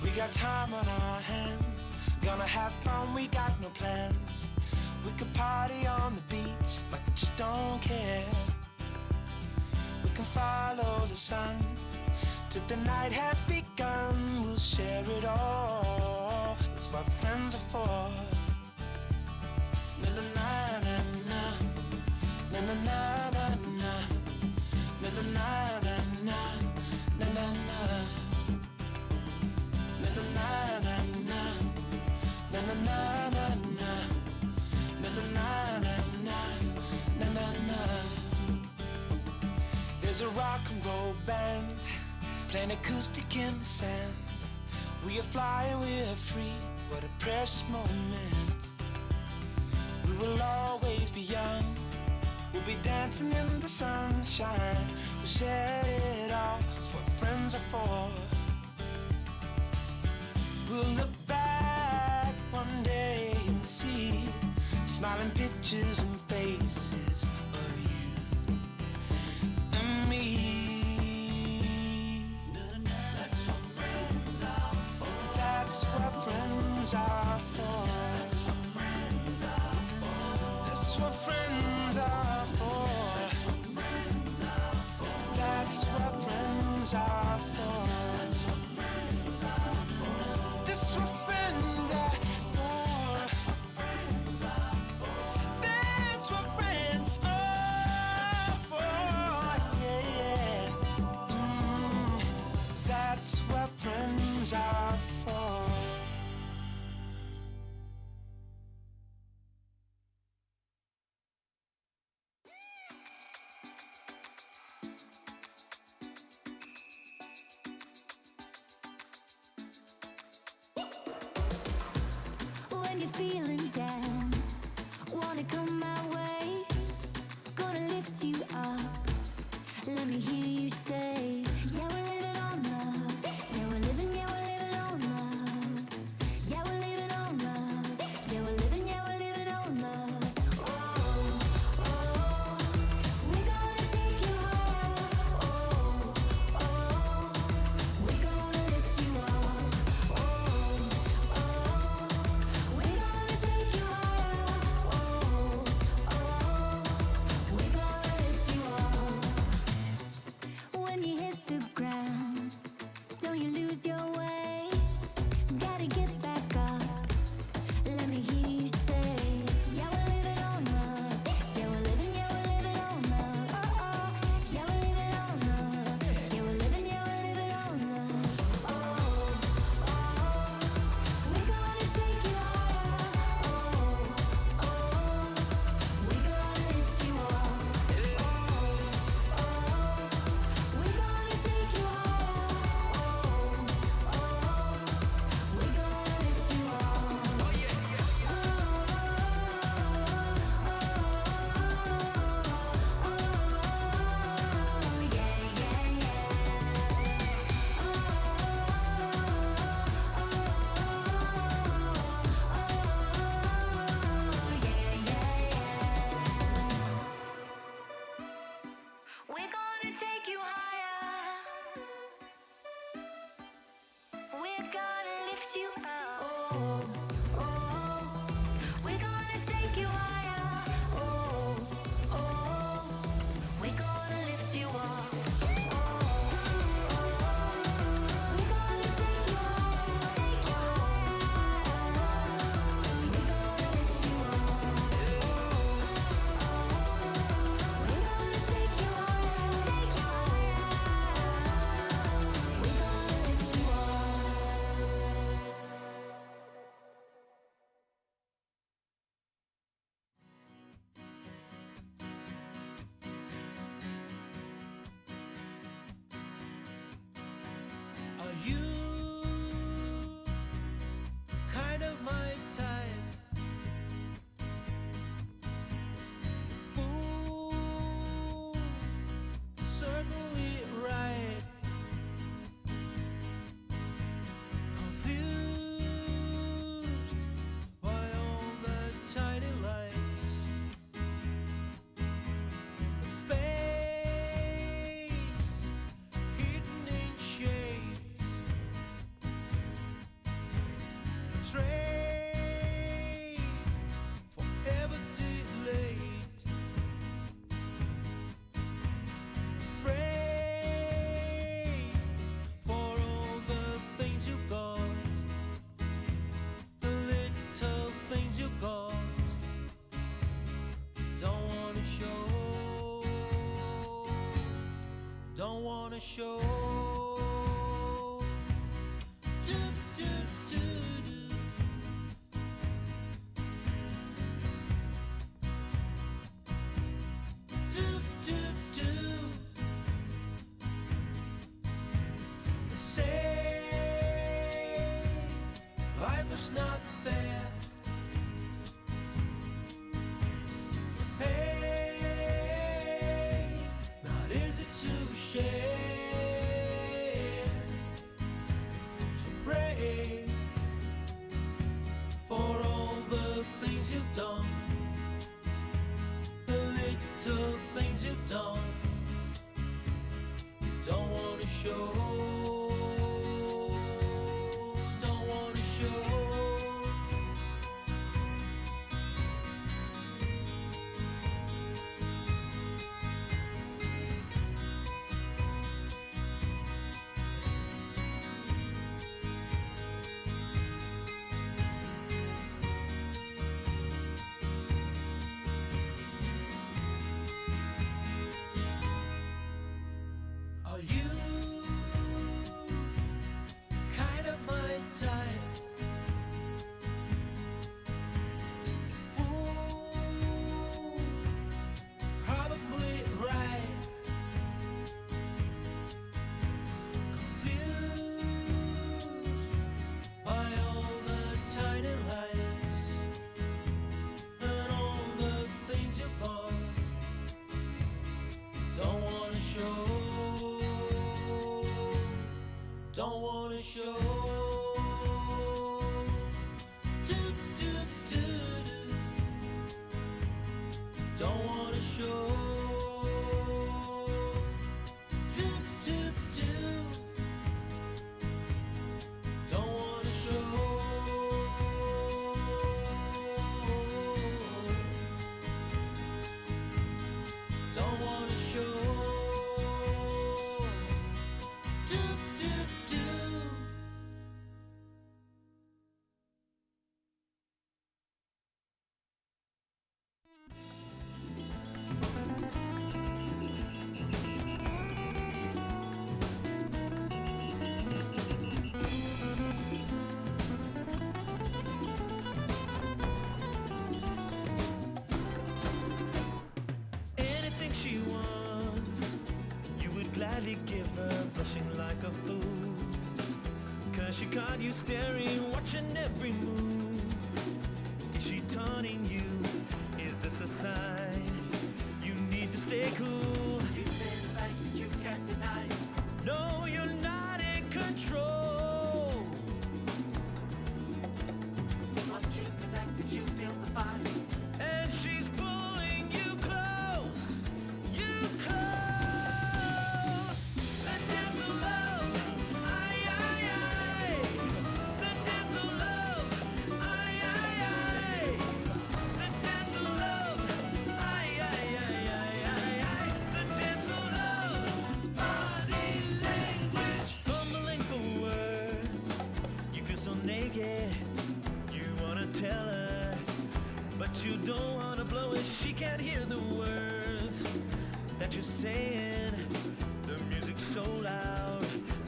We got time on our hands, gonna have fun, we got no plans. We could party on the beach like we just don't care. We can follow the sun till the night has begun. We'll share it all, that's what friends are for. Na na na na na na na na na na na na na na na na na na. There's a rock and roll band playing acoustic in the sand. We are flying, we are free, what a precious moment. We will always be young, we'll be dancing in the sunshine. We'll share it all, that's what friends are for. We'll look back one day and see smiling pictures and faces of you and me. That's what friends are for. That's what friends are for. That's what friends are for. That's what friends are for. That's what friends are for. That's what friends are for. That's what friends are for. Yeah, yeah. That's what friends are for. When you're feeling down, wanna come my way, gonna lift you up. Let me hear you say, yeah, we're living on love. Yeah, we're living on love. Yeah, we're living on love. Yeah, we're living on love. Oh, oh, we're gonna take you higher. Oh, oh, we're gonna lift you up. Oh, oh, we're gonna take you higher. Oh, oh, we're gonna lift you up. When you hit the ground, don't you lose your way. Gotta get back up. Let me hear you say, yeah, we're living on love. Yeah, we're living on love. Oh, oh, yeah, we're living on love. Yeah, we're living on love. Oh, oh, we're gonna take you higher. Oh, oh, we're gonna lift you up. Oh, oh, we're gonna take you higher. Oh, oh, we're gonna lift you up. Oh, yeah, yeah, yeah. We're gonna take you higher. We're gonna lift you up. Oh, oh, we're gonna take you higher. Oh, oh, we're gonna lift you up. Oh, oh, we're gonna take you higher. We're gonna lift you up. We're gonna take you higher. We're gonna lift you up. wanna show. Do, do, do, do. Do, do, do. Say life is not fair. Hey, not easy to share. So pray for all the things you've done, the little things you've done. You don't wanna show. Don't wanna show. Are you kind of my type? Fool, probably right. Confused by all the tiny lights and all the things you bought. Don't wanna show. Don't wanna show. Do, do, do, do. Don't wanna show. Do, do, do. Don't wanna show. Don't wanna show. Do, do, do. Anything she wants, you would gladly give her, blushing like a fool. 'Cause she caught you staring, watching every move. Is she taunting you? Is this a sign you need to stay cool? You feel like that you can't deny. No, you're not in control. Once you connected, you feel the fire. And she's pulling you close. You close. The dance of love. Aye, aye, aye. The dance of love. Aye, aye, aye. The dance of love. Aye, aye, aye, aye, aye, aye. The dance of love. Body language. Fumbling for words. You feel so naked. You wanna tell her, but you don't wanna blow it. She can't hear the words that you're saying. The music's so loud,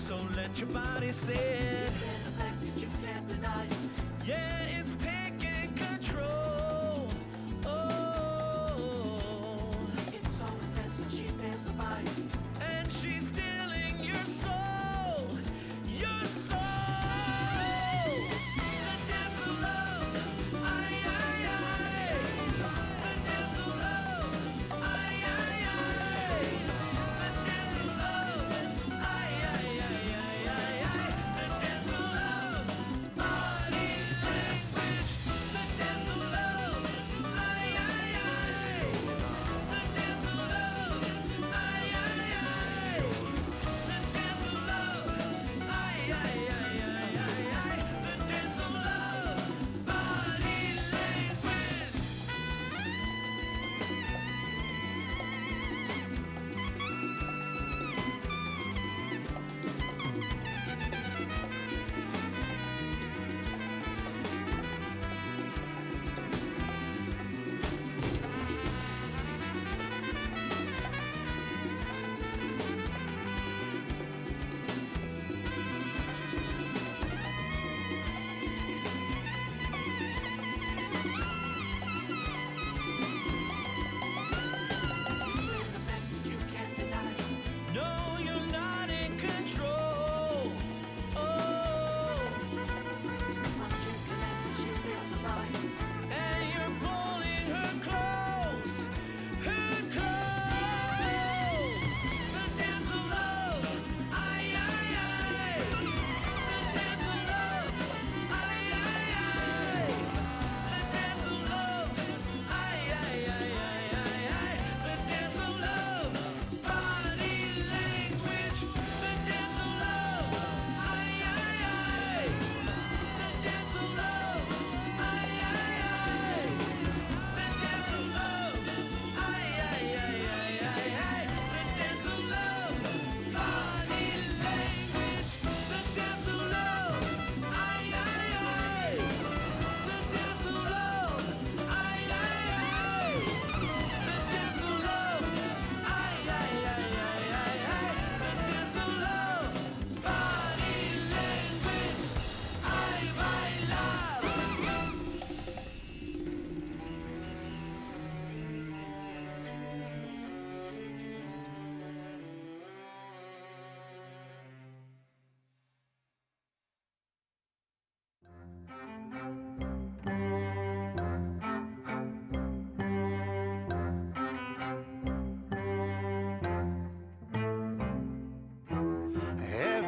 so let your body say it. The fact that you can't deny it. Yeah, it's taking control. Oh, it's so intense and she feels the fire. And she's stealing your soul, your soul. The dance of love. Aye, aye, aye. The dance of love. Aye, aye, aye. The dance of love. Aye, aye, aye, aye, aye, aye. The dance of love. Body language.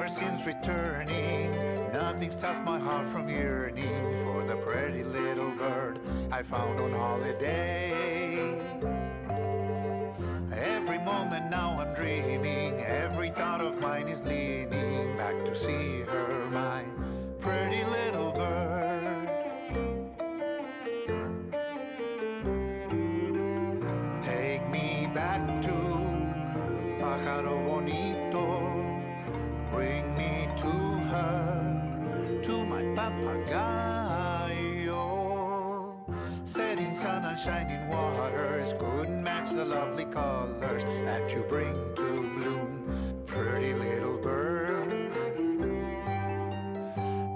ever since returning, nothing stops my heart from yearning for the pretty little bird I found on holiday. Every moment now I'm dreaming, every thought of mine is leaning back to see her, my pretty little bird. Take me back to Pájaro Bonito, bring me to her, to my papagayo. Setting sun and shining waters couldn't match the lovely colors that you bring to bloom, pretty little bird.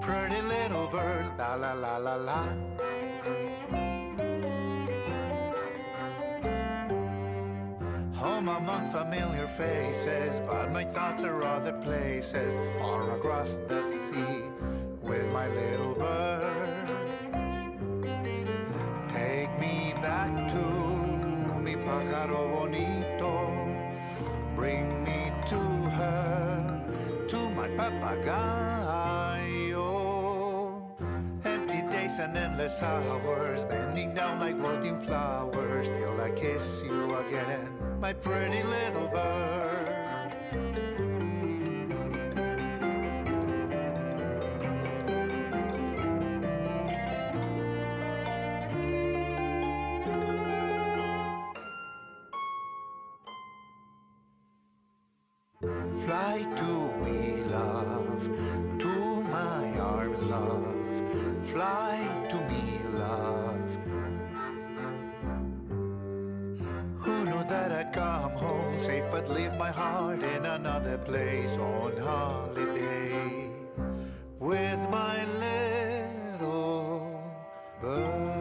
Pretty little bird, la la la la la. Home among familiar faces, but my thoughts are other places, far across the sea with my little bird. Take me back to mi pájaro bonito, bring me to her, to my papagayo. Empty days and endless hours, bending down like wilting flowers, till I kiss you again, my pretty little bird. Fly to me, love, to my arms, love. Fly to me, love. Who knew that I'd come home safe, but leave my heart in another place on holiday with my little bird.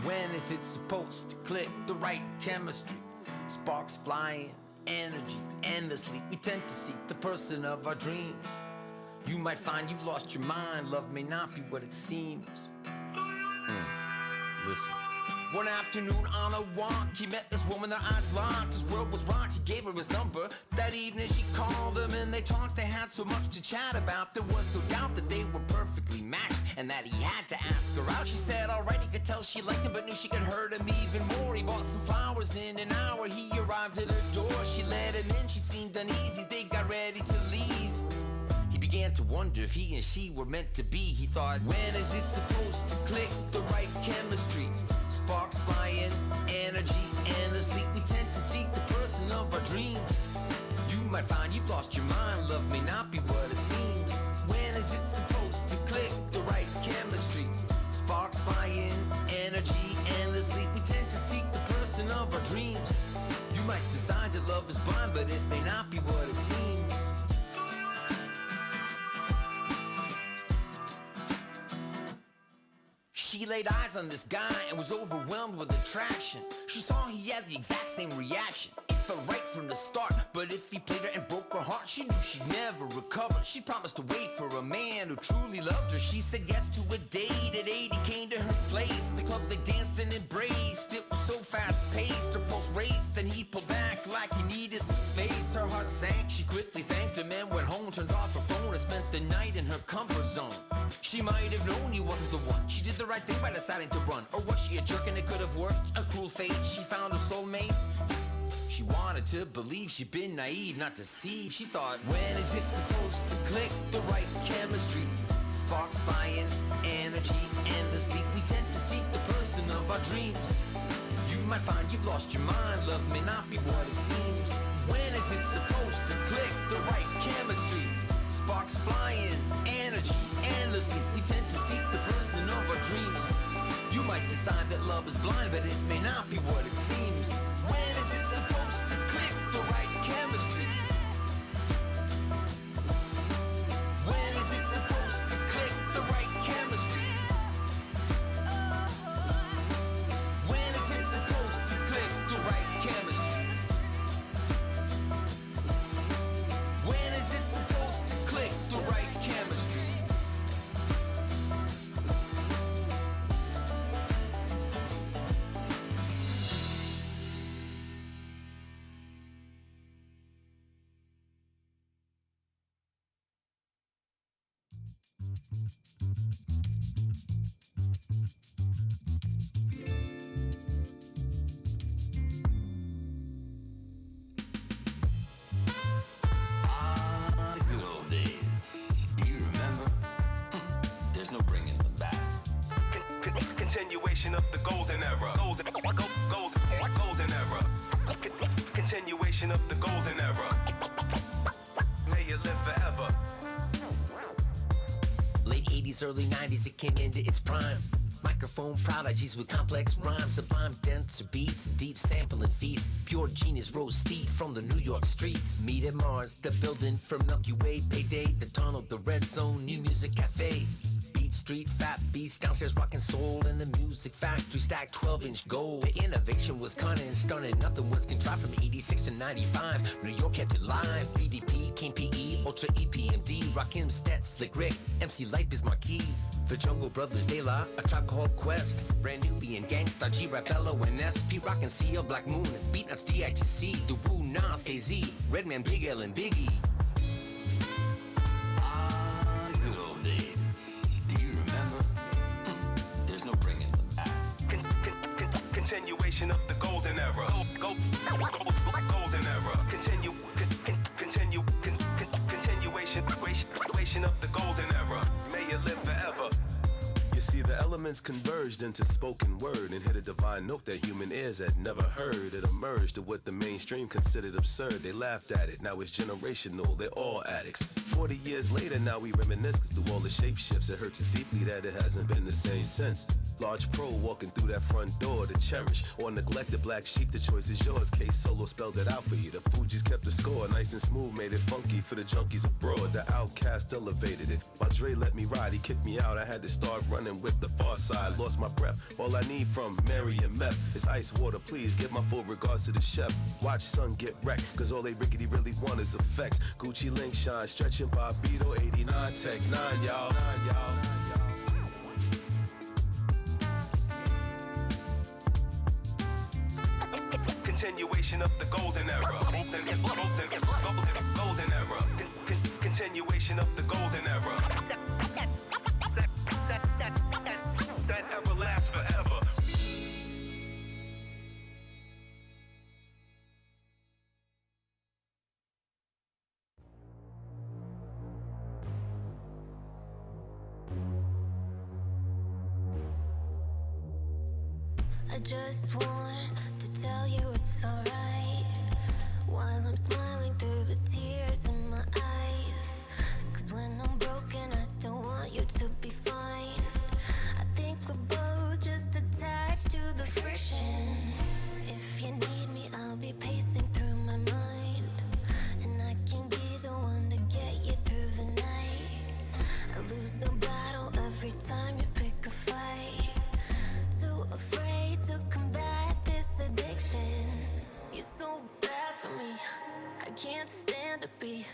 When is it supposed to click? The right chemistry, sparks flying, energy endlessly. We tend to seek the person of our dreams. You might find you've lost your mind. Love may not be what it seems. Listen. One afternoon on a walk, he met this woman, their eyes locked. His world was rocked, he gave her his number. That evening she called him and they talked. They had so much to chat about. There was no doubt that they were perfectly matched and that he had to ask her out. She said alright, he could tell she liked him, but knew she could hurt him even more. He bought some flowers. In an hour he arrived at her door. She let him in, she seemed uneasy. They got ready to leave. He began to wonder if he and she were meant to be. He thought, when is it supposed to click? The right chemistry, sparks flying, energy endlessly. We tend to seek the person of our dreams. You might find you've lost your mind. Love may not be what it seems. When is it supposed to click? The right chemistry, sparks flying, energy endlessly. We tend to seek the person of our dreams. You might decide that love is blind, but it may not be what it seems. She laid eyes on this guy and was overwhelmed with attraction. She saw he had the exact same reaction. It felt right from the start, but if he played her and broke her heart, she knew she'd never recover. She promised to wait for a man who truly loved her. She said yes to a date. At 8 he came to her place. The club they danced and embraced. It was so fast-paced, her pulse raced. Then he pulled back like he needed some space. Her heart sank, she quickly thanked him and went home. Turned off her phone and spent the night in her comfort zone. She might have known he wasn't the one. She did the right thing by deciding to run. Or was she a jerk and it could have worked? A cruel fate, she found her soulmate. She wanted to believe she'd been naive, not deceived. She thought, when is it supposed to click? The right chemistry, sparks flying, energy endlessly. We tend to seek the person of our dreams. You might find you've lost your mind. Love may not be what it seems. When is it supposed to click? The right chemistry, sparks flying, energy endlessly. We tend to seek the person of our dreams. You might decide that love is blind, but it may not be what it seems. When is it supposed to click? The right chemistry. When is it supposed to click? The right chemistry. When is it supposed to click? The right chemistry. When is it supposed to click? The right chemistry. Continuation of the golden era. Golden era. Continuation of the golden era. May it live forever. Late 80s, early 90s, it came into its prime. Microphone prodigies with complex rhymes, sublime denser beats, deep sampling feats. Pure genius rose steep from the New York streets. Meet at Mars, the building for Milky Way. Payday, the tunnel, the red zone, new music cafe. Beat Street, fat beats, downstairs rockin' soul. In the music factory, stacked 12-inch gold. The innovation was cunning and stunning, nothing was contrived from 86 to 95. New York kept it live, BDP, King PE, Ultra EPMD, Rakim, Stet, Slick Rick, MC Light Biz Marquee. The Jungle Brothers, De La, A Tribe Called Quest, Brand Nubian, Gangstar, G-Rap, L.O. and SP, Rockin' CL, Black Moon, Beatnuts, DITC, The Woo, Nas, AZ, Redman, Big L, and Biggie. Good old days. Do you remember? There's no bringing them back. Continuation of the golden era. Golden era. Continuation of the golden era. May it live forever. You see, the elements converged into spoken word and hit a divine note that human ears had never heard. It emerged to what the mainstream considered absurd. They laughed at it, now it's generational, they're all addicts. 40 years later, now we reminisce, cause through all the shape shifts, it hurts us deeply that it hasn't been the same since. Large pro walking through that front door to cherish or neglect the black sheep, the choice is yours. Case Solo spelled it out for you. The Fugees kept the score, nice and smooth, made it funky for the junkies abroad. The Outcast elevated it. While Dre let me ride, he kicked me out. I had to start running with the far outside, lost my breath. All I need from Mary and Meth is ice water, please. Give my full regards to the chef. Watch son get wrecked, cause all they rickety really want is effects. Gucci link shine, stretching Bobito, 89 Tech 9, y'all. Continuation of the golden era. Golden era. Continuation of the golden era. That ever lasts forever. I just want to tell you it's alright, while I'm smiling through the tears in my eyes. Cause when I'm broken I still want you to be fine. I think we're both just attached to the friction. If you need me I'll be pacing through my mind, and I can be the one to get you through the night. I lose the battle every time you pick a fight. So afraid to combat this addiction. You're so bad for me, I can't stand to be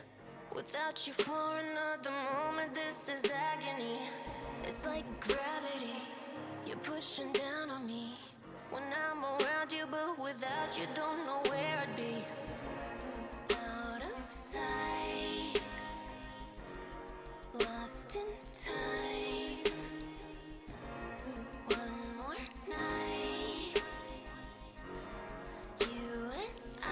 without you for another moment. This is agony. It's like gravity, you're pushing down on me when I'm around you, but without you don't know where I'd be. Out of sight, lost in time. One more night, you and I.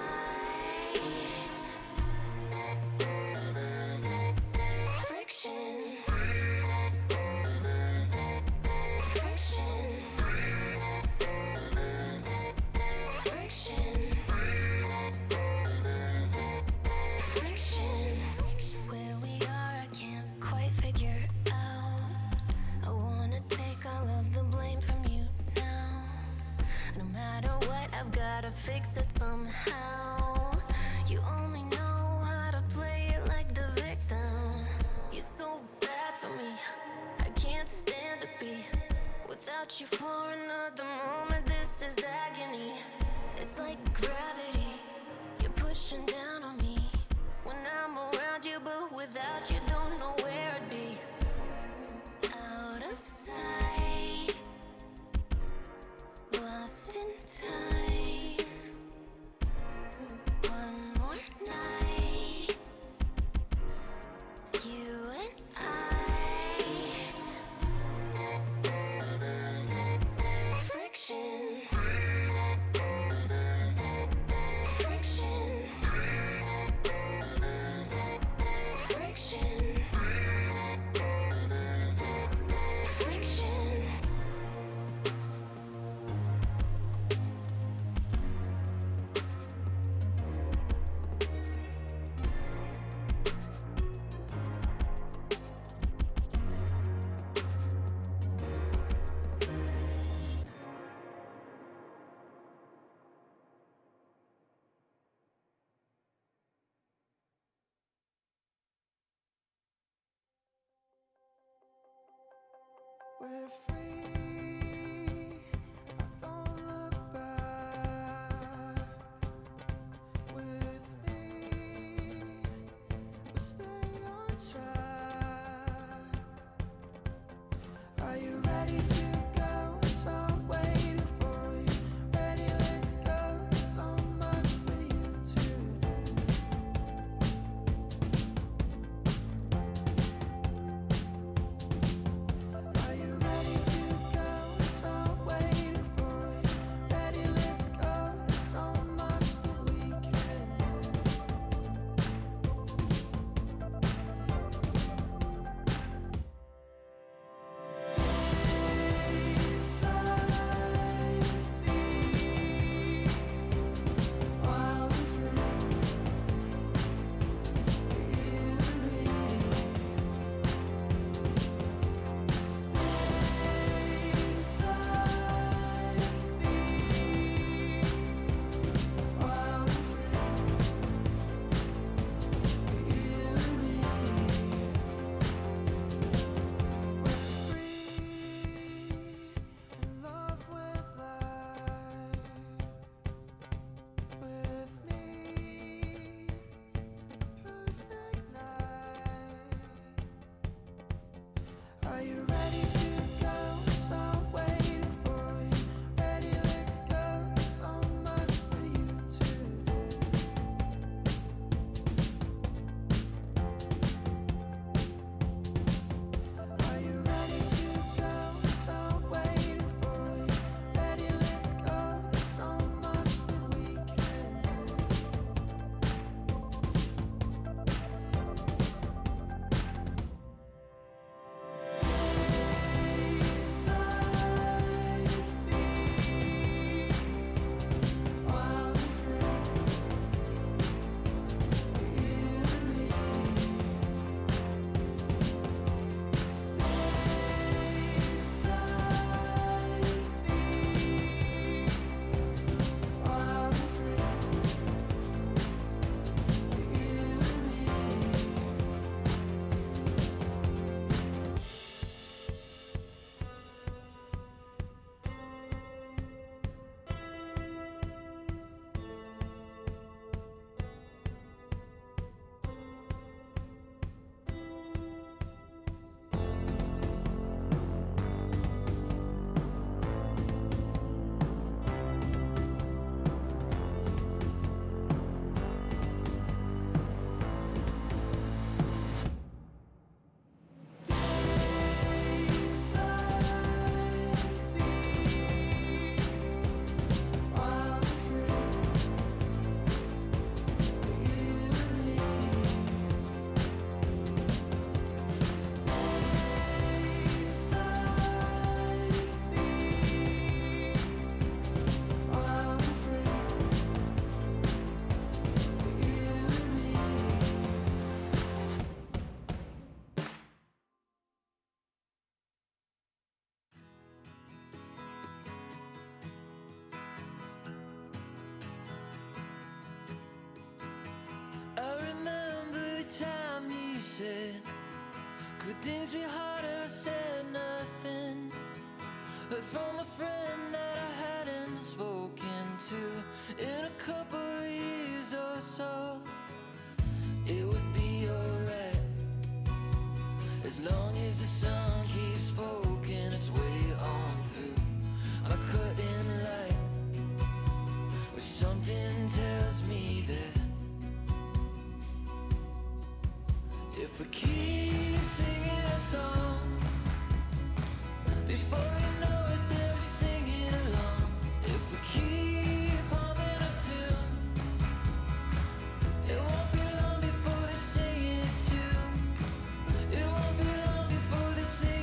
Friction. Friction. Friction. Friction. Where we are, I can't quite figure out. I wanna take all of the blame from you now. No matter what, I've gotta fix it somehow. You only know how to play it like the victim. You're so bad for me, I can't stand to be without you for another moment. This is agony. It's like gravity, you're pushing down on me when I'm around you, but without you don't know where I'd be. Out of sight, lost in time. One more night, you and I. Friction. Friction. Friction. Friction. We're free, I don't look back. With me, we'll stay on track. Are you ready to go? So I'm waiting for you. Ready, let's go. There's so much for you to do. Are you ready to go? So I'm waiting for you. Ready, let's go. There's so much that we can do. Take Are you ready to go? So I'm waiting for you. Ready, let's go. There's so much for you to do. Are you ready to go? So I'm waiting for you. Ready, let's go. There's so much that we can do. Days like these, wild and free, you and me. Days like these, wild and free, you and me. Days like these, wild and free, you and me. Days like these, wild and free, you and me. I remember the time you said could things be harder, said nothing. Heard from a friend that I hadn't spoken to in a couple of years or so. It would be alright as long as the sun keeps poking its way on through my curtain light. But something tells me that if we keep singing our songs, before you know it, they'll be singing along. If we keep humming a tune, it won't be long before they sing it too. It won't be long before they sing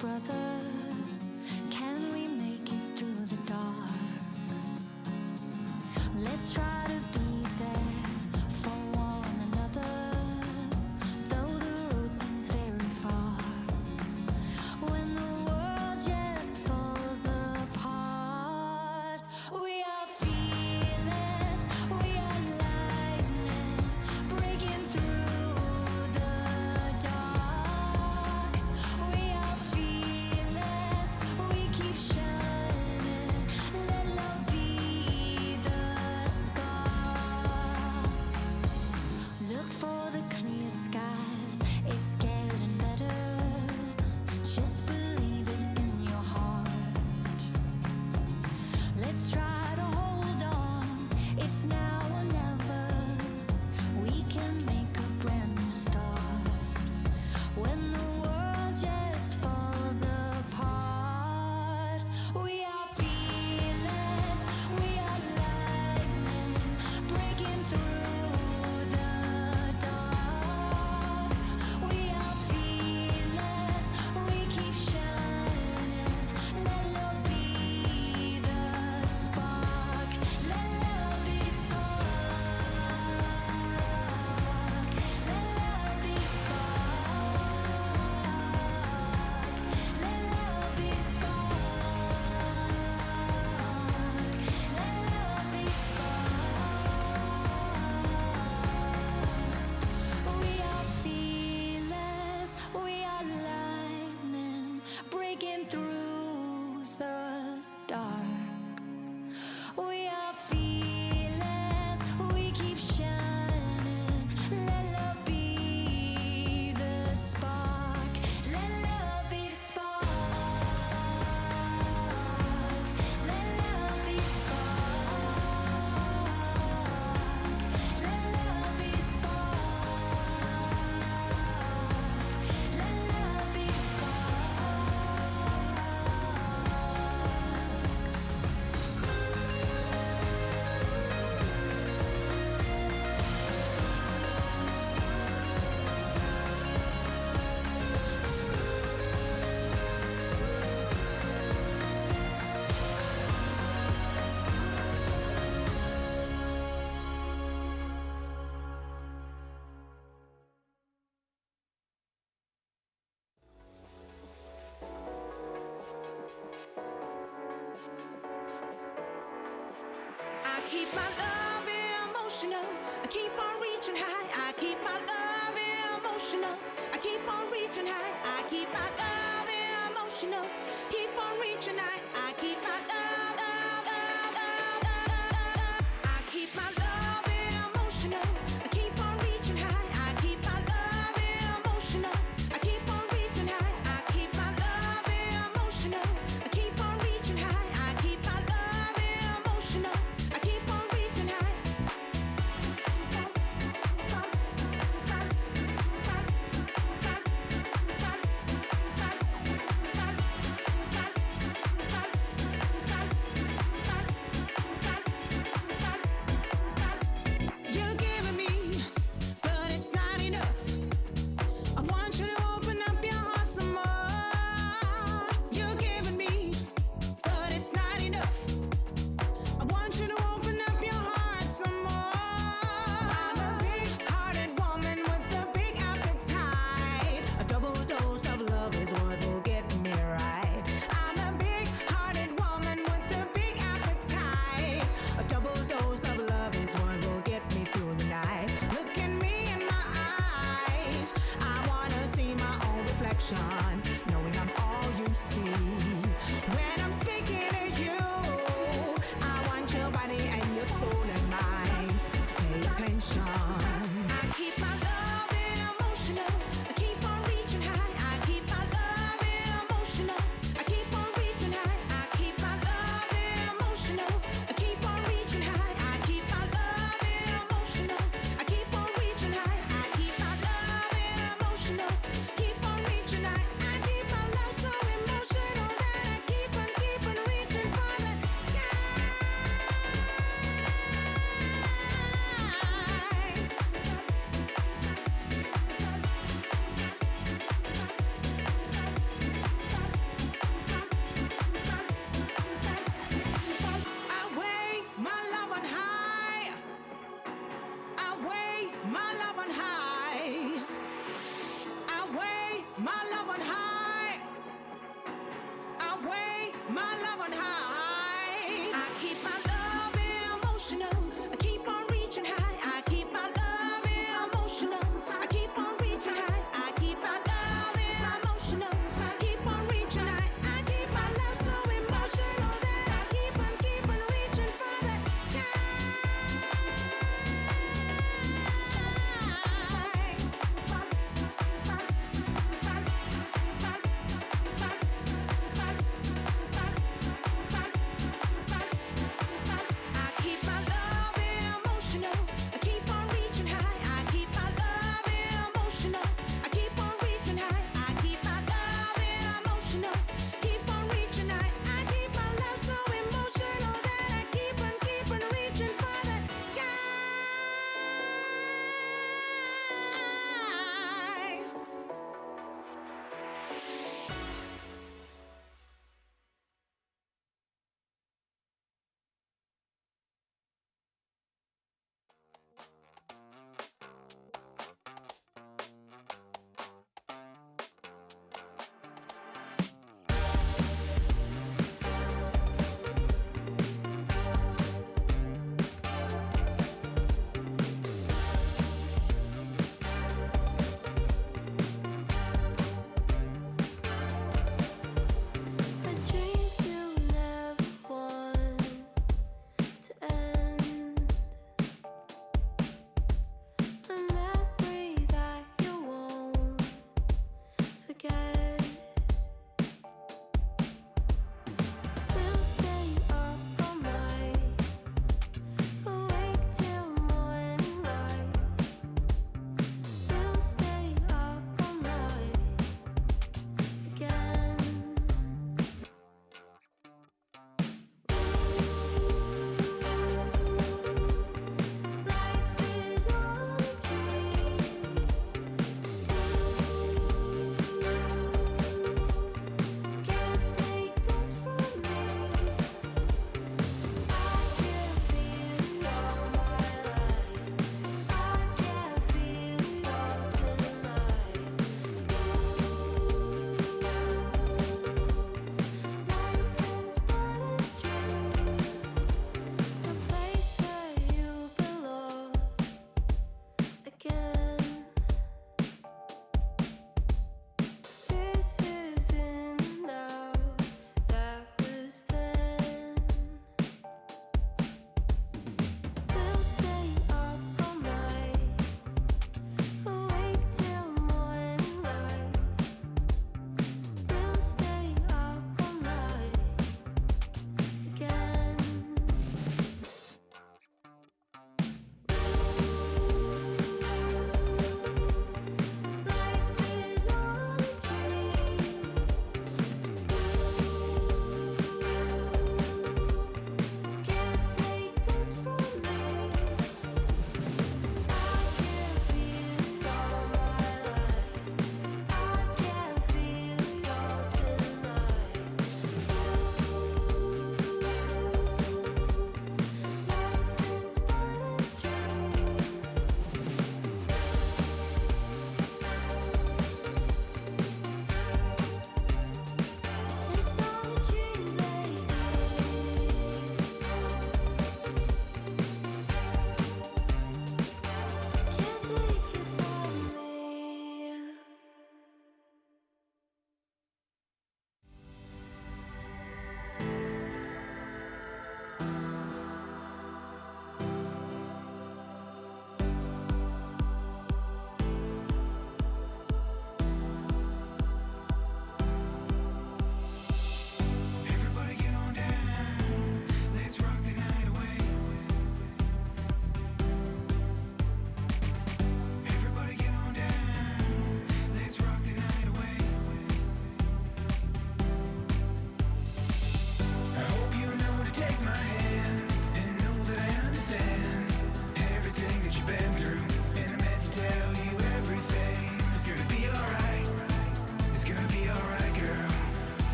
brother. Can we make it through the dark? Let's try to be there for one another, though the road seems very far. When the world just falls apart, we are fearless, we are lightning, breaking through the dark. We are fearless, we keep shining, let love be the spark. Look for the clear skies, it's getting better. Just believe it in your heart. Let's try to hold on, it's now or never. We can make a brand new start. When the world just falls apart, we are fearless, we are lightning, breaking through the dark. We are fearless, we keep shining, let love be the spark, let love be spark, let love be spark, let love be spark, let love be spark. We are fearless, we are lightning, breaking through the dark. We are fearless, we keep shining, let love be the spark, let love be the spark, let love be spark, let love be spark, let love be I keep my love emotional. I keep on reaching high. I keep my love emotional. I keep on reaching high. I keep my love emotional. Keep on reaching high. I keep my love. I keep my love emotional. I keep on reaching high. I keep my love emotional. I keep on reaching high. I keep my love emotional. I keep on reaching high. I keep my love emotional. I keep on reaching high.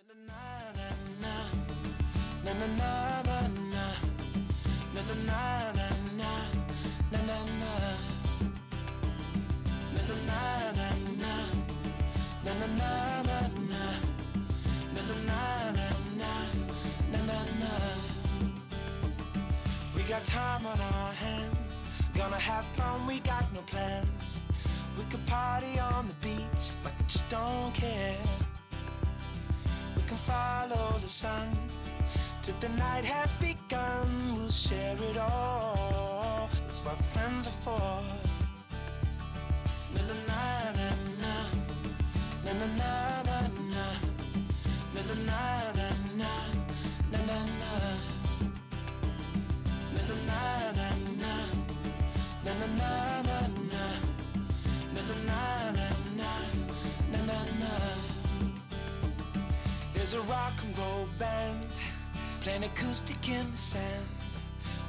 We got time on our hands, gonna have fun, we got no plans. We could party on the beach like we just don't care. We can follow the sun till the night has begun. We'll share it all, that's what friends are for. Na na na na na na na na na na na na na na na na na. There's a rock and roll band playing acoustic in the sand.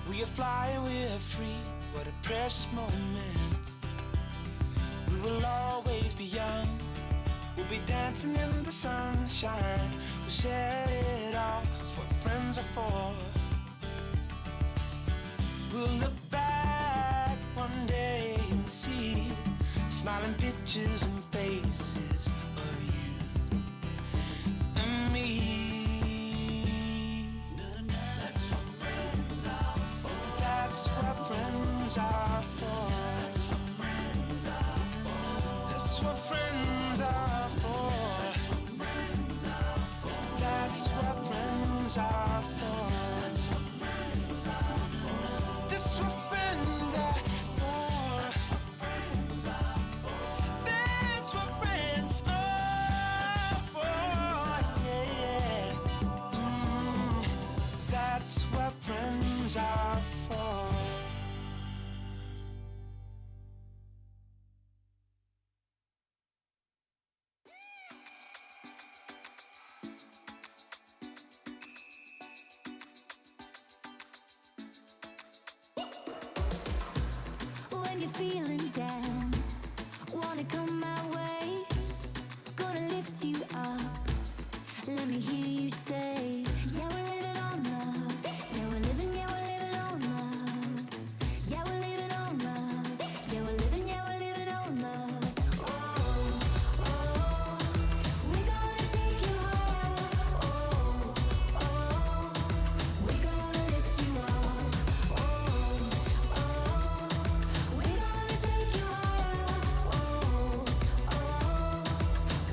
We are flying, we are free, what a precious moment. We will always be young, we'll be dancing in the sunshine. We'll share it all, that's what friends are for. We'll look back one day and see smiling pictures and faces of you and me. That's what friends are for. That's what friends are for. That's what friends are for. That's what friends are for. That's what friends are for. That's what friends are for. Yeah. That's what friends are for. When you're feeling down, wanna come my way, gonna lift you up. Let me hear you say, yeah, we're living on love. Yeah, we're living on love. Yeah, we're living on love. Yeah, we're living on love. Oh, oh, we're gonna take you higher. Oh, oh, we're gonna lift you up. Oh, oh, we're gonna take you higher. Oh, oh,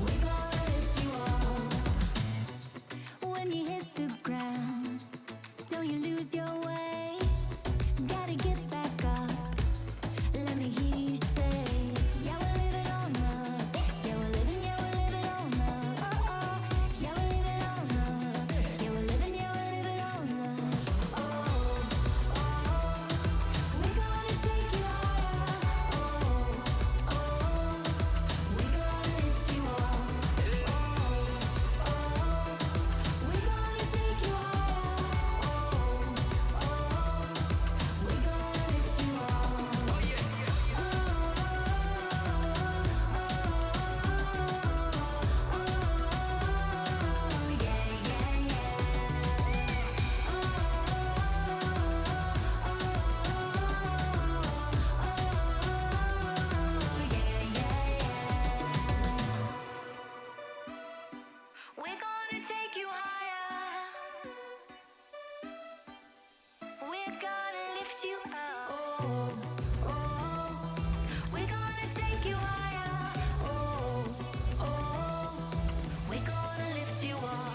we're gonna lift you up. When you hit the ground, don't you lose your way. Gotta get back up. Let me hear you say, yeah, we're living on love. Yeah, we're living on love. Oh, oh, yeah, we're living on love. Yeah, we're living on love. Oh, oh, we're gonna take you higher. Oh, oh, we're gonna lift you up. Oh, oh, we're gonna take you higher. Oh, oh, we're gonna lift you up. Oh, yeah, yeah. We're gonna take you higher. We're gonna lift you up. Oh, oh, we're gonna take you higher. Oh, oh, we're gonna lift you up.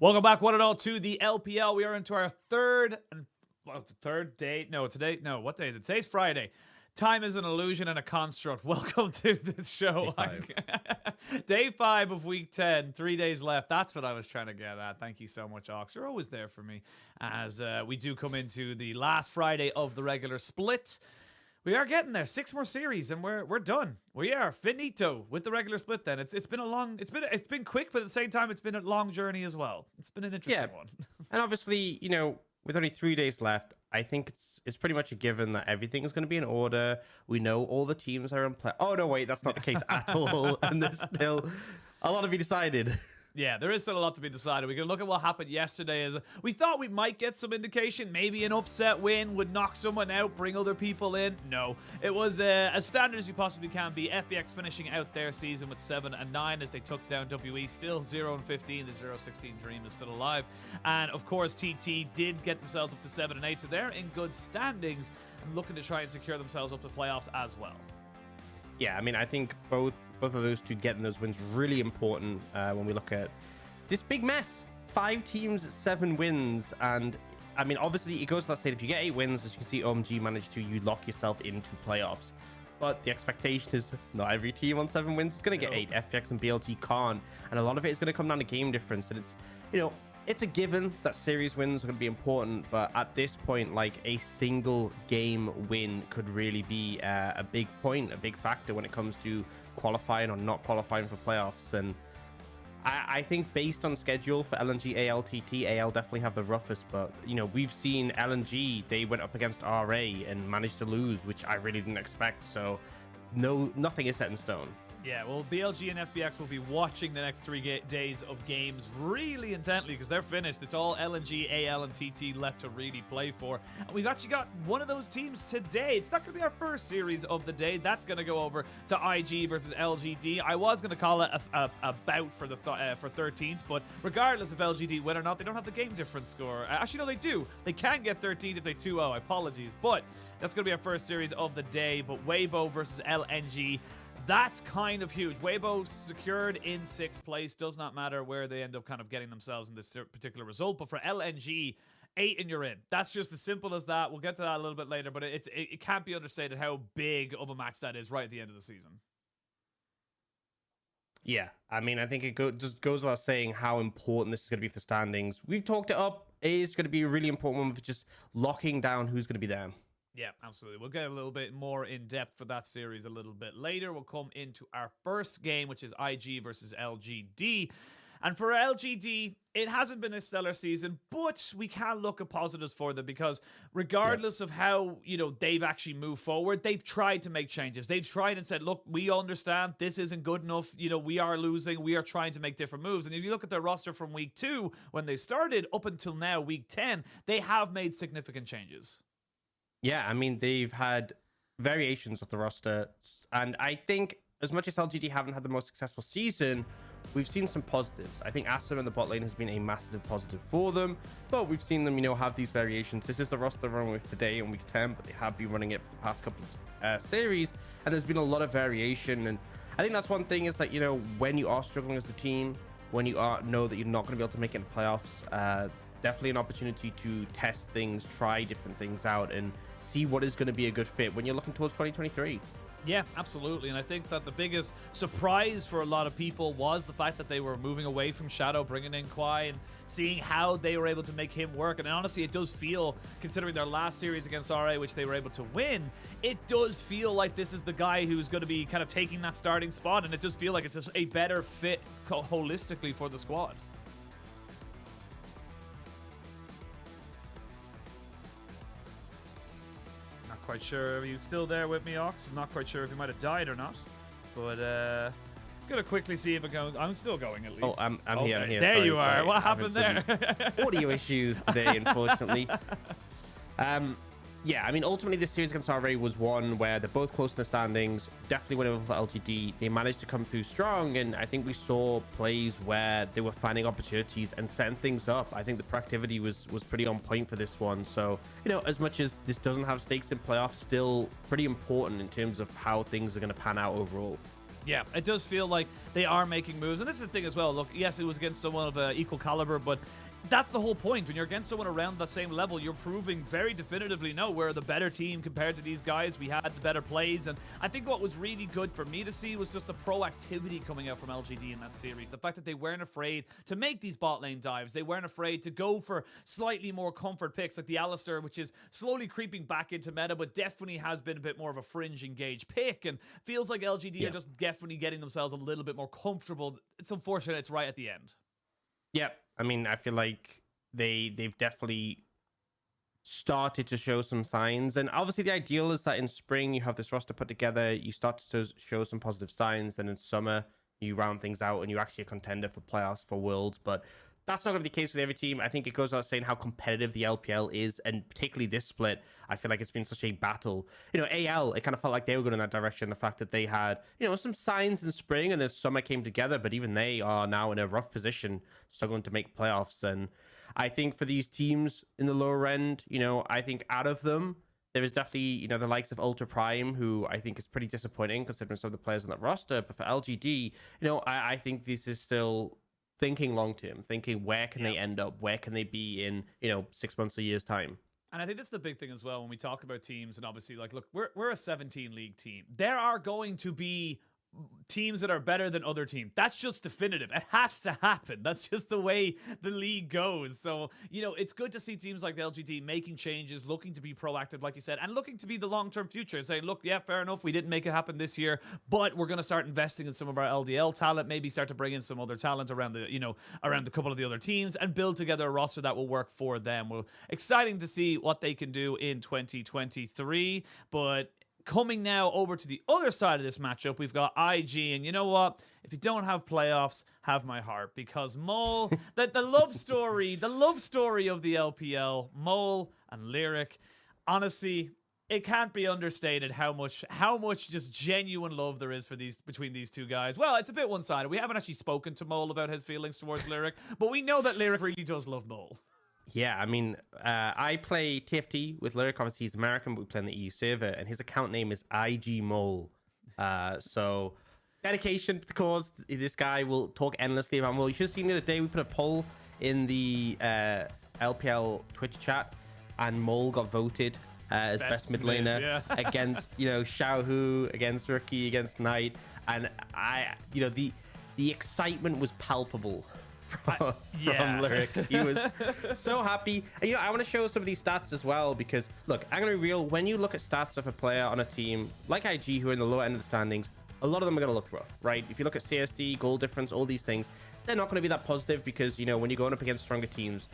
Welcome back, one and all, to the LPL. We are into our third day. No, today. No, what day is it? Today's Friday. Time is an illusion and a construct. Welcome to this show. Day 5 of week 10. 3 days left. That's what I was trying to get at. Thank you so much, Ox. You're always there for me as we do come into the last Friday of the regular split. We are getting there. 6 more series and we're done. We are finito with the regular split then. It's been quick, but at the same time it's been a long journey as well. It's been an interesting one. And obviously, you know, with only 3 days left, I think it's pretty much a given that everything is going to be in order. We know all the teams are in play. Oh no, wait, that's not the case at all. And there's still a lot to be decided. Yeah, there is still a lot to be decided. We can look at what happened yesterday. As we thought we might get some indication. Maybe an upset win would knock someone out, bring other people in. No, it was as standard as you possibly can be. FBX finishing out their season with 7-9 as they took down WE. Still 0-15. The 0-16 dream is still alive. And of course, TT did get themselves up to 7-8. So they're in good standings and looking to try and secure themselves up to playoffs as well. Yeah, I mean, I think both of those two getting those wins really important when we look at this big mess. 5 teams, 7 wins, and I mean, obviously it goes without saying, if you get 8 wins, as you can see, OMG managed to, you lock yourself into playoffs. But the expectation is not every team on 7 wins is going to get 8. FPX and BLG can't, and a lot of it is going to come down to game difference. And it's, you know, it's a given that series wins are going to be important, but at this point, like, a single game win could really be a big point, a big factor when it comes to qualifying or not qualifying for playoffs. And I think based on schedule for LNG, AL, TT, AL definitely have the roughest, but, you know, we've seen LNG, they went up against RA and managed to lose, which I really didn't expect. So nothing is set in stone. Yeah, well, BLG and FBX will be watching the next 3 days of games really intently because they're finished. It's all LNG, AL, and TT left to really play for. And we've actually got one of those teams today. It's not going to be our first series of the day. That's going to go over to IG versus LGD. I was going to call it a bout for 13th, but regardless if LGD win or not, they don't have the game difference score. Actually, no, they do. They can get 13th if they 2-0. Apologies. But that's going to be our first series of the day. But Weibo versus LNG. That's kind of huge. Weibo secured in 6th place. Does not matter where they end up kind of getting themselves in this particular result. But for LNG, 8 and you're in. That's just as simple as that. We'll get to that a little bit later. But it can't be understated how big of a match that is right at the end of the season. Yeah, I mean, I think it just goes without saying how important this is going to be for the standings. We've talked it up. It is going to be a really important one for just locking down who's going to be there. Yeah, absolutely. We'll get a little bit more in depth for that series a little bit later. We'll come into our first game, which is IG versus LGD. And for LGD, it hasn't been a stellar season, but we can look at positives for them because regardless of how, you know, they've actually moved forward, they've tried to make changes. They've tried and said, look, we understand this isn't good enough. You know, we are losing. We are trying to make different moves. And if you look at their roster from week 2, when they started up until now, week 10, they have made significant changes. Yeah, I mean, they've had variations of the roster, and I think as much as LGD haven't had the most successful season, we've seen some positives. I think Asum in the bot lane has been a massive positive for them, but we've seen them, you know, have these variations. This is the roster they're running with today in week 10, but they have been running it for the past couple of series, and there's been a lot of variation. And I think that's one thing is that, you know, when you are struggling as a team, when you know that you're not going to be able to make it in the playoffs, definitely an opportunity to test things, try different things out, and see what is going to be a good fit when you're looking towards 2023. Yeah, absolutely. And I think that the biggest surprise for a lot of people was the fact that they were moving away from Shadow, bringing in Kwai, and seeing how they were able to make him work. And honestly, it does feel, considering their last series against RA, which they were able to win, it does feel like this is the guy who's going to be kind of taking that starting spot. And it does feel like it's a better fit holistically for the squad. Quite sure. Are you still there with me, Ox? I'm not quite sure if you might have died or not. But gonna quickly see if it goes. I'm still going at least. Oh, I'm here. I'm here. There sorry, you are. sorry. What happened there? Audio issues today, unfortunately. Yeah, I mean, ultimately, this series against RA was one where they're both close to the standings. Definitely went over for LGD. They managed to come through strong, and I think we saw plays where they were finding opportunities and setting things up. I think the proactivity was pretty on point for this one. So, you know, as much as this doesn't have stakes in playoffs, still pretty important in terms of how things are going to pan out overall. Yeah, it does feel like they are making moves. And this is the thing as well. Look, yes, it was against someone of equal caliber, but that's the whole point. When you're against someone around the same level, you're proving very definitively, no, we're the better team compared to these guys. We had the better plays. And I think what was really good for me to see was just the proactivity coming out from LGD in that series. The fact that they weren't afraid to make these bot lane dives. They weren't afraid to go for slightly more comfort picks like the Alistair, which is slowly creeping back into meta, but definitely has been a bit more of a fringe engage pick. And feels like LGD are just definitely getting themselves a little bit more comfortable. It's unfortunate it's right at the end. Yeah, I mean, I feel like they've definitely started to show some signs. And obviously the ideal is that in spring you have this roster put together, you start to show some positive signs, then in summer you round things out and you're actually a contender for playoffs, for Worlds. But that's not going to be the case with every team. I think it goes without saying how competitive the LPL is, and particularly this split. I feel like it's been such a battle. You know, AL, it kind of felt like they were going in that direction. The fact that they had, you know, some signs in spring and then summer came together, but even they are now in a rough position, struggling to make playoffs. And I think for these teams in the lower end, you know, I think out of them, there is definitely, you know, the likes of Ultra Prime, who I think is pretty disappointing considering some of the players on that roster. But for LGD, you know, I think this is still thinking long term, thinking where can they end up, where can they be in, you know, 6 months, a year's time. And I think that's the big thing as well when we talk about teams. And obviously, like, look, we're a 17 league team. There are going to be teams that are better than other teams. That's just definitive. It has to happen. That's just the way the league goes. So, you know, it's good to see teams like the LGD making changes, looking to be proactive, like you said, and looking to be the long-term future, saying, look, yeah, fair enough, we didn't make it happen this year, but we're going to start investing in some of our LDL talent, maybe start to bring in some other talent around the, you know, around a couple of the other teams and build together a roster that will work for them. Well, exciting to see what they can do in 2023, but coming now over to the other side of this matchup, we've got IG, and you know what? If you don't have playoffs, have my heart, because Mole, the love story of the LPL, Mole and Lyric, honestly, it can't be understated how much just genuine love there is for between these two guys. Well, it's a bit one-sided. We haven't actually spoken to Mole about his feelings towards Lyric, but we know that Lyric really does love Mole. Yeah, I mean, I play TFT with Lyric. Obviously, he's American, but we play on the EU server, and his account name is IG Mole. So, dedication to the cause. This guy will talk endlessly about Mole. You should have seen the other day, we put a poll in the LPL Twitch chat, and Mole got voted as best mid laner against, you know, Xiaohu, against Rookie, against Knight. And you know, the excitement was palpable from Lyric. He was so happy. And, you know, I want to show some of these stats as well, because look, I'm gonna be real, when you look at stats of a player on a team like IG, who are in the lower end of the standings, a lot of them are gonna look rough, right? If you look at CSD, goal difference, all these things, they're not gonna be that positive, because, you know, when you're going up against stronger teams,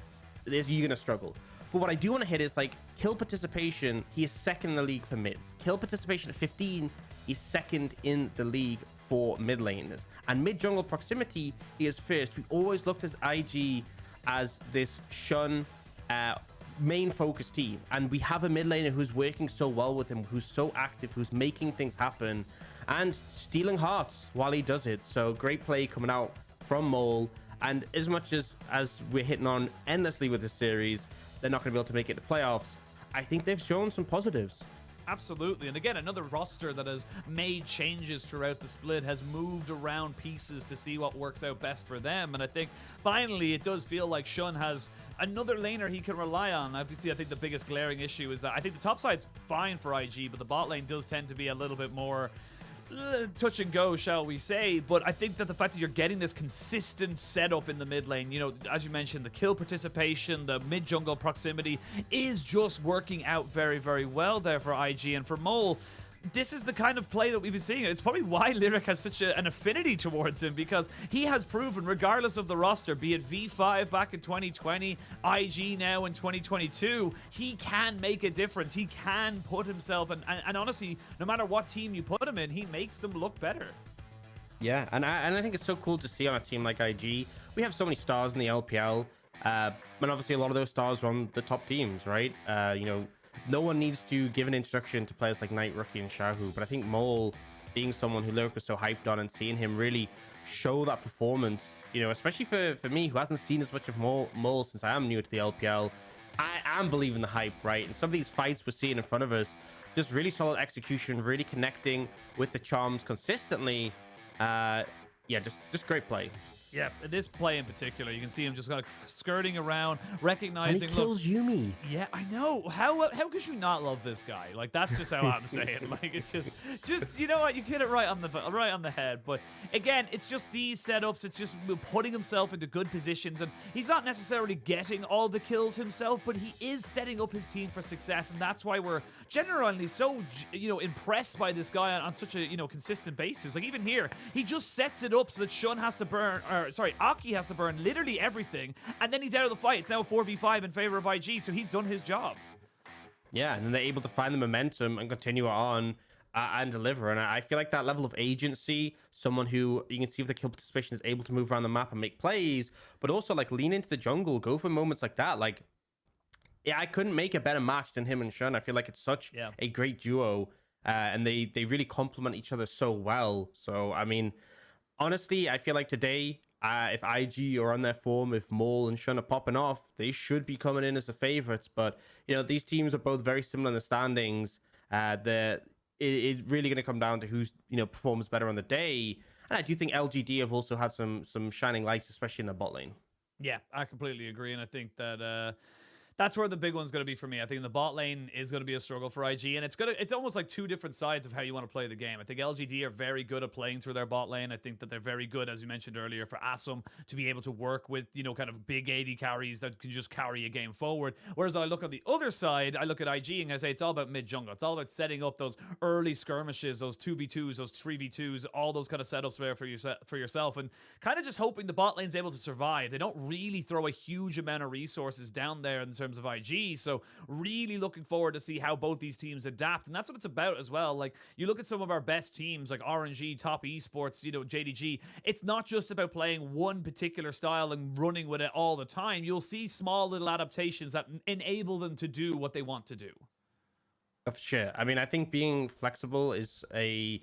you're gonna struggle. But what I do want to hit is, like, kill participation. He is second in the league for mids. Kill participation at 15, he's second in the league for mid laners. And mid jungle proximity, he is first. We always looked at IG as this Shun main focus team, and we have a mid laner who's working so well with him, who's so active, who's making things happen and stealing hearts while he does it. So great play coming out from Mole. And as much as we're hitting on endlessly with this series, they're not going to be able to make it to playoffs, I think they've shown some positives. Absolutely. And again, another roster that has made changes throughout the split, has moved around pieces to see what works out best for them. And I think finally it does feel like Shun has another laner he can rely on. Obviously, I think the biggest glaring issue is that I think the top side's fine for IG, but the bot lane does tend to be a little bit more touch and go, shall we say. But I think that the fact that you're getting this consistent setup in the mid lane, you know, as you mentioned, the kill participation, the mid jungle proximity is just working out very, very well there for IG. And for Mole, this is the kind of play that we've been seeing. It's probably why Lyric has such an affinity towards him, because he has proven, regardless of the roster, be it V5 back in 2020, IG now in 2022, he can make a difference. He can put himself, and honestly, no matter what team you put him in, he makes them look better. Yeah, and I think it's so cool to see on a team like IG. We have so many stars in the LPL, and obviously a lot of those stars are on the top teams, right? You know, no one needs to give an introduction to players like Knight, Rookie, and Xiaohu, but I think Mole, being someone who Lyric was so hyped on, and seeing him really show that performance, you know, especially for me, who hasn't seen as much of Mole since I am new to the LPL, I am believing the hype, right? And some of these fights we're seeing in front of us, just really solid execution, really connecting with the charms consistently. Yeah, just great play. Yeah, this play in particular, you can see him just kind of skirting around, And recognizing. he kills Yumi. Yeah, I know. How could you not love this guy? Like, that's just how I'm saying. Like, it's just you know what? You hit it right on the head. But again, it's just these setups. It's just putting himself into good positions, and he's not necessarily getting all the kills himself, but he is setting up his team for success, and that's why we're generally so impressed by this guy on such a consistent basis. Like even here, he just sets it up so that Shun has to burn. Aki has to burn literally everything, and then he's out of the fight. It's now a 4v5 in favor of IG, so he's done his job. Yeah, and then they're able to find the momentum and continue it on and deliver. And I feel like that level of agency, someone who you can see with the kill participation is able to move around the map and make plays, but also like lean into the jungle, go for moments like that. Like, yeah, I couldn't make a better match than him and Shun. I feel like it's such a great duo, and they really complement each other so well. So, I mean, honestly, I feel like today, if IG are on their form, if Maul and Shun are popping off, they should be coming in as the favorites. But, these teams are both very similar in the standings. It's really going to come down to who's, performs better on the day. And I do think LGD have also had some shining lights, especially in the bot lane. Yeah, I completely agree. And I think that that's where the big one's going to be for me. I think the bot lane is going to be a struggle for IG, and it's almost like two different sides of how you want to play the game. I think LGD are very good at playing through their bot lane. I think that they're very good, as you mentioned earlier, for Asum to be able to work with, kind of big AD carries that can just carry a game forward. Whereas I look on the other side, I look at IG and I say it's all about mid-jungle. It's all about setting up those early skirmishes, those 2v2s, those 3v2s, all those kind of setups there for yourself, and kind of just hoping the bot lane's able to survive. They don't really throw a huge amount of resources down there in terms of IG, so really looking forward to see how both these teams adapt, and that's what it's about as well. Like, you look at some of our best teams like RNG, Top Esports, JDG, it's not just about playing one particular style and running with it all the time. You'll see small little adaptations that enable them to do what they want to do. For sure. I mean, I think being flexible is a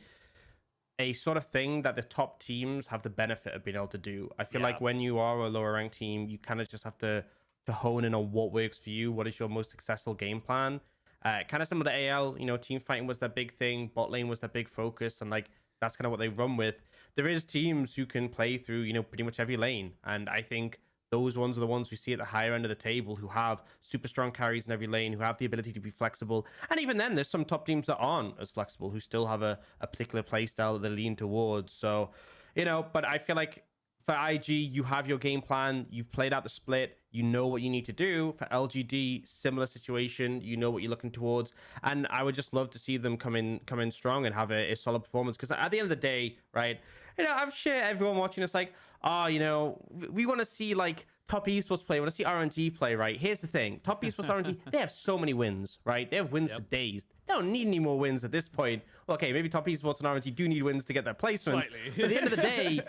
sort of thing that the top teams have the benefit of being able to do. I feel like when you are a lower ranked team, you kind of just have to hone in on what works for you. What is your most successful game plan? Kind of similar to AL, team fighting was their big thing. Bot lane was their big focus. And like, that's kind of what they run with. There is teams who can play through, pretty much every lane. And I think those ones are the ones we see at the higher end of the table, who have super strong carries in every lane, who have the ability to be flexible. And even then, there's some top teams that aren't as flexible, who still have a particular play style that they lean towards. So, but I feel like for IG, you have your game plan. You've played out the split. You know what you need to do. For LGD, similar situation. You know what you're looking towards. And I would just love to see them come in strong and have a solid performance. Because at the end of the day, right, I'm sure everyone watching is like, we want to see like Top Esports play. We want to see RNG play, right? Here's the thing. Top Esports RNG, they have so many wins, right? They have wins for days. They don't need any more wins at this point. Well, okay, maybe Top Esports and RNG do need wins to get their placements. Slightly. But at the end of the day,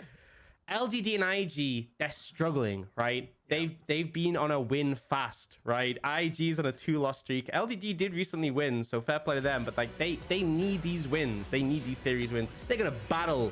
LGD and IG, they're struggling, right? They've been on a win fast, right? IG's on a 2-loss streak. LGD did recently win, so fair play to them. But like they need these wins. They need these series wins. They're gonna battle.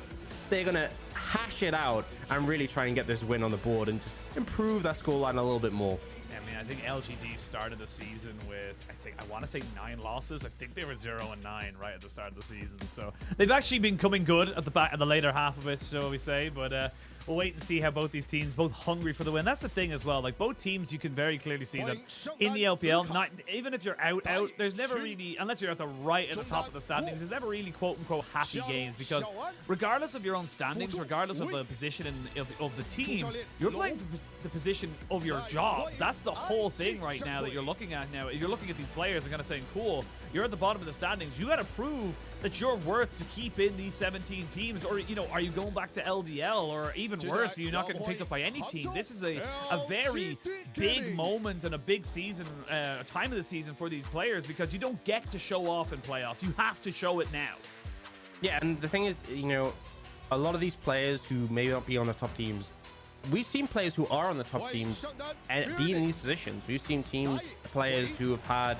They're gonna hash it out and really try and get this win on the board and just improve that scoreline a little bit more. I mean, I think LGD started the season with, I want to say 9 losses. I think they were 0-9 right at the start of the season. So they've actually been coming good at the later half of it, shall we say. But we'll wait and see how both these teams, both hungry for the win. That's the thing as well. Like, both teams, you can very clearly see that in the LPL, even if you're out, there's never really, unless you're at the top of the standings, there's never really quote-unquote happy games, because regardless of your own standings, regardless of the position of the team, you're playing for the position of your job. That's the whole thing right now that you're looking at now. You're looking at these players and kind of saying, cool, you're at the bottom of the standings. You got to prove that you're worth to keep in these 17 teams, or, are you going back to LDL, or even worse, you're not getting picked up by any team. This is a very big moment and a big season, time of the season for these players, because you don't get to show off in playoffs. You have to show it now. Yeah, and the thing is, a lot of these players who may not be on the top teams, we've seen players who are on the top teams and be in these positions. We've seen players who have had,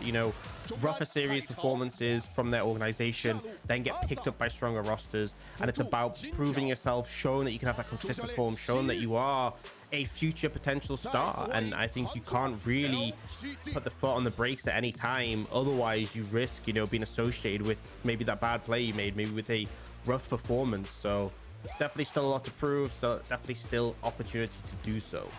rougher series performances from their organization, then get picked up by stronger rosters. And it's about proving yourself, showing that you can have that consistent form, showing that you are a future potential star. And I think you can't really put the foot on the brakes at any time. Otherwise, you risk, being associated with maybe that bad play you made, maybe with a rough performance. So definitely still a lot to prove. So definitely still opportunity to do so.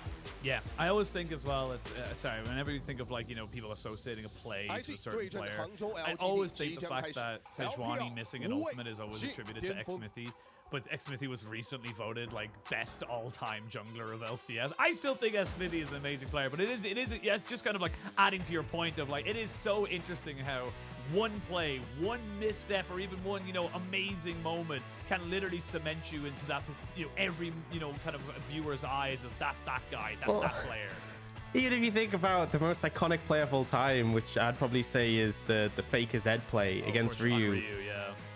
Yeah, I always think as well, it's sorry, whenever you think of like, you know, people associating a play to a certain player, I always think the fact that Sejuani missing an ultimate is always attributed to Xmithy. But Xmithy was recently voted like best all-time jungler of LCS. I still think Xmithy is an amazing player, but it is yeah, just kind of like adding to your point of like, it is so interesting how one play, one misstep, or even one, you know, amazing moment can literally cement you into that, you know, every, you know, kind of viewer's eyes as that's that guy, that's that player. Even if you think about the most iconic play of all time, which I'd probably say is the Faker Zed play against Ryu. Yeah.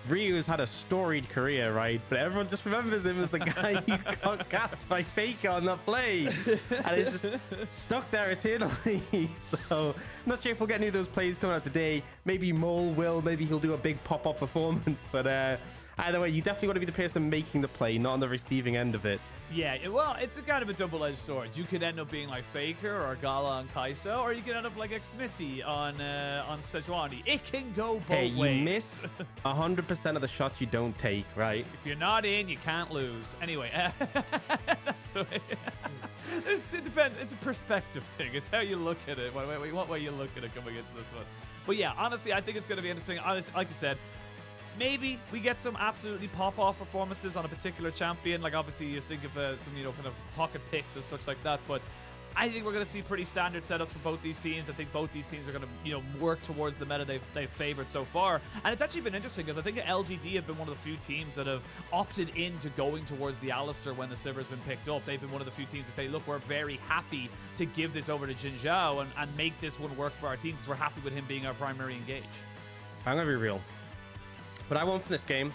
Ryu's had a storied career, right? But everyone just remembers him as the guy who got gapped by Faker on that play. And it's just stuck there eternally. So, I'm not sure if we'll get any of those plays coming out today. Maybe Mole will. Maybe he'll do a big pop-up performance. But either way, you definitely want to be the person making the play, not on the receiving end of it. Yeah, well, it's a kind of a double-edged sword. You could end up being like Faker or Gala on Kai'Sa, or you could end up like Xmithy on Sejuani. It can go both ways. Hey, you miss 100% of the shots you don't take, right? If you're not in, you can't lose. Anyway, that's the way. It depends. It's a perspective thing. It's how you look at it. What way you look at it coming into this one. But yeah, honestly, I think it's going to be interesting. Honestly, like I said, maybe we get some absolutely pop-off performances on a particular champion. Like, obviously, you think of some, you know, kind of pocket picks or such like that. But I think we're going to see pretty standard setups for both these teams. I think both these teams are going to, you know, work towards the meta they've favored so far. And it's actually been interesting because I think LGD have been one of the few teams that have opted into going towards the Alistar when the Sivir's been picked up. They've been one of the few teams to say, look, we're very happy to give this over to Jin Zhao and make this one work for our team because we're happy with him being our primary engage. I'm going to be real. What I want from this game,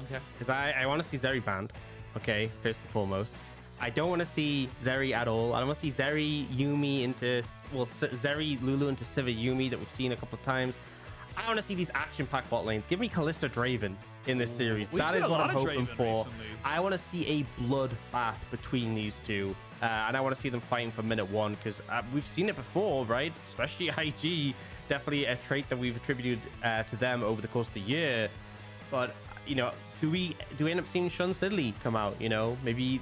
okay, is I want to see Zeri banned, okay, first and foremost. I don't want to see Zeri at all. I don't want to see Zeri, Yuumi into, well, Zeri, Lulu into Sivir, Yuumi that we've seen a couple of times. I want to see these action-packed bot lanes. Give me Kalista Draven in this series. That is what I'm hoping for. Recently. I want to see a bloodbath between these two. And I want to see them fighting for minute one because we've seen it before, right? Especially IG. Definitely a trait that we've attributed to them over the course of the year. But, you know, do we end up seeing Shun's Diddley come out? You know, maybe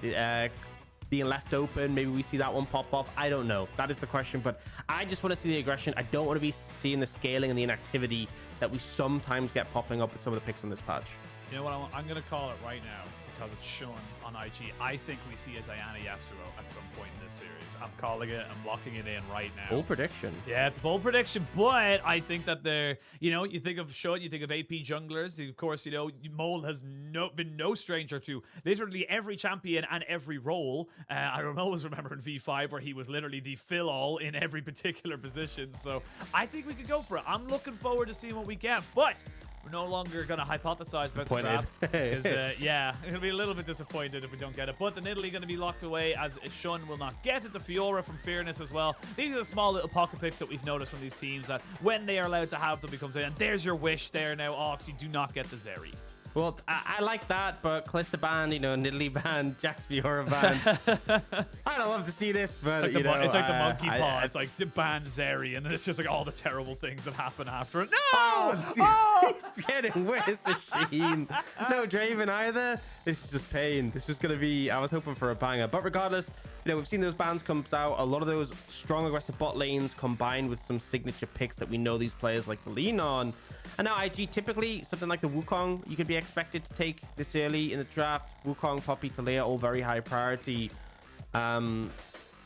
being left open. Maybe we see that one pop off. I don't know. That is the question. But I just want to see the aggression. I don't want to be seeing the scaling and the inactivity that we sometimes get popping up with some of the picks on this patch. You know what? I'm going to call it right now because it's shown on IG. I think we see a Diana Yasuo at some point in this series. I'm calling it. I'm locking it in right now. Bold prediction. Yeah, it's a bold prediction, but I think that they're, you know, you think of Shun, you think of AP junglers. Of course, you know, Mole has been no stranger to literally every champion and every role. I always remember in V5 where he was literally the fill-all in every particular position. So I think we could go for it. I'm looking forward to seeing what we get, but we're no longer going to hypothesize about the draft. Because, yeah, I'm going to be a little bit disappointed if we don't get it. But the Nidalee going to be locked away as Shun will not get it. The Fiora from Fearness as well. These are the small little pocket picks that we've noticed from these teams that when they are allowed to have them becomes... And there's your wish there now, Ox. You do not get the Zeri. Well, I like that, but Kalista banned, you know, Nidalee banned, Jax Fiora banned. I'd love to see this, but it's like you know, it's like the monkey paw. It's like ban Zeri, and then it's just like all the terrible things that happen after it. No! He's getting worse, Sheen. No Draven either. This is just pain. This is going to be... I was hoping for a banger, but regardless, you know, we've seen those bans come out. A lot of those strong, aggressive bot lanes combined with some signature picks that we know these players like to lean on. And now IG, typically something like the Wukong, you could be expected to take this early in the draft. Wukong, Poppy, Taliyah, all very high priority. But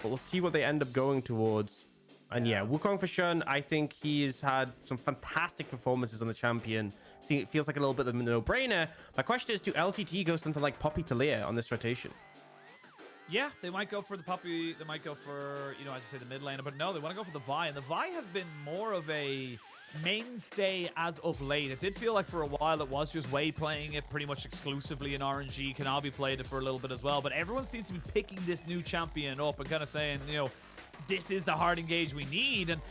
we'll see what they end up going towards. And yeah, Wukong for Shun, I think he's had some fantastic performances on the champion. See, it feels like a little bit of a no-brainer. My question is, do LGD go something like Poppy, Taliyah on this rotation? Yeah, they might go for the Poppy. They might go for, you know, I just say the mid laner. But no, they want to go for the Vi. And the Vi has been more of a mainstay as of late. It did feel like for a while it was just Wei playing it pretty much exclusively in RNG. Kanabi played it for a little bit as well. But everyone seems to be picking this new champion up and kind of saying, you know, this is the hard engage we need. And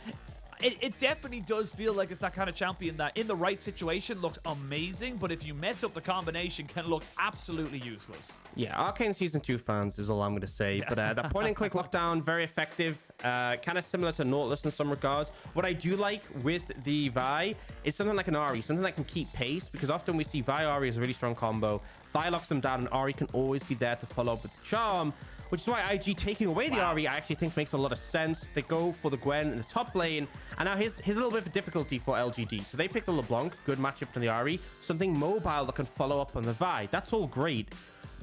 it definitely does feel like it's that kind of champion that in the right situation looks amazing, but if you mess up the combination can look absolutely useless. Yeah, Arcane Season 2 fans is all I'm going to say. But that point-and-click lockdown, very effective. Kind of similar to Nautilus in some regards. What I do like with the Vi is something like an Ahri, something that can keep pace, because often we see Vi Ahri as a really strong combo. Vi locks them down, and Ahri can always be there to follow up with the charm, which is why IG taking away the Ahri I actually think makes a lot of sense. They go for the Gwen in the top lane, and now here's a little bit of difficulty for LGD. So they pick the LeBlanc, good matchup to the Ahri, something mobile that can follow up on the Vi. That's all great,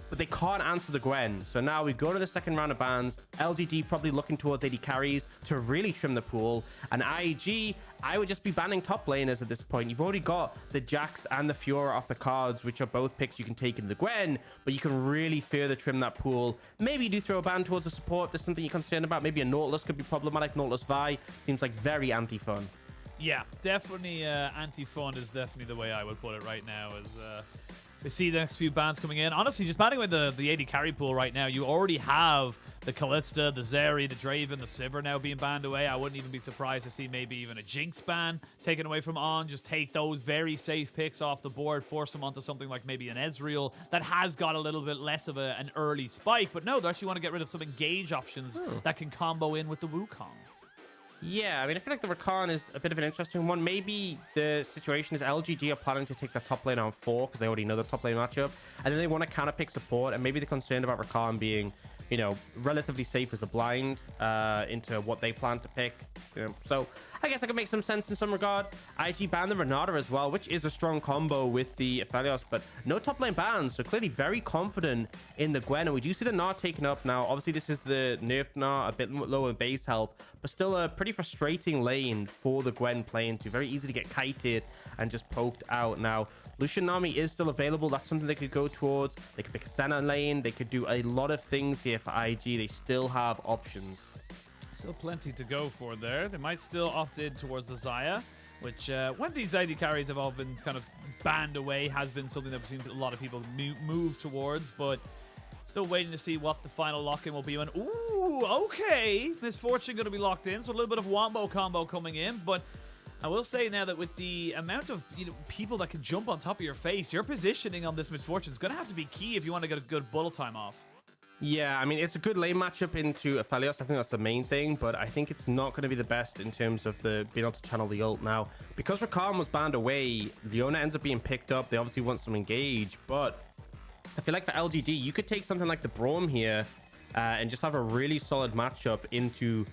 but they can't answer the Gwen. So now we go to the second round of bans. LGD probably looking towards AD carries to really trim the pool. And IG, I would just be banning top laners at this point. You've already got the Jax and the Fiora off the cards, which are both picks you can take in the Gwen, but you can really further trim that pool. Maybe you do throw a ban towards the support if there's something you're concerned about. Maybe a Nautilus could be problematic. Nautilus Vi seems like very anti-fun. Yeah, definitely anti-fun is definitely the way I would put it right now. We see the next few bans coming in. Honestly, just banning away the AD carry pool right now. You already have the Kalista, the Zeri, the Draven, the Sivir now being banned away. I wouldn't even be surprised to see maybe even a Jinx ban taken away from On. Just take those very safe picks off the board, force them onto something like maybe an Ezreal that has got a little bit less of an early spike. But no, they actually want to get rid of some engage options that can combo in with the Wukong. Yeah, I mean, I feel like the Rakan is a bit of an interesting one. Maybe the situation is LGD are planning to take the top lane on 4 because they already know the top lane matchup, and then they want to counter pick support, and maybe they're concerned about Rakan being, you know, relatively safe as a blind into what they plan to pick. So I guess that could make some sense in some regard. IG banned the Renata as well, which is a strong combo with the Aphelios, but no top lane bans, so clearly very confident in the Gwen. And we do see the Gnar taken up now. Obviously, this is the nerfed Gnar, a bit lower base health, but still a pretty frustrating lane for the Gwen playing to. Very easy to get kited and just poked out. Now, Lucian Nami is still available. That's something they could go towards. They could pick a Senna lane. They could do a lot of things here for IG. They still have options. Still plenty to go for there. They might still opt in towards the Xayah, which when these AD carries have all been kind of banned away, has been something that we've seen a lot of people move towards, but still waiting to see what the final lock-in will be. And ooh, okay, Misfortune going to be locked in, so a little bit of Wombo combo coming in, but I will say now that with the amount of people that can jump on top of your face, your positioning on this Misfortune is going to have to be key if you want to get a good bullet time off. Yeah, I mean, it's a good lane matchup into Aphelios. I think that's the main thing, but I think it's not going to be the best in terms of the being able to channel the ult. Now, because Rakan was banned away, Leona ends up being picked up. They obviously want some engage, but I feel like for LGD, you could take something like the Braum here and just have a really solid matchup into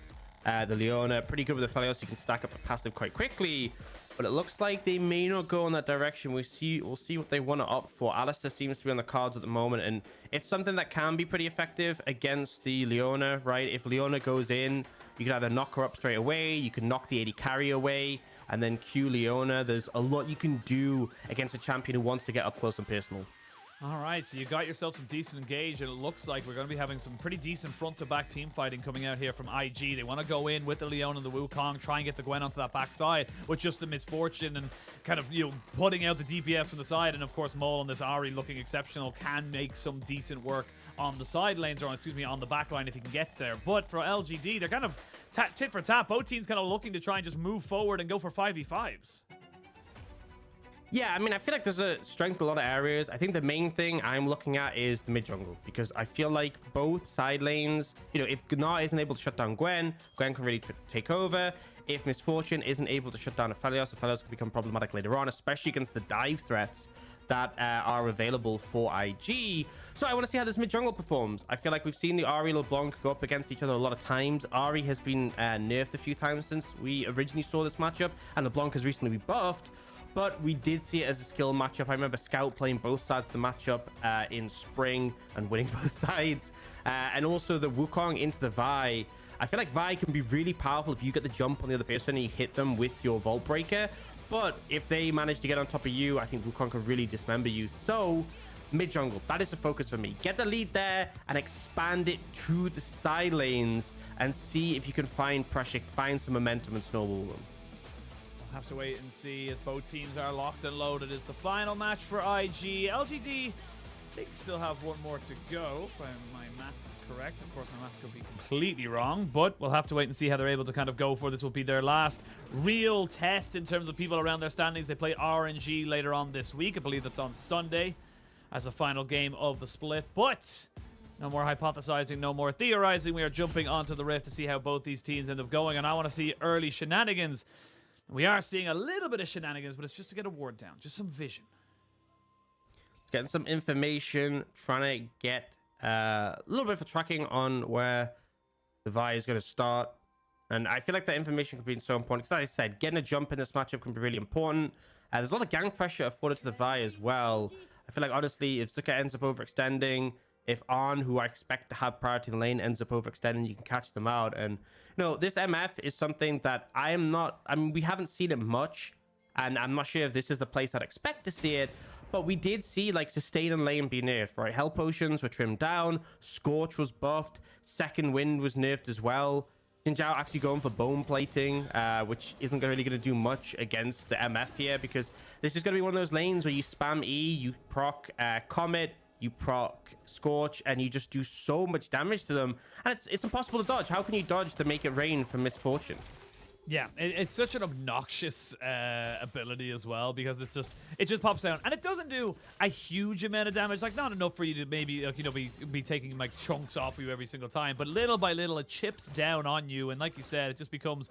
the Leona. Pretty good with Aphelios. You can stack up a passive quite quickly, but it looks like they may not go in that direction. We'll see what they want to opt for. Alistair seems to be on the cards at the moment, and it's something that can be pretty effective against the Leona, right? If Leona goes in, you can either knock her up straight away, you can knock the AD carry away, and then Q Leona. There's a lot you can do against a champion who wants to get up close and personal. All right, so you got yourself some decent engage, and it looks like we're going to be having some pretty decent front-to-back team fighting coming out here from IG. They want to go in with the Leona and the Wukong, try and get the Gwen onto that backside with just the Misfortune and kind of, putting out the DPS from the side. And, of course, Maul and this Ahri looking exceptional can make some decent work on the side lanes, or, on the back line if he can get there. But for LGD, they're kind of tit for tat. Both teams kind of looking to try and just move forward and go for 5v5s. Yeah, I mean, I feel like there's a strength in a lot of areas. I think the main thing I'm looking at is the mid jungle, because I feel like both side lanes, if Gnar isn't able to shut down Gwen can really take over. If Misfortune isn't able to shut down Aphelios can become problematic later on, especially against the dive threats that are available for IG. So I want to see how this mid jungle performs. I feel like we've seen the Ahri LeBlanc go up against each other a lot of times. Ahri has been nerfed a few times since we originally saw this matchup, and LeBlanc has recently been buffed. But we did see it as a skill matchup. I remember Scout playing both sides of the matchup in spring and winning both sides. And also the Wukong into the Vi. I feel like Vi can be really powerful if you get the jump on the other person and you hit them with your Vault Breaker. But if they manage to get on top of you, I think Wukong can really dismember you. So mid jungle, that is the focus for me. Get the lead there and expand it to the side lanes and see if you can find pressure, find some momentum and snowball them. Have to wait and see as both teams are locked and loaded. Is the final match for IG. LGD think still have one more to go, if my maths is correct. Of course, my maths could be completely wrong, but we'll have to wait and see how they're able to kind of go for. This will be their last real test in terms of people around their standings. They play RNG later on this week. I believe that's on Sunday as a final game of the split, but no more hypothesizing, no more theorizing. We are jumping onto the Rift to see how both these teams end up going, and I want to see early shenanigans. We are seeing a little bit of shenanigans, but it's just to get a ward down, just some vision. Getting some information, trying to get a little bit of tracking on where the Vi is going to start. And I feel like that information could be so important because, as I said, getting a jump in this matchup can be really important. There's a lot of gank pressure afforded to the Vi as well. I feel like, honestly, if Zuka ends up overextending, if Arn, who I expect to have priority in the lane, ends up overextending, you can catch them out. And, you know, this MF is something that I mean, we haven't seen it much, and I'm not sure if this is the place I'd expect to see it, but we did see, like, sustain and lane be nerfed, right? Hell potions were trimmed down, Scorch was buffed, Second Wind was nerfed as well. Xin Zhao actually going for bone plating, which isn't really going to do much against the MF here, because this is going to be one of those lanes where you spam E, you proc Comet, you proc Scorch, and you just do so much damage to them, and it's impossible to dodge. How can you dodge to make it rain from Misfortune? Yeah, it's such an obnoxious ability as well, because it just pops down and it doesn't do a huge amount of damage, like not enough for you to maybe, like, you know, be taking like chunks off you every single time, but little by little it chips down on you, and like you said, it just becomes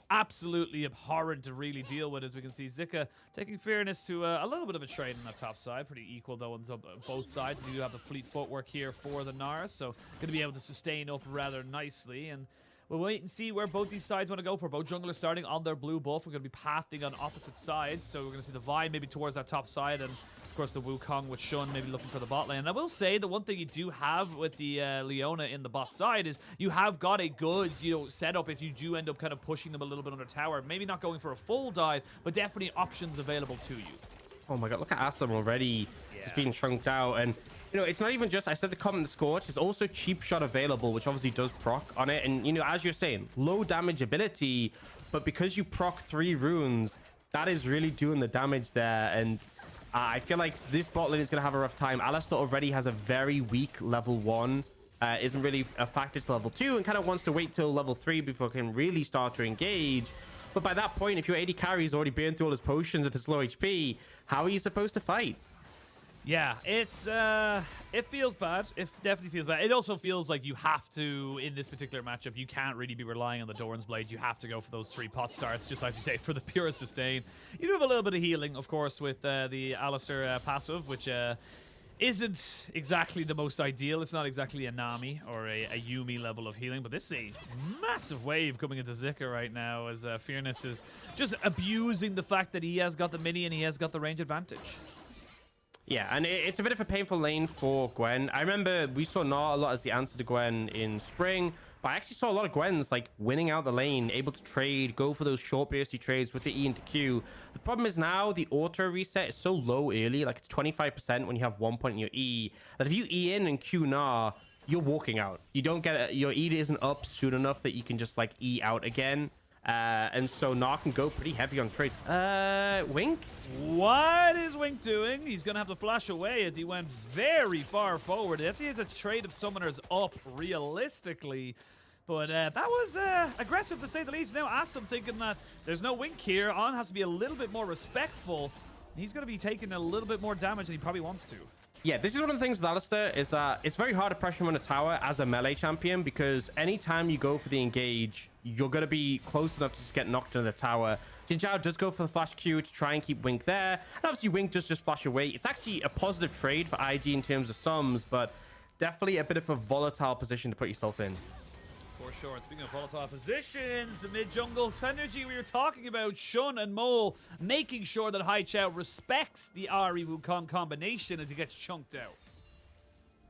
absolutely abhorrent to really deal with. As we can see, Zika taking fairness to a little bit of a trade on that top side, pretty equal though on both sides. You do have the fleet footwork here for the Nars, so going to be able to sustain up rather nicely, and we'll wait and see where both these sides want to go for. Both junglers starting on their blue buff. We're going to be pathing on opposite sides, so we're going to see the Vi maybe towards that top side, and of course the Wukong with Shun maybe looking for the bot lane. And I will say the one thing you do have with the Leona in the bot side is you have got a good, you know, setup if you do end up kind of pushing them a little bit under tower. Maybe not going for a full dive, but definitely options available to you. Oh my god, look at Assam already just being chunked out. And, you know, it's not even just, I said the Comet and the Scorch, there's also Cheap Shot available, which obviously does proc on it. And, you know, as you're saying, low damage ability, but because you proc 3 runes, that is really doing the damage there. And I feel like this bot lane is going to have a rough time. Alistar already has a very weak level 1. Isn't really a factor to level 2 and kind of wants to wait till level 3 before it can really start to engage. But by that point, if your AD carry is already burned through all his potions at his low HP, how are you supposed to fight? Yeah, it's it feels bad. It definitely feels bad. It also feels like you have to, in this particular matchup, you can't really be relying on the Doran's Blade. You have to go for those 3 pot starts, just like you say, for the pure sustain. You do have a little bit of healing, of course, with the Alistar passive, which isn't exactly the most ideal. It's not exactly a Nami or a Yumi level of healing, but this is a massive wave coming into Zika right now, as Fearness is just abusing the fact that he has got the mini and he has got the range advantage. Yeah, and it's a bit of a painful lane for Gwen. I remember we saw Gnar a lot as the answer to Gwen in spring, but I actually saw a lot of Gwens like winning out the lane, able to trade, go for those short bursty trades with the E into Q. The problem is now the auto reset is so low early, like it's 25% when you have 1 point in your E, that if you E in and Q Gnar, you're walking out. You don't get your E isn't up soon enough that you can just like E out again. And so Gnar can go pretty heavy on trades. Wink? What is Wink doing? He's going to have to flash away as he went very far forward. As he has a trade of summoners up realistically. But that was aggressive to say the least. Now Assam thinking that there's no Wink here. On has to be a little bit more respectful. He's going to be taking a little bit more damage than he probably wants to. Yeah, this is one of the things with Alistar is that it's very hard to pressure him on a tower as a melee champion, because anytime you go for the engage, you're going to be close enough to just get knocked into the tower. Xin Zhao does go for the flash Q to try and keep Wink there. And obviously Wink does just flash away. It's actually a positive trade for IG in terms of sums, but definitely a bit of a volatile position to put yourself in. For sure. Speaking of volatile positions, the mid-jungle synergy we were talking about, Shun and Mole making sure that Haichao respects the Ahri Wukong combination as he gets chunked out.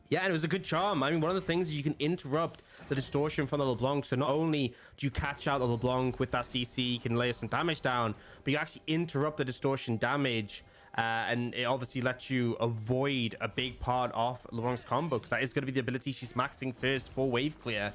Yeah, and it was a good charm. I mean, one of the things is you can interrupt the distortion from the LeBlanc, so not only do you catch out the LeBlanc with that CC, you can lay some damage down, but you actually interrupt the distortion damage, and it obviously lets you avoid a big part of LeBlanc's combo, because that is going to be the ability she's maxing first for wave clear.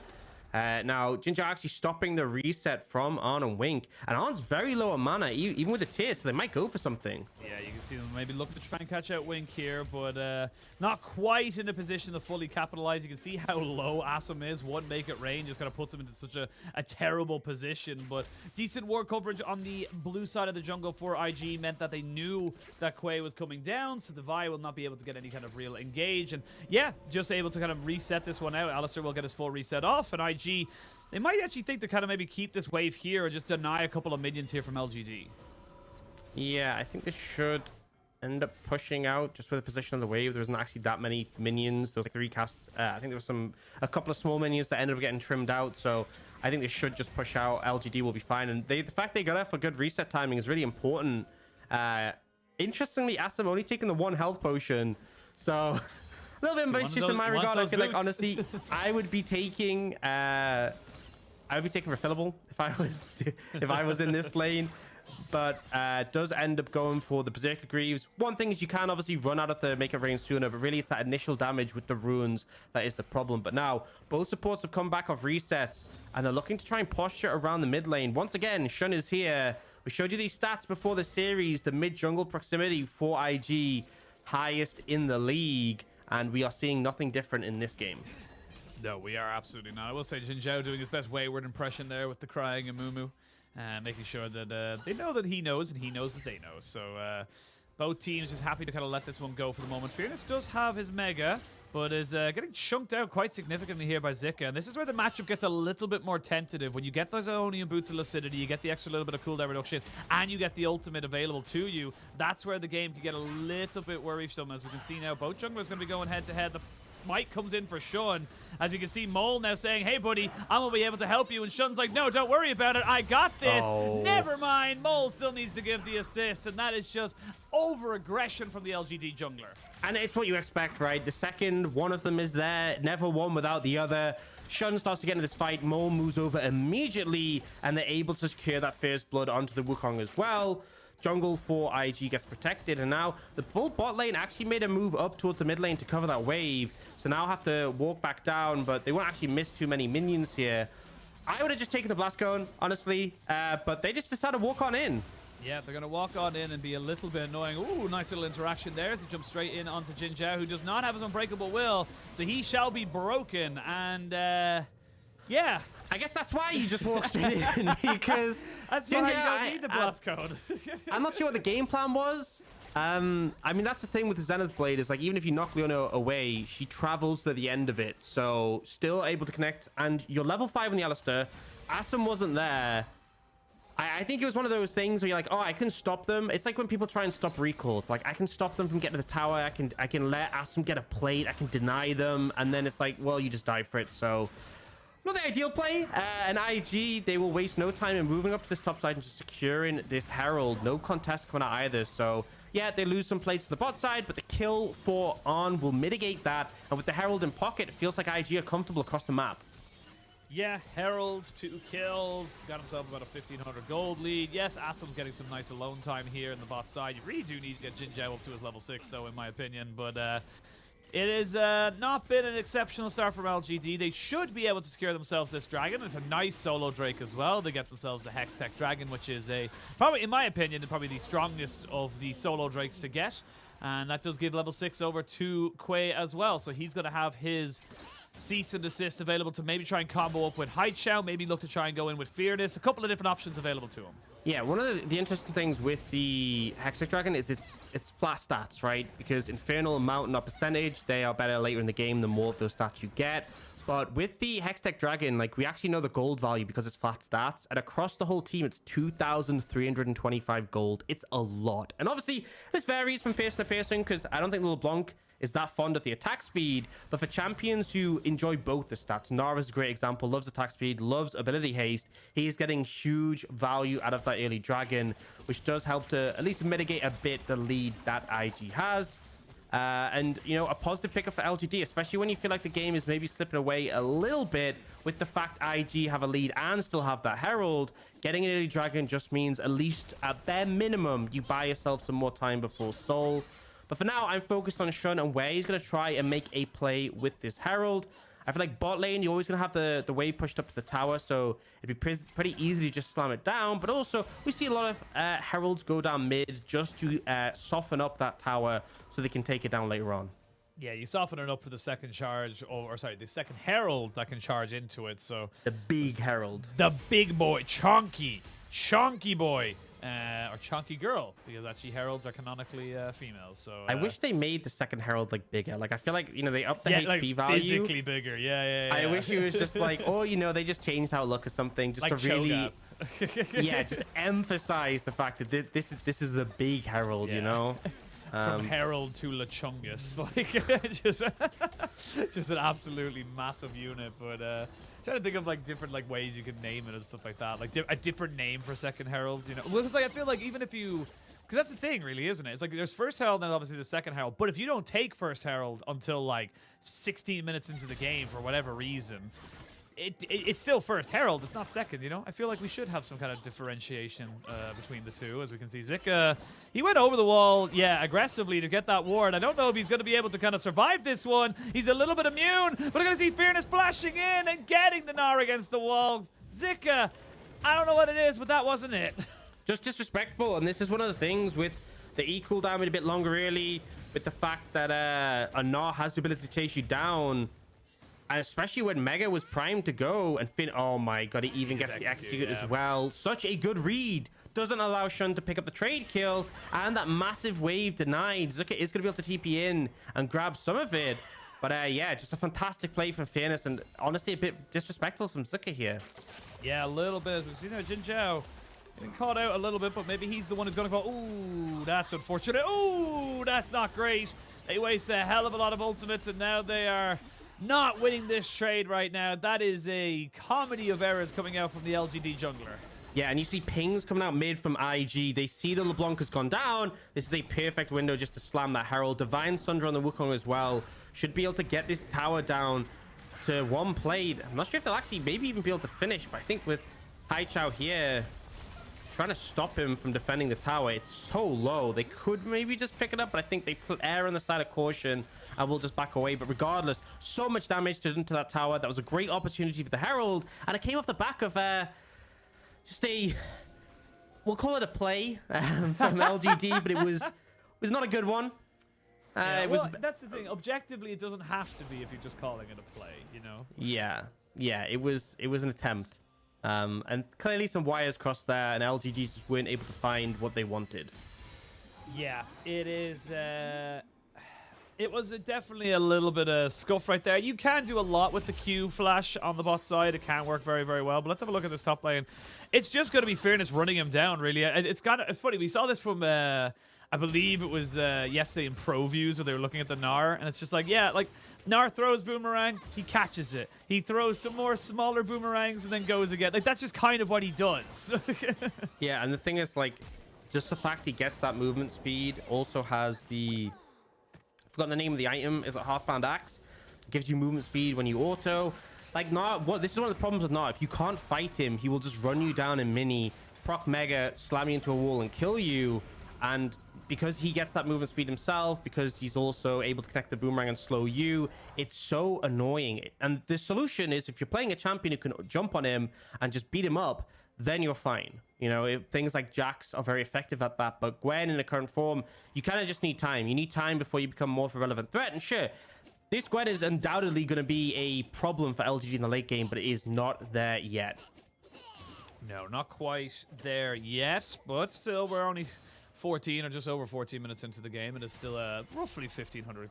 Now, Jinja actually stopping the reset from Arn and Wink. And Arn's very low on mana, even with the tier, so they might go for something. Yeah, you can see them maybe looking to try and catch out Wink here, but not quite in a position to fully capitalize. You can see how low Assam is. One naked range just kind of puts him into such a terrible position, but decent war coverage on the blue side of the jungle for IG meant that they knew that Quay was coming down, so the Vi will not be able to get any kind of real engage. And yeah, just able to kind of reset this one out. Alistair will get his full reset off, and IG, they might actually think to kind of maybe keep this wave here and just deny a couple of minions here from LGD. Yeah, I think they should end up pushing out just with the position of the wave. There wasn't actually that many minions. There was like 3 casts. I think there was a couple of small minions that ended up getting trimmed out. So I think they should just push out. LGD will be fine. And the fact they got out for good reset timing is really important. Interestingly, Assam only taking the 1 health potion. So a little bit ambitious in my regard. I feel like, honestly, I would be taking refillable if I was in this lane. But does end up going for the Berserker Greaves. One thing is you can obviously run out of the makeup range sooner, but really it's that initial damage with the runes that is the problem. But now both supports have come back off resets and they're looking to try and posture around the mid lane. Once again, Shun is here. We showed you these stats before the series. The mid jungle proximity for IG, highest in the league, and we are seeing nothing different in this game. No, we are absolutely not. I will say Jin Zhao doing his best wayward impression there with the crying and Mumu. Making sure that they know that he knows and he knows that they know. So both teams just happy to kind of let this one go for the moment. Fearless does have his Mega, but is getting chunked out quite significantly here by Zika. And this is where the matchup gets a little bit more tentative. When you get those Ionian Boots of Lucidity, you get the extra little bit of cooldown reduction, and you get the ultimate available to you. That's where the game can get a little bit worrisome. As we can see now, both junglers going to be going head-to-head. The Mike comes in for Shun. As you can see, Mole now saying, hey, buddy, I'm going to be able to help you. And Shun's like, no, don't worry about it. I got this. Oh. Never mind. Mole still needs to give the assist. And that is just over-aggression from the LGD jungler. And it's what you expect, right? The second one of them is there, never one without the other. Shun starts to get into this fight. Mole moves over immediately, and they're able to secure that first blood onto the Wukong as well. Jungle for IG gets protected, and now the full bot lane actually made a move up towards the mid lane to cover that wave. So now have to walk back down, but they won't actually miss too many minions here. I would have just taken the blast cone, honestly, but they just decided to walk on in. Yeah, they're going to walk on in and be a little bit annoying. Ooh, nice little interaction there as they jump straight in onto Jin Zhao, who does not have his unbreakable will, so he shall be broken. And, yeah. I guess that's why you just walk straight in, because... That's why you don't need the blast code. I'm not sure what the game plan was. I mean, that's the thing with the Zenith Blade, is like, even if you knock Leona away, she travels to the end of it. So, still able to connect. And you're level 5 on the Alistair. Assam wasn't there. I think it was one of those things where you're like, oh, I can stop them. It's like when people try and stop recalls. Like, I can stop them from getting to the tower. I can let Assam get a plate. I can deny them. And then it's like, well, you just die for it. So, not the ideal play. And IG, they will waste no time in moving up to this top side and just securing this Herald. No contest coming out either. So, yeah, they lose some plates to the bot side, but the kill for On will mitigate that. And with the Herald in pocket, it feels like IG are comfortable across the map. Yeah, Herald, 2 kills. Got himself about a 1,500 gold lead. Yes, Asam's getting some nice alone time here in the bot side. You really do need to get Jin Zhao up to his level 6, though, in my opinion. But it has not been an exceptional start from LGD. They should be able to secure themselves this dragon. It's a nice solo Drake as well. They get themselves the Hex Tech Dragon, which is probably, in my opinion, probably the strongest of the solo Drakes to get. And that does give level 6 over to Quay as well. So he's going to have his cease and desist available to maybe try and combo up with Haichao, maybe look to try and go in with Fearless. A couple of different options available to him. Yeah, one of the interesting things with the Hextech Dragon is it's flat stats, right? Because Infernal and Mountain are percentage. They are better later in the game the more of those stats you get. But with the Hextech Dragon, like, we actually know the gold value because it's flat stats. And across the whole team, it's 2,325 gold. It's a lot. And obviously, this varies from person to person because I don't think LeBlanc is that fond of the attack speed. But for champions who enjoy both the stats, Nara's a great example, loves attack speed, loves ability haste. He is getting huge value out of that early dragon, which does help to at least mitigate a bit the lead that IG has. And, you know, a positive pickup for LGD, especially when you feel like the game is maybe slipping away a little bit with the fact IG have a lead and still have that Herald. Getting an early dragon just means at least at bare minimum, you buy yourself some more time before Soul. But for now, I'm focused on Shun and where he's going to try and make a play with this Herald. I feel like bot lane, you're always going to have the wave pushed up to the tower, so it'd be pretty easy to just slam it down. But also, we see a lot of heralds go down mid just to soften up that tower so they can take it down later on. Yeah, you soften it up for the second charge, or sorry, the second herald that can charge into it. So the big herald. The big boy, chonky boy. Or chunky girl, because actually heralds are canonically females. So I wish they made the second herald like bigger. Like I feel like they upped the HP like value. physically bigger. Yeah. I wish it was just like, oh, they just changed how it looked or something, just like to really, Cho'Gath. just emphasize the fact that this is the big herald. From Herald to Lechungus, like just an absolutely massive unit. But trying to think of like different ways you could name it and stuff like that, like a different name for second herald. Because I feel like even if you, because that's the thing, really, isn't it? It's like there's first herald and obviously the second herald. But if you don't take first herald until like 16 minutes into the game for whatever reason, it's still first herald. It's not second. I feel like we should have some kind of differentiation between the two. As we can see, Zika, he went over the wall, aggressively to get that ward. I don't know if he's going to be able to kind of survive this one. He's a little bit immune, but I'm going to see Fearness flashing in and getting the Gnar against the wall. Zika, I don't know what it is, but that wasn't it. Just disrespectful, and this is one of the things with the E cooldown a bit longer, really, with the fact that a Gnar has the ability to chase you down. And especially when Mega was primed to go and Finn, oh my god, he even gets the execute as well. Such a good read. Doesn't allow Shun to pick up the trade kill, and that massive wave denied. Zuka is going to be able to TP in and grab some of it. But just a fantastic play from Fearness, and honestly a bit disrespectful from Zuka here. Yeah, a little bit. We've seen Jin Zhao getting caught out a little bit, but maybe he's the one who's going to go, ooh, that's unfortunate. Ooh, that's not great. They waste a hell of a lot of ultimates, and now they are not winning this trade right now. That is a comedy of errors coming out from the LGD jungler. Yeah, and you see pings coming out mid from IG. They see the LeBlanc has gone down. This is a perfect window just to slam that Herald. Divine Sunder on the Wukong as well. Should be able to get this tower down to one played. I'm not sure if they'll actually maybe even be able to finish, but I think with Haichao here trying to stop him from defending the tower, it's so low. They could maybe just pick it up, but I think they put air on the side of caution and will just back away. But regardless, so much damage done to that tower. That was a great opportunity for the Herald, and it came off the back of just a, we'll call it a play from LGD, but it was not a good one. That's the thing. Objectively, it doesn't have to be if you're just calling it a play, Yeah, it was an attempt. And clearly some wires crossed there, and LGD just weren't able to find what they wanted. Yeah, it is. It was definitely a little bit of scuff right there. You can do a lot with the Q flash on the bot side. It can work very, very well. But let's have a look at this top lane. It's just going to be Fearness running him down, really. It's funny. We saw this from, I believe it was yesterday in Pro Views where they were looking at the Gnar. And it's just like, Gnar throws boomerang, he catches it. He throws some more smaller boomerangs and then goes again. Like, that's just kind of what he does. Yeah, and the thing is, like, just the fact he gets that movement speed also has the... I forgot the name of the item. Is it Half-Bound Axe? It gives you movement speed when you auto. Like, Gnar, this is one of the problems with Gnar. If you can't fight him, he will just run you down in mini, proc Mega, slam you into a wall and kill you. And because he gets that movement speed himself, because he's also able to connect the boomerang and slow you, it's so annoying. And the solution is, if you're playing a champion who can jump on him and just beat him up, then you're fine. Things like Jax are very effective at that, but Gwen in the current form, you kind of just need time. You need time before you become more of a relevant threat. And sure, this Gwen is undoubtedly going to be a problem for LGD in the late game, but it is not there yet. No, not quite there yet, but still, we're only 14 or just over 14 minutes into the game. It is still a roughly 1,500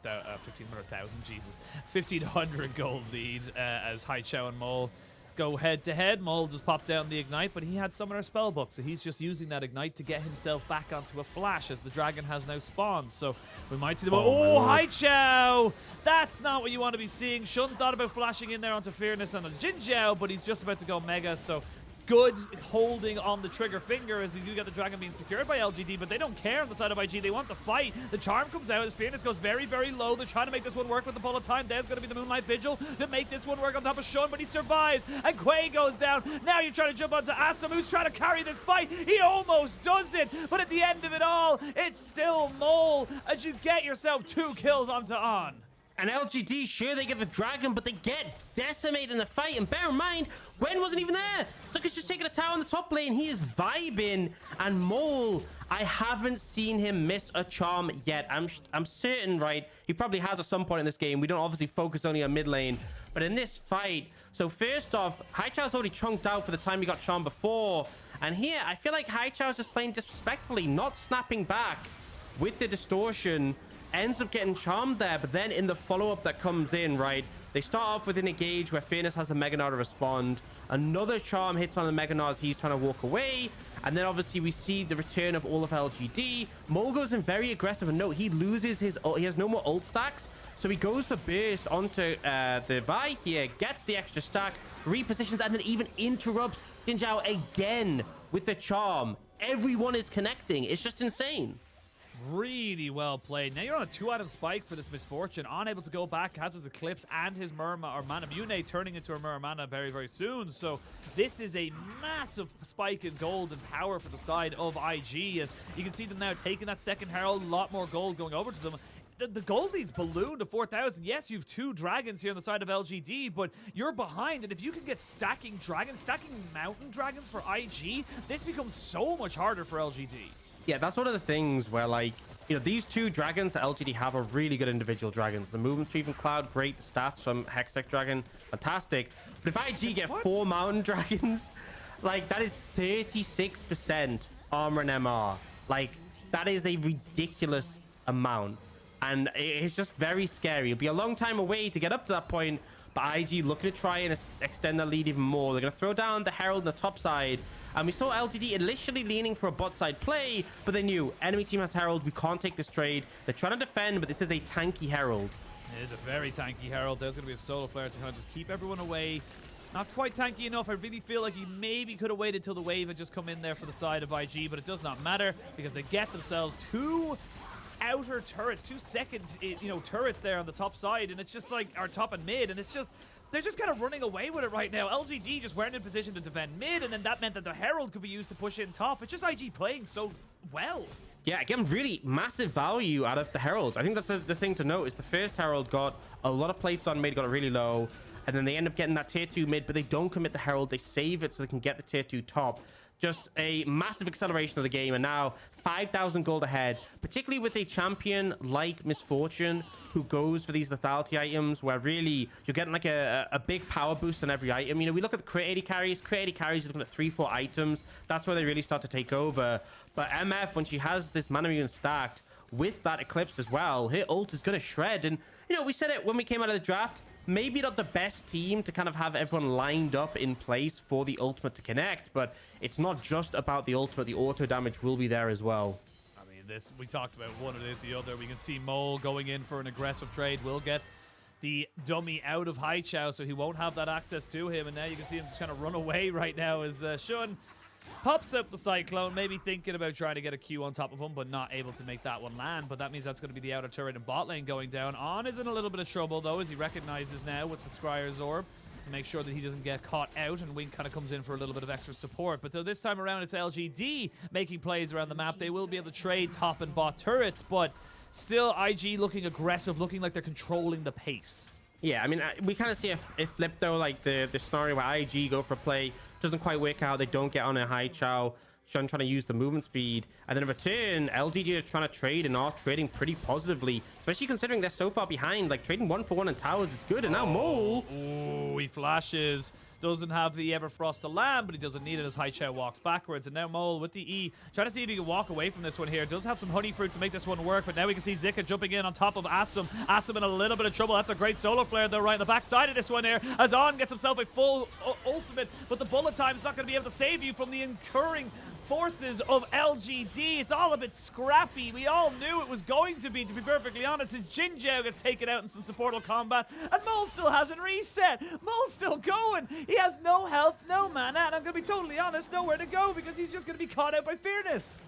gold lead as Haichao and Mole go head to head. Mole just popped down the Ignite, but he had Summoner Spellbook, so he's just using that Ignite to get himself back onto a flash as the dragon has now spawned. So we might see the Haichao! That's not what you want to be seeing. Shun thought about flashing in there onto Fearness and Jin Zhao, but he's just about to go Mega, so good holding on the trigger finger as we do get the dragon being secured by LGD, but they don't care on the side of IG. They want the fight. The charm comes out as Fearness goes very, very low. They're trying to make this one work with the bullet time. There's going to be the Moonlight Vigil to make this one work on top of Shun, but he survives, and Quay goes down. Now you're trying to jump onto Assam, who's trying to carry this fight. He almost does it, but at the end of it all, it's still Mole as you get yourself 2 kills onto On. And LGD, sure, they get the dragon, but they get decimated in the fight. And bear in mind, Gwen wasn't even there. Zucker's just taking a tower in the top lane. He is vibing. And Mole, I haven't seen him miss a charm yet. I'm certain, right? He probably has at some point in this game. We don't obviously focus only on mid lane. But in this fight, so first off, Haichao's already chunked out for the time he got charmed before. And here, I feel like Haichao's just playing disrespectfully, not snapping back with the distortion. Ends up getting charmed there, but then in the follow-up that comes in, right, they start off with an engage where Fairness has the Mega Gnar to respond. Another charm hits on the Mega Gnar as he's trying to walk away, and then obviously we see the return of all of LGD. Mole goes in very aggressive, and note, he loses his ult. He has no more ult stacks, so he goes for burst onto the Vi here, gets the extra stack, repositions, and then even interrupts Jin Zhao again with the charm. Everyone is connecting. It's just insane. Really well played. Now you're on a 2-item spike for this Misfortune. Unable to go back, has his Eclipse and his Murma or Mana Mune turning into a Murma Mana very, very soon. So this is a massive spike in gold and power for the side of IG. And you can see them now taking that second Herald, a lot more gold going over to them. The gold lead's ballooned to 4,000. Yes, you have 2 dragons here on the side of LGD, but you're behind. And if you can get stacking dragons, stacking mountain dragons for IG, this becomes so much harder for LGD. Yeah, that's one of the things where, like, you know, these 2 dragons that LGD have are really good individual dragons. The movement speed from Cloud, great. The stats from Hextech Dragon, fantastic. But if IG get 4 mountain dragons, like, that is 36% armor and MR. Like, that is a ridiculous amount. And it's just very scary. It'll be a long time away to get up to that point, but IG looking to try and extend the lead even more. They're going to throw down the Herald on the top side. And we saw LGD initially leaning for a bot side play, but they knew enemy team has Herald. We can't take this trade. They're trying to defend, but this is a tanky Herald. It is a very tanky Herald. There's going to be a solo flare to kind of just keep everyone away. Not quite tanky enough. I really feel like he maybe could have waited till the wave had just come in there for the side of IG, but it does not matter because they get themselves 2 outer turrets, 2 second, turrets there on the top side, and it's just like our top and mid, and it's just they're just kind of running away with it right now. LGD just weren't in position to defend mid, and then that meant that the Herald could be used to push in top. It's just IG playing so well. Yeah, again, really massive value out of the Heralds. I think that's the thing to note is the first Herald got a lot of plates on mid, got it really low, and then they end up getting that tier 2 mid, but they don't commit the Herald. They save it so they can get the tier 2 top. Just a massive acceleration of the game, and now 5,000 gold ahead, particularly with a champion like Misfortune who goes for these lethality items where really you're getting like a big power boost on every item. You know, we look at the crit 80 carries. Crit 80 carries are looking at 3-4 items. That's where they really start to take over. But MF, when she has this Mana Mune stacked with that Eclipse as well, her ult is going to shred. And, you know, we said it when we came out of the draft, maybe not the best team to kind of have everyone lined up in place for the ultimate to connect, but it's not just about the ultimate. The auto damage will be there as well. I mean, this, we talked about one and the other. We can see Mole going in for an aggressive trade. Will get the dummy out of Haichao, so he won't have that access to him. And now you can see him just kind of run away right now as Shun pops up the Cyclone, maybe thinking about trying to get a Q on top of him, but not able to make that one land. But that means that's going to be the outer turret and bot lane going down. On is in a little bit of trouble, though, as he recognizes now with the Scryer's Orb to make sure that he doesn't get caught out, and Wing kind of comes in for a little bit of extra support. But though this time around it's LGD making plays around the map, they will be able to trade top and bot turrets, but still IG looking aggressive, looking like they're controlling the pace. Yeah, I mean, we kind of see a flip, though, like the scenario where IG go for a play, doesn't quite work out, they don't get on a Haichao, Shun trying to use the movement speed, and then in return, LGD are trying to trade and are trading pretty positively, especially considering they're so far behind. Like, trading 1-for-1 in towers is good, and now Mole... Oh, he flashes. Doesn't have the Everfrost to land, but he doesn't need it as Haichao walks backwards. And now Mole with the E, trying to see if he can walk away from this one here. Does have some honey fruit to make this one work, but now we can see Zika jumping in on top of Asum. Asum in a little bit of trouble. That's a great solo flare, though, right on the back side of this one here. As On gets himself a full ultimate, but the bullet time is not going to be able to save you from the incurring forces of LGD. It's all a bit scrappy. We all knew it was going to be perfectly honest, as Jin Zhao gets taken out in some supportal combat, and Mole still hasn't reset. Mole's still going. He has no health, no mana, and I'm going to be totally honest, nowhere to go, because he's just going to be caught out by Fearness.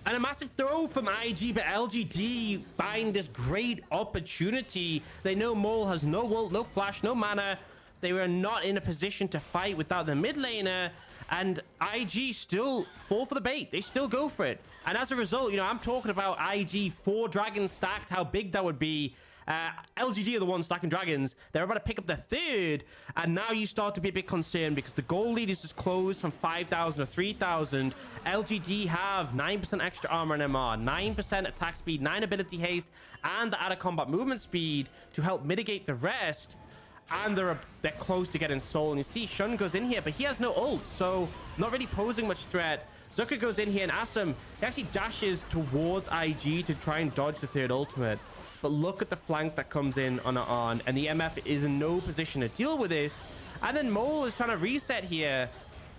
And a massive throw from IG, but LGD find this great opportunity. They know Mole has no ult, no flash, no mana. They were not in a position to fight without the mid laner, and IG still fall for the bait. They still go for it. And as a result, you know, I'm talking about IG 4 dragons stacked, how big that would be. LGD are the ones stacking dragons. They're about to pick up their third, and now you start to be a bit concerned because the gold lead is just closed from 5,000 to 3,000. LGD have 9% extra armor and MR, 9% attack speed, 9 ability haste, and the out of combat movement speed to help mitigate the rest. And they're close to getting soul. And you see Shun goes in here, but he has no ult, so not really posing much threat. Zucker goes in here, and Asum, he actually dashes towards IG to try and dodge the third ultimate. But look at the flank that comes in on Arn, and the MF is in no position to deal with this. And then Mole is trying to reset here,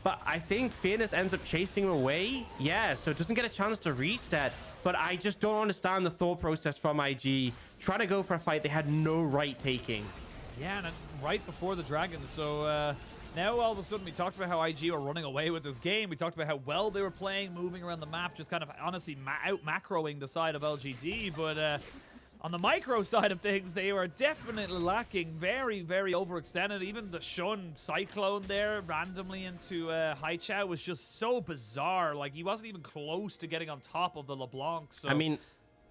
but I think Fearless ends up chasing him away. Yeah, so it doesn't get a chance to reset. But I just don't understand the thought process from IG. Trying to go for a fight they had no right taking. Yeah, and right before the Dragons. So now all of a sudden we talked about how IG were running away with this game. We talked about how well they were playing, moving around the map, just kind of honestly out-macroing the side of LGD. But on the micro side of things, they were definitely lacking. Very, very overextended. Even the Shun Cyclone there randomly into Haichao was just so bizarre. Like, he wasn't even close to getting on top of the LeBlanc. So I mean,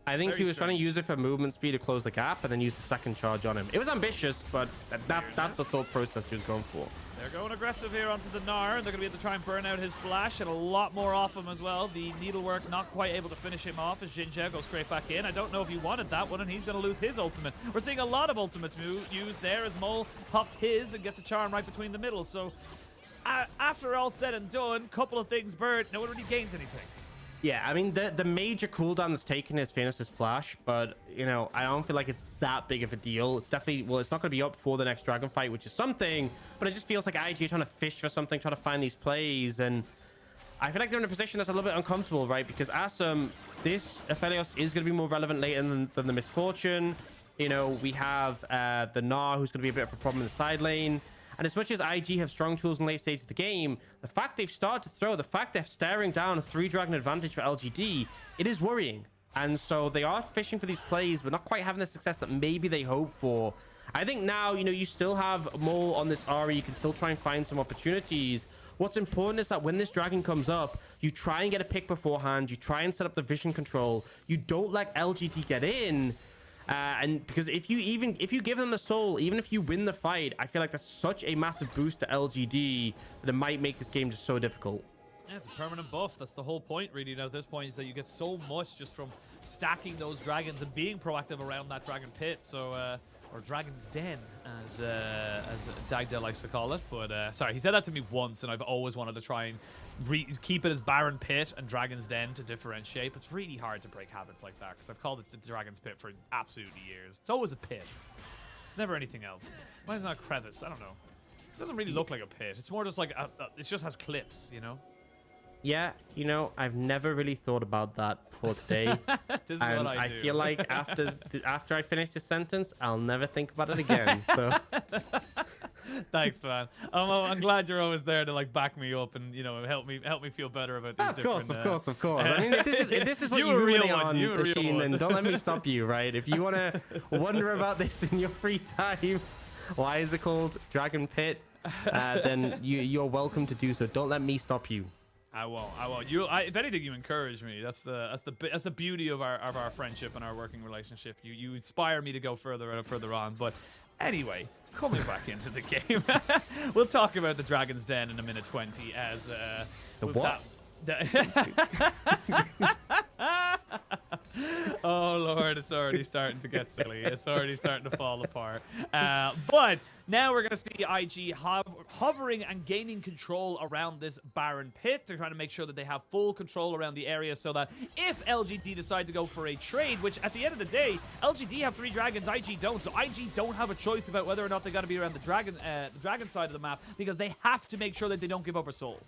I think he was trying to strange. use it for movement speed to close the gap and then use the second charge on him. It was ambitious, but that's the thought process he was going for. They're going aggressive here onto the Gnar. They're going to be able to try and burn out his flash and a lot more off him as well. The needlework not quite able to finish him off as Jinja goes straight back in. I don't know if he wanted that one, and he's going to lose his ultimate. We're seeing a lot of ultimates used there as Mole pops his and gets a charm right between the middle. So after all said and done, couple of things burned. No one really gains anything. Yeah, I mean, the major cooldown that's taken is Fearless's flash, but, you know, I don't feel like it's that big of a deal. It's definitely, well, it's not going to be up for the next Dragon fight, which is something, but it just feels like IG trying to fish for something, trying to find these plays, and I feel like they're in a position that's a little bit uncomfortable, right? Because Asum, this Aphelios is going to be more relevant later than the Misfortune. You know, we have the Gnar, who's going to be a bit of a problem in the side lane. And as much as IG have strong tools in late stage of the game, the fact they've started to throw, the fact they're staring down a 3-dragon advantage for LGD, it is worrying. And so they are fishing for these plays, but not quite having the success that maybe they hope for. I think now, you know, you still have Mole on this Ari. You can still try and find some opportunities. What's important is that when this dragon comes up, you try and get a pick beforehand. You try and set up the vision control. You don't let LGD get in. And because if you give them the soul, even if you win the fight, I feel like that's such a massive boost to LGD that it might make this game just so difficult. Yeah, it's a permanent buff. That's the whole point, really. You know, at this point is that you get so much just from stacking those dragons and being proactive around that dragon pit. So, or Dragon's Den, as Dagda likes to call it. But sorry, he said that to me once, and I've always wanted to try and keep it as Baron Pit and Dragon's Den to differentiate. But it's really hard to break habits like that because I've called it the Dragon's Pit for absolutely years. It's always a pit. It's never anything else. Why is it not a crevice? I don't know. This doesn't really look like a pit. It's more just like it just has cliffs, you know. Yeah, you know, I've never really thought about that before today. This is and what I do. I feel like after I finish this sentence, I'll never think about it again. So thanks, man. I'm glad you're always there to like back me up and, you know, help me feel better about these. Of course. I mean, if this is what you ruminate on, Machine, then don't let me stop you, right? If you want to wonder about this in your free time, why is it called Dragon Pit? Then you're welcome to do so. Don't let me stop you. I won't. If anything, you encourage me. That's the beauty of our friendship and our working relationship. You inspire me to go further on. But anyway, coming back into the game, we'll talk about the Dragon's Den in a minute 20 as the what? Oh Lord, it's already starting to get silly. It's already starting to fall apart. But now we're going to see IG hovering and gaining control around this Baron Pit. They're trying to make sure that they have full control around the area so that if LGD decide to go for a trade, which at the end of the day, LGD have 3 dragons, IG don't. So IG don't have a choice about whether or not they got to be around the dragon side of the map because they have to make sure that they don't give up a soul.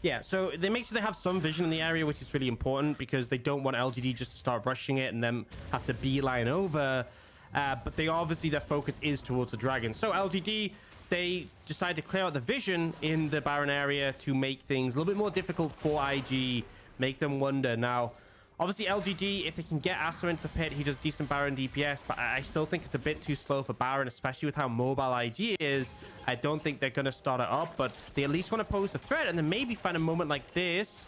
Yeah, so they make sure they have some vision in the area, which is really important because they don't want LGD just to start rushing it and then have to beeline over. But they obviously, their focus is towards the dragon. So LGD, they decide to clear out the vision in the Baron area to make things a little bit more difficult for IG, make them wonder. Now, obviously LGD, if they can get Asum into the pit, he does decent Baron DPS, but I still think it's a bit too slow for Baron, especially with how mobile IG is. I don't think they're going to start it up, but they at least want to pose the threat and then maybe find a moment like this.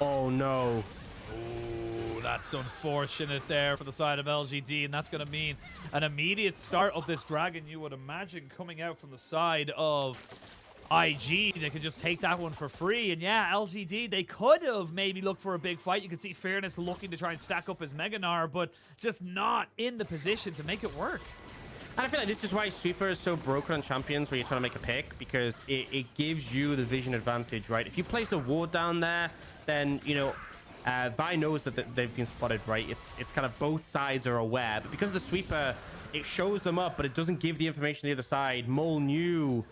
Oh, no. Ooh, that's unfortunate there for the side of LGD, and that's going to mean an immediate start of this dragon, you would imagine, coming out from the side of IG. They could just take that one for free. And yeah, LGD, they could have maybe looked for a big fight. You can see Fairness looking to try and stack up his Meganar, but just not in the position to make it work. And I feel like this is why Sweeper is so broken on champions when you're trying to make a pick, because it gives you the vision advantage, right? If you place a ward down there, then, you know, Vi knows that they've been spotted, right? It's kind of both sides are aware, but because of the Sweeper, it shows them up, but it doesn't give the information to the other side. Mole knew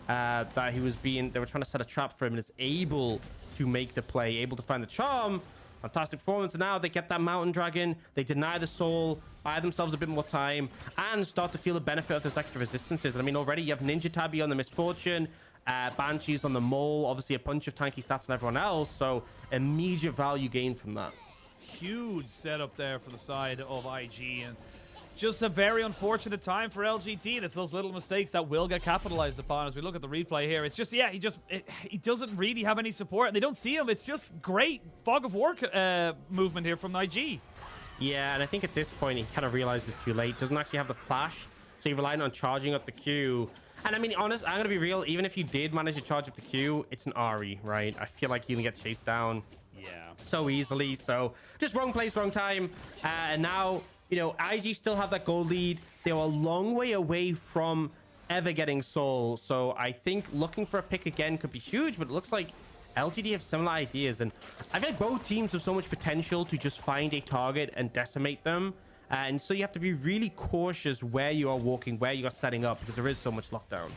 that they were trying to set a trap for him and is able to make the play, able to find the charm. Fantastic performance. And now they get that Mountain Dragon, they deny the soul, buy themselves a bit more time, and start to feel the benefit of those extra resistances. I mean, already you have Ninja Tabby on the Misfortune, Banshees on the Mole, obviously a bunch of tanky stats on everyone else, so immediate value gain from that. Huge setup there for the side of IG, and just a very unfortunate time for LGD. And it's those little mistakes that will get capitalized upon as we look at the replay here. It's just, yeah, he doesn't really have any support, and they don't see him. It's just great fog of war movement here from IG. Yeah, and I think at this point he kind of realizes too late. Doesn't actually have the flash, so he relied on charging up the Q. And I mean, honest, I'm gonna be real. Even if you did manage to charge up the Q, it's an RE, right? I feel like you can get chased down, so easily. So just wrong place, wrong time, and now, you know, IG still have that gold lead. They were a long way away from ever getting soul. So I think looking for a pick again could be huge, but it looks like LGD have similar ideas. And I feel like both teams have so much potential to just find a target and decimate them. And so you have to be really cautious where you are walking, where you are setting up, because there is so much lockdown.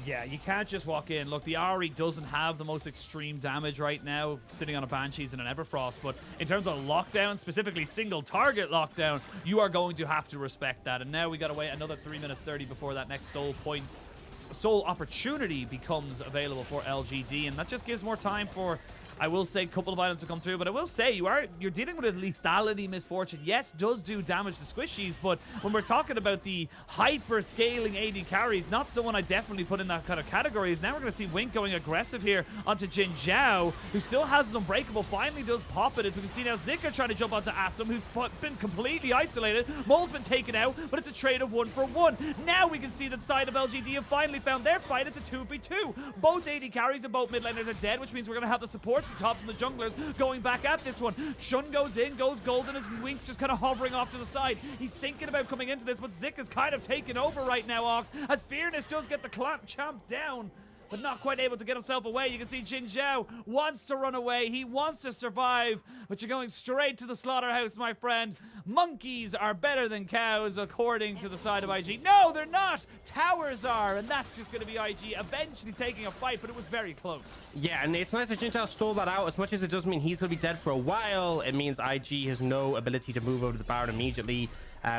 Yeah, you can't just walk in. Look, the RE doesn't have the most extreme damage right now, sitting on a Banshees and an Everfrost, but in terms of lockdown, specifically single target lockdown, you are going to have to respect that. And now we got to wait another 3 minutes 30 before that next soul opportunity becomes available for LGD, and that just gives more time for, I will say, a couple of items to come through. But I will say, you're dealing with a lethality Misfortune. Yes, does do damage to squishies, but when we're talking about the hyper scaling AD carries, not someone I definitely put in that kind of categories. Now we're going to see Wink going aggressive here onto Jin Zhao, who still has his Unbreakable, finally does pop it. As we can see now, Zika trying to jump onto Asim, who's been completely isolated. Mole's been taken out, but it's a trade of 1-for-1. Now we can see that side of LGD have finally found their fight. It's a 2v2. Both AD carries and both mid laners are dead, which means we're going to have the supports, the tops and the junglers going back at this one. Shun goes in, goes golden as Wink's just kind of hovering off to the side. He's thinking about coming into this, but Zik is kind of taken over right now, Ox, as Fearness does get the champ down, but not quite able to get himself away. You can see Jin Zhao wants to run away. He wants to survive, but you're going straight to the slaughterhouse, my friend. Monkeys are better than cows, according to the side of IG. No, they're not. Towers are, and that's just going to be IG eventually taking a fight, but it was very close. Yeah, and it's nice that Jin Zhao stole that out. As much as it does mean he's going to be dead for a while, it means IG has no ability to move over to the Baron immediately.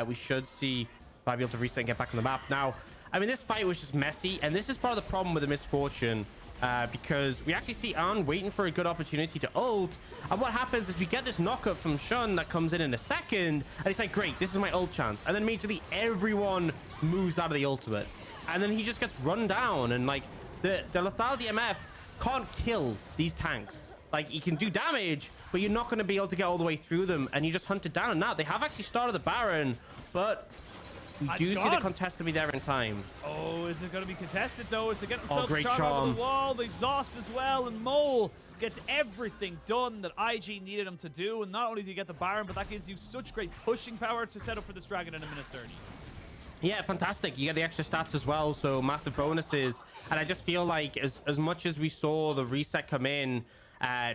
We should see Vi be able to reset and get back on the map. Now, I mean, this fight was just messy, and this is part of the problem with the Misfortune, because we actually see Arn waiting for a good opportunity to ult, and what happens is we get this knockup from Shun that comes in a second, and it's like, great, this is my ult chance, and then immediately everyone moves out of the ultimate, and then he just gets run down, and like, the Lethal DMF can't kill these tanks. Like, you can do damage, but you're not going to be able to get all the way through them, and you just hunt it down. And now they have actually started the Baron, but we do see the contest to be there in time. Oh, is it going to be contested, though? Is they get themselves great charm charm over the wall, the exhaust as well, and Mole gets everything done that IG needed him to do. And not only do you get the Baron, but that gives you such great pushing power to set up for this Dragon in a minute 30. Yeah, fantastic. You get the extra stats as well, so massive bonuses. And I just feel like as much as we saw the reset come in,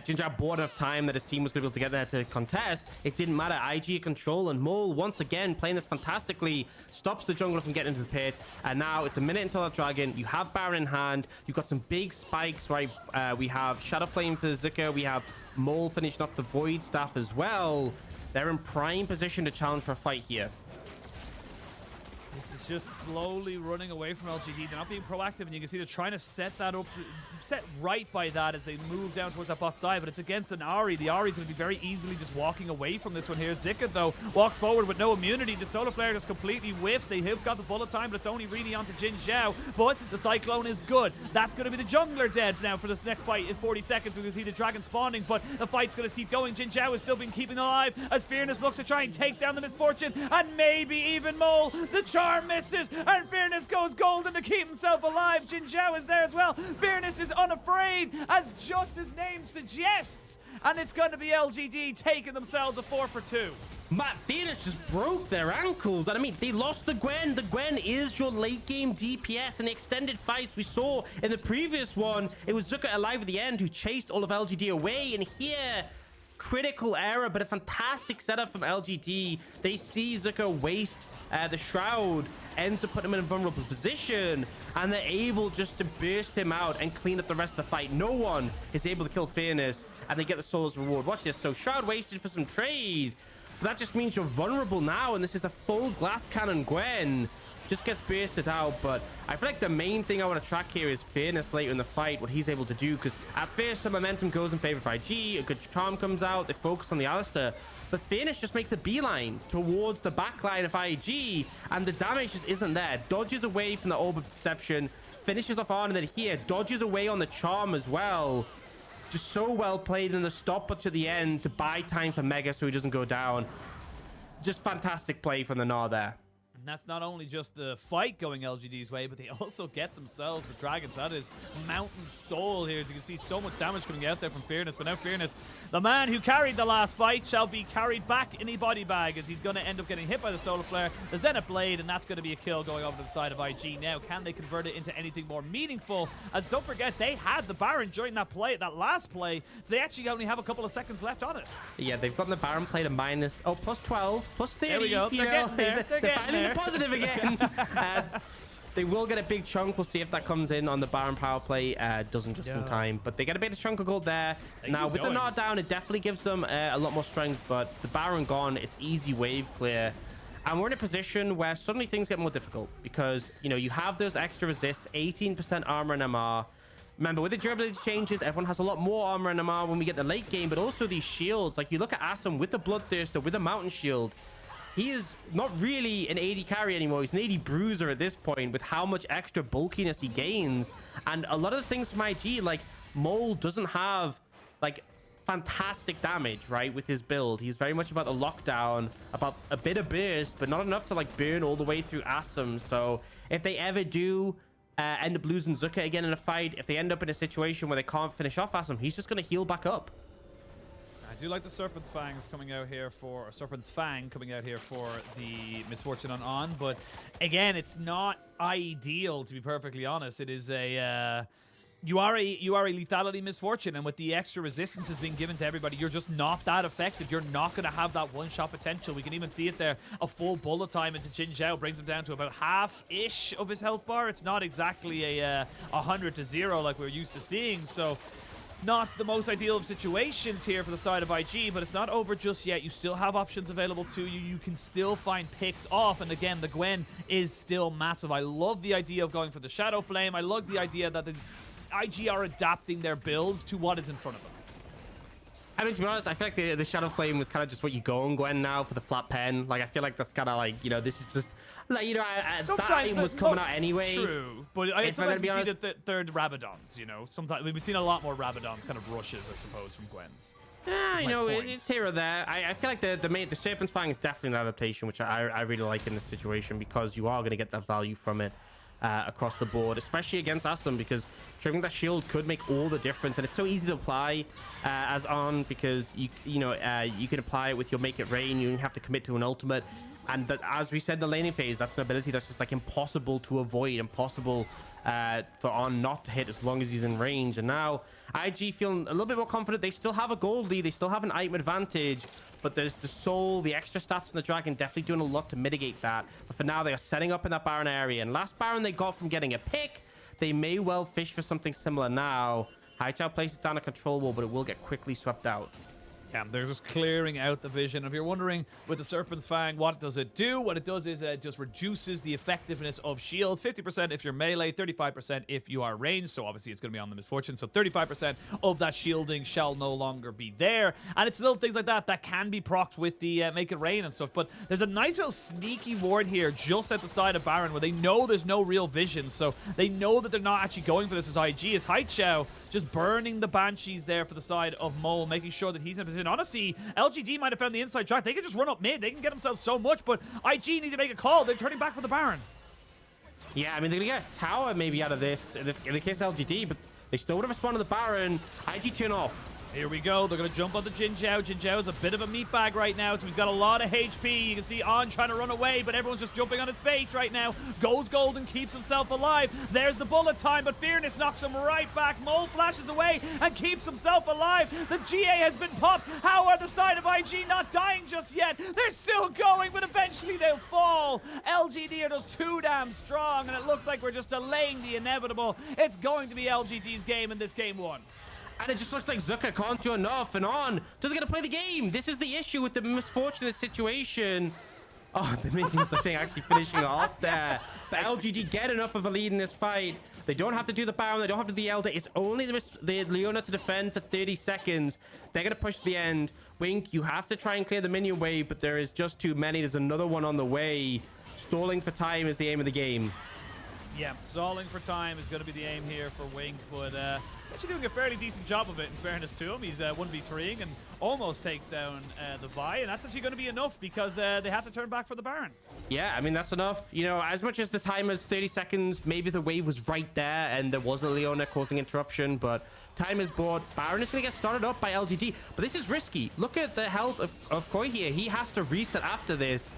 Jin Zhao bought enough time that his team was going to be able to get there to contest. It didn't matter. IG control, and Mole once again playing this fantastically, stops the jungler from getting into the pit. And now it's a minute until that dragon. You have Baron in hand. You've got some big spikes, right? We have Shadow Flame for Zuko. We have Mole finishing off the Void Staff as well. They're in prime position to challenge for a fight here. This is just slowly running away from LGD. They're not being proactive, and you can see they're trying to set that up, set right by that as they move down towards that bot side, but it's against an Ahri. The Ahri's going to be very easily just walking away from this one here. Zika, though, walks forward with no immunity. The Solar Flare just completely whiffs. They have got the bullet time, but it's only really onto Jin Zhao, but the Cyclone is good. That's going to be the jungler dead now for this next fight in 40 seconds. We can see the dragon spawning, but the fight's going to keep going. Jin Zhao has still been keeping alive as Fearness looks to try and take down the Misfortune, and maybe even Mole. The charm misses, and Fearness goes golden to keep himself alive. Jin Zhao is there as well. Fearness is unafraid, as just his name suggests, and it's going to be LGD taking themselves a 4-for-2. Matt, Fearness just broke their ankles. And I mean, they lost the Gwen. The Gwen is your late game DPS. In the extended fights we saw in the previous one, it was Zuka alive at the end who chased all of LGD away. And here, critical error, but a fantastic setup from LGD. They see Zuka waste the Shroud, ends up putting him in a vulnerable position, and they're able just to burst him out and clean up the rest of the fight. No one is able to kill Fearness, and they get the Soul's reward. Watch this. So Shroud wasted for some trade, but that just means you're vulnerable now, and this is a full glass cannon Gwen. Just gets bursted out, but I feel like the main thing I want to track here is Fearness later in the fight, what he's able to do, because at first the momentum goes in favor of IG, a good charm comes out, they focus on the Alistair, but Fearness just makes a beeline towards the backline of IG, and the damage just isn't there. Dodges away from the Orb of Deception, finishes off on, and then here, dodges away on the charm as well. Just so well played in the stopwatch at the end to buy time for Mega so he doesn't go down. Just fantastic play from the Gnar there. And that's not only just the fight going LGD's way, but they also get themselves the dragons. That is Mountain Soul here. As you can see, so much damage coming out there from Fearness. But now Fearness, the man who carried the last fight, shall be carried back in a body bag, as he's going to end up getting hit by the Solar Flare, the Zenith Blade, and that's going to be a kill going over to the side of IG. Now, can they convert it into anything more meaningful? As don't forget, they had the Baron during that play, that last play, so they actually only have a couple of seconds left on it. Yeah, they've gotten the Baron play to minus, plus 12, plus 30. There we go. They're getting there. They're finally there. Positive again. They will get a big chunk. We'll see if that comes in on the Baron power play. Doesn't just in time, but they get a bit of chunk of gold there. Now with the Gnar down, it definitely gives them a lot more strength, but the Baron gone, it's easy wave clear. And we're in a position where suddenly things get more difficult because, you know, you have those extra resists, 18% armor and MR. Remember, with the durability changes, everyone has a lot more armor and MR when we get the late game, but also these shields. Like, you look at Asum with the Bloodthirster, with the Mountain Shield. He is not really an 80 carry anymore. He's an 80 bruiser at this point with how much extra bulkiness he gains. And a lot of the things from IG, like Mole doesn't have like fantastic damage, right, with his build. He's very much about the lockdown, about a bit of burst, but not enough to like burn all the way through Asum. So if they ever do end up losing Zuka again in a fight, if they end up in a situation where they can't finish off Asum, he's just going to heal back up. I do like the Serpent's Fangs coming out here for, or Serpent's Fang coming out here for the Misfortune on, but again, it's not ideal, to be perfectly honest. It is a you are a lethality Misfortune, and with the extra resistances being given to everybody, you're just not that effective. You're not going to have that one-shot potential. We can even see it there. A full bullet time into Jin Zhao brings him down to about half-ish of his health bar. It's not exactly a 100 to 0 like we're used to seeing, so not the most ideal of situations here for the side of IG, but it's not over just yet. You still have options available to you. You can still find picks off, and again, the Gwen is still massive. I love the idea of going for the Shadow Flame. I love the idea that the IG are adapting their builds to what is in front of them. I mean, to be honest, I feel like the Shadow Flame was kind of just what you go on Gwen now for the flat pen. Like, I feel like that's kind of like, you know, this is just, like, you know, that item was coming out anyway. True, but sometimes we see the third Rabadons, you know. Sometimes we've seen a lot more Rabadons kind of rushes, I suppose, from Gwen's. You know, it's here or there. I feel like the Serpent's Fang is definitely an adaptation, which I really like in this situation, because you are going to get that value from it across the board, especially against Asum, because triggering that shield could make all the difference, and it's so easy to apply as on, because you can apply it with your Make It Rain. You don't have to commit to an ultimate, and that, as we said in the laning phase, that's an ability that's just like impossible to avoid, impossible for on not to hit as long as he's in range. And now IG feeling a little bit more confident. They still have a gold lead, they still have an item advantage, but there's the soul, the extra stats on the dragon definitely doing a lot to mitigate that. But for now, they are setting up in that Baron area, and last Baron they got from getting a pick, they may well fish for something similar now. Haichao places down a control wall, but it will get quickly swept out. Yeah, they're just clearing out the vision. If you're wondering, with the Serpent's Fang, what does it do? What it does is it just reduces the effectiveness of shields. 50% if you're melee, 35% if you are ranged. So obviously it's going to be on the Misfortune. So 35% of that shielding shall no longer be there. And it's little things like that that can be procced with the Make It Rain and stuff. But there's a nice little sneaky ward here just at the side of Baron where they know there's no real vision. So they know that they're not actually going for this as IG. As Haichao just burning the Banshees there for the side of Mole, making sure that he's in a position. Honestly, LGD might have found the inside track. They can just run up mid. They can get themselves so much, but IG need to make a call. They're turning back for the Baron. Yeah, I mean, they're going to get a tower maybe out of this in the case of LGD, but they still would have responded to the Baron. IG turn off. Here we go. They're going to jump on the Jin Zhao. Jin Zhao is a bit of a meatbag right now, so he's got a lot of HP. You can see On trying to run away, but everyone's just jumping on his face right now. Goes golden, keeps himself alive. There's the bullet time, but Fearness knocks him right back. Mole flashes away and keeps himself alive. The GA has been popped. How are the side of IG not dying just yet? They're still going, but eventually they'll fall. LGD are just too damn strong, and it looks like we're just delaying the inevitable. It's going to be LGD's game in this game one. And it just looks like Zucker can't do enough, and On doesn't get to play the game. This is the issue with the misfortunate situation. Oh, the minions, I think, actually finishing off there. But LGD get enough of a lead in this fight. They don't have to do the Baron. They don't have to do the Elder. It's only the Leona to defend for 30 seconds. They're going to push to the end. Wink, you have to try and clear the minion wave, but there is just too many. There's another one on the way. Stalling for time is the aim of the game. Yeah, stalling for time is going to be the aim here for Wink, but he's actually doing a fairly decent job of it, in fairness to him. He's 1v3ing and almost takes down the Vi, and that's actually going to be enough because they have to turn back for the Baron. Yeah, I mean, that's enough. You know, as much as the time is 30 seconds, maybe the wave was right there and there was a Leona causing interruption, but time is bought. Baron is going to get started up by LGD, but this is risky. Look at the health of Koi here. He has to reset after this.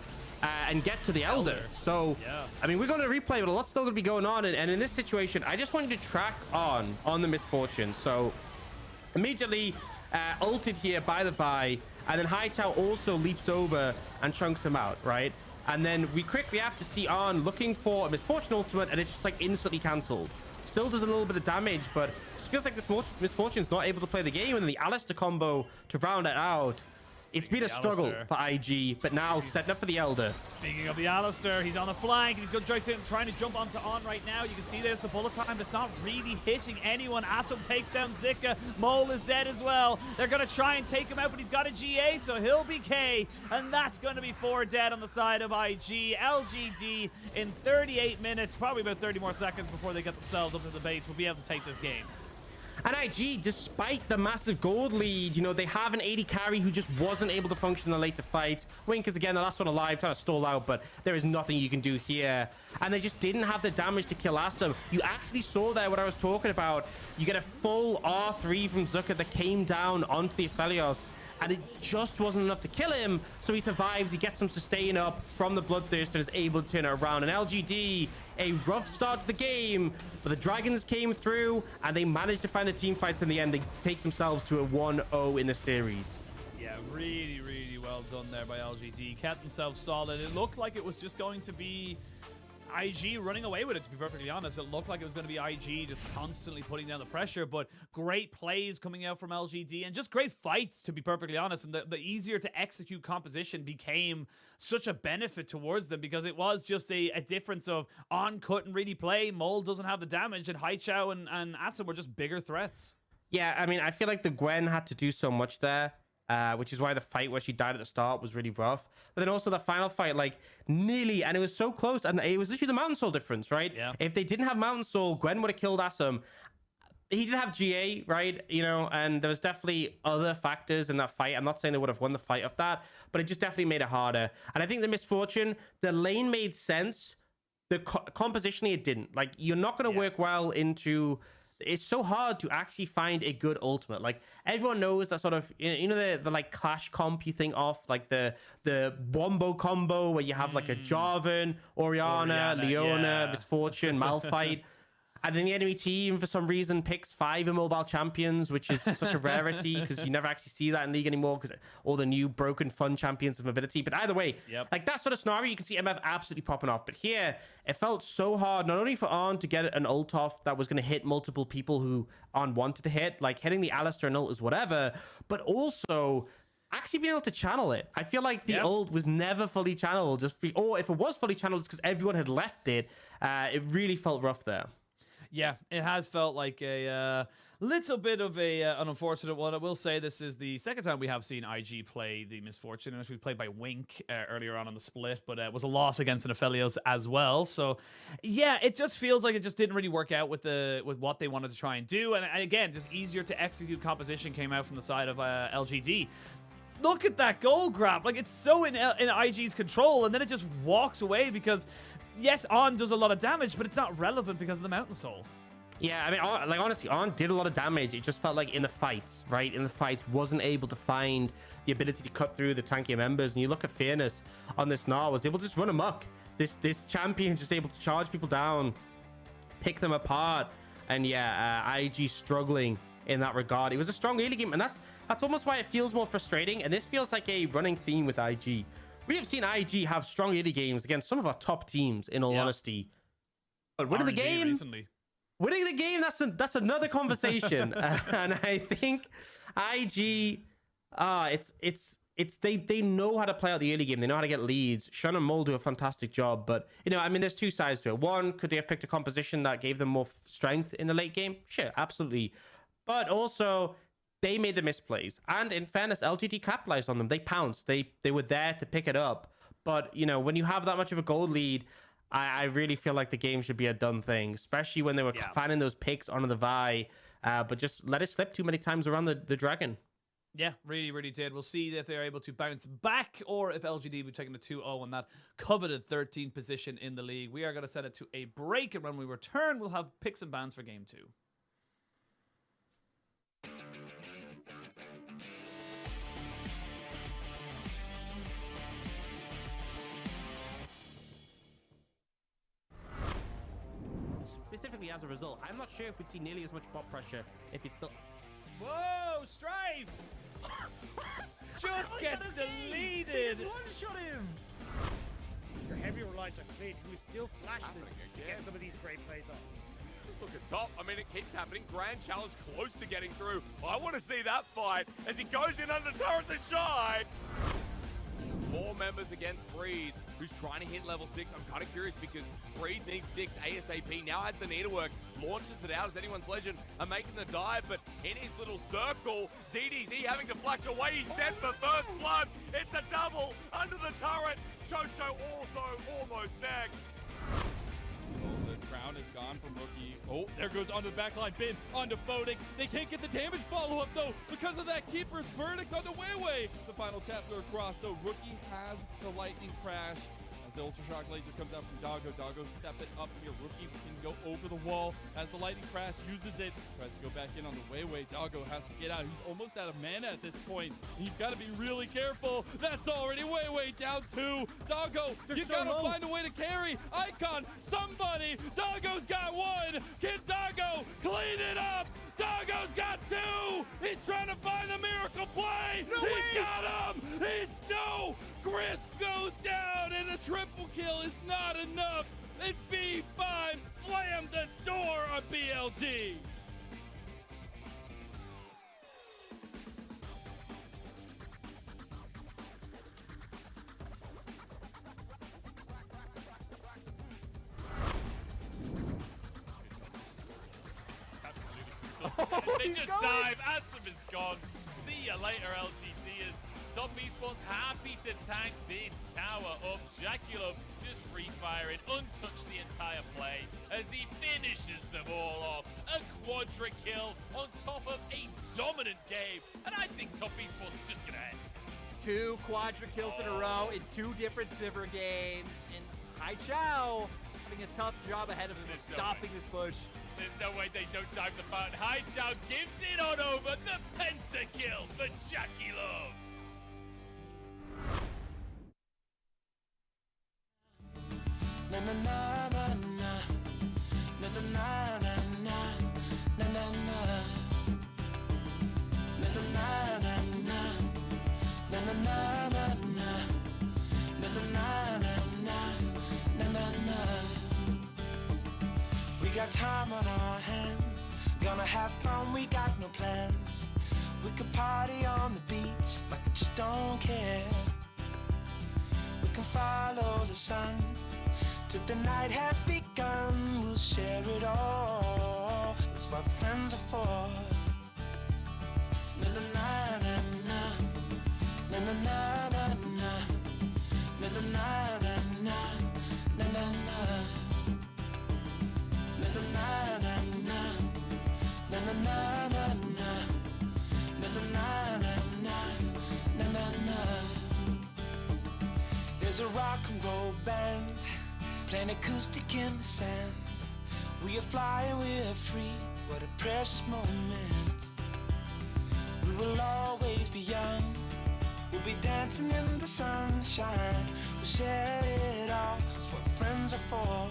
And get to the Elder. So, yeah. I mean, we're going to replay, but a lot's still going to be going on. And in this situation, I just wanted to track on the Misfortune. So, immediately ulted here by the Vi. And then Haichao also leaps over and chunks him out, right? And then we quickly have to see On looking for a Misfortune ultimate, and it's just like instantly cancelled. Still does a little bit of damage, but it just feels like this Misfortune's not able to play the game. And then the Alistair combo to round it out. It's been a struggle for IG, but now setting up for the Elder. Speaking of the Alistair, he's on the flank, and he's going to trying to jump onto On right now. You can see there's the bullet time. It's not really hitting anyone. Asom takes down Zika. Mole is dead as well. They're going to try and take him out, but he's got a GA, so he'll be K. And that's going to be 4 dead on the side of IG. LGD in 38 minutes, probably about 30 more seconds before they get themselves up to the base, will be able to take this game. And IG, despite the massive gold lead, you know, they have an 80 carry who just wasn't able to function in the later fight. Wink is, again, the last one alive, trying to stall out, but there is nothing you can do here. And they just didn't have the damage to kill Asom. You actually saw there what I was talking about. You get a full R3 from Zucker that came down onto the Aphelios, and it just wasn't enough to kill him. So he survives, he gets some sustain up from the Bloodthirster and is able to turn it around. And LGD, a rough start to the game, but the Dragons came through and they managed to find the team fights in the end. They take themselves to a 1-0 in the series. Yeah, really, really well done there by LGD. Kept themselves solid. It looked like it was just going to be IG running away with it, to be perfectly honest. It looked like it was going to be IG just constantly putting down the pressure, but great plays coming out from LGD and just great fights, to be perfectly honest. And the easier to execute composition became such a benefit towards them because it was just a difference of On couldn't really play, Mole doesn't have the damage, and Haichao and Asim were just bigger threats. Yeah, I mean, I feel like the Gwen had to do so much there. Which is why the fight where she died at the start was really rough. But then also the final fight, like, nearly, and it was so close, and it was literally the Mountain Soul difference, right? Yeah. If they didn't have Mountain Soul, Gwen would have killed Asom. He did have GA, right? You know, and there was definitely other factors in that fight. I'm not saying they would have won the fight of that, but it just definitely made it harder. And I think the Misfortune, the lane made sense. The compositionally, it didn't. Like, you're not going to work well into... It's so hard to actually find a good ultimate. Like, everyone knows that sort of, you know, the like Clash comp you think of, like the Wombo combo where you have like a Jarvan, Orianna, Leona, Misfortune, Malphite. And then the enemy team, for some reason, picks 5 immobile champions, which is such a rarity because you never actually see that in League anymore because all the new broken fun champions of mobility. But either way, like that sort of scenario, you can see MF absolutely popping off. But here, it felt so hard, not only for On to get an ult off that was going to hit multiple people who On wanted to hit, like hitting the Alistair and ult is whatever, but also actually being able to channel it. I feel like the old was never fully channeled, or if it was fully channeled, it's because everyone had left it. It really felt rough there. Yeah, it has felt like a little bit of an unfortunate one. I will say this is the second time we have seen IG play the Misfortune, which we played by Wink earlier on the split, but it was a loss against an Aphelios as well. So, yeah, it just feels like it just didn't really work out with what they wanted to try and do. And again, just easier to execute composition came out from the side of LGD. Look at that goal grab. Like, it's so in IG's control, and then it just walks away because... Yes, On does a lot of damage, but it's not relevant because of the Mountain Soul. Yeah, I mean, like, honestly, On did a lot of damage. It just felt like in the fights, right? In the fights, wasn't able to find the ability to cut through the tankier members. And you look at Fairness on this Gnar, was able to just run amok. This champion just able to charge people down, pick them apart. And yeah, IG struggling in that regard. It was a strong early game, and that's almost why it feels more frustrating. And this feels like a running theme with IG. We have seen IG have strong early games against some of our top teams, in all honesty. But winning the game recently. Winning the game, that's another conversation. And I think IG, they know how to play out the early game. They know how to get leads. Shun and Mole do a fantastic job. But, you know, I mean, there's two sides to it. One, could they have picked a composition that gave them more strength in the late game? Sure, absolutely. But also... they made the misplays, and in fairness, LGD capitalized on them. They pounced. They were there to pick it up. But you know, when you have that much of a gold lead, I really feel like the game should be a done thing, especially when they were finding those picks onto the Vi, but just let it slip too many times around the dragon. Yeah, really, really did. We'll see if they're able to bounce back or if LGD will be taking the 2-0 on that coveted 13th position in the league. We are going to set it to a break, and when we return, we'll have picks and bans for Game 2. Specifically as a result, I'm not sure if we'd see nearly as much bot pressure if it's still... Whoa, Strife! Just gets deleted! One-shot him! Your heavy reliant on Clean, who is still flashless to get some of these great plays off. Just look at top. I mean, it keeps happening. Grand challenge close to getting through. I want to see that fight as he goes in under turret the shy. 4 members against Breed, who's trying to hit level 6. I'm kind of curious because Breed needs 6 ASAP. Now has the needlework, launches it out as anyone's legend are making the dive, but in his little circle, ZDZ having to flash away. He's dead for first blood. It's a double under the turret. Chocho also almost next. Oh, the crown is gone from Rookie. Oh, there goes onto the backline. Bin onto Photic. They can't get the damage follow-up, though, because of that Keeper's verdict on the Weiwei. The final chapter across, though. Rookie has the lightning crash. As the Ultra Shock laser comes out from Doggo. Doggo stepping up here. Rookie can go over the wall as the lightning crash uses it. Tries to go back in on the Weiwei. Doggo has to get out. He's almost out of mana at this point. You've got to be really careful. That's already Weiwei down 2. Doggo, you got to find a way to carry. Icon, somebody. Doggo's got 1. Can Doggo clean it up? Doggo's got 2. He's trying to find the miracle play. He's got him. No. Grisp goes down, and a triple kill is not enough. And V5 slammed the door on BLG. They just dive. Ansem is gone. See you later, LGDers. Top Esports happy to tank this tower up. Jaculov just free firing, untouched the entire play as he finishes them all off. A quadra kill on top of a dominant game. And I think Top Esports is just going to end. 2 quadra kills in a row in 2 different Sivir games. And Hai Chao having a tough job ahead of him of stopping this push. There's no way they don't dive the fountain. Hai Chao gives it on over. The pentakill for Jaculov. Na na na na na na na na na na na na na na. We got time on our hands, gonna have fun, we got no plans. We could party on the beach like we just don't care. We can follow the sun till the night has begun. We'll share it all. That's what friends are for. Na na na na na na na na na na na na na na na na na. There's a rock and roll band playing acoustic in the sand. We are flying, we are free. What a precious moment. We will always be young. We'll be dancing in the sunshine. We'll share it all. That's what friends are for.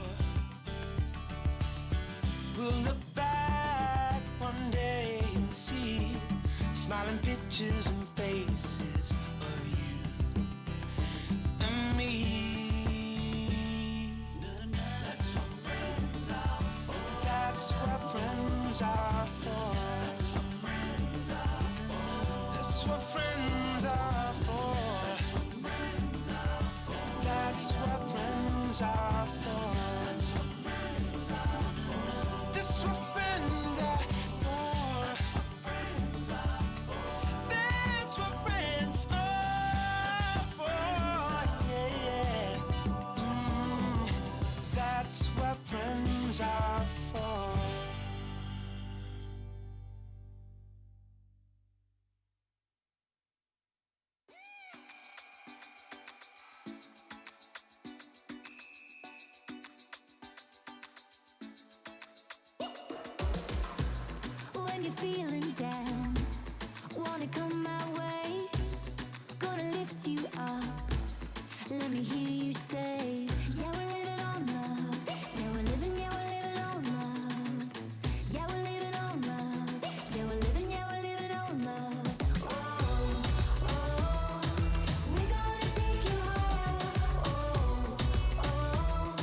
We'll look back one day and see smiling pictures and faces of you and me. That's what friends are for. That's what friends are for. That's what friends are for. That's what friends are for. That's what friends are for. That's what friends are for. Yeah, yeah. That's what friends are for. When you're feeling down, wanna come my way, gonna lift you up. Let me hear you say, yeah, we're living on love. Yeah, we're living on love. Yeah, we're living on love. Yeah, we're living on love. Oh, oh, we're gonna take you higher. Oh, oh,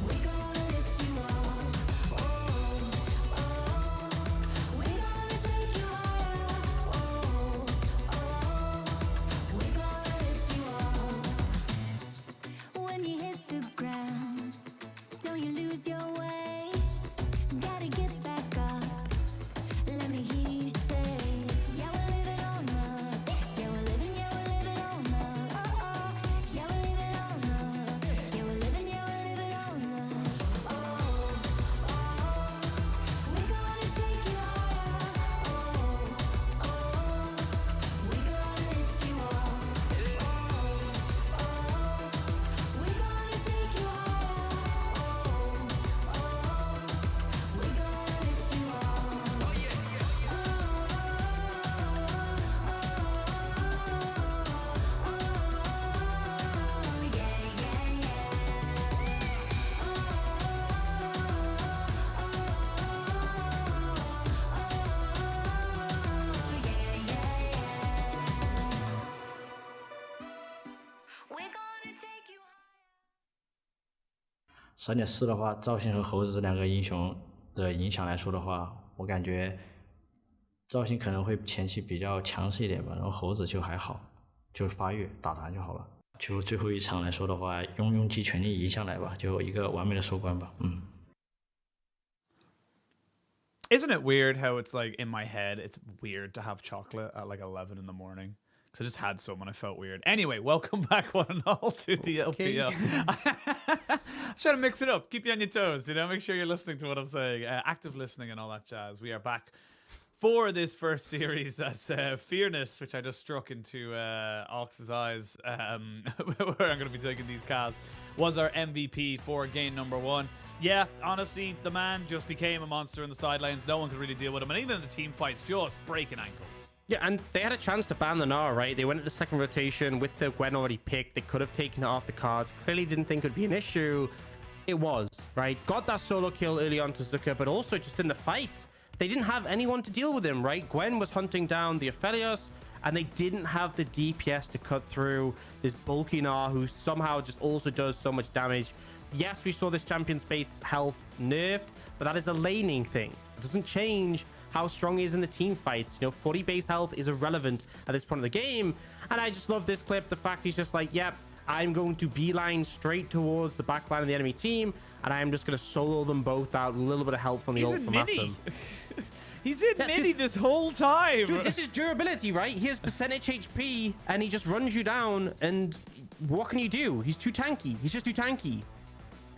we're gonna lift you up. Oh, oh, we're gonna take you higher. Oh, oh, we're gonna lift you up. When you hit the ground, don't you lose your way. Gotta get back up. Let me hear you say, yeah, we're living on love. Yeah, we're living on love. Oh, oh, yeah, we're living on love. Yeah, we're living on love. Oh, oh, we're gonna take you higher. Oh, oh, we're gonna lift you up. Oh, oh, we're gonna take you higher. Oh, oh, we're gonna lift you up. Oh, yeah,3.4的话，赵信和猴子这两个英雄的影响来说的话，我感觉赵信可能会前期比较强势一点吧，然后猴子就还好，就发育打团就好了。就最后一场来说的话，用尽全力赢下来吧，就一个完美的收官吧。Isn't it weird how it's like in my head, it's weird to have chocolate at like 11 in the morning? Because I just had some and I felt weird. Anyway, welcome back one and all to the LPL. I'm trying to mix it up. Keep you on your toes, you know, make sure you're listening to what I'm saying. Active listening and all that jazz. We are back for this first series as Fearness, which I just struck into Ox's eyes, where I'm going to be taking these casts, was our MVP for game number 1. Yeah, honestly, the man just became a monster in the sidelines. No one could really deal with him. And even in the team fights, just breaking ankles. Yeah, and they had a chance to ban the Gnar, right? They went at the second rotation with the Gwen already picked. They could have taken it off the cards. Clearly didn't think it would be an issue. It was, right? Got that solo kill early on to Zucker, but also just in the fights, they didn't have anyone to deal with him, right? Gwen was hunting down the Aphelios, and they didn't have the DPS to cut through this bulky Gnar who somehow just also does so much damage. Yes, we saw this champion space health nerfed, but that is a laning thing. It doesn't change how strong he is in the team fights. You know, 40 base health is irrelevant at this point of the game. And I just love this clip. The fact he's just like, yep, I'm going to beeline straight towards the back line of the enemy team, and I'm just going to solo them both out. A little bit of help from the ult from Massive. He's in mini this whole time. Dude, this is durability, right? He has percentage HP, and he just runs you down, and what can you do? He's too tanky. He's just too tanky.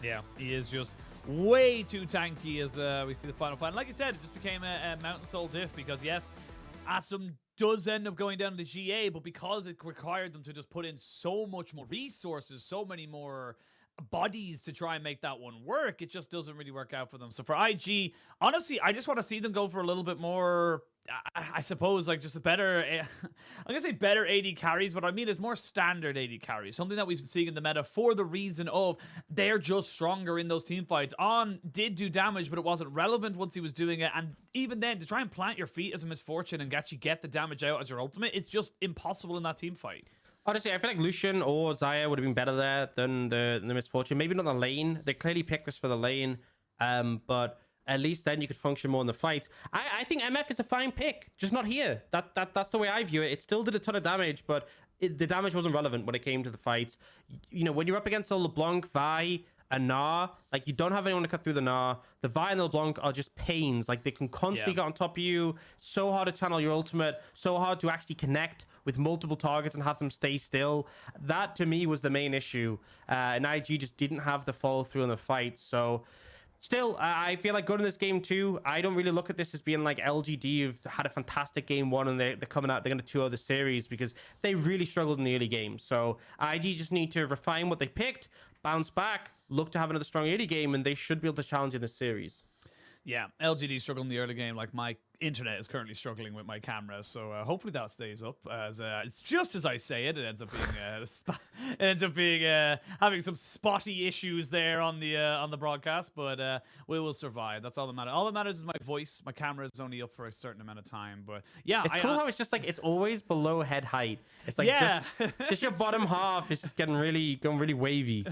Yeah, he is just way too tanky as we see the final fight. And like you said, it just became a Mountain Soul diff because, yes, Asum does end up going down to the GA, but because it required them to just put in so much more resources, so many more bodies to try and make that one work, it just doesn't really work out for them. So for IG, honestly, I just want to see them go for a little bit more, I suppose, like just a better, I'm gonna say better AD carries, but I mean it's more standard AD carries, something that we've been seeing in the meta for the reason of they're just stronger in those team fights. On did do damage, but it wasn't relevant once he was doing it, and even then to try and plant your feet as a misfortune and actually get the damage out as your ultimate, it's just impossible in that team fight. Honestly, I feel like Lucian or Xayah would have been better there than the misfortune. Maybe not the lane. They clearly picked this for the lane, but at least then you could function more in the fight. I think MF is a fine pick, just not here. That's the way I view it. It still did a ton of damage, but the damage wasn't relevant when it came to the fight. You know, when you're up against a LeBlanc, Vi, and Gnar, like you don't have anyone to cut through the Gnar. The Vi and the LeBlanc are just pains. Like they can constantly get on top of you. So hard to channel your ultimate. So hard to actually connect with multiple targets and have them stay still. That to me was the main issue. And IG just didn't have the follow through in the fight. So still, I feel like going to this game too, I don't really look at this as being like LGD have had a fantastic game one and they're coming out, they're going to 2-0 the series because they really struggled in the early game. So IG just need to refine what they picked, bounce back, look to have another strong early game, and they should be able to challenge in this series. Yeah, LGD struggled in the early game. Like my internet is currently struggling with my camera, so hopefully that stays up. As it's just as I say it, it ends up being having some spotty issues there on the broadcast, but we will survive. That's all that matters. All that matters is my voice. My camera is only up for a certain amount of time, but yeah, it's cool how it's just like it's always below head height. It's like just your bottom half is just going really wavy.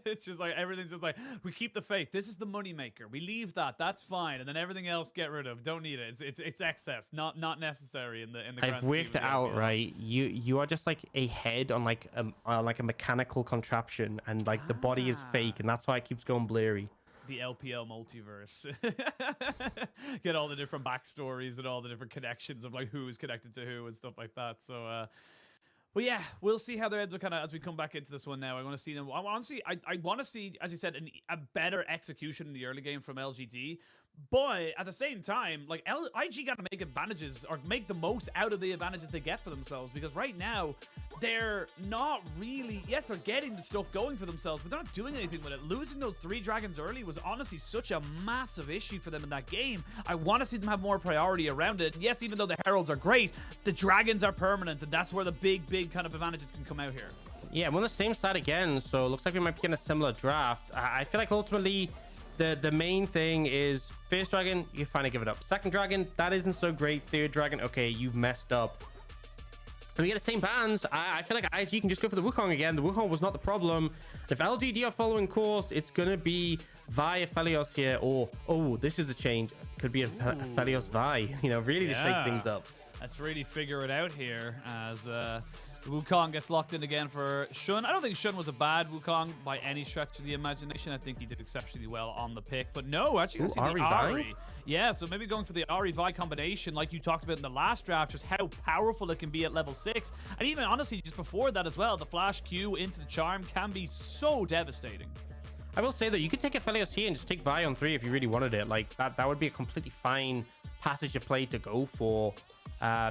It's just like everything's just like we keep the faith. This is the money maker. We leave that. That's fine, and then everything else get rid of. Don't need it. It's excess, not necessary in the. I've worked it out, right? You are just like a head on like a mechanical contraption, and like the body is fake, and that's why it keeps going blurry. The LPL multiverse. Get all the different backstories and all the different connections of like who is connected to who and stuff like that. So well, yeah, we'll see how they're able to kind of, as we come back into this one now, I want to see them. I want to see, as you said, a better execution in the early game from LGD. But at the same time, like IG got to make advantages or make the most out of the advantages they get for themselves, because right now they're not really, yes, they're getting the stuff going for themselves, but they're not doing anything with it. Losing those 3 dragons early was honestly such a massive issue for them in that game. I want to see them have more priority around it. And yes, even though the heralds are great, the dragons are permanent, and that's where the big kind of advantages can come out here. Yeah, we're on the same side again, so it looks like we might be getting a similar draft. I feel like ultimately the main thing is first dragon, you finally give it up. Second dragon, that isn't so great. Third dragon, okay, you've messed up. And we get the same bans. I feel like IG can just go for the Wukong again. The Wukong was not the problem. If LGD are following course, it's going to be Vi Aphelios here, or, oh, this is a change. Could be a Aphelios Vi, you know, really to shake things up. Let's really figure it out here as Wukong gets locked in again for Shun. I don't think Shun was a bad Wukong by any stretch of the imagination. I think he did exceptionally well on the pick. But no, actually, I see the Ahri. Yeah, so maybe going for the Ahri-Vi combination, like you talked about in the last draft, just how powerful it can be at level 6. And even, honestly, just before that as well, the Flash Q into the Charm can be so devastating. I will say that you could take Aphelios here and just take Vi on 3 if you really wanted it. Like, that would be a completely fine passage of play to go for.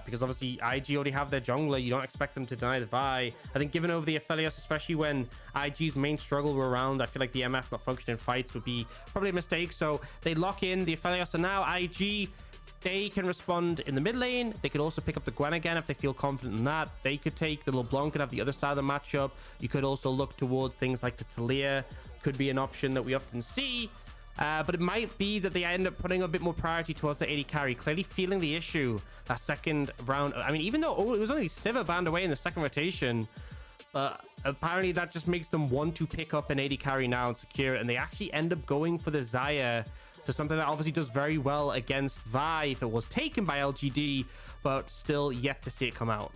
Because obviously IG already have their jungler. You don't expect them to deny the Vi. I think giving over the Aphelios, especially when IG's main struggle were around, I feel like the MF not functioning in fights would be probably a mistake. So they lock in the Aphelios, and now IG, they can respond in the mid lane. They could also pick up the Gwen again if they feel confident in that. They could take the LeBlanc and have the other side of the matchup. You could also look towards things like the Talia. Could be an option that we often see. But it might be that they end up putting a bit more priority towards the AD carry, clearly feeling the issue that second round. I mean, even though it was only Sivir banned away in the second rotation, apparently that just makes them want to pick up an AD carry now and secure it, and they actually end up going for the Xayah. to something that obviously does very well against Vi if it was taken by LGD, but still yet to see it come out.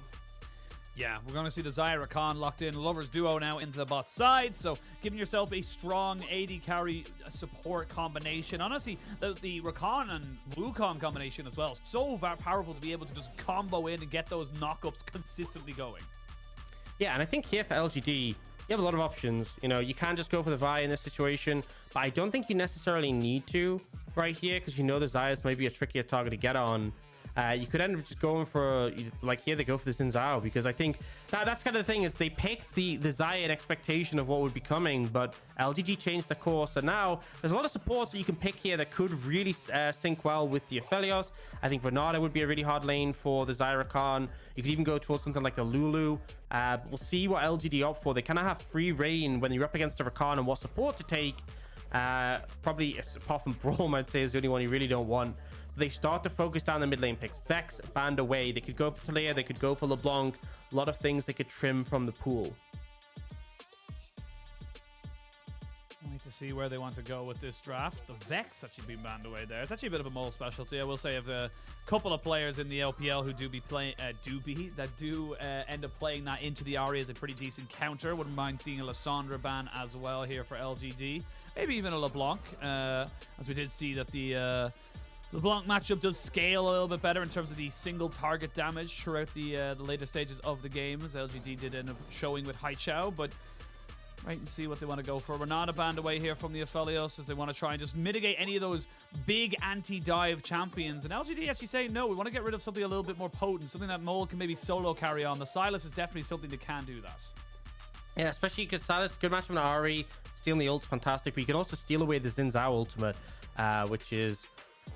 Yeah, we're going to see the Xayah Rakan locked in. Lovers duo now into the bot side, so giving yourself a strong AD carry support combination. Honestly, the Rakan and Wukong combination as well, so powerful to be able to just combo in and get those knockups consistently going. Yeah, and I think here for LGD, you have a lot of options. You know, you can just go for the Vi in this situation, but I don't think you necessarily need to right here, because you know the Xayahs might be a trickier target to get on. You could end up just going for, like here, they go for the Xin Zhao, because I think that's kind of the thing, is they picked the Xayah in expectation of what would be coming, but LGD changed the course, and now there's a lot of supports that you can pick here that could really sync well with the Aphelios. I think Renata would be a really hard lane for the Xayah Rakan. You could even go towards something like the Lulu. We'll see what LGD opt for. They kind of have free reign when you're up against a Rakan and what support to take. Probably, apart from Braum, I'd say is the only one you really don't want. They start to focus down the mid lane picks. Vex banned away. They could go for Talia. They could go for LeBlanc. A lot of things they could trim from the pool. Wait to see where they want to go with this draft. The Vex actually being banned away there. It's actually a bit of a mole specialty. I will say, of a couple of players in the LPL who do be playing, end up playing that into the Ahri as a pretty decent counter. Wouldn't mind seeing a Lissandra ban as well here for LGD. Maybe even a LeBlanc, as we did see that the LeBlanc matchup does scale a little bit better in terms of the single target damage throughout the later stages of the games. LGD did end up showing with Haichao, but wait and see what they want to go for. Renata banned away here from the Aphelios as they want to try and just mitigate any of those big anti-dive champions. And LGD actually saying, no, we want to get rid of something a little bit more potent, something that Mole can maybe solo carry on. The Sylas is definitely something that can do that. Yeah, especially because Sylas, good match from Ahri. Stealing the ult's fantastic, but you can also steal away the Xin Zhao ultimate, which is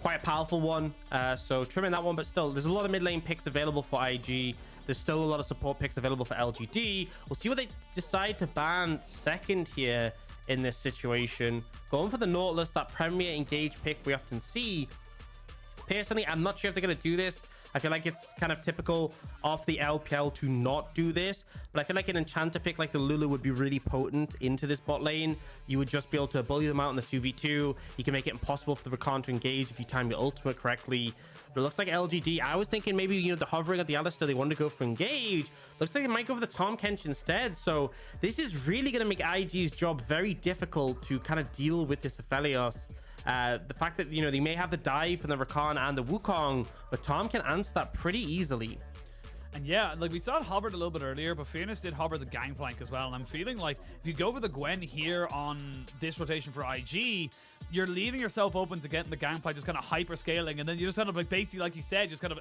quite a powerful one. So trimming that one, but still, there's a lot of mid lane picks available for IG. There's still a lot of support picks available for LGD. We'll see what they decide to ban second here in this situation. Going for the Nautilus, that premier engage pick we often see. Personally, I'm not sure if they're going to do this. I feel like it's kind of typical of the LPL to not do this, but I feel like an enchanter pick like the Lulu would be really potent into this bot lane. You would just be able to bully them out in the 2v2. You can make it impossible for the Rakan to engage if you time your ultimate correctly. But it looks like LGD, I was thinking maybe, you know, the hovering at the Alistar, they wanted to go for engage. Looks like they might go for the Tahm Kench instead. So this is really going to make IG's job very difficult to kind of deal with this Aphelios. The fact that, you know, they may have the dive from the Rakan and the Wukong, but Tahm can answer that pretty easily. And yeah, like we saw it hovered a little bit earlier, but Fairness did hover the Gangplank as well. And I'm feeling like if you go for the Gwen here on this rotation for IG, you're leaving yourself open to getting the Gangplank just kind of hyper scaling. And then you're just kind of like, basically, like you said, just kind of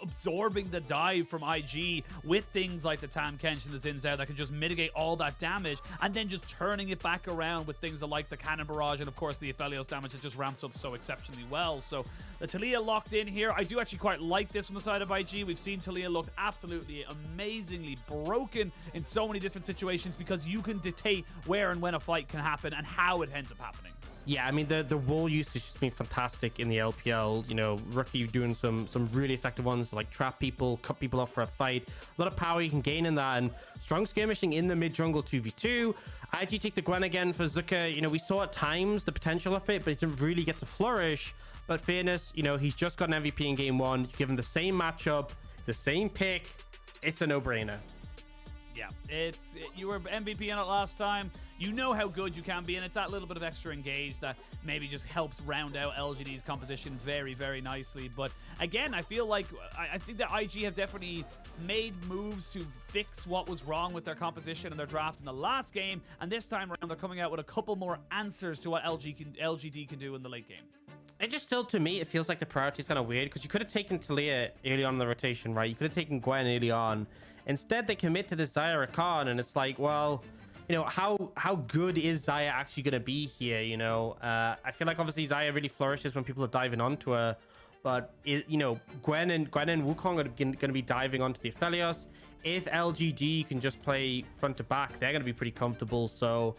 absorbing the dive from IG with things like the Tahm Kench and the Xin Zhao that can just mitigate all that damage, and then just turning it back around with things like the Cannon Barrage and of course the Aphelios damage that just ramps up so exceptionally well. So the Talia locked in here. I do actually quite like this from the side of IG. We've seen Talia look absolutely amazingly broken in so many different situations because you can dictate where and when a fight can happen and how it ends up happening. Yeah, I mean, the wall usage has been fantastic in the LPL. You know, Rookie doing some really effective ones, like trap people, cut people off for a fight. A lot of power you can gain in that, and strong skirmishing in the mid-jungle 2v2. IG take the Gwen again for Zuka. You know, we saw at times the potential of it, but it didn't really get to flourish. But Fairness, you know, he's just got an MVP in game one. You give him the same matchup, the same pick. It's a no-brainer. Yeah, you were MVP in it last time. You know how good you can be, and it's that little bit of extra engage that maybe just helps round out LGD's composition very, very nicely. But again, I feel like I think that IG have definitely made moves to fix what was wrong with their composition and their draft in the last game, and this time around they're coming out with a couple more answers to what LGD can do in the late game. It just still, to me, it feels like the priority is kind of weird, because you could have taken Talia early on in the rotation, right? You could have taken Gwen early on. Instead, they commit to this Xayah Rakan, and it's like, well, you know, how good is Xayah actually going to be here, you know? I feel like, obviously, Xayah really flourishes when people are diving onto her, but, you know, Gwen and Wukong are going to be diving onto the Aphelios. If LGD can just play front to back, they're going to be pretty comfortable, so...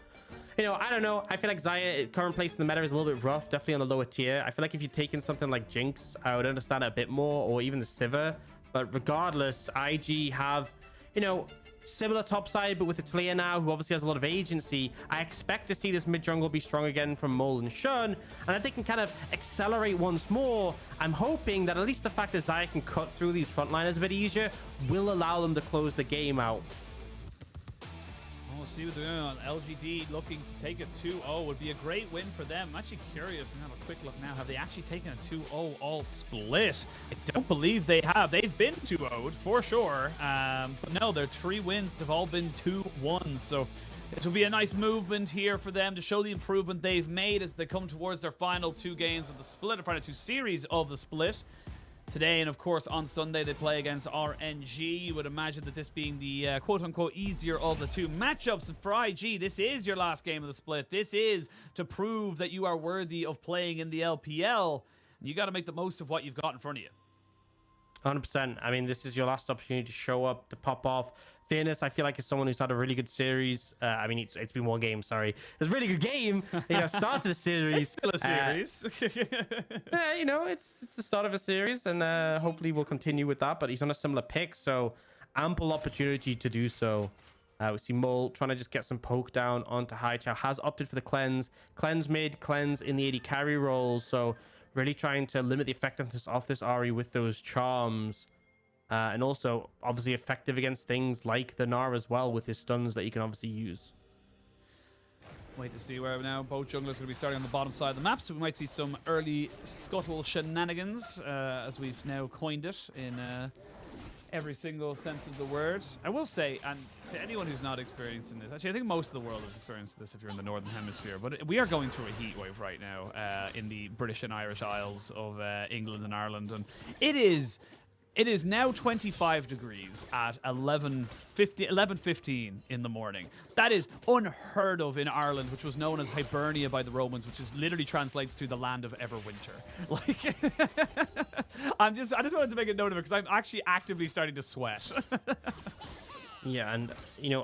You know, I don't know. I feel like Xayah, current place in the meta, is a little bit rough, definitely on the lower tier. I feel like if you'd taken something like Jinx, I would understand it a bit more, or even the Sivir. But regardless, IG have, you know, similar top side, but with a Talia now, who obviously has a lot of agency, I expect to see this mid jungle be strong again from Mole and Shun, and if they can kind of accelerate once more, I'm hoping that at least the fact that Xayah can cut through these frontliners a bit easier will allow them to close the game out. We'll see what they're doing on LGD, looking to take a 2-0. Would be a great win for them. I'm actually curious. I'm going to have a quick look now. Have they actually taken a 2-0 all split? I don't believe they have. They've been 2-0'd for sure. But no, their 3 wins have all been 2-1s. So this will be a nice movement here for them to show the improvement they've made as they come towards their final 2 games of the split, or final 2 series of the split. Today, and of course on Sunday, they play against RNG. You would imagine that this being the quote-unquote easier of the 2 matchups. And for IG, this is your last game of the split. This is to prove that you are worthy of playing in the LPL. And you got to make the most of what you've got in front of you. 100%. I mean, this is your last opportunity to show up, to pop off. Fairness, I feel like, is someone who's had a really good series. I mean, it's been 1 game, sorry. It's a really good game. Start to the series. It's still a series. Yeah, it's the start of a series, and hopefully we'll continue with that. But he's on a similar pick, so ample opportunity to do so. We see Mole trying to just get some poke down onto Haichao. Has opted for the cleanse. Cleanse mid, cleanse in the AD carry roles. So really trying to limit the effectiveness of this Ahri with those charms. And also, obviously, effective against things like the Gnar as well, with his stuns that you can obviously use. Wait to see where now both junglers going to be starting on the bottom side of the map, so we might see some early scuttle shenanigans, as we've now coined it in every single sense of the word. I will say, and to anyone who's not experiencing this, actually I think most of the world has experienced this if you're in the Northern Hemisphere, but we are going through a heat wave right now in the British and Irish Isles of England and Ireland, and it is now 25 degrees at 11:15 in the morning. That is unheard of in Ireland, which was known as Hibernia by the Romans, which is literally translates to the land of Everwinter. Like, I just wanted to make a note of it because I'm actually actively starting to sweat. Yeah, and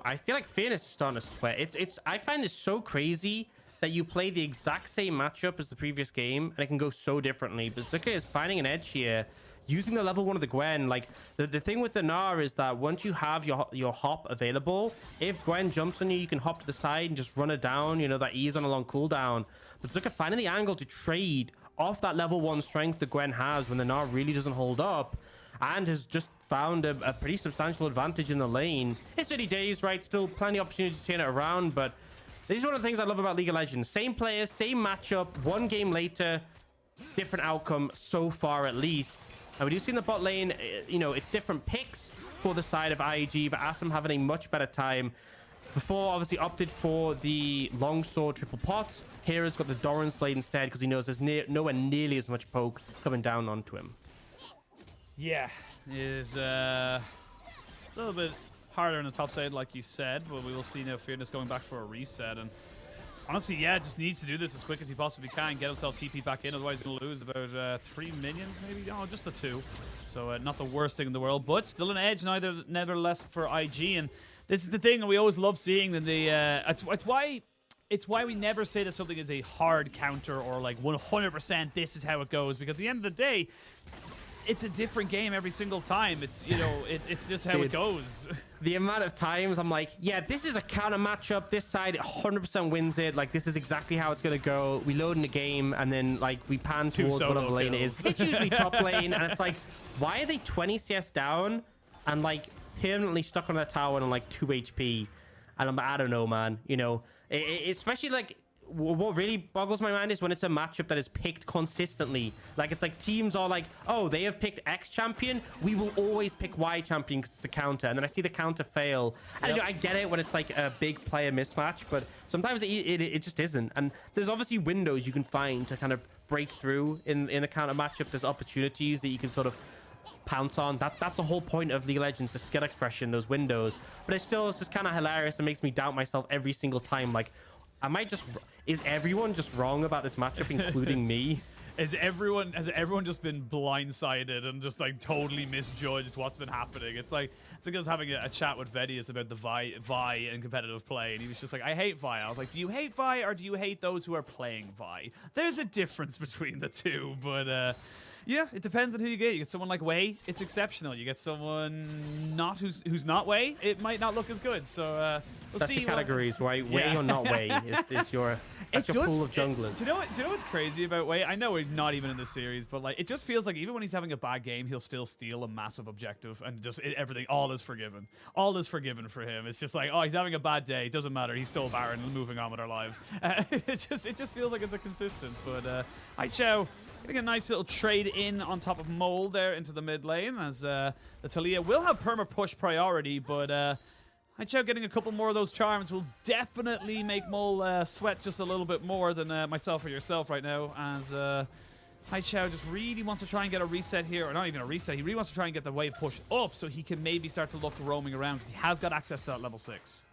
I feel like Fairness is starting to sweat. I find this so crazy that you play the exact same matchup as the previous game and it can go so differently. Bazooka is finding an edge here, using the level 1 of the Gwen. Like, the thing with the Gnar is that once you have your hop available, if Gwen jumps on you, you can hop to the side and just run it down. That E is on a long cooldown. But Zuka finding the angle to trade off that level 1 strength that Gwen has when the Gnar really doesn't hold up, and has just found a pretty substantial advantage in the lane. It's early days, right? Still plenty of opportunities to turn it around, but this is one of the things I love about League of Legends. Same players, same matchup, 1 game later, different outcome so far at least. And we do see in the bot lane, it's different picks for the side of IEG, but Asam having a much better time. Before, obviously, opted for the longsword triple pots. Hera's got the Doran's blade instead because he knows there's nowhere nearly as much poke coming down onto him. Yeah, it is a little bit harder on the top side, like you said, but we will see now Fearness going back for a reset. And honestly, yeah, just needs to do this as quick as he possibly can, get himself TP back in, otherwise he's going to lose about 3 minions, maybe? No, just the 2. So not the worst thing in the world, but still an edge nevertheless for IG. And this is the thing, and we always love seeing that it's why we never say that something is a hard counter or like 100% this is how it goes, because at the end of the day, it's a different game every single time. It's, it's just how it goes. The amount of times I'm like, yeah, this is a counter matchup. This side 100% wins it. Like, this is exactly how it's going to go. We load in the game, and then, like, we pan towards whatever lane it is. It's usually top lane, and it's like, why are they 20 CS down and, like, permanently stuck on their tower and, like, 2 HP? And I'm like, I don't know, man. Especially, like, what really boggles my mind is when it's a matchup that is picked consistently. Like, it's like teams are like, oh, they have picked X champion, we will always pick Y champion because it's a counter, and then I see the counter fail. And I get it when it's like a big player mismatch, but sometimes it just isn't. And there's obviously windows you can find to kind of break through in a counter matchup. There's opportunities that you can sort of pounce on. That's the whole point of League of Legends, the skill expression, those windows. But it's just kind of hilarious and makes me doubt myself every single time. Like, is everyone just wrong about this matchup, including me? Has everyone just been blindsided and just like totally misjudged what's been happening? It's like I was having a chat with Vedius about the Vi and competitive play, and he was just like, I hate Vi. I was like, do you hate Vi or do you hate those who are playing Vi? There's a difference between the two, but Yeah, it depends on who you get. You get someone like Wei, it's exceptional. You get someone not who's not Wei, it might not look as good. So we'll That's see. your categories, right? Wei or not Wei is your pool of junglers. Do you know what's crazy about Wei? I know we're not even in the series, but like it just feels like even when he's having a bad game, he'll still steal a massive objective and just everything. All is forgiven. All is forgiven for him. It's just like, oh, he's having a bad day. It doesn't matter. He stole Baron and moving on with our lives. It just feels like it's a consistent. But Haichao getting a nice little trade in on top of Mole there into the mid lane as the Taliyah will have perma push priority, but Haichao getting a couple more of those charms will definitely make Mole sweat just a little bit more than myself or yourself right now, as Haichao just really wants to try and get a reset here, or not even a reset, he really wants to try and get the wave pushed up so he can maybe start to look roaming around because he has got access to that level 6.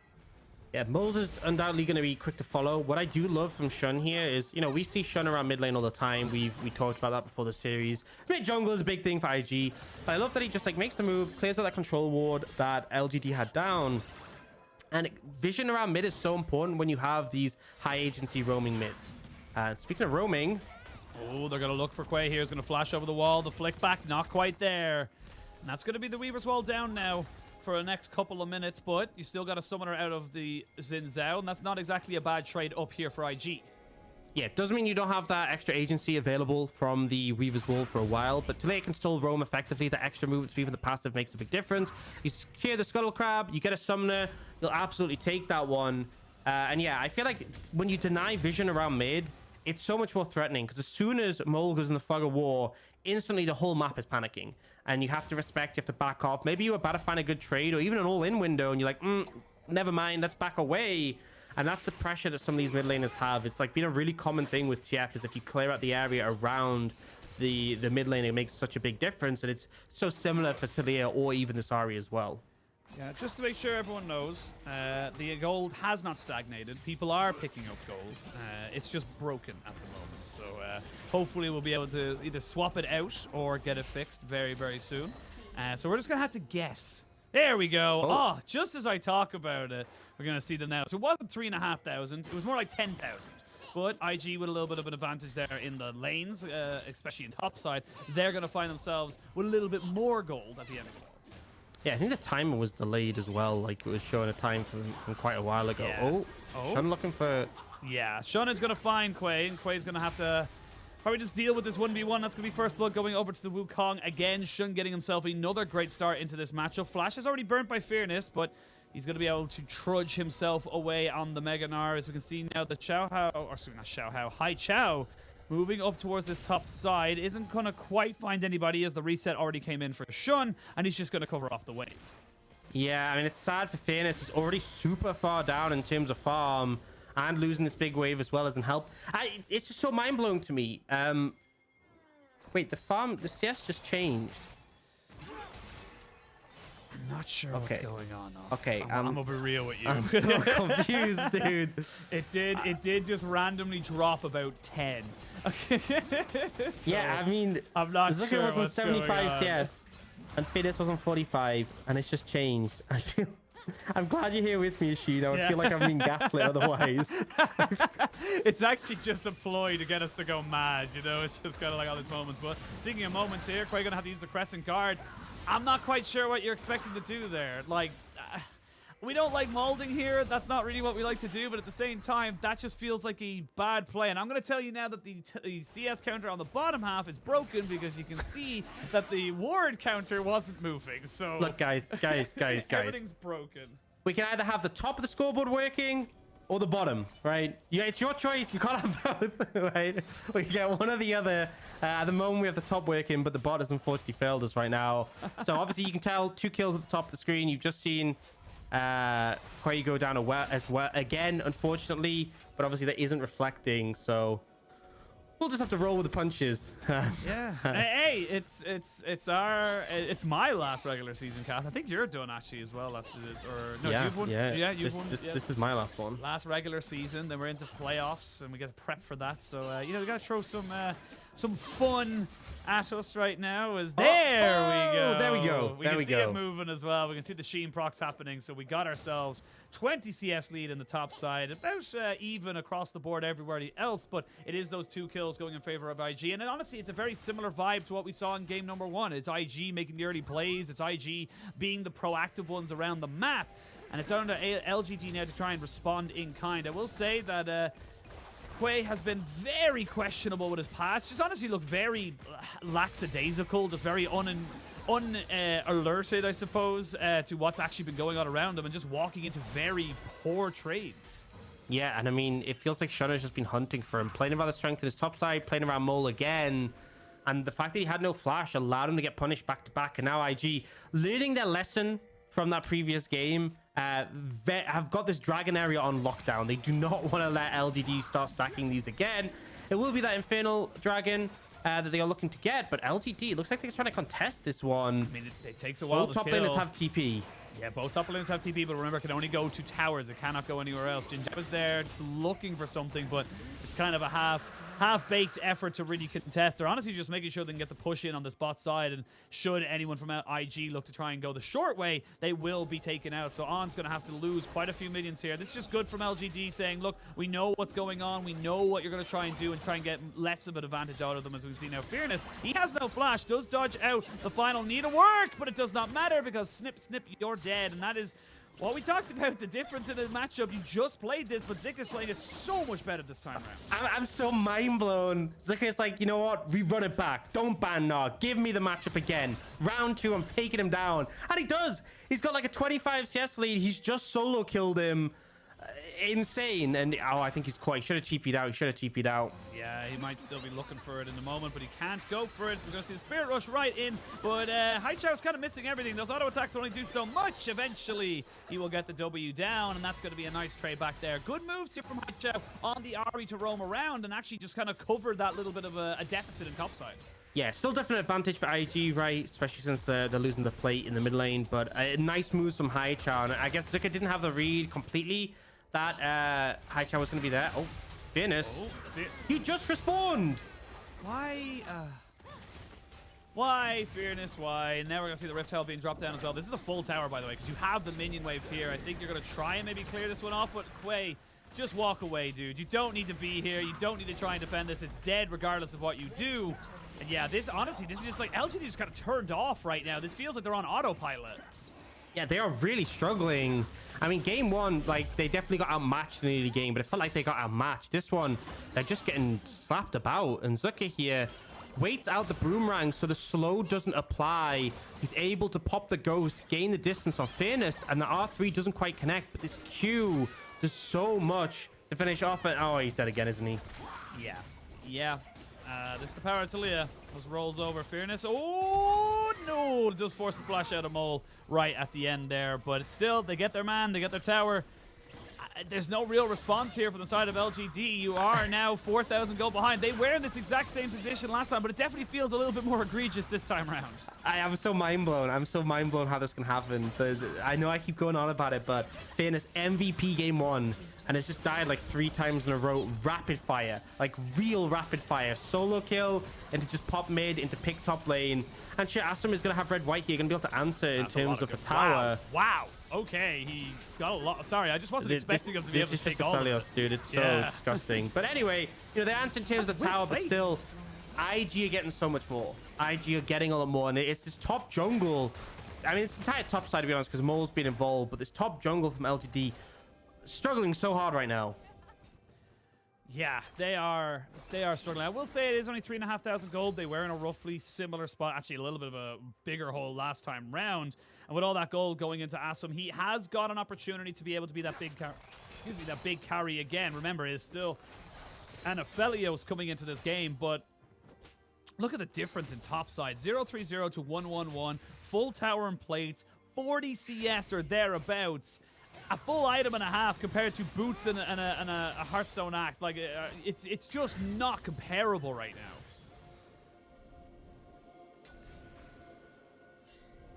Yeah, Moles is undoubtedly going to be quick to follow. What I do love from Shun here is, you know, we see Shun around mid lane all the time. We talked about that before the series. Mid jungle is a big thing for IG. But I love that he just like makes the move, clears out that control ward that LGD had down. And vision around mid is so important when you have these high agency roaming mids. Speaking of roaming, oh, they're going to look for Quay here. He's going to flash over the wall. The flick back, not quite there. And that's going to be the Weaver's Wall down now for the next couple of minutes, but you still got a summoner out of the Xin Zhao, and that's not exactly a bad trade up here for IG. yeah, it doesn't mean you don't have that extra agency available from the Weaver's Wall for a while, but Taliyah can still roam effectively. The extra movement speed from the passive makes a big difference. You secure the Scuttle Crab, you get a summoner, you'll absolutely take that one. And yeah, I feel like when you deny vision around mid, it's so much more threatening, because as soon as Mole goes in the fog of war, instantly the whole map is panicking, and you have to respect, you have to back off. Maybe you're about to find a good trade or even an all-in window, and you're like, never mind, let's back away. And that's the pressure that some of these mid laners have. It's like been a really common thing with TF, is if you clear out the area around the mid lane, it makes such a big difference, and it's so similar for Taliyah or even this Ahri as well. Yeah, just to make sure everyone knows, the gold has not stagnated. People are picking up gold. It's just broken at the moment. So hopefully we'll be able to either swap it out or get it fixed very, very soon. So we're just going to have to guess. There we go. Oh, just as I talk about it, we're going to see them now. So it wasn't 3,500. It was more like 10,000. But IG with a little bit of an advantage there in the lanes, especially in top side. They're going to find themselves with a little bit more gold at the end of it. Yeah, I think the timer was delayed as well. Like, it was showing a time from quite a while ago. Yeah. Oh, Shun looking for... Yeah, Shun is going to find Quay, and Quay's going to have to probably just deal with this 1v1. That's going to be first blood going over to the Wukong. Again, Shun getting himself another great start into this matchup. Flash is already burnt by Fearness, but he's going to be able to trudge himself away on the Mega Gnar. As we can see now, the Haichao moving up towards this top side isn't going to quite find anybody, as the reset already came in for Shun, and he's just going to cover off the wave. Yeah, I mean, it's sad for Fearness. He's already super far down in terms of farm, and losing this big wave as well doesn't help. It's just so mind-blowing to me. Wait, the CS just changed. I'm not sure what's going on. Okay, I'm gonna be real with you. I'm so confused, dude. It did just randomly drop about 10. So, yeah, I mean, I'm not Zucker sure was on what's 75 CS, and Fearness was on 45, and it's just changed. I'm glad you're here with me, Ishid. I feel like I'm being gaslit otherwise. It's actually just a ploy to get us to go mad, you know? It's just kind of like all these moments. But speaking of moments here, Quay gonna have to use the Crescent Guard. I'm not quite sure what you're expecting to do there. Like, we don't like molding here. That's not really what we like to do. But at the same time, that just feels like a bad play. And I'm going to tell you now that the CS counter on the bottom half is broken, because you can see that the ward counter wasn't moving. So look, guys. Everything's broken. We can either have the top of the scoreboard working or the bottom, right? Yeah, it's your choice. We can't have both, right? We can get one or the other. At the moment, we have the top working, but the bot has unfortunately failed us right now. So obviously, you can tell 2 kills at the top of the screen. You've just seen Quay go down as well again, unfortunately, but obviously that isn't reflecting. So we'll just have to roll with the punches. Yeah. Hey, it's my last regular season cast. I think you're done actually as well after this, or no? Yeah, you've won. yeah. You've won. This is my last one. Last regular season. Then we're into playoffs, and we get to prep for that. So we got to throw some some fun at us right now. Is there we go. There we go. We can see it moving as well. We can see the Sheen procs happening. So we got ourselves 20 CS lead in the top side. About even across the board everywhere else, but it is those 2 kills going in favor of IG. And honestly, it's a very similar vibe to what we saw in game number 1. It's IG making the early plays. It's IG being the proactive ones around the map. And it's on to LGD now to try and respond in kind. I will say that Quay has been very questionable with his pass. Just honestly looked very lackadaisical, just very alerted, I suppose, to what's actually been going on around him and just walking into very poor trades. Yeah, and I mean, it feels like Shunner's just been hunting for him, playing around the strength in his top side, playing around Mole again. And the fact that he had no flash allowed him to get punished back to back. And now IG, learning their lesson from that previous game, have got this dragon area on lockdown. They do not want to let LGD start stacking these again. It will be that infernal dragon that they are looking to get, but LGD looks like they're trying to contest this one. I mean, it takes a while. Both top laners have TP. Yeah, both top laners have TP, but remember, it can only go to towers. It cannot go anywhere else. Jinja was there just looking for something, but it's kind of a half-baked effort to really contest. They're honestly just making sure they can get the push in on this bot side, and should anyone from IG look to try and go the short way, they will be taken out. So On's going to have to lose quite a few minions here. This is just good from LGD saying, look, we know what's going on. We know what you're going to try and do and try and get less of an advantage out of them, as we see now. Fearness, he has no flash, does dodge out the final need of work, but it does not matter because snip, you're dead. And that is what we talked about, the difference in the matchup. You just played this, but Zika is playing it so much better this time around. I'm so mind blown. Zika is like, you know what? We run it back. Don't ban Nog. Give me the matchup again. Round 2, I'm taking him down. And he does. He's got like a 25 CS lead. He's just solo killed him. Insane. And oh, I think he's quite. He should have TP'd out. He should have TP'd out. Yeah, he might still be looking for it in the moment, but he can't go for it. We're going to see the Spirit Rush right in, but Haichao's kind of missing everything. Those auto attacks only do so much. Eventually, he will get the W down, and that's going to be a nice trade back there. Good moves here from Haichao on the Ari to roam around and actually just kind of cover that little bit of a deficit in topside. Yeah, still definite advantage for IG, right? Especially since they're losing the plate in the mid lane, but nice moves from Haichao. And I guess Zuka didn't have the read completely that Haichao was going to be there. Oh, Fairness. He just respawned. Why, Fearness, why? And now we're going to see the Rift Tile being dropped down as well. This is the full tower, by the way, because you have the minion wave here. I think you're going to try and maybe clear this one off, but Quay, just walk away, dude. You don't need to be here. You don't need to try and defend this. It's dead regardless of what you do. And yeah, this honestly, this is just like LGD just kind of turned off right now. This feels like they're on autopilot. Yeah, they are really struggling. I mean, game 1, like, they definitely got outmatched in the game, but it felt like they got outmatched. This one, they're just getting slapped about. And Zuka here waits out the boomerang so the slow doesn't apply. He's able to pop the ghost, gain the distance on Fairness, and the R3 doesn't quite connect. But this Q does so much to finish off it. Oh, he's dead again, isn't he? Yeah. This is the power of Talia. Just rolls over Fearness. Oh, no. Just forces flash out of Mole right at the end there. But it's still, they get their man. They get their tower. There's no real response here from the side of LGD. You are now 4,000 gold behind. They were in this exact same position last time, but it definitely feels a little bit more egregious this time around. I am so mind blown. I'm so mind blown how this can happen. I know I keep going on about it, but Fairness MVP game 1. And it's just died like 3 times in a row. Rapid fire. Like real rapid fire. Solo kill into just pop mid into pick top lane. And shit, Asum is going to have red white here. Going to be able to answer in terms of the tower. Wow. Okay. He got a lot. Sorry, I just wasn't expecting him to be able to take all of it. Dude, it's so disgusting. But anyway, you know, they answer in terms of the tower, but still, IG are getting so much more. IG are getting a lot more. And it's this top jungle. I mean, it's the entire top side, to be honest, because Mole's been involved. But this top jungle from LGD struggling so hard right now. Yeah, they are struggling. I will say it is only 3,500 gold. They were in a roughly similar spot, actually a little bit of a bigger hole last time round. And with all that gold going into Asum, he has got an opportunity to be able to be that big carry again. Remember, it is still Anaphelios coming into this game, but look at the difference in top side. 0-3-0 to 1-1-1, full tower and plates, 40 CS or thereabouts. A full item and a half compared to boots and a Hearthstone act. Like, it's just not comparable right now.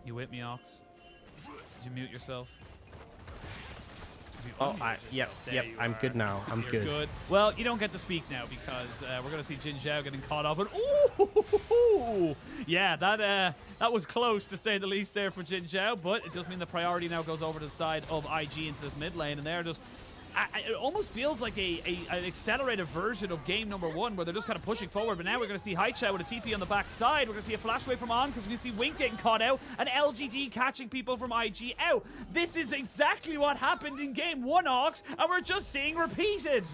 You with me, Ox? Did you mute yourself? you Oh, unmute yep, yourself? There yep. you I'm are. good now. I'm You're good. Well, you don't get to speak now because we're going to see Jin Zhao getting caught off. And ooh, yeah, that was close to say the least there for Jin Zhao. But it does mean the priority now goes over to the side of IG into this mid lane, and they're just. It almost feels like an accelerated version of game number 1 where they're just kind of pushing forward. But now we're going to see Haicha with a TP on the back side. We're going to see a flash away from On because we see Wink getting caught out and LGD catching people from IG out. This is exactly what happened in game 1, Ox, and we're just seeing repeated.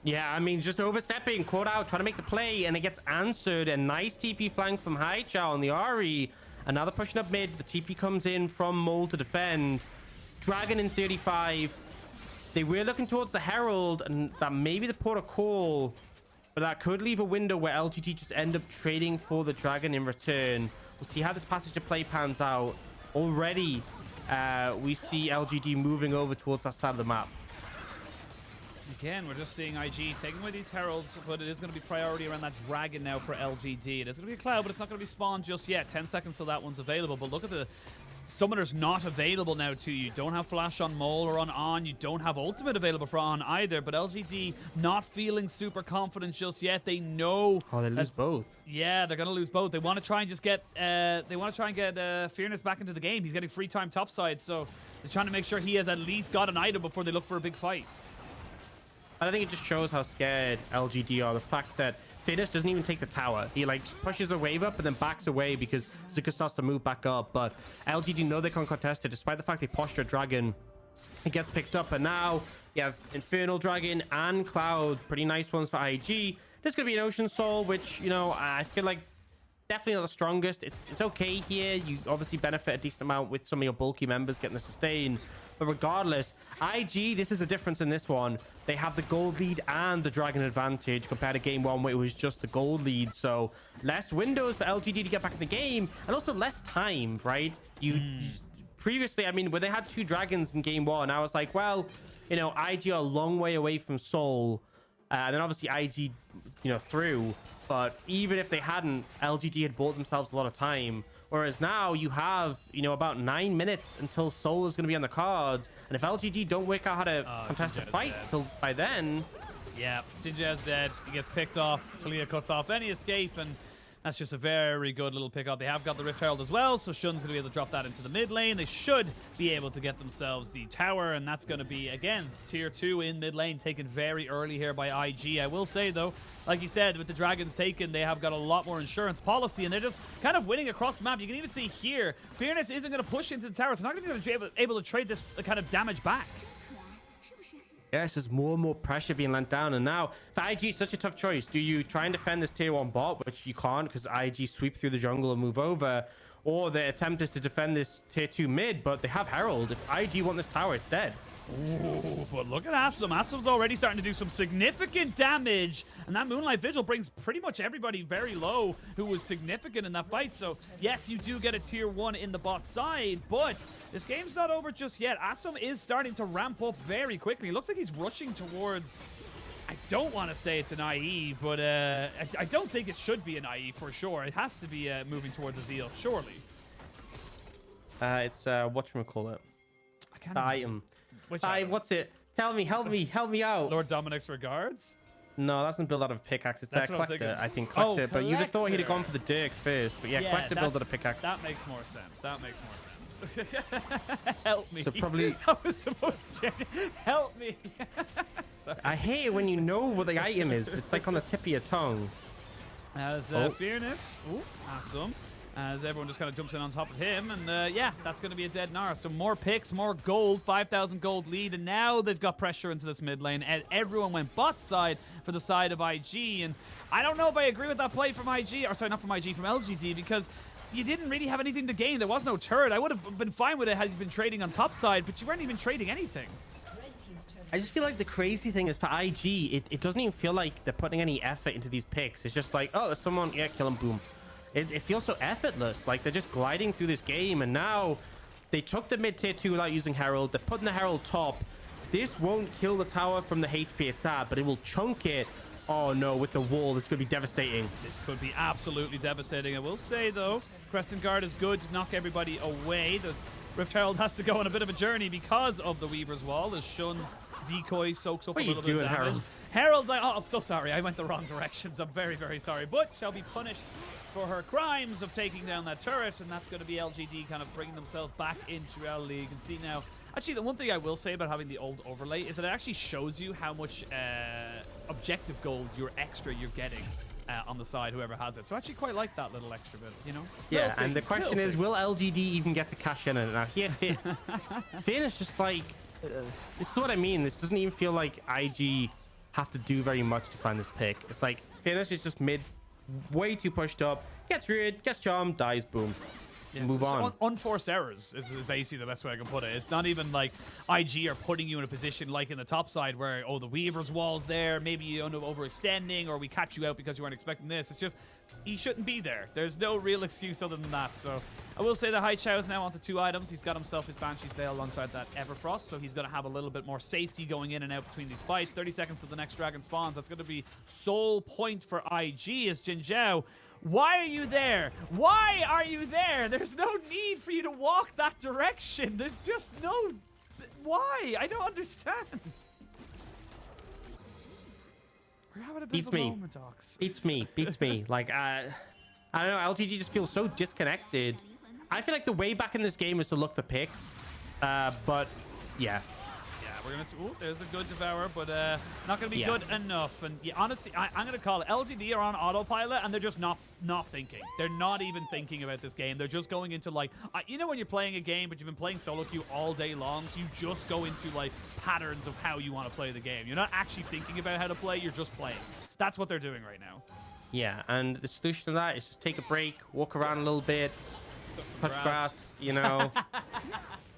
Yeah, I mean, just overstepping, caught out, trying to make the play, and it gets answered. A nice TP flank from Haicha on the Ahri. And now they're pushing up mid. The TP comes in from Mole to defend. Dragon in 35. They were looking towards the Herald, and that maybe the port of call, but that could leave a window where LGD just end up trading for the Dragon in return. We'll see how this passage of play pans out. Already, we see LGD moving over towards that side of the map. Again, we're just seeing IG taking away these Heralds, but it is going to be priority around that Dragon now for LGD. It is going to be a Cloud, but it's not going to be spawned just yet. 10 seconds till that one's available, but look at the Summoner's not available now to you. You don't have Flash on Mole or on. You don't have Ultimate available for On either, but LGD not feeling super confident just yet. They know... Oh, they lose both. Yeah, they're going to lose both. They want to try and just get... Fearness back into the game. He's getting free time topside, so they're trying to make sure he has at least got an item before they look for a big fight. I think it just shows how scared LGD are. The fact that Fearness doesn't even take the tower. He like pushes a wave up and then backs away because Zuka starts to move back up. But LGD know they can't contest it despite the fact they posture Dragon. It gets picked up, and now you have Infernal Dragon and Cloud. Pretty nice ones for IG. There's going to be an Ocean Soul, which, you know, I feel like definitely not the strongest. It's okay here. You obviously benefit a decent amount with some of your bulky members getting the sustain. But regardless, IG, this is the difference in this one. They have the gold lead and the Dragon advantage compared to game 1 where it was just the gold lead. So less windows for LGD to get back in the game, and also less time, right? Previously, I mean, when they had 2 Dragons in game 1, I was like, well, you know, IG are a long way away from Soul. And then obviously IG, you know, through. But even if they hadn't, LGD had bought themselves a lot of time. Whereas now you have, you know, about 9 minutes until Soul is going to be on the cards. And if LGD don't work out how to contest a fight till by then... Yeah, Jin Zhao's dead. He gets picked off. Talia cuts off any escape, and that's just a very good little pick up. They have got the Rift Herald as well, so Shun's going to be able to drop that into the mid lane. They should be able to get themselves the tower, and that's going to be, again, tier 2 in mid lane, taken very early here by IG. I will say, though, like you said, with the Dragons taken, they have got a lot more insurance policy, and they're just kind of winning across the map. You can even see here, Fearness isn't going to push into the tower, so not going to be able to trade this kind of damage back. Yeah, it's just more and more pressure being lent down. And now, for IG, it's such a tough choice. Do you try and defend this tier 1 bot, which you can't because IG sweep through the jungle and move over? Or the attempt is to defend this tier 2 mid, but they have Herald. If IG want this tower, it's dead. Ooh, but look at Asum. Asum's already starting to do some significant damage, and that Moonlight Vigil brings pretty much everybody very low who was significant in that fight. So yes, you do get a tier 1 in the bot side, but this game's not over just yet. Asum is starting to ramp up very quickly. It looks like he's rushing towards... I don't want to say it's an IE, but I don't think it should be an IE for sure. It has to be moving towards a Zeal, surely. It's whatchamacallit? I can't the item. Which item? What's it? Tell me, help me out. Lord Dominic's regards? No, that's not built out of pickaxe. It's a collector, I think. Oh, Collector, but you'd have thought he'd have gone for the Dirk first. But yeah, collector builds out a pickaxe. That makes more sense. That makes more sense. Help me. So probably... That was the most genuine. Help me. Sorry. I hate it when you know what the item is. It's like on the tip of your tongue. As Fearness. Ooh, awesome. As everyone just kind of jumps in on top of him. And yeah, that's going to be a dead Nara. So more picks, more gold, 5,000 gold lead. And now they've got pressure into this mid lane. And everyone went bot side for the side of IG. And I don't know if I agree with that play from IG. Or sorry, not from IG, from LGD. Because you didn't really have anything to gain. There was no turret. I would have been fine with it had you been trading on top side. But you weren't even trading anything. I just feel like the crazy thing is for IG, it doesn't even feel like they're putting any effort into these picks. It's just like, oh, there's someone, yeah, kill him, boom. It feels so effortless. Like they're just gliding through this game, and now they took the mid tier 2 without using Herald. They're putting the Herald top. This won't kill the tower from the HP it's at, but it will chunk it. Oh no, with the wall, this could be devastating. This could be absolutely devastating. I will say though, Crescent Guard is good to knock everybody away. The Rift Herald has to go on a bit of a journey because of the Weaver's Wall, as Shun's decoy soaks up What a are you little bit of doing, damage. Herald, oh, I'm so sorry. I went the wrong directions. I'm very, very sorry. But shall be punished for her crimes of taking down that turret, and that's going to be LGD kind of bringing themselves back into our league. And see now, actually, the one thing I will say about having the old overlay is that it actually shows you how much objective gold you're getting on the side, whoever has it. So I actually quite like that little extra bit, you know? Yeah, and the question is, will LGD even get to cash in on it? Now, here, Finn is just like, this is what I mean. This doesn't even feel like IG have to do very much to find this pick. It's like, Finish is just mid, way too pushed up, gets reared, gets charmed, dies, boom. Yeah, move on. Unforced errors is basically the best way I can put it. It's not even like IG are putting you in a position like in the top side where, oh, the Weaver's Wall's there, maybe you end up overextending, or we catch you out because you weren't expecting this. It's just, he shouldn't be there. There's no real excuse other than that. So I will say that Hai Chao is now onto 2 items. He's got himself his Banshee's Veil alongside that Everfrost, so he's going to have a little bit more safety going in and out between these fights. 30 seconds to the next dragon spawns. That's going to be sole point for IG as Jin Zhao. Why are you there? Why are you there? There's no need for you to walk that direction. There's just no... Why? I don't understand. We're having a bit of a moment, Docs. Beats me. Like, I don't know, LTG just feels so disconnected. I feel like the way back in this game is to look for picks. But, yeah. We're gonna see. Oh, there's a good Devourer, but not gonna be good enough. And yeah, honestly, I'm gonna call it. LGD are on autopilot, and they're just not thinking. They're not even thinking about this game. They're just going into like, you know, when you're playing a game, but you've been playing solo queue all day long, so you just go into like patterns of how you want to play the game. You're not actually thinking about how to play. You're just playing. That's what they're doing right now. Yeah, and the solution to that is just take a break, walk around a little bit, touch grass, you know.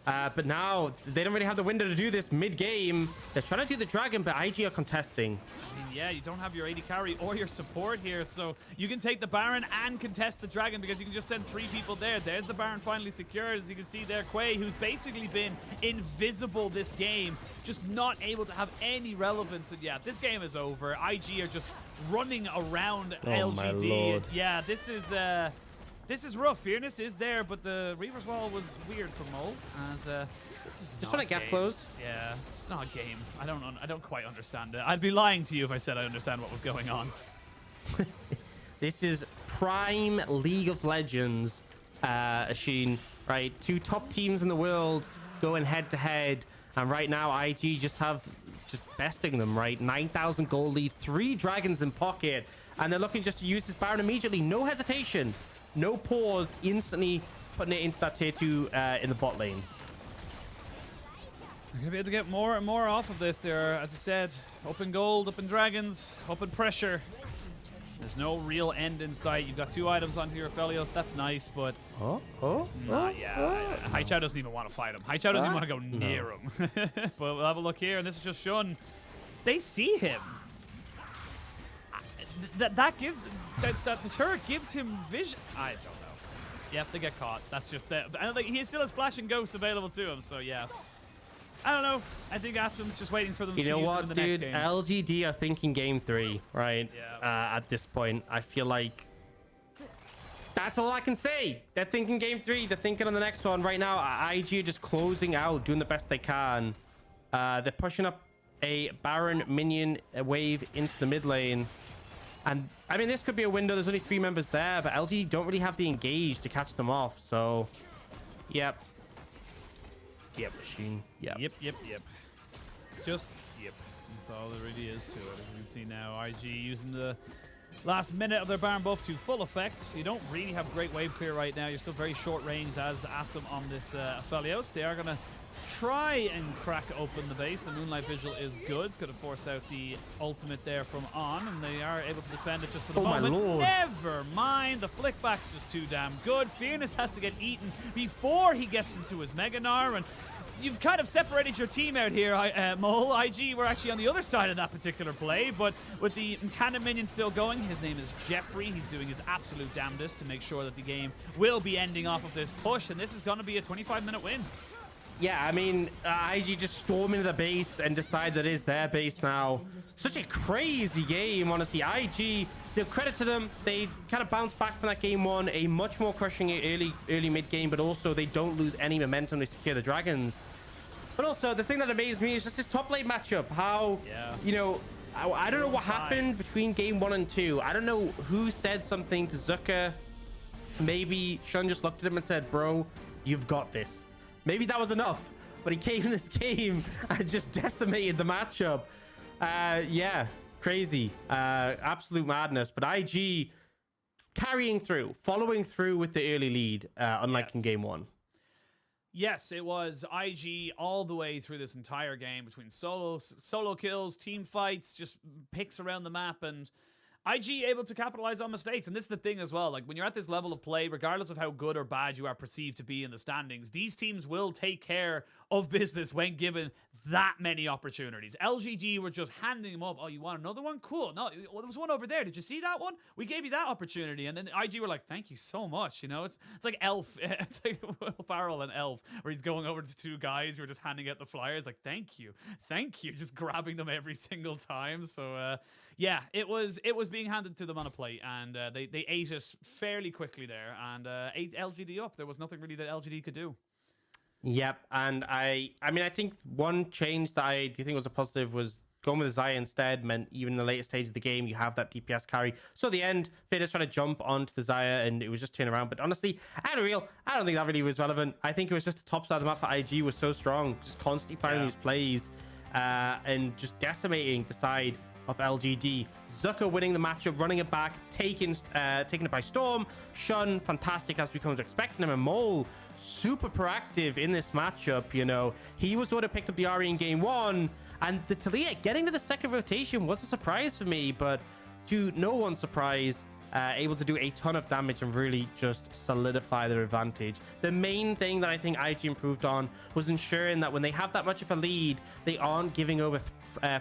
But now they don't really have the window to do this mid-game. They're trying to do the dragon, but IG are contesting. I mean, yeah, you don't have your AD carry or your support here, so you can take the Baron and contest the dragon because you can just send 3 people there. There's the Baron finally secured, as you can see there. Quay, who's basically been invisible this game, just not able to have any relevance. And yeah, this game is over. IG are just running around LGD. My Lord. Yeah, this is rough. Fearness is there, but the Reaver's Wall was weird for Mole. As this is just trying to get close. Yeah, it's not a game. I don't quite understand it. I'd be lying to you if I said I understand what was going on. This is prime League of Legends, Asheen. Right, 2 top teams in the world going head to head, and right now IG just besting them. Right, 9,000 gold lead, 3 dragons in pocket, and they're looking just to use this Baron immediately. No hesitation. No pause, instantly putting it into that tier 2 in the bot lane. We're going to be able to get more and more off of this there. As I said, open gold, open dragons, open pressure. There's no real end in sight. You've got 2 items onto your Aphelios. That's nice, but it's not. Hai Chao doesn't even want to fight him. Hai Chao doesn't even want to go near him. But we'll have a look here, and this is just Shun. They see him. That the turret gives him vision. I don't know. Yep, they get caught. That's just that. And like, he still has flash and ghosts available to him, so yeah. I don't know. I think Asum's just waiting for them to use it in the next game. LGD are thinking game 3, right? Yeah. At this point, I feel like that's all I can say. They're thinking game 3. They're thinking on the next one. Right now, IG are just closing out, doing the best they can. They're pushing up a Baron minion wave into the mid lane. And, I mean, this could be a window. There's only 3 members there, but LG don't really have the engage to catch them off. So, yep. Yep, Machine. Yep. Yep. Just, yep. That's all there really is to it. As you can see now, IG using the last minute of their Baron buff to full effect. So you don't really have great wave clear right now. You're still very short range as Asum on this Aphelios. They are going to try and crack open the base. The Moonlight Vigil is good. It's going to force out the ultimate there from On, and they are able to defend it just for the moment. My Lord. Never mind. The flickback's just too damn good. Fearness has to get eaten before he gets into his Mega Gnar, and you've kind of separated your team out here, Mole. IG were actually on the other side of that particular play, but with the cannon minion still going, his name is Jeffrey. He's doing his absolute damnedest to make sure that the game will be ending off of this push, and this is going to be a 25-minute win. Yeah, I mean, IG just storm into the base and decide that it is their base now. Such a crazy game, honestly. IG credit to them. They kind of bounced back from that game one, a much more crushing early mid game, but also they don't lose any momentum. They secure the Dragons. But also, the thing that amazed me is just this top lane matchup. How, you know, I don't know what happened between game 1 and 2. I don't know who said something to Zucker. Maybe Shun just looked at him and said, bro, you've got this. Maybe that was enough. But he came in this game and just decimated the matchup. Yeah, crazy. Absolute madness. But IG carrying through, following through with the early lead, unlike in game 1. Yes, it was IG all the way through this entire game between solo kills, team fights, just picks around the map, and IG able to capitalize on mistakes. And this is the thing as well, like when you're at this level of play, regardless of how good or bad you are perceived to be in the standings, these teams will take care of business when given that many opportunities. LGD were just handing them up. Oh, you want another one? Cool. No, well, there was one over there. Did you see that one? We gave you that opportunity. And then IG were like, thank you so much. You know, it's like Elf. It's like Will Farrell and Elf, where he's going over to two guys who are just handing out the flyers. Like, thank you. Thank you. Just grabbing them every single time. So, yeah, it was being handed to them on a plate, and they ate it fairly quickly there, and ate LGD up. There was nothing really that LGD could do. Yep, and I mean, I think one change that I do think was a positive was going with Zaya instead meant even in the later stage of the game, you have that DPS carry. So at the end, Fidus trying to jump onto the Zaya, and it was just turn around. But honestly, I don't think that really was relevant. I think it was just the top side of the map for IG was so strong, just constantly firing these plays and just decimating the side of LGD. Zucker winning the matchup, running it back, taking it by storm. Shun, fantastic as we come to expecting him. And Mole, super proactive in this matchup. You know, he was the one who picked up the RE in game 1, and the Talia getting to the second rotation was a surprise for me, but to no one's surprise, able to do a ton of damage and really just solidify their advantage. The main thing that I think IG improved on was ensuring that when they have that much of a lead, they aren't giving over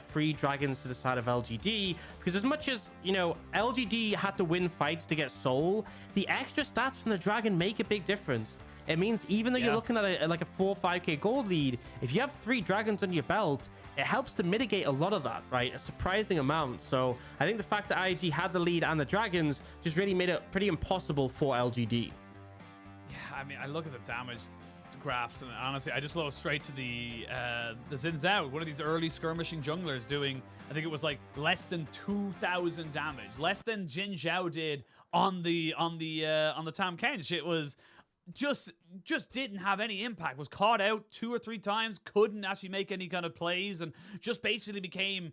free dragons to the side of LGD, because as much as, you know, LGD had to win fights to get soul, the extra stats from the dragon make a big difference. It means even though you're looking at like a 4 or 5k gold lead, if you have 3 dragons on your belt, it helps to mitigate a lot of that, right? A surprising amount. So I think the fact that IG had the lead and the dragons just really made it pretty impossible for LGD. Yeah, I mean, I look at the damage graphs, and honestly, I just look straight to the Xin Zhao, one of these early skirmishing junglers, doing, I think it was like less than 2,000 damage, less than Jin Zhao did on the Tam Kench. It was just didn't have any impact. Was caught out 2 or 3 times, couldn't actually make any kind of plays, and just basically became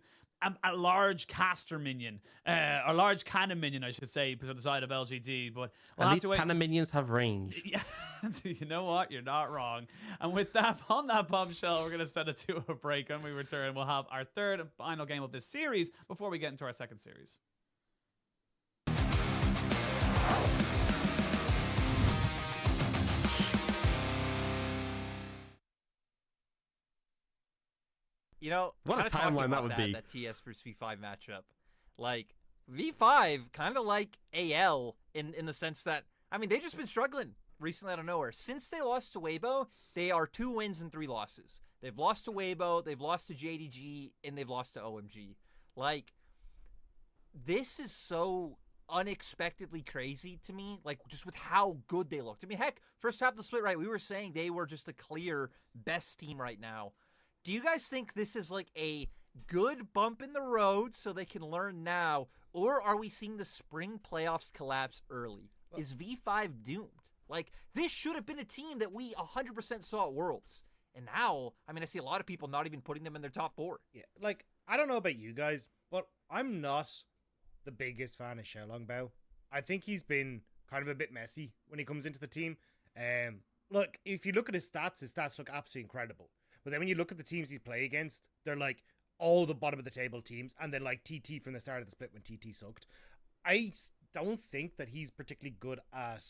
a large caster minion, a large cannon minion, I should say, to the side of LGD. But we'll at least cannon minions have range. Yeah, you know what? You're not wrong. And with that, on that bombshell, we're going to send it to a break. When we return, we'll have our third and final game of this series before we get into our second series. You know, what a timeline that would be. That TS versus V5 matchup. Like, V5, kind of like AL in the sense that, I mean, they've just been struggling recently out of nowhere. Since they lost to Weibo, they are 2 wins and 3 losses. They've lost to Weibo, they've lost to JDG, and they've lost to OMG. Like, this is so unexpectedly crazy to me, like, just with how good they looked. I mean, heck, first half of the split, right, we were saying they were just a clear best team right now. Do you guys think this is like a good bump in the road so they can learn now, or are we seeing the spring playoffs collapse early? Is V5 doomed? Like, this should have been a team that we 100% saw at Worlds. And now, I mean, I see a lot of people not even putting them in their top 4. Yeah, like, I don't know about you guys, but I'm not the biggest fan of Xiaolongbao. I think he's been kind of a bit messy when he comes into the team. Look, if you look at his stats look absolutely incredible. But then when you look at the teams he's playing against, they're like all the bottom of the table teams, and then like TT from the start of the split when TT sucked. I don't think that he's particularly good at,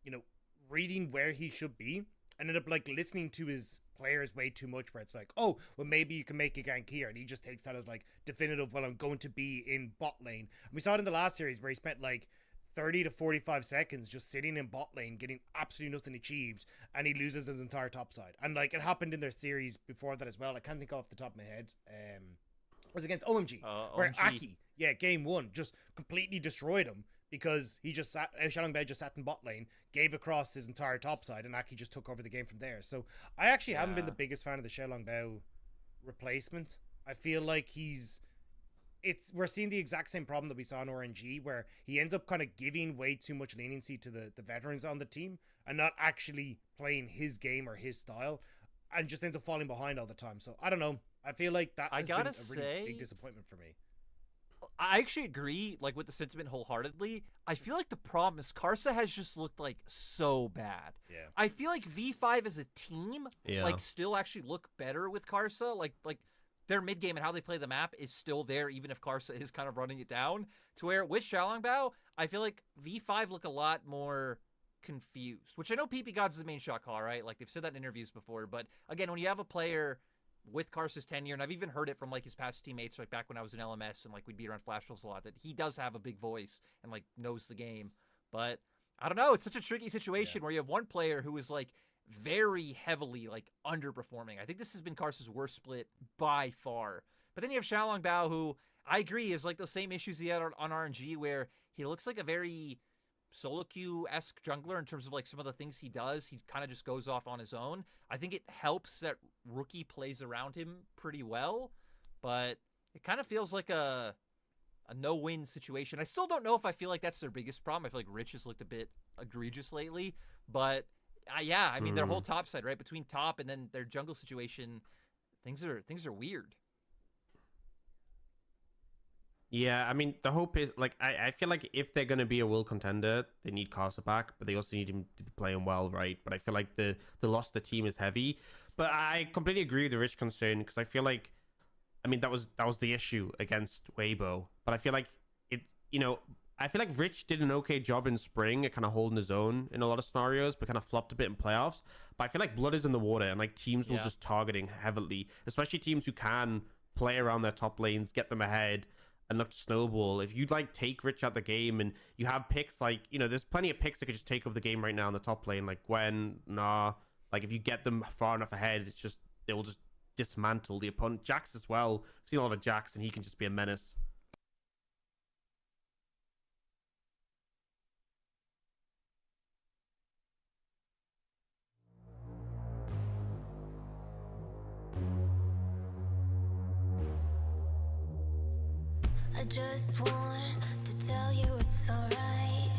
you know, reading where he should be, and end up like listening to his players way too much, where it's like, oh, well, maybe you can make a gank here, and he just takes that as like definitive, well, I'm going to be in bot lane. And we saw it in the last series where he spent like 30 to 45 seconds just sitting in bot lane, getting absolutely nothing achieved, and he loses his entire top side. And like, it happened in their series before that as well. I can't think off the top of my head. It was against OMG, where OMG. Aki yeah, game one just completely destroyed him because he just sat, Xiaolongbao just sat in bot lane, gave across his entire top side, and Aki just took over the game from there. So I actually haven't been the biggest fan of the Xiaolongbao replacement. I feel like we're seeing the exact same problem that we saw in RNG, where he ends up kind of giving way too much leniency to the veterans on the team and not actually playing his game or his style, and just ends up falling behind all the time. So I don't know. I feel like that has been a really big disappointment for me. I actually agree, like, with the sentiment wholeheartedly. I feel like the problem is Karsa has just looked like so bad. Yeah. I feel like V5 as a team, like, still actually look better with Karsa. Like their mid game and how they play the map is still there, even if Karsa is kind of running it down. To where with Xiaolongbao, I feel like V5 look a lot more confused. Which I know PP Gods is the main shot call, right? Like, they've said that in interviews before. But again, when you have a player with Karsa's tenure, and I've even heard it from like his past teammates, like back when I was in LMS and like we'd be around Flash Rolls a lot, that he does have a big voice and like knows the game. But I don't know, it's such a tricky situation where you have one player who is like very heavily like underperforming. I think this has been Karsa's worst split by far. But then you have Xiaolongbao, who I agree is like those same issues he had on RNG, where he looks like a very solo queue-esque jungler in terms of like some of the things he does. He kind of just goes off on his own. I think it helps that Rookie plays around him pretty well, but it kind of feels like a no-win situation. I still don't know if I feel like that's their biggest problem. I feel like Rich has looked a bit egregious lately, but yeah, I mean their whole top side, right, between top and then their jungle situation, things are weird. Yeah, I mean, the hope is, like, I feel like if they're going to be a world contender, they need Karsa back, but they also need him to be playing well, right? But I feel like the loss of the team is heavy. But I completely agree with the Rich concern, because I feel like, I mean, that was the issue against Weibo. But I feel like I feel like Rich did an okay job in spring at kind of holding his own in a lot of scenarios, but kind of flopped a bit in playoffs. But I feel like blood is in the water, and like teams will just targeting heavily, especially teams who can play around their top lanes, get them ahead, and look to snowball. If you like take Rich out the game and you have picks like, there's plenty of picks that could just take over the game right now in the top lane, like Gwen, like if you get them far enough ahead, it's just, they will just dismantle the opponent. Jax as well. I've seen a lot of Jax and he can just be a menace. I just want to tell you it's alright,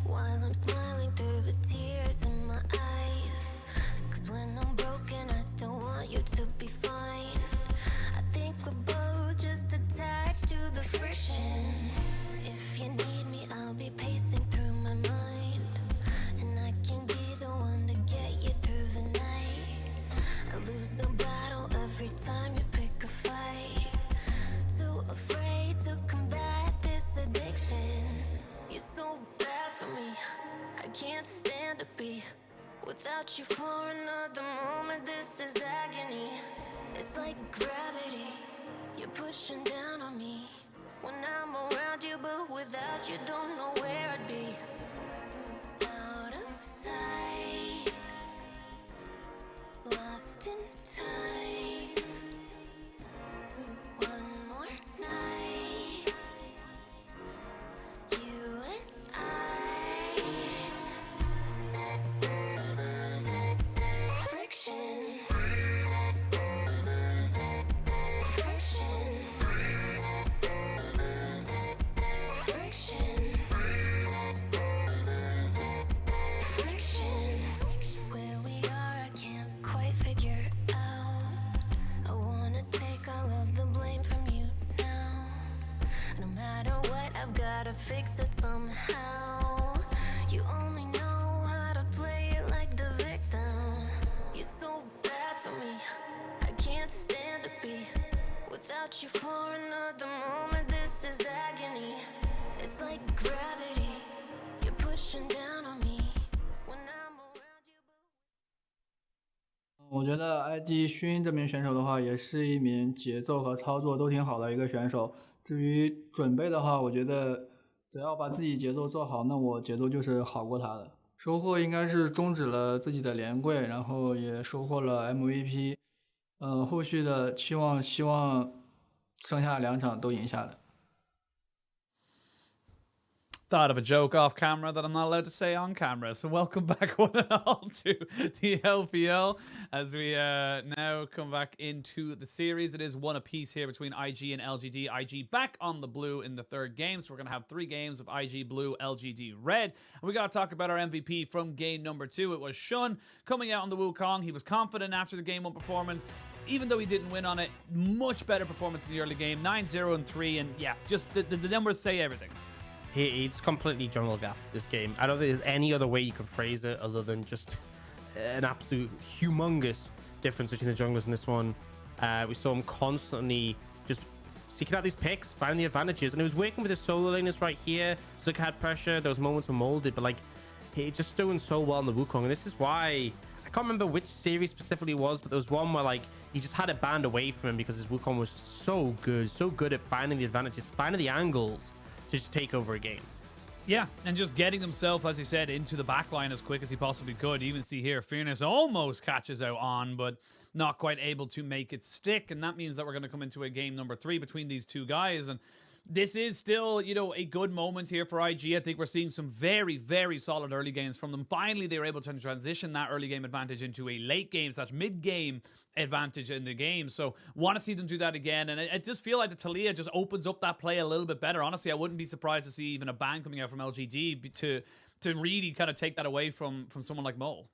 while I'm smiling through the tears in my eyes. 'Cause when I'm broken, I still want you to be fine. I think we're both just attached to the friction. If you need me, I'll be pacing through my mind, and I can be the one to get you through the night. I lose the battle every time you pick a fight. Too afraid to combat this addiction. You're so bad for me, I can't stand to be without you for another moment. This is agony. It's like gravity, you're pushing down on me when I'm around you, but without you don't know where I'd be. Out of sight, lost in time. One more night, you and I. Friction. Friction. Friction. Friction. Where we are, I can't quite figure out. I wanna take all of the blame from you now. No matter what, I've gotta fix it somehow. You only know how to play it like the victim. You're so bad for me, I can't stand to be without you for another moment. This is agony. It's like gravity, you're pushing down on me when I'm around you. 我觉得 IG 勋这名选手的话，也是一名节奏和操作都挺好的一个选手。至于准备的话，我觉得只要把自己节奏做好，那我节奏就是好过他的。收获应该是终止了自己的连跪，然后也收获了 MVP。后续的希望剩下2场都赢下来。thought of a joke off camera that I'm not allowed to say on camera. So welcome back one and all to the LPL as we now come back into the series. It is one apiece here between IG and LGD. IG back on the blue in the third game. So we're going to have 3 games of IG blue, LGD red. And we got to talk about our MVP from game number 2. It was Shun coming out on the Wukong. He was confident after the game 1 performance. Even though he didn't win on it, much better performance in the early game. 9-0 and 3. And yeah, just the numbers say everything. It's completely jungle gap, this game. I don't think there's any other way you can phrase it other than just an absolute humongous difference between the junglers in this one. We saw him constantly just seeking out these picks, finding the advantages, and it was working with his solo laners right here. Zuka had pressure, there was moments were molded, but like he just doing so well in the Wukong, and this is why I can't remember which series specifically it was, but there was one where like he just had it banned away from him because his Wukong was so good at finding the advantages, finding the angles to just take over a game. Yeah, and just getting himself, as he said, into the backline as quick as he possibly could. You even see here, Fearness almost catches out on, but not quite able to make it stick. And that means that we're going to come into a game number 3 between these two guys. And this is still, you know, a good moment here for IG. I think we're seeing some very, very solid early games from them. Finally, they were able to transition that early game advantage into a late game, / mid-game advantage in the game. So want to see them do that again. And I just feel like the Taliyah just opens up that play a little bit better. Honestly, I wouldn't be surprised to see even a ban coming out from LGD to really kind of take that away from someone like Mole.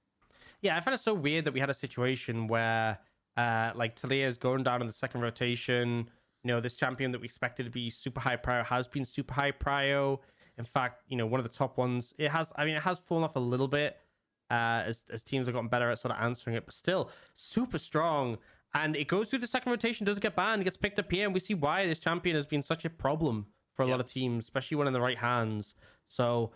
Yeah, I find it so weird that we had a situation where like Taliyah is going down in the second rotation. You know, this champion that we expected to be super high prio has been super high prio. In fact, you know, one of the top ones. It has fallen off a little bit as teams have gotten better at sort of answering it, but still super strong. And it goes through the second rotation, doesn't get banned, gets picked up here, and we see why this champion has been such a problem for a lot of teams, especially when in the right hands. So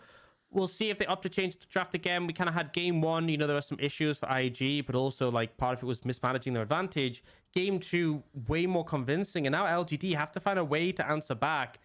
we'll see if they opt to change the draft again. We kind of had game 1, you know, there were some issues for IG, but also like part of it was mismanaging their advantage. Game 2, way more convincing, and now LGD have to find a way to answer back.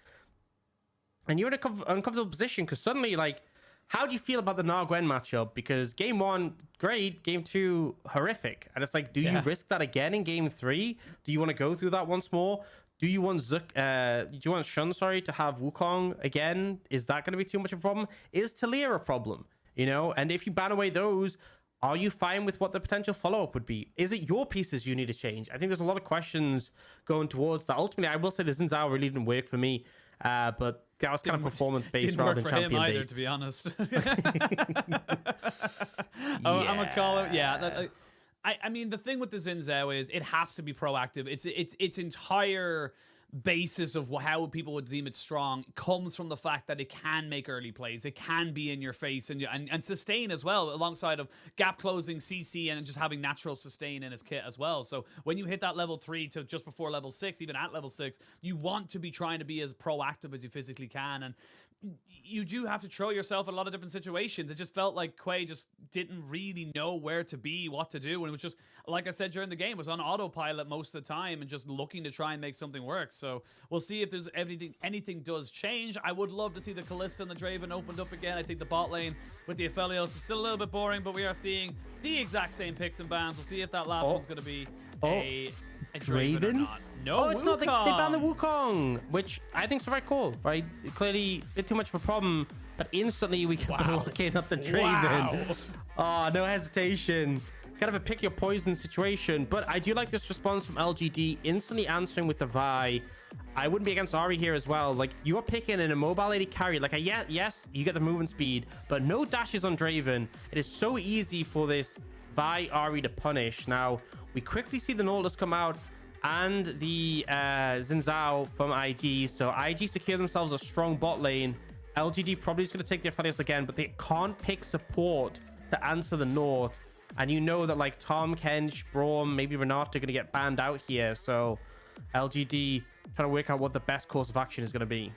And you're in an uncomfortable position because suddenly, like, how do you feel about the Nargwen matchup? Because game 1, great. Game 2, horrific. And it's like, do you risk that again in game 3? Do you want to go through that once more? Do you want Shun, to have Wukong again? Is that going to be too much of a problem? Is Taliyah a problem? You know, and if you ban away those, are you fine with what the potential follow-up would be? Is it your pieces you need to change? I think there's a lot of questions going towards that. Ultimately, I will say the Xin Zhao really didn't work for me, but that was kind of performance-based rather than champion-based. To be honest. I'm a caller. Yeah. I mean, the thing with the Xin Zhao is it has to be proactive. Its entire basis of how people would deem it strong comes from the fact that it can make early plays. It can be in your face and sustain as well, alongside of gap closing, CC, and just having natural sustain in his kit as well. So when you hit that level 3 to just before level 6, even at level 6, you want to be trying to be as proactive as you physically can. And you do have to throw yourself in a lot of different situations. It just felt like Quay just didn't really know where to be, what to do. And it was just, like I said during the game, it was on autopilot most of the time and just looking to try and make something work. So we'll see if there's anything does change. I would love to see the Kalista and the Draven opened up again. I think the bot lane with the Aphelios is still a little bit boring, but we are seeing the exact same picks and bans. We'll see if that last one's going to be a Draven or not. No, it's not. They banned the Wukong, which I think is the right call, right? Clearly, a bit too much of a problem, but instantly we get the lock-in up the Draven. Oh, no hesitation. Kind of a pick your poison situation, but I do like this response from LGD, instantly answering with the Vi. I wouldn't be against Ahri here as well. Like, you are picking an immobile AD carry. Like, yes, you get the movement speed, but no dashes on Draven. It is so easy for this Vi Ahri to punish. Now, we quickly see the Nautilus come out and the Xin Zhao from IG. So IG secure themselves a strong bot lane. LGD probably is going to take the Aphelios again, but they can't pick support to answer the North. And you know that like Tom, Kench, Braum, maybe Renata are going to get banned out here. So LGD trying to work out what the best course of action is going to be.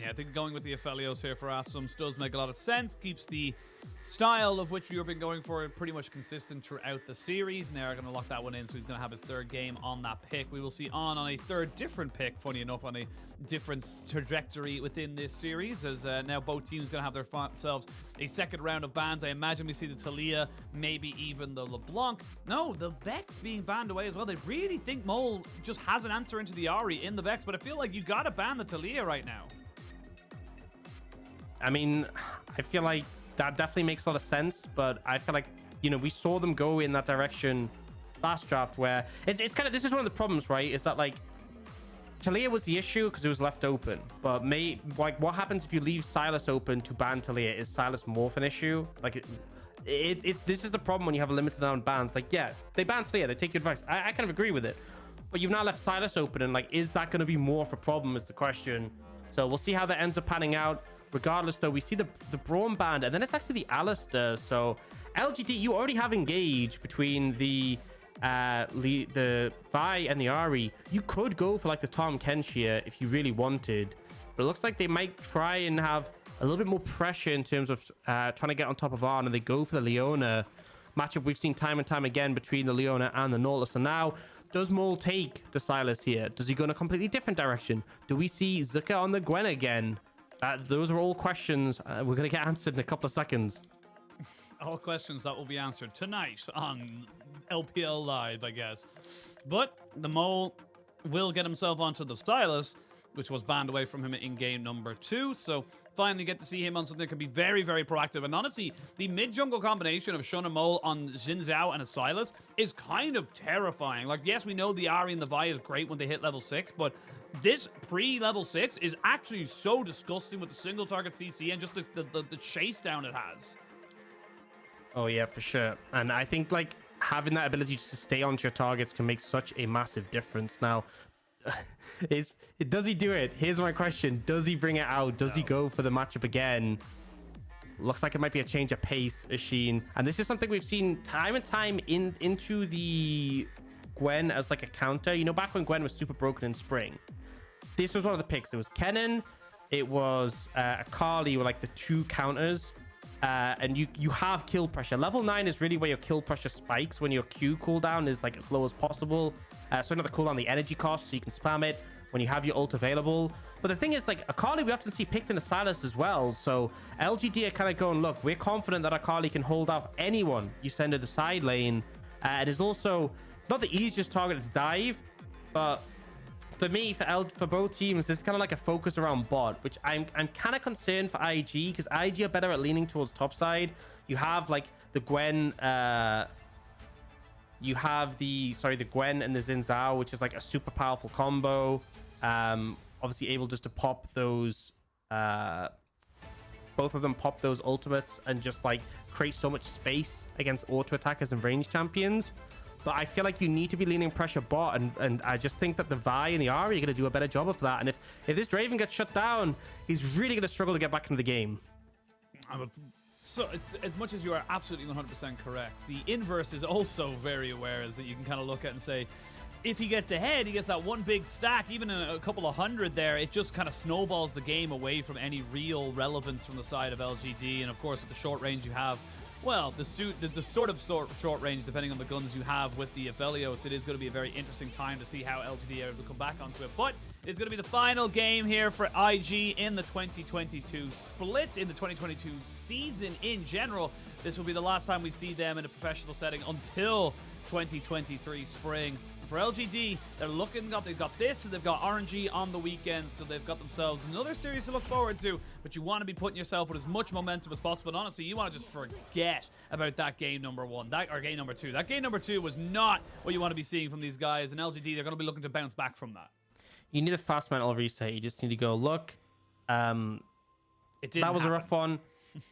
Yeah, I think going with the Aphelios here for Asums does make a lot of sense. Keeps the style of which we've been going for pretty much consistent throughout the series. Now we're going to lock that one in, so he's going to have his third game on that pick. We will see on a third different pick, funny enough, on a different trajectory within this series, as now both teams going to have themselves a second round of bans. I imagine we see the Taliyah, maybe even the LeBlanc. No, the Vex being banned away as well. They really think Mole just has an answer into the Ahri in the Vex, but I feel like you got to ban the Taliyah right now. I mean, I feel like that definitely makes a lot of sense, but I feel like, you know, we saw them go in that direction last draft where it's kind of, this is one of the problems, right? Is that like Talia was the issue because it was left open, but like what happens if you leave Silas open to ban Talia? Is Silas more of an issue? Like this is the problem when you have a limited amount of bans. Like, yeah, they ban Talia, they take your advice. I kind of agree with it, but you've now left Silas open, and like, is that going to be more of a problem is the question. So we'll see how that ends up panning out. Regardless, though, we see the Braum band, and then it's actually the Alistair. So LGD, you already have engaged between the Vi and the Ari. You could go for like the Tom Kenshia if you really wanted, but it looks like they might try and have a little bit more pressure in terms of trying to get on top of Arn, and they go for the Leona matchup we've seen time and time again between the Leona and the Nautilus. And now, does Mole take the Silas here? Does he go in a completely different direction? Do we see Zuka on the Gwen again? Those are all questions we're going to get answered in a couple of seconds. All questions that will be answered tonight on LPL Live, I guess. But the Mole will get himself onto the Silas, which was banned away from him in game number 2. So finally get to see him on something that can be very, very proactive. And honestly, the mid-jungle combination of Shun and Mole on Xin Zhao and a Silas is kind of terrifying. Like, yes, we know the Ari and the Vi is great when they hit level 6, but this pre-level 6 is actually so disgusting with the single target CC and just the chase down it has. Oh, yeah, for sure. And I think, like, having that ability just to stay onto your targets can make such a massive difference. Now, does he do it? Here's my question. Does he bring it out? Does he go for the matchup again? Looks like it might be a change of pace, Asheen. And this is something we've seen time and time into the Gwen as like a counter. You know, back when Gwen was super broken in spring, this was one of the picks. It was Kennen, it was Akali were like the two counters. And you have kill pressure. Level 9 is really where your kill pressure spikes when your Q cooldown is like as low as possible. So another cooldown the energy cost, so you can spam it when you have your ult available. But the thing is, like, Akali we often see picked in a Silas as well. So LGD are kind of going, look, we're confident that Akali can hold off anyone you send to the side lane. It is also not the easiest target to dive, but for me, for both teams, there's kind of like a focus around bot, which I'm kind of concerned for IG, because IG are better at leaning towards top side. You have like the Gwen, you have the Gwen and the Xin Zhao, which is like a super powerful combo. Obviously able just to pop those, both of them pop those ultimates and just like create so much space against auto attackers and range champions. But I feel like you need to be leaning pressure bot, and I just think that the Vi and the Ari are going to do a better job of that. And if this Draven gets shut down, he's really going to struggle to get back into the game. So as much as you are absolutely 100% correct, the inverse is also very aware, is that you can kind of look at and say, if he gets ahead, he gets that one big stack, even a couple of hundred there, it just kind of snowballs the game away from any real relevance from the side of LGD. And of course, with the short range you have, well, the sort of short range, depending on the guns you have with the Aphelios, it is going to be a very interesting time to see how LGD are able to come back onto it. But it's going to be the final game here for IG in the 2022 split, in the 2022 season in general. This will be the last time we see them in a professional setting until 2023 spring. For LGD, they've got this, and they've got RNG on the weekend, so they've got themselves another series to look forward to. But you want to be putting yourself with as much momentum as possible. And honestly, you want to just forget about that game number 1, or game number 2. That game number 2 was not what you want to be seeing from these guys. And LGD, they're going to be looking to bounce back from that. You need a fast mental reset. You just need to go, look, that was a rough one.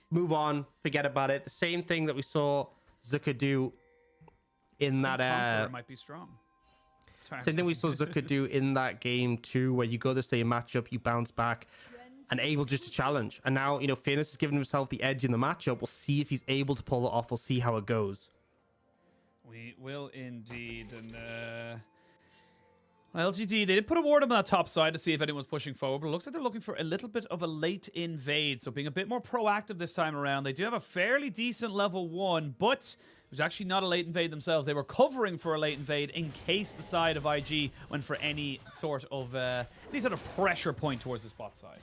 Move on, forget about it. The same thing that we saw Zuka do in that Conqueror might be strong. Same thing we saw Zuka do in that game too, where you go the same matchup, you bounce back, and able just to challenge. And now, you know, Fearless has given himself the edge in the matchup. We'll see if he's able to pull it off. We'll see how it goes. We will indeed. And LGD, they did put a ward on that top side to see if anyone's pushing forward, but it looks like they're looking for a little bit of a late invade, so being a bit more proactive this time around. They do have a fairly decent level 1, but it was actually not a late invade themselves. They were covering for a late invade in case the side of IG went for any sort of pressure point towards the spot side.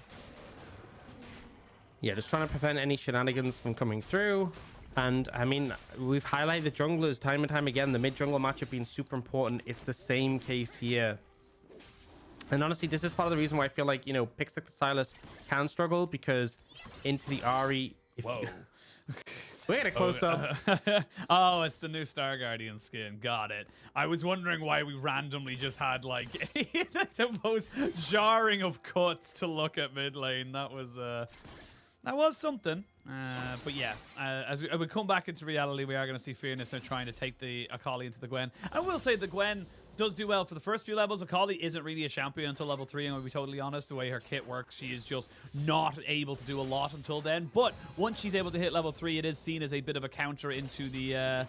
Yeah, just trying to prevent any shenanigans from coming through. And I mean, we've highlighted the junglers time and time again, the mid jungle matchup being super important. It's the same case here. And honestly, this is part of the reason why I feel like, you know, picks like the Silas can struggle, because into the Ari... Whoa. We get a close-up. Oh, it's the new Star Guardian skin. Got it. I was wondering why we randomly just had, like, the most jarring of cuts to look at mid lane. That was something. But yeah, as we come back into reality, we are going to see Fearness now trying to take the Akali into the Gwen. I will say the Gwen does do well for the first few levels. Akali isn't really a champion until level 3, I'm going to be totally honest. The way her kit works, she is just not able to do a lot until then. But once she's able to hit level 3, it is seen as a bit of a counter into the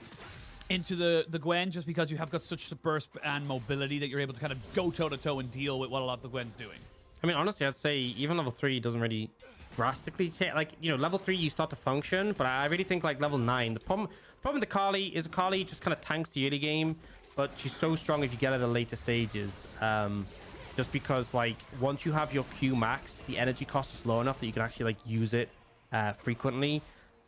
Gwen, just because you have got such burst and mobility that you're able to kind of go toe-to-toe and deal with what a lot of the Gwen's doing. I mean, honestly, I'd say even level 3 doesn't really drastically change. Like, you know, level 3 you start to function, but I really think like level 9, the problem with Akali is Akali just kind of tanks the early game, but she's so strong if you get her at the later stages. Just because, like, once you have your Q maxed, the energy cost is low enough that you can actually, like, use it frequently.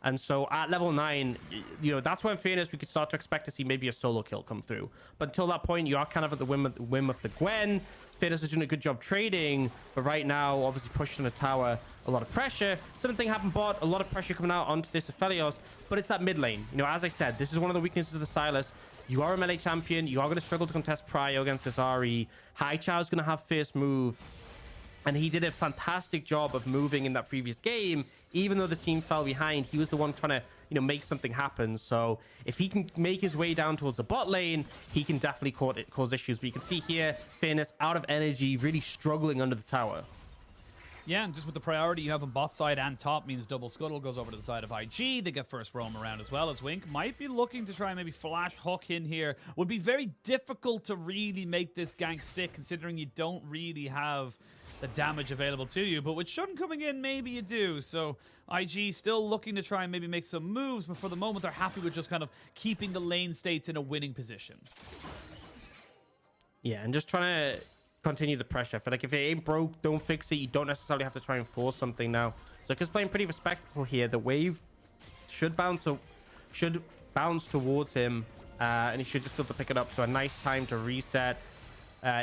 And so at level 9, you know, that's when Fearness we could start to expect to see maybe a solo kill come through. But until that point, you are kind of at the whim of the Gwen. Fearness is doing a good job trading, but right now, obviously pushing the tower, a lot of pressure. Something happened bot, a lot of pressure coming out onto this Aphelios, but it's that mid lane. You know, as I said, this is one of the weaknesses of the Silas. You are a melee champion. You are going to struggle to contest prio against this Ari. Haichao's going to have fierce move. And he did a fantastic job of moving in that previous game. Even though the team fell behind, he was the one trying to, you know, make something happen. So if he can make his way down towards the bot lane, he can definitely cause issues. But you can see here, Fearness out of energy, really struggling under the tower. Yeah, and just with the priority you have on bot side and top means double scuttle goes over to the side of IG. They get first roam around as well, as Wink might be looking to try and maybe flash hook in here. Would be very difficult to really make this gank stick, considering you don't really have the damage available to you. But with Shun coming in, maybe you do. So IG still looking to try and maybe make some moves, but for the moment they're happy with just kind of keeping the lane states in a winning position. Yeah, and just trying to continue the pressure. I feel like if it ain't broke, don't fix it. You don't necessarily have to try and force something now. Zucker's playing pretty respectful here. The wave should bounce towards him, and he should just be able to pick it up. So a nice time to reset.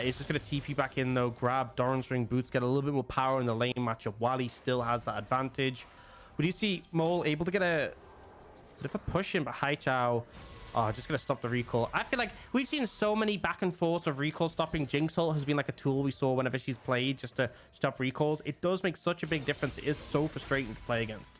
He's just going to TP back in though, grab Doran's ring boots, get a little bit more power in the lane matchup while he still has that advantage. Would you see Mole able to get a bit of a push in, but Haichao, just going to stop the recall. I feel like we've seen so many back and forths of recall stopping. Jinx ult has been like a tool we saw whenever she's played just to stop recalls. It does make such a big difference. It is so frustrating to play against.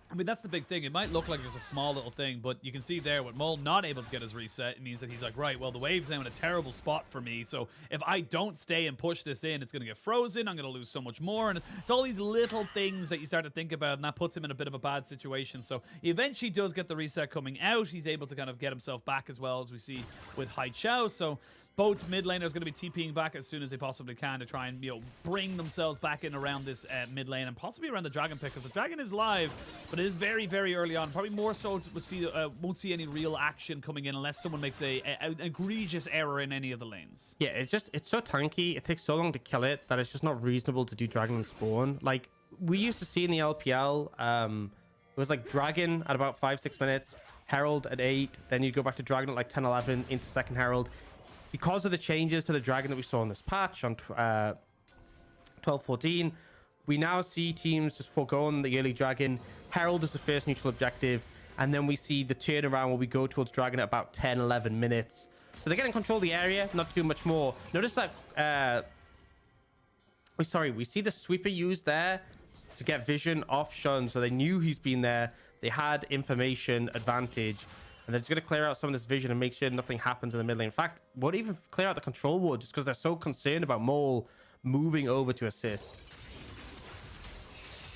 I mean, that's the big thing. It might look like just a small little thing, but you can see there with Mole not able to get his reset, it means that he's like, right, well, the wave's now in a terrible spot for me, so if I don't stay and push this in, it's going to get frozen, I'm going to lose so much more, and it's all these little things that you start to think about, and that puts him in a bit of a bad situation. So he eventually does get the reset coming out. He's able to kind of get himself back as well, as we see with Haichao. So both mid laners going to be TPing back as soon as they possibly can to try and, you know, bring themselves back in around this mid lane and possibly around the dragon pick, because the dragon is live, but it is very, very early on. Probably more so won't see any real action coming in unless someone makes an egregious error in any of the lanes. Yeah, it's so tanky. It takes so long to kill it that it's just not reasonable to do dragon and spawn. Like we used to see in the LPL, it was like dragon at about 5-6 minutes, herald at 8, then you go back to dragon at like 10-11 into second herald. Because of the changes to the dragon that we saw in this patch on 12-14, we now see teams just foregoing the early dragon. Herald is the first neutral objective, and then we see the turnaround where we go towards dragon at about 10-11 minutes. So they're getting control of the area, not too much more. Notice that we see the sweeper used there to get vision off Shun, so they knew he's been there. They had information advantage. And they're just going to clear out some of this vision and make sure nothing happens in the mid lane. In fact, won't even clear out the control ward just because they're so concerned about Mole moving over to assist.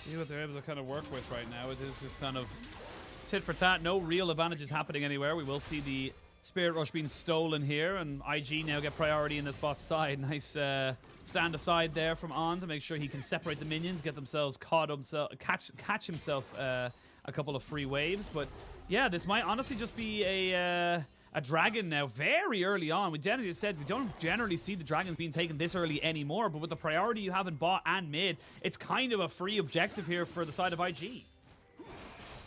See what they're able to kind of work with right now. It is just kind of tit for tat. No real advantages happening anywhere. We will see the Spirit Rush being stolen here, and IG now get priority in this bot side. Nice stand aside there from On to make sure he can separate the minions, get themselves catch himself a couple of free waves. But yeah, this might honestly just be a dragon now very early on. We generally said we don't generally see the dragons being taken this early anymore, but with the priority you have in bot and mid, it's kind of a free objective here for the side of IG.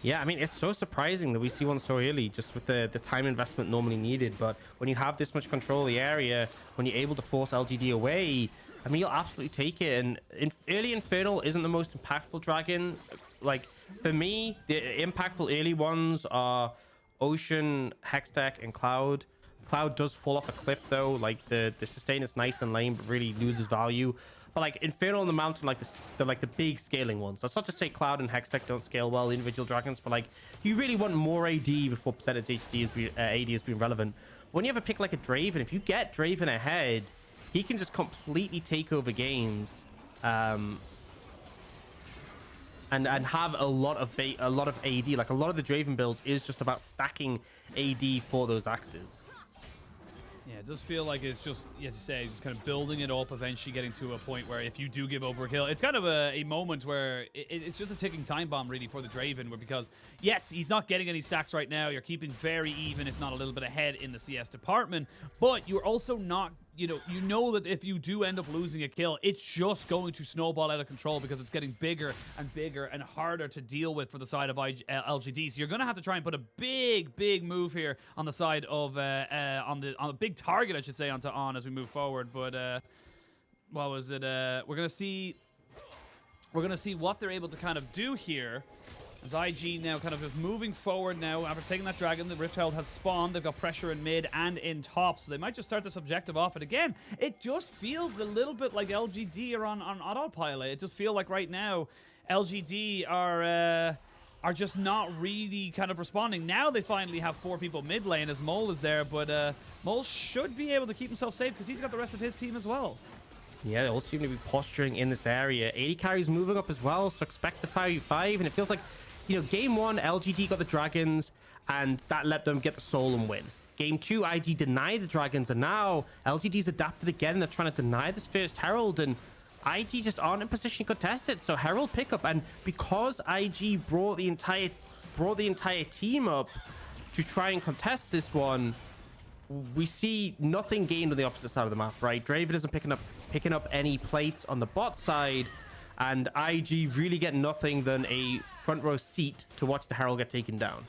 Yeah, I mean, it's so surprising that we see one so early, just with the time investment normally needed. But when you have this much control of the area, when you're able to force LGD away, I mean, you'll absolutely take it. And early Infernal isn't the most impactful dragon. Like, for me, the impactful early ones are Ocean, Hextech, and Cloud. Cloud does fall off a cliff, though. Like, the sustain is nice and lame, but really loses value. But, like, Infernal and the Mountain, like, the big scaling ones. That's not to say Cloud and Hextech don't scale well, individual dragons, but, like, you really want more AD before percentage AD has been relevant. When you have a pick like a Draven, if you get Draven ahead, he can just completely take over games, and have a lot of AD. Like, a lot of the Draven builds is just about stacking AD for those axes. Yeah, it does feel like it's just, as you say, just kind of building it up, eventually getting to a point where if you do give overkill, it's kind of a moment where it's just a ticking time bomb, really, for the Draven, because, yes, he's not getting any stacks right now. You're keeping very even, if not a little bit ahead in the CS department, but you're also not, you know that if you do end up losing a kill, it's just going to snowball out of control because it's getting bigger and bigger and harder to deal with for the side of LGD. So you're going to have to try and put a big move here on the side of on a big target, I should say, on as we move forward. But what was it? We're gonna see what they're able to kind of do here. As IG now kind of is moving forward now after taking that dragon. The Rift Herald has spawned. They've got pressure in mid and in top, so they might just start this objective off. And again, it just feels a little bit like LGD are on autopilot. It just feels like right now LGD are just not really kind of responding. Now they finally have 4 people mid lane as Mole is there, but Mole should be able to keep himself safe because he's got the rest of his team as well. Yeah, they all seem to be posturing in this area. 80 carries moving up as well, so expect the 5v5, and it feels like, you know, game 1, LGD got the dragons, and that let them get the soul and win. Game 2, IG denied the dragons, and now LGD's adapted again. They're trying to deny this first Herald, and IG just aren't in position to contest it. So Herald pickup, and because IG brought the entire team up to try and contest this one, we see nothing gained on the opposite side of the map, right? Draven isn't picking up any plates on the bot side, and IG really get nothing than a front row seat to watch the Herald get taken down.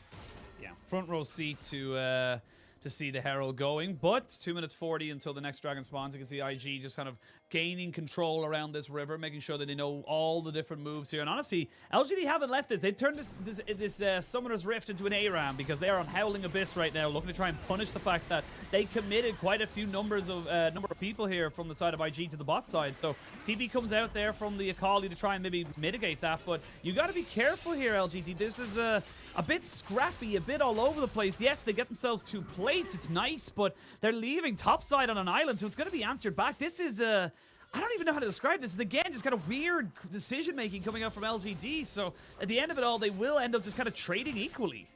Yeah, front row seat to see the Herald going, but 2 minutes 40 until the next dragon spawns. You can see IG just kind of gaining control around this river, making sure that they know all the different moves here. And honestly, LGD haven't left this. They've turned this Summoner's Rift into an ARAM because they are on Howling Abyss right now, looking to try and punish the fact that they committed quite a few number of people here from the side of IG to the bot side. So TB comes out there from the Akali to try and maybe mitigate that, but you got to be careful here, LGD. This is a bit scrappy, a bit all over the place. Yes, they get themselves 2 plates. It's nice, but they're leaving topside on an island, so it's going to be answered back. This is I don't even know how to describe this. It's, again, just kind of weird decision-making coming out from LGD. So at the end of it all, they will end up just kind of trading equally.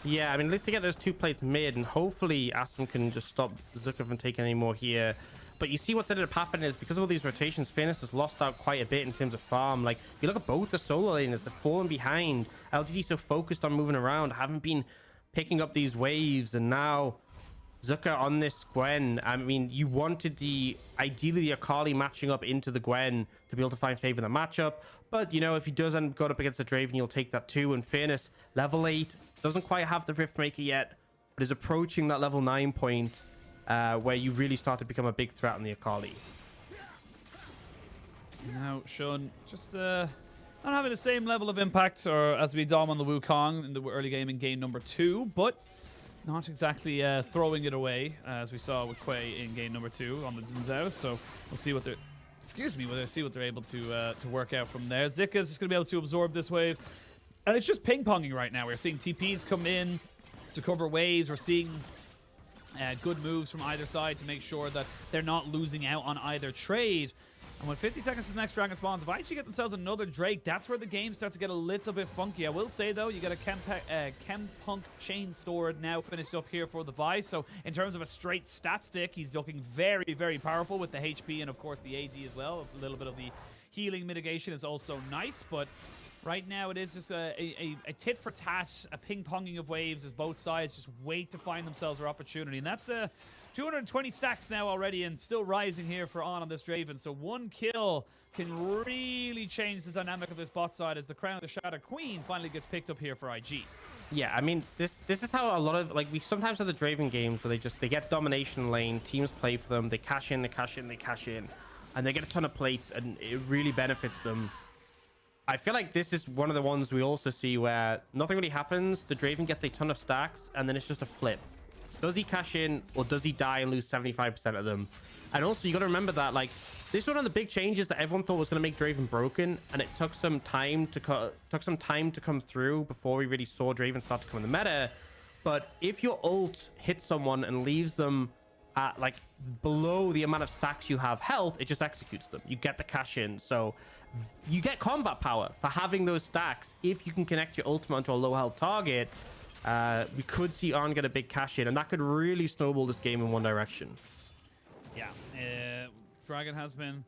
Yeah, I mean, at least they get those 2 plates mid, and hopefully Aston can just stop Zucker from taking any more here. But you see what's ended up happening is because of all these rotations, Fairness has lost out quite a bit in terms of farm. Like, if you look at both the solo laners, they're falling behind. LGD so focused on moving around, haven't been picking up these waves, and now Zucker on this Gwen. I mean, you wanted ideally the Akali matching up into the Gwen to be able to find favor in the matchup. But, you know, if he does end up going up against the Draven, you'll take that too. And Fairness, level 8, doesn't quite have the Riftmaker yet, but is approaching that level 9 point where you really start to become a big threat on the Akali. Now, Sean, just not having the same level of impact or as we dom on the Wukong in the early game in game number 2, but not exactly throwing it away as we saw with Quay in game number 2 on the Zinzao. So we'll see what they're what they're able to work out from there. Zika's just gonna be able to absorb this wave, and it's just ping-ponging right now. We're seeing TPs come in to cover waves. We're seeing good moves from either side to make sure that they're not losing out on either trade. And when 50 seconds to the next dragon spawns, if I actually get themselves another Drake, that's where the game starts to get a little bit funky. I will say, though, you got a Chempunk Chain Sword now finished up here for the Vi. So in terms of a straight stat stick, he's looking very, very powerful with the HP and, of course, the AD as well. A little bit of the healing mitigation is also nice, but right now it is just a tit for tat, a ping-ponging of waves as both sides just wait to find themselves their opportunity. And that's 220 stacks now already and still rising here for on this Draven. So 1 kill can really change the dynamic of this bot side as the Crown of the Shadow Queen finally gets picked up here for IG. Yeah, I mean, this is how a lot of, like, we sometimes have the Draven games where they get domination lane, teams play for them, they cash in, they cash in, they cash in. and they get a ton of plates, and it really benefits them. I feel like this is one of the ones we also see where nothing really happens. The Draven gets a ton of stacks, and then it's just a flip. Does he cash in, or does he die and lose 75% of them? And also, you got to remember that, like, this is one of the big changes that everyone thought was going to make Draven broken, and it took some time to come through before we really saw Draven start to come in the meta. But if your ult hits someone and leaves them at, like, below the amount of stacks you have health, it just executes them. You get the cash in. So you get combat power for having those stacks. If you can connect your ultimate onto a low health target, we could see Arn get a big cash in, and that could really snowball this game in one direction. Yeah, Dragon has been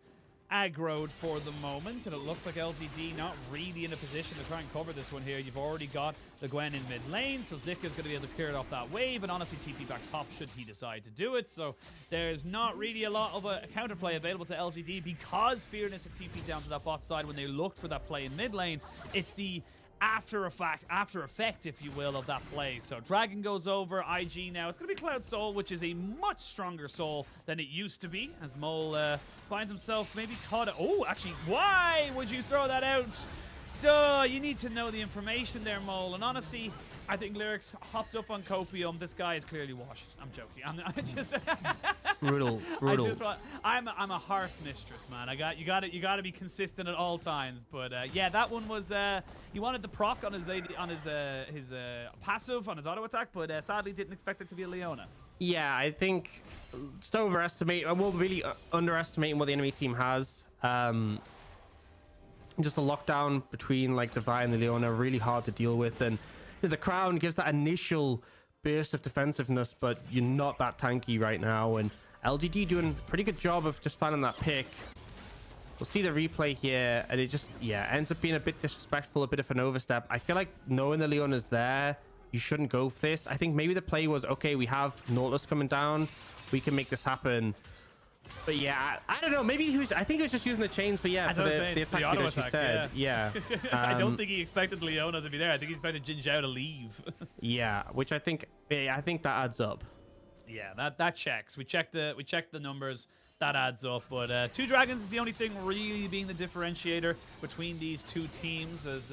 aggroed for the moment, and it looks like LGD not really in a position to try and cover this one here. You've already got the Gwen in mid lane, so Zika is going to be able to clear it off that wave, and honestly TP back top should he decide to do it. So there's not really a lot of a counterplay available to LGD because Fearness had TP down to that bot side when they looked for that play in mid lane. It's the after effect, if you will, of that play. So Dragon goes over, IG now. It's going to be Cloud Soul, which is a much stronger soul than it used to be, as Mole finds himself maybe caught. Oh, actually, why would you throw that out? Duh, you need to know the information there, Mole. And honestly, I think Lyrics hopped up on Copium. This guy is clearly washed. I'm joking. I just brutal. I'm a harsh mistress, man. You got to be consistent at all times. But yeah, that one was he wanted the proc on his passive on his auto attack, but sadly didn't expect it to be a Leona. Yeah, I think still overestimate. I will really underestimating what the enemy team has. Just a lockdown between like the Vi and the Leona, really hard to deal with, and the Crown gives that initial burst of defensiveness, but you're not that tanky right now, and LGD doing a pretty good job of just finding that pick. We'll see the replay here, and it just, yeah, ends up being a bit disrespectful, a bit of an overstep. I feel like knowing the Leona's there, you shouldn't go for this. I think maybe the play was, okay, we have Nautilus coming down, we can make this happen. But yeah, I don't know. Maybe I think he was just using the chains for, yeah, for the attack speed, as you said. Yeah. I don't think he expected Leona to be there. I think he expected Jin Zhao to leave. Yeah, which I think that adds up. Yeah, that checks. We checked the numbers. That adds up. But 2 Dragons is the only thing really being the differentiator between these two teams, as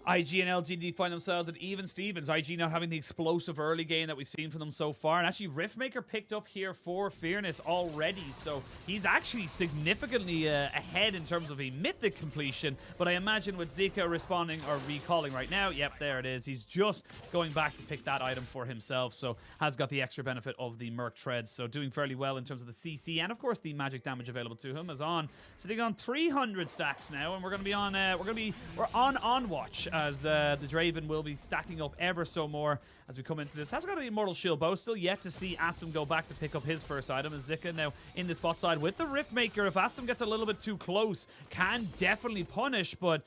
IG and LGD find themselves at even Stevens. IG not having the explosive early game that we've seen from them so far. And actually, Riftmaker picked up here for Fearness already. So he's actually significantly ahead in terms of a mythic completion. But I imagine with Zika responding or recalling right now, yep, there it is. He's just going back to pick that item for himself. So has got the extra benefit of the Merc Treads. So doing fairly well in terms of the CC and, of course, the magic damage available to him. As on sitting on 300 stacks now. And we're going to be on, we're on watch, as the Draven will be stacking up ever so more as we come into this. Has got an Immortal Shield Bow. Still yet to see Assam go back to pick up his first item. And Zika now in the spot side with the Riftmaker. If Assam gets a little bit too close, can definitely punish, but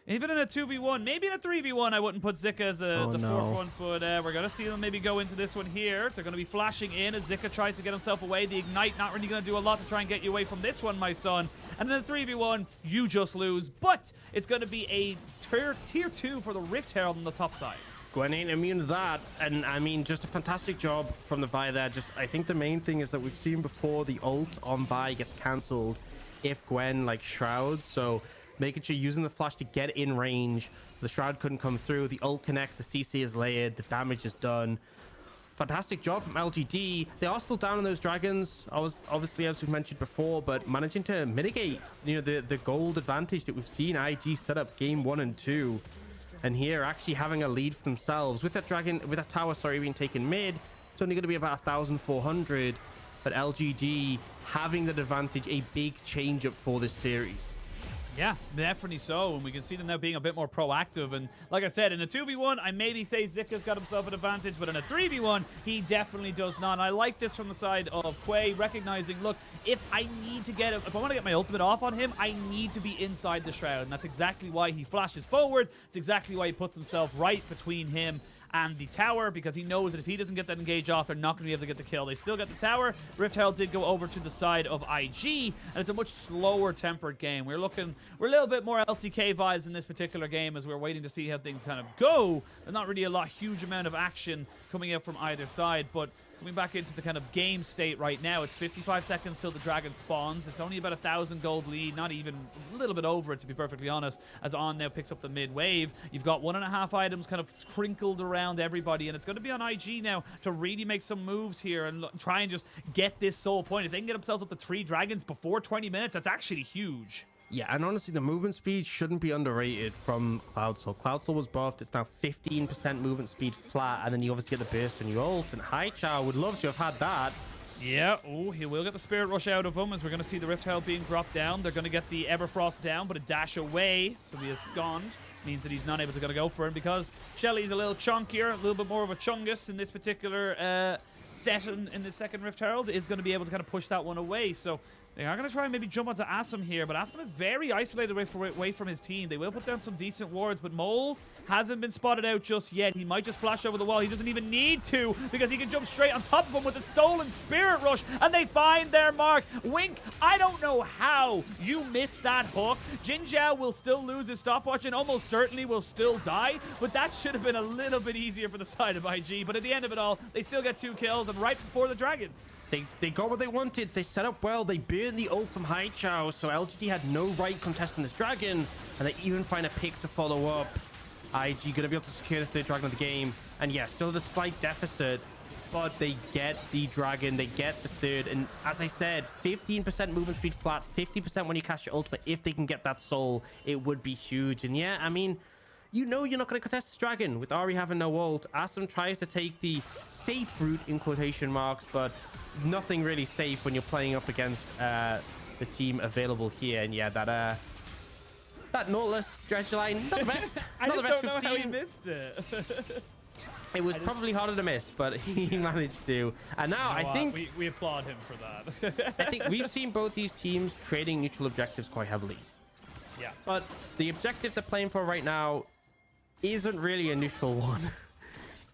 even in a 2v1, maybe in a 3v1, I wouldn't put Zika as the fourth one, but we're going to see them maybe go into this one here. They're going to be flashing in as Zika tries to get himself away. The Ignite not really going to do a lot to try and get you away from this one, my son. And in a 3v1, you just lose, but it's going to be a tier 2 for the Rift Herald on the top side. Gwen ain't immune to that, and I mean, just a fantastic job from the Vi there. Just, I think the main thing is that we've seen before the ult on Vi gets cancelled if Gwen, like, shrouds, so making sure using the flash to get in range. The shroud couldn't come through. The ult connects. The CC is layered. The damage is done. Fantastic job from LGD. They are still down on those dragons, obviously, as we've mentioned before, but managing to mitigate, the gold advantage that we've seen IG set up game 1 and 2, and here actually having a lead for themselves with that tower, being taken mid. It's only going to be about 1,400, but LGD having that advantage, a big change up for this series. Yeah, definitely so, and we can see them now being a bit more proactive. And like I said, in a 2v1, I maybe say Zika's got himself an advantage, but in a 3v1, he definitely does not. And I like this from the side of Quay, recognizing, look, if I want to get my ultimate off on him, I need to be inside the shroud, and that's exactly why he flashes forward. It's exactly why he puts himself right between him and the tower, because he knows that if he doesn't get that engage off, they're not going to be able to get the kill. They still get the tower. Rift Herald did go over to the side of IG, and it's a much slower tempered game. We're a little bit more LCK vibes in this particular game as we're waiting to see how things kind of go. There's not really huge amount of action coming out from either side, but coming back into the kind of game state right now, it's 55 seconds till the dragon spawns. It's only about 1,000 gold lead, not even a little bit over it, to be perfectly honest, as On now picks up the mid wave. You've got 1.5 items kind of crinkled around everybody, and it's going to be on IG now to really make some moves here and try and just get this soul point. If they can get themselves up to 3 dragons before 20 minutes, that's actually huge. Yeah, and honestly, the movement speed shouldn't be underrated from Cloud Soul. Cloud Soul was buffed. It's now 15% movement speed flat, and then you obviously get the burst on your ult, and Haichao would love to have had that. Yeah, oh, he will get the Spirit Rush out of him, as we're going to see the Rift Herald being dropped down. They're going to get the Everfrost down, but a dash away, so he is sconned. Means that he's not able to go for him, because Shelly's a little chunkier, a little bit more of a chungus in this particular set in the second Rift Herald, is going to be able to kind of push that one away. So they are going to try and maybe jump onto Assam here, but Assam is very isolated away from his team. They will put down some decent wards, but Mole hasn't been spotted out just yet. He might just flash over the wall. He doesn't even need to, because he can jump straight on top of him with the stolen Spirit Rush, and they find their mark. Wink, I don't know how you missed that hook. Jin Zhao will still lose his stopwatch and almost certainly will still die, but that should have been a little bit easier for the side of IG. But at the end of it all, they still get 2 kills, and right before the dragon. They got what they wanted. They set up well. They burned the ult from Haichao, so LGD had no right contesting this dragon, and they even find a pick to follow up. IG going to be able to secure the 3rd dragon of the game, and yeah, still at a slight deficit, but they get the dragon, they get the 3rd, and as I said, 15% movement speed flat, 50% when you cast your ultimate. If they can get that soul, it would be huge. And yeah, I mean, you know you're not going to contest this dragon with Ari having no ult. Assam tries to take the safe route in quotation marks, but nothing really safe when you're playing up against the team available here. And yeah, that Nautilus dredge line, not the best. I not just the best don't know we've how he seen. missed it. It was probably harder to miss, but he managed to. And now I think we applaud him for that. I think we've seen both these teams trading neutral objectives quite heavily. Yeah. But the objective they're playing for right now isn't really a neutral one.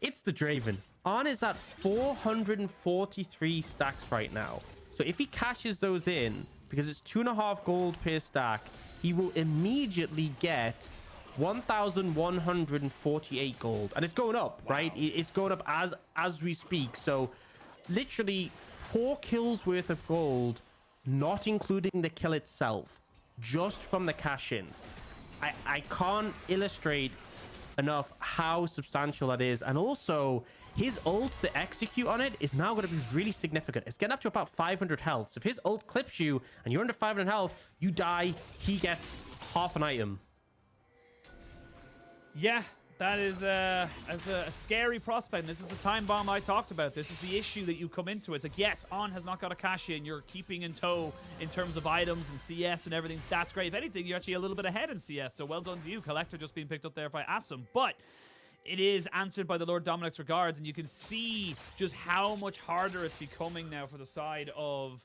It's the Draven. On is at 443 stacks right now. So if he cashes those in, because it's 2.5 gold per stack, he will immediately get 1,148 gold. And it's going up, right? It's going up as we speak. So literally 4 kills worth of gold, not including the kill itself, just from the cash in. I can't illustrate enough how substantial that is. And also his ult, the execute on it, is now going to be really significant. It's getting up to about 500 health. So if his ult clips you and you're under 500 health, you die, he gets half an item. Yeah, that is a scary prospect. This is the time bomb I talked about. This is the issue that you come into. It's like, yes, On has not got a cash in. You're keeping in tow in terms of items and CS and everything. That's great. If anything, you're actually a little bit ahead in CS. So well done to you. Collector just being picked up there by Assam. But it is answered by the Lord Dominic's regards, and you can see just how much harder it's becoming now for the side of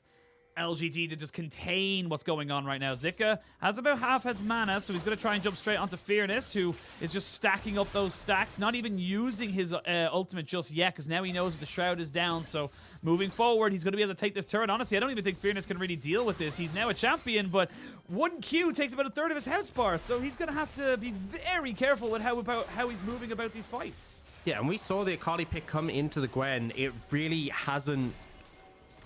LGD to just contain what's going on right now. Zika has about half his mana, so he's going to try and jump straight onto Fearness, who is just stacking up those stacks, not even using his ultimate just yet, because now he knows that the Shroud is down. So moving forward, he's going to be able to take this turret. Honestly, I don't even think Fearness can really deal with this. He's now a champion, but 1 Q takes about 1/3 of his health bar, so he's going to have to be very careful with how he's moving about these fights. Yeah, and we saw the Akali pick come into the Gwen. It really hasn't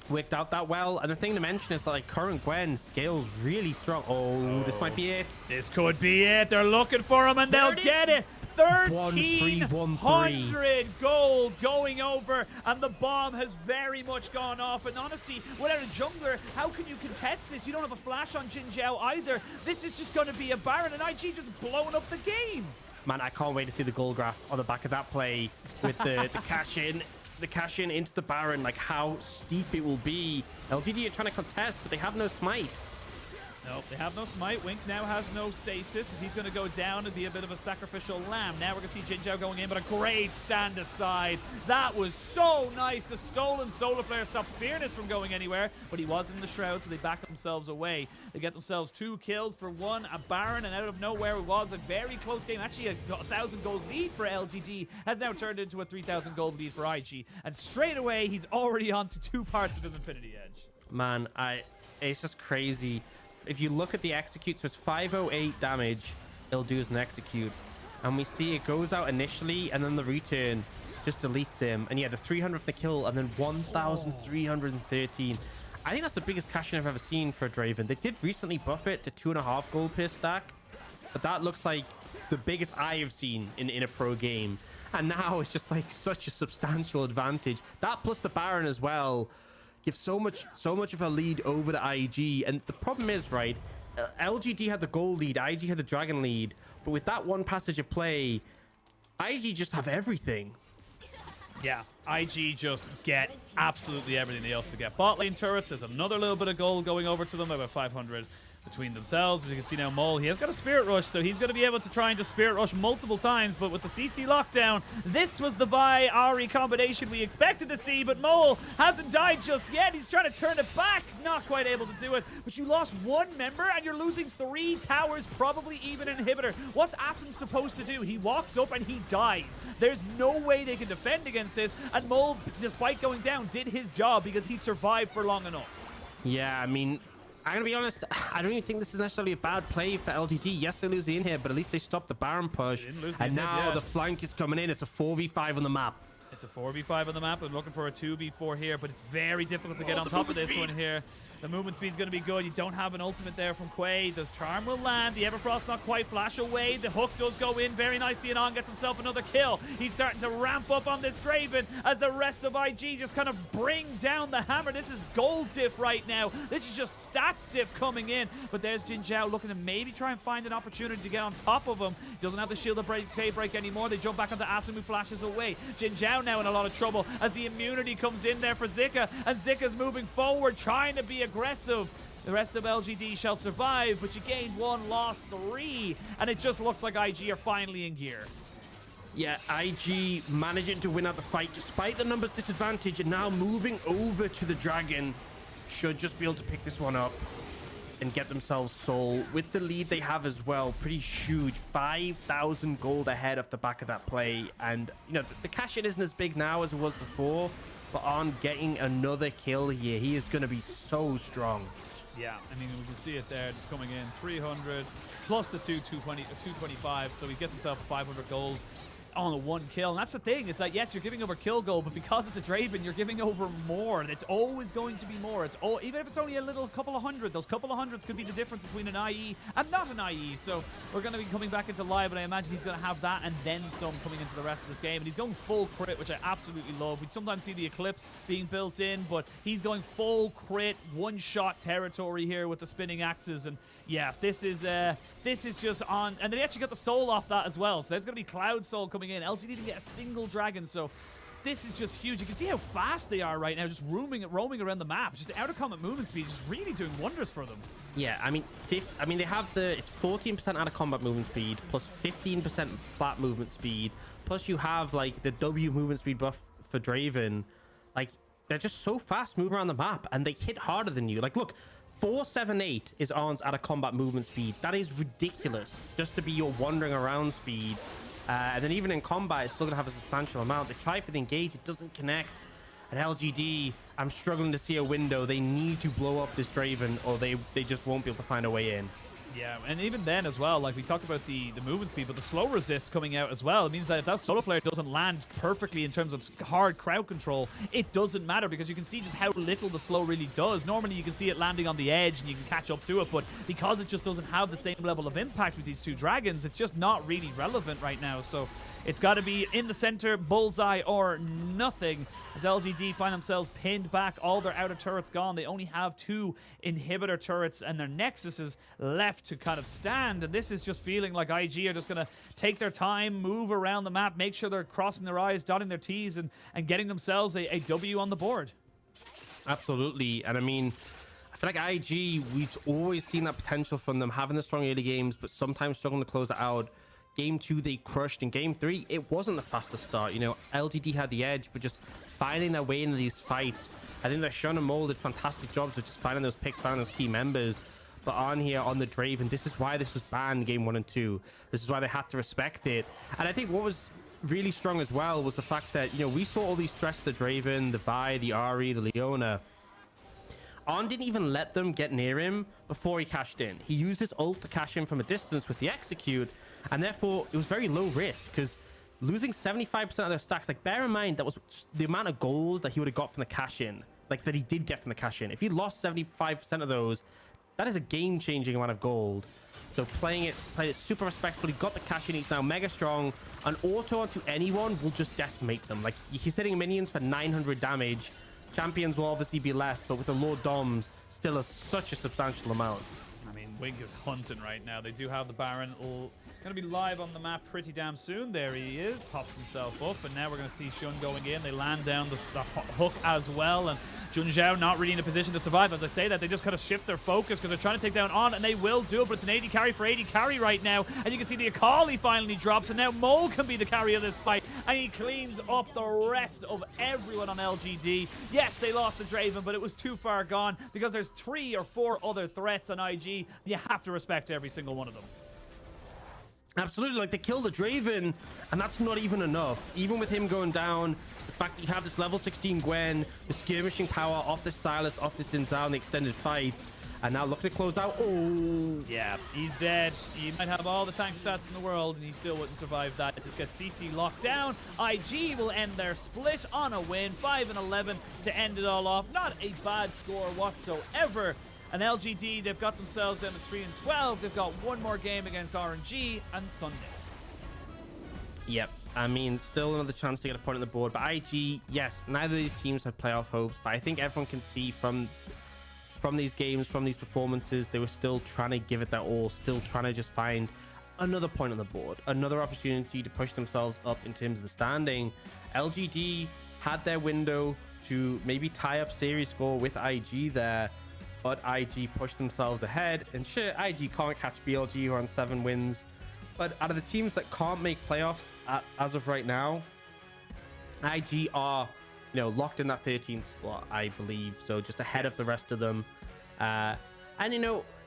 worked out that well. And the thing to mention is that, like, current Gwen scales really strong. Oh, this might be it. This could be it. They're looking for him, and they'll get it. 1,300 gold going over, and the bomb has very much gone off. And honestly, without a jungler, how can you contest this? You don't have a flash on Jin Zhao either. This is just going to be a Baron, and IG just blowing up the game. Man, I can't wait to see the goal graph on the back of that play with the cash in. The cash in into the Baron, like how steep it will be. LGD are trying to contest, but they have no smite. Nope, they have no smite. Wink now has no stasis, as he's going to go down and be a bit of a sacrificial lamb. Now we're going to see Jin Zhao going in, but a great stand aside. That was so nice. The stolen Solar Flare stops Fearness from going anywhere, but he was in the Shroud, so they back themselves away. They get themselves 2 kills for 1, a Baron, and out of nowhere it was a very close game. Actually, a 1,000 gold lead for LGD has now turned into a 3,000 gold lead for IG, and straight away he's already on to 2 parts of his Infinity Edge. Man, it's just crazy. If you look at the execute, so it's 508 damage it'll do as an execute, and we see it goes out initially, and then the return just deletes him. And yeah, the 300th kill and then 1,313. I think that's the biggest cash-in I've ever seen for a Draven. They did recently buff it to 2.5 gold per stack, but that looks like the biggest I have seen in a pro game. And now it's just like such a substantial advantage. That plus the Baron as well gives so much of a lead over the IG. And the problem is, right, LGD had the gold lead, IG had the dragon lead, but with that one passage of play, IG just have everything. Yeah, IG just get absolutely everything they also get. Bot lane turrets, there's another little bit of gold going over to them, about 500 between themselves. As you can see now, Mole, he has got a Spirit Rush, so he's going to be able to try and just Spirit Rush multiple times, but with the CC lockdown, this was the Vi Ahri combination we expected to see, but Mole hasn't died just yet. He's trying to turn it back, not quite able to do it, but you lost one member and you're losing 3 towers, probably even an inhibitor. What's Asim supposed to do? He walks up and he dies. There's no way they can defend against this, and Mole, despite going down, did his job because he survived for long enough. Yeah, I mean, I'm gonna be honest, I don't even think this is necessarily a bad play for LGD. Yes, they lose the in here, but at least they stopped the Baron push. And now the flank is coming in. It's a 4v5 on the map. It's a 4v5 on the map. I'm looking for a 2v4 here, but it's very difficult to get on top of this one here. The movement speed's going to be good. You don't have an ultimate there from Quay. The charm will land. The Everfrost not quite flash away. The hook does go in very nicely, and On gets himself another kill. He's starting to ramp up on this Draven as the rest of IG just kind of bring down the hammer. This is gold diff right now. This is just stats diff coming in. But there's Jin Zhao looking to maybe try and find an opportunity to get on top of him. He doesn't have the shield of K-break anymore. They jump back onto Asim, who flashes away. Jin Zhao now in a lot of trouble as the immunity comes in there for Zika, and Zika's moving forward, trying to be aggressive. The rest of LGD shall survive, but you gained 1, lost 3, and it just looks like IG are finally in gear. Yeah, IG managing to win out the fight despite the numbers disadvantage, and now moving over to the Dragon. Should just be able to pick this one up and get themselves Soul with the lead they have as well. Pretty huge, 5,000 gold ahead off the back of that play. And you know, the cash in isn't as big now as it was before, but On getting another kill here, he is going to be so strong. Yeah, I mean, we can see it there, just coming in 300 plus the 225, so he gets himself 500 gold on a 1 kill. And that's the thing, is that yes, you're giving over kill gold, but because it's a Draven, you're giving over more. And it's always going to be more. It's even if it's only a little couple of hundred, those couple of hundreds could be the difference between an IE and not an IE. So we're going to be coming back into live, and I imagine he's going to have that and then some coming into the rest of this game. And he's going full crit, which I absolutely love. We'd sometimes see the Eclipse being built in, but he's going full crit, one-shot territory here with the spinning axes. And yeah, this is just On, and they actually got the soul off that as well. So there's going to be Cloud Soul coming in. LGD didn't get a single dragon, so this is just huge. You can see how fast they are right now, just roaming around the map. Just the outer combat movement speed is really doing wonders for them. Yeah, I mean, they have it's 14% out of combat movement speed plus 15% flat movement speed. Plus you have like the W movement speed buff for Draven. Like, they're just so fast moving around the map, and they hit harder than you. Like, look, 478 is Arn's out of combat movement speed. That is ridiculous, just to be your wandering around speed. And then even in combat, it's still gonna have a substantial amount. They try for the engage, it doesn't connect. At LGD, I'm struggling to see a window. They need to blow up this Draven, or they just won't be able to find a way in. Yeah, and even then as well, like we talked about the movement speed, but the slow resist coming out as well. It means that if that solar flare doesn't land perfectly in terms of hard crowd control, it doesn't matter, because you can see just how little the slow really does. Normally you can see it landing on the edge and you can catch up to it, but because it just doesn't have the same level of impact with these two dragons, it's just not really relevant right now. So it's got to be in the center, bullseye or nothing, as LGD find themselves pinned back. All their outer turrets gone. They only have 2 inhibitor turrets, and their nexuses left to kind of stand. And this is just feeling like IG are just going to take their time, move around the map, make sure they're crossing their I's, dotting their T's, and getting themselves a W on the board. Absolutely. And I mean, I feel like IG, we've always seen that potential from them, having the strong early games, but sometimes struggling to close it out. Game 2, they crushed. In Game 3, it wasn't the fastest start. You know, LGD had the edge, but just finding their way into these fights. I think that Sean and Mole did fantastic jobs of just finding those picks, finding those key members. But on here, on the Draven, this is why this was banned Game 1 and 2. This is why they had to respect it. And I think what was really strong as well was the fact that, you know, we saw all these threats to the Draven, the Vi, the Ahri, the Leona. On didn't even let them get near him before he cashed in. He used his ult to cash in from a distance with the execute, and therefore it was very low risk, because losing 75% of their stacks. Like, bear in mind, that was the amount of gold that he would have got from the cash-in. Like, that he did get from the cash-in. If he lost 75% of those, that is a game-changing amount of gold. So played it super respectfully, got the cash-in. He's now mega strong. An auto onto anyone will just decimate them. Like, he's hitting minions for 900 damage. Champions will obviously be less, but with the Lord Doms, still such a substantial amount. I mean, Wink is hunting right now. They do have the Baron going to be live on the map pretty damn soon. There he is, pops himself up, and now we're going to see Shun going in. They land down the hook as well, and Jun Zhao not really in a position to survive. As I say that, they just kind of shift their focus because they're trying to take down On, and they will do it, but it's an 80 carry for 80 carry right now, and you can see the Akali finally drops, and now Mole can be the carry of this fight, and he cleans up the rest of everyone on LGD. Yes, they lost the Draven, but it was too far gone because there's 3 or 4 other threats on IG. You have to respect every single one of them. Absolutely, like, they killed the Draven, and that's not even enough. Even with him going down, the fact that you have this level 16 Gwen, the skirmishing power off this Silas, off this Xin Zhao in the extended fights, and now looking to close out. Oh, yeah, he's dead. He might have all the tank stats in the world, and he still wouldn't survive that. It just gets CC locked down. IG will end their split on a win, 5-11 to end it all off. Not a bad score whatsoever. And LGD, they've got themselves down to 3-12. They've got one more game against RNG and Sunday. Yep. I mean, still another chance to get a point on the board. But IG, yes, neither of these teams have playoff hopes. But I think everyone can see from these games, from these performances, they were still trying to give it their all, still trying to just find another point on the board, another opportunity to push themselves up in terms of the standing. LGD had their window to maybe tie up series score with IG there, but IG pushed themselves ahead. And sure, IG can't catch BLG, who are on 7 wins. But out of the teams that can't make playoffs as of right now, IG are, locked in that 13th spot, I believe. So just ahead of the rest of them. And,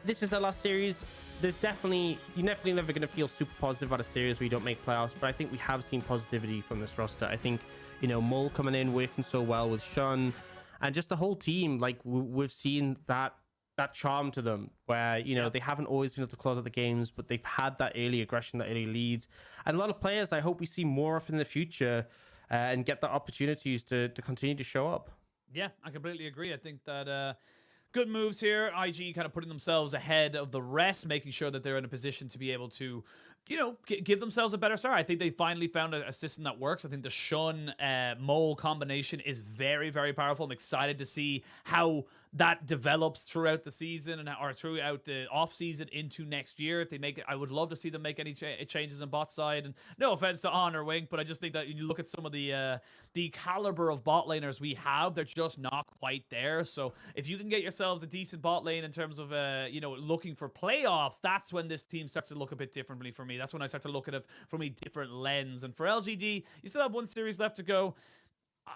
this is their last series. You're definitely never going to feel super positive about a series where you don't make playoffs. But I think we have seen positivity from this roster. I think, Mole coming in, working so well with Shun. And just the whole team, like, we've seen that charm to them where, they haven't always been able to close out the games, but they've had that early aggression, that early leads. And a lot of players I hope we see more of in the future and get the opportunities to continue to show up. Yeah, I completely agree. I think that good moves here. IG kind of putting themselves ahead of the rest, making sure that they're in a position to be able to, give themselves a better start. I think they finally found a system that works. I think the Shun Mole combination is very, very powerful. I'm excited to see how that develops throughout the season or throughout the off season into next year. If they make it, I would love to see them make any changes on bot side. And no offense to On or Wink, but I just think that you look at some of the caliber of bot laners we have, they're just not quite there. So if you can get yourselves a decent bot lane in terms of looking for playoffs, that's when this team starts to look a bit differently for me. That's when I start to look at it from a different lens. And for LGD, you still have one series left to go.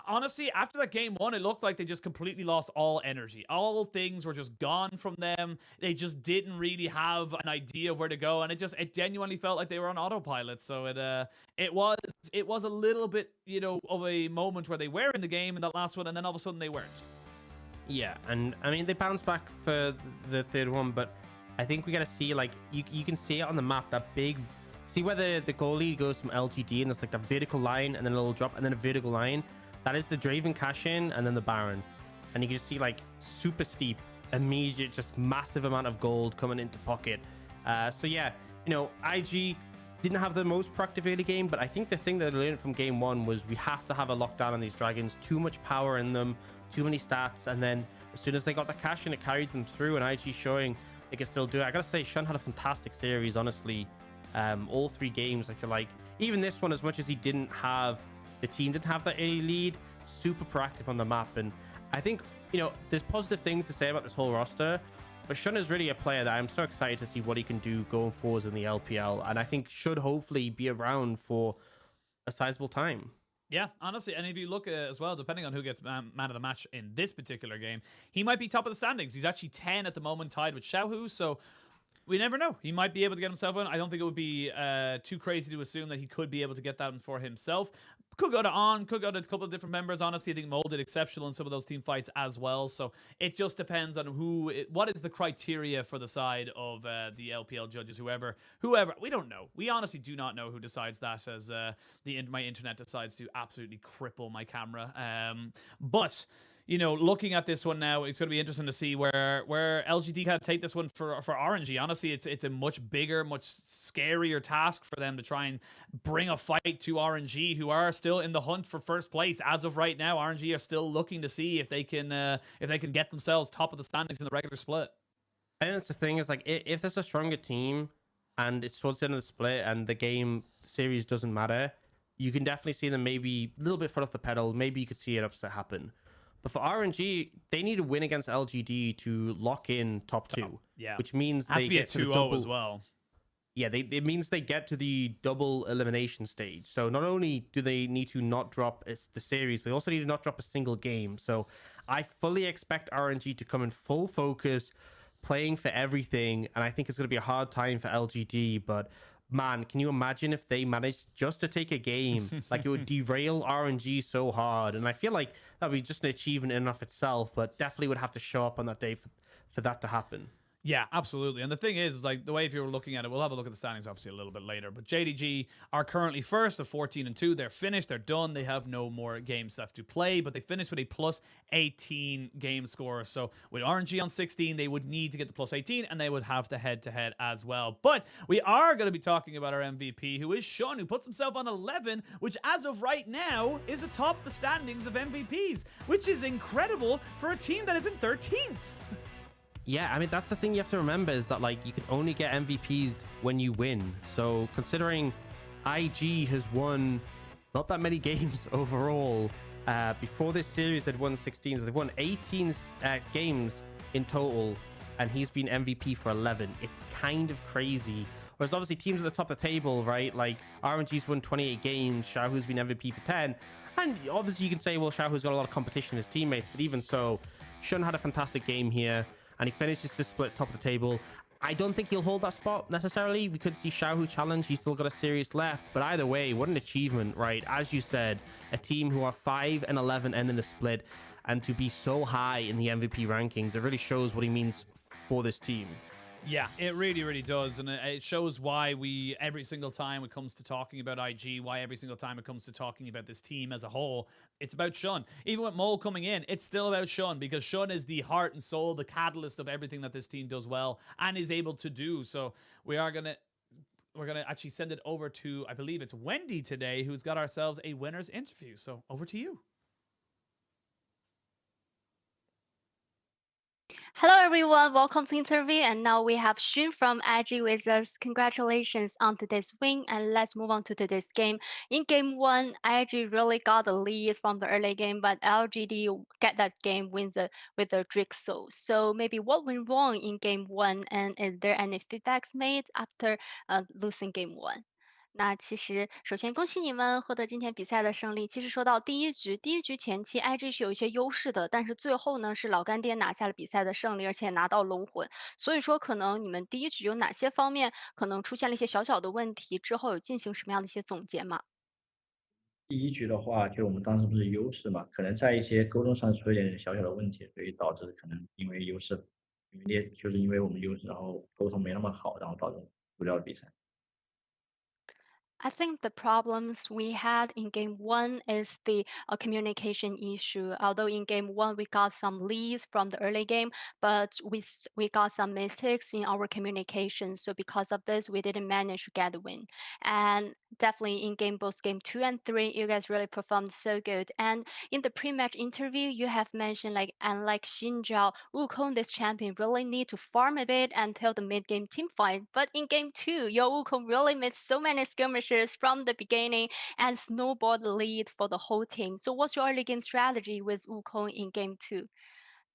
Honestly, after that game 1, it looked like they just completely lost all energy. All things were just gone from them. They just didn't really have an idea of where to go, and it genuinely felt like they were on autopilot. So it was a little bit, of a moment where they were in the game in that last one, and then all of a sudden they weren't. Yeah, and I mean, they bounced back for the third one, but I think we got to see, like, you can see it on the map, that big... See where the goalie goes from LGD, and there's like that vertical line, and then a little drop, and then a vertical line. That is the Draven cash-in, and then the Baron. And you can just see, like, super steep, immediate, just massive amount of gold coming into pocket. So yeah, IG didn't have the most proactive early game, but I think the thing that I learned from game 1 was we have to have a lockdown on these dragons. Too much power in them, too many stats, and then as soon as they got the cash-in, it carried them through, and IG showing they can still do it. I gotta say, Shun had a fantastic series, honestly. All 3 games, I feel like. Even this one, as much as the team didn't have that early lead, super proactive on the map. And I think, there's positive things to say about this whole roster, but Shun is really a player that I'm so excited to see what he can do going forwards in the LPL. And I think should hopefully be around for a sizable time. Yeah, honestly, and if you look as well, depending on who gets man of the match in this particular game, he might be top of the standings. He's actually 10 at the moment, tied with Xiaohu, so we never know. He might be able to get himself in. I don't think it would be too crazy to assume that he could be able to get that for himself. could go to On, could go to a couple of different members. Honestly, I think Mole did exceptional in some of those team fights as well. So it just depends on what is the criteria for the side of the LPL judges. Whoever, we don't know. We honestly do not know who decides that, as my internet decides to absolutely cripple my camera. But looking at this one now, it's going to be interesting to see where LGD kind of take this one for RNG. Honestly, it's a much bigger, much scarier task for them to try and bring a fight to RNG, who are still in the hunt for first place as of right now. RNG are still looking to see if they can get themselves top of the standings in the regular split. I think that's the thing, is like, if there's a stronger team and it's towards the end of the split and the series doesn't matter, you can definitely see them maybe a little bit foot off the pedal. Maybe you could see an upset happen. But for RNG, they need to win against LGD to lock in top 2. Yeah. Which means has they to be get a to the 2-0 double as well. Yeah, it means they get to the double elimination stage. So not only do they need to not drop the series, they also need to not drop a single game. So I fully expect RNG to come in full focus, playing for everything. And I think it's going to be a hard time for LGD. But man, can you imagine if they managed just to take a game? Like, it would derail RNG so hard. And I feel like that would be just an achievement in and of itself, but definitely would have to show up on that day for that to happen. Yeah, absolutely. And the thing is like, the way, if you were looking at it, we'll have a look at the standings obviously a little bit later, but JDG are currently first of 14-2. They're finished. They're done. They have no more games left to play, but they finished with a plus 18 game score. So with RNG on 16, they would need to get the plus 18, and they would have the head-to-head as well. But we are going to be talking about our MVP, who is Sean, who puts himself on 11, which as of right now is atop the standings of MVPs, which is incredible for a team that is in 13th. Yeah, I mean, that's the thing you have to remember, is that, like, you can only get MVPs when you win. So considering IG has won not that many games overall, before this series they'd won 16, so they've won 18 games in total, and he's been MVP for 11. It's kind of crazy. Whereas obviously teams at the top of the table, right, like RNG's won 28 games, Xiaohu's been MVP for 10, and obviously you can say, well, Xiaohu's got a lot of competition with his teammates, but even so, Shun had a fantastic game here, and he finishes the split top of the table. I don't think he'll hold that spot necessarily. We could see Xiaohu challenge. He's still got a series left. But either way, what an achievement, right? As you said, a team who are 5-11 ending the split, and to be so high in the MVP rankings, it really shows what he means for this team. Yeah, it really, really does. And it shows why every single time it comes to talking about IG, why every single time it comes to talking about this team as a whole, it's about Shun. Even with Mole coming in, it's still about Shun, because Shun is the heart and soul, the catalyst of everything that this team does well and is able to do. So we're going to actually send it over to, I believe it's Wendy today, who's got ourselves a winner's interview. So over to you. Hello everyone, welcome to interview, and now we have Xun from IG with us. Congratulations on today's win, and let's move on to today's game. In game 1, IG really got the lead from the early game, but LGD get that game with the Drixel. So maybe what went wrong in game 1, and is there any feedbacks made after losing game 1? 那其实首先恭喜你们获得今天比赛的胜利。其实说到第一局前期 IG 是有一些优势的，但是最后呢是老干爹拿下了比赛的胜利，而且拿到龙魂。所以说可能你们第一局有哪些方面可能出现了一些小小的问题，之后有进行什么样的一些总结吗？第一局的话，就我们当时不是优势嘛，可能在一些沟通上出现小小的问题，所以导致可能因为优势，就是因为我们优势，然后沟通没那么好，然后导致输掉了比赛。I think the problems we had in game 1 is the communication issue. Although in game 1 we got some leads from the early game, but we got some mistakes in our communication. So because of this, we didn't manage to get the win. And definitely in both game 2 and 3, you guys really performed so good. And in the pre-match interview, you have mentioned like, unlike Xinjiao, Wukong, this champion really need to farm a bit until the mid-game team fight. But in game 2, your Wukong really made so many skirmishes from the beginning and snowballed the lead for the whole team. So what's your early game strategy with Wukong in game 2?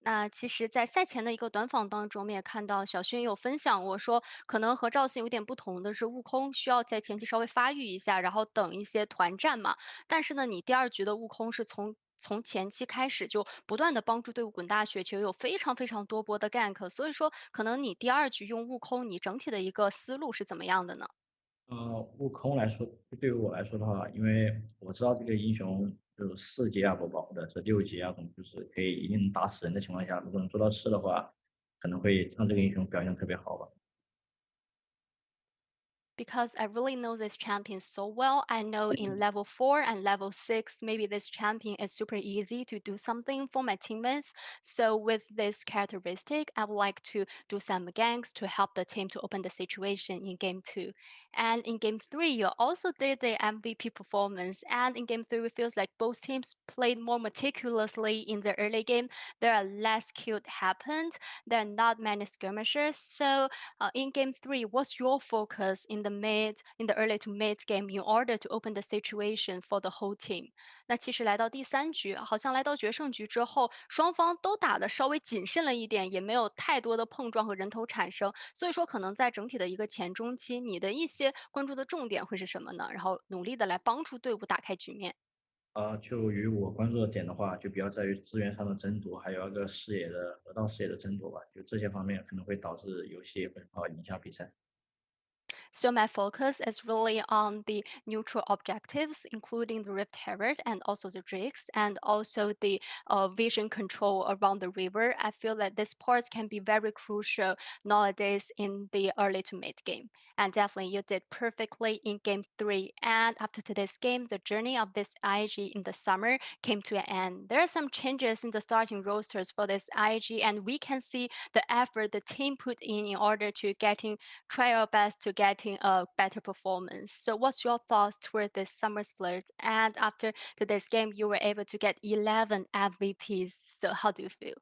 那其实，在赛前的一个短访当中，我们也看到小薰有分享过说，可能和赵信有点不同的是，悟空需要在前期稍微发育一下，然后等一些团战嘛。但是呢，你第二局的悟空是从前期开始就不断的帮助队伍滚大雪球，有非常非常多波的 gank，所以说可能你第二局用悟空，你整体的一个思路是怎么样的呢？悟空来说，对于我来说的话，因为我知道这个英雄就是4级亚不保或者是6级亚种，就是可以一定能打死人的情况下，如果能做到吃的话，可能会让这个英雄表现特别好吧。Because I really know this champion so well. I know in level 4 and level 6, maybe this champion is super easy to do something for my teammates. So with this characteristic, I would like to do some ganks to help the team to open the situation in game 2. And in game 3, you also did the MVP performance. And in game 3, it feels like both teams played more meticulously in the early game. There are less kills happened. There are not many skirmishers. So in game 3, what's your focus in the early to mid game in order to open the situation for the whole team？ 那其实来到第3局，好像来到决胜局之后，双方都打的稍微谨慎了一点，也没有太多的碰撞和人头产生。所以说，可能在整体的一个前中期，你的一些关注的重点会是什么呢？然后努力的来帮助队伍打开局面。就与我关注的点的话，就比较在于资源上的争夺，还有那个河道视野的争夺吧。就这些方面可能会导致游戏会影响比赛。So my focus is really on the neutral objectives, including the Rift Herald and also the Drakes, and also the vision control around the river. I feel that this parts can be very crucial nowadays in the early to mid game. And definitely you did perfectly in game 3. And after today's game, the journey of this IG in the summer came to an end. There are some changes in the starting rosters for this IG, and we can see the effort the team put in order to try our best to getting a better performance. So what's your thoughts toward this summer split? And after today's game, you were able to get 11 MVPs. So how do you feel?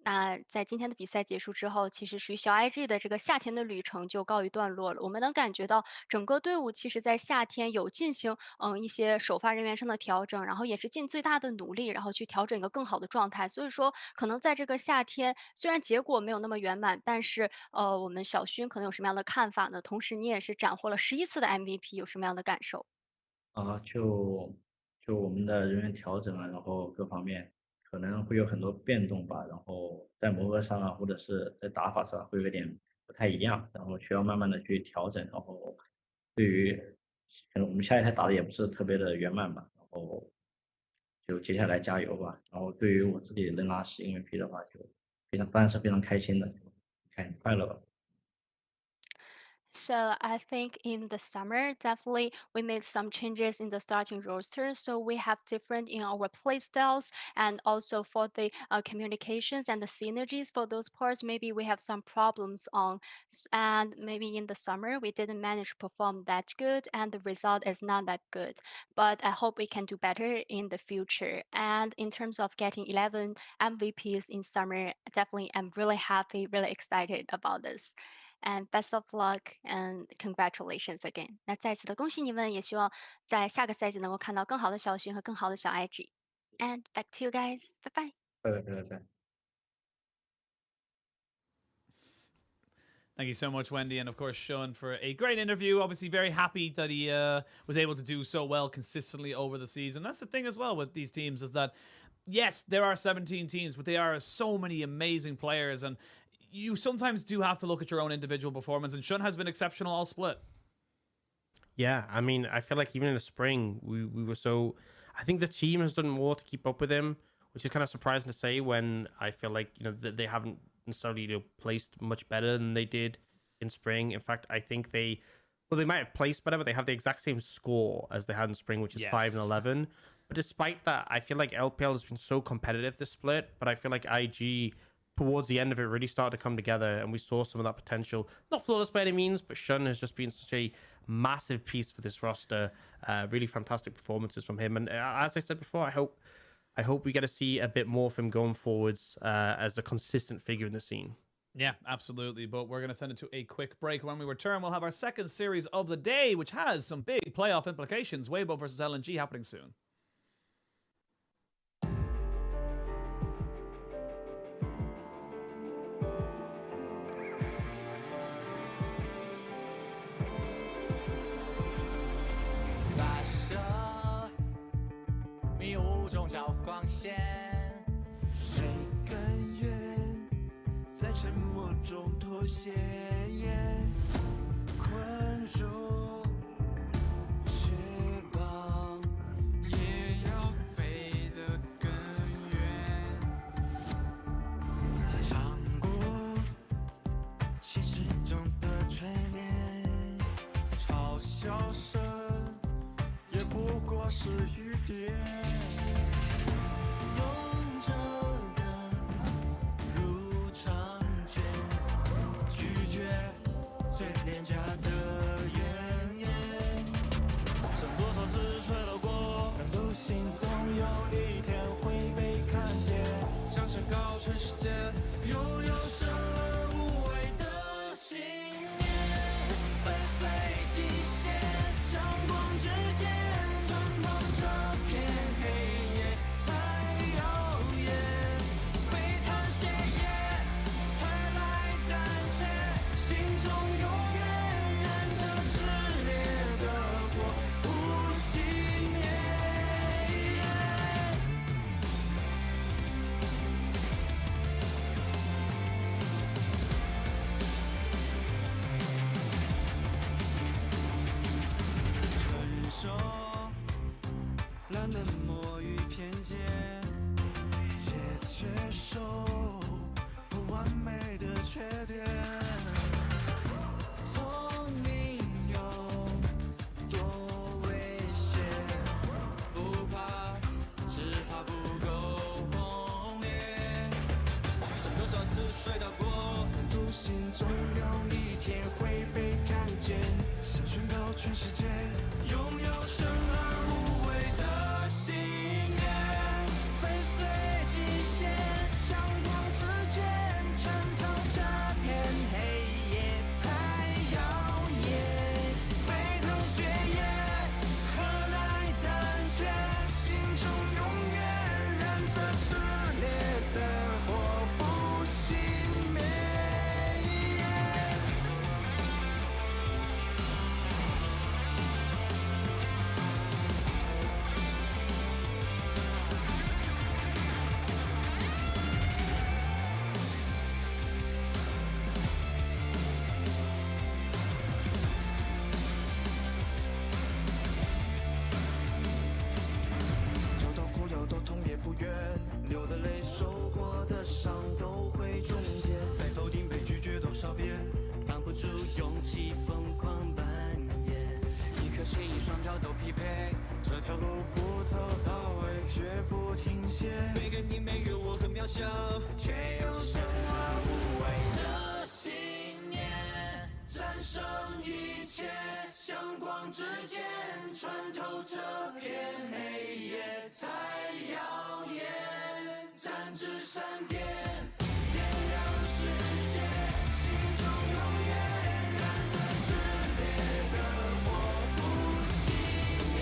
那在今天的比赛结束之后，其实属于小 IG 的这个夏天的旅程就告一段落了。我们能感觉到整个队伍其实在夏天有进行一些首发人员上的调整，然后也是尽最大的努力，然后去调整一个更好的状态。所以说，可能在这个夏天，虽然结果没有那么圆满，但是我们小勋可能有什么样的看法呢？同时，你也是斩获了11次的 MVP，有什么样的感受？就我们的人员调整啊，然后各方面可能会有很多变动吧，然后在磨合上啊，或者是在打法上会有点不太一样，然后需要慢慢的去调整，然后对于可能我们下一台打的也不是特别的圆满吧，然后就接下来加油吧，然后对于我自己能拿10MVP 的话，就当然是非常开心的，很快乐吧。So I think in the summer, definitely we made some changes in the starting roster. So we have different in our play styles and also for the communications and the synergies for those parts. Maybe we have some problems on, and maybe in the summer we didn't manage to perform that good, and the result is not that good. But I hope we can do better in the future. And in terms of getting 11 MVPs in summer, definitely I'm really happy, really excited about this. And best of luck and congratulations again. 那再次的恭喜你们，也希望在下个赛季能够看到更好的小薰和更好的小 IG. And back to you guys. Bye bye. 对。Thank you so much, Wendy, and of course, Sean, for a great interview. Obviously, very happy that he was able to do so well consistently over the season. That's the thing as well with these teams is that, yes, there are 17 teams, but they are so many amazing players, and you sometimes do have to look at your own individual performance, and Sean has been exceptional all split. Yeah, I mean, I feel like even in the spring, we were so... I think the team has done more to keep up with him, which is kind of surprising to say when I feel like, they haven't necessarily placed much better than they did in spring. In fact, I think they might have placed better, but they have the exact same score as they had in spring, which is 5 and 11. But despite that, I feel like LPL has been so competitive this split, but I feel like IG... towards the end of it really started to come together and we saw some of that potential. Not flawless by any means, but Shun has just been such a massive piece for this roster. Really fantastic performances from him. And as I said before, I hope we get to see a bit more from him going forwards as a consistent figure in the scene. Yeah, absolutely. But we're going to send it to a quick break. When we return, we'll have our second series of the day, which has some big playoff implications. Weibo versus LNG happening soon. 笑声，也不过是雨点。拥着的如长卷，拒绝最廉价的言言。剩多少次吹到过，让独行总有一天会被看见。想宣告全世界，拥有生而无畏的信念，粉碎极限，阳光之间穿透这片黑夜，才耀眼。沸腾血液，何来胆怯？心中永远燃着炽烈的火，不熄灭。承受冷漠与偏见，也接受不完美的缺点。聪明有多危险？不怕，只怕不够轰烈。剩多少次睡到过，独行总有一天会被看见。想宣告全世界，拥有生而无畏的信念，粉碎极限，阳光之间穿透这片黑夜，太耀眼。沸腾血液，何来胆怯？心中永远燃着炽烈的火，不熄灭。有多苦有多痛也不怨，流的泪受过的伤都会终结。被否定被拒绝多少遍，挡不住勇气疯狂蔓延。一颗心一双脚都疲惫，这条路不走到尾绝不停歇。每个你每个我很渺小，却有生而无畏的信念，战胜一切，阳光之间穿透这片黑夜，才耀眼。展翅闪电，点亮世界，心中永远燃着炽烈的火，不熄灭。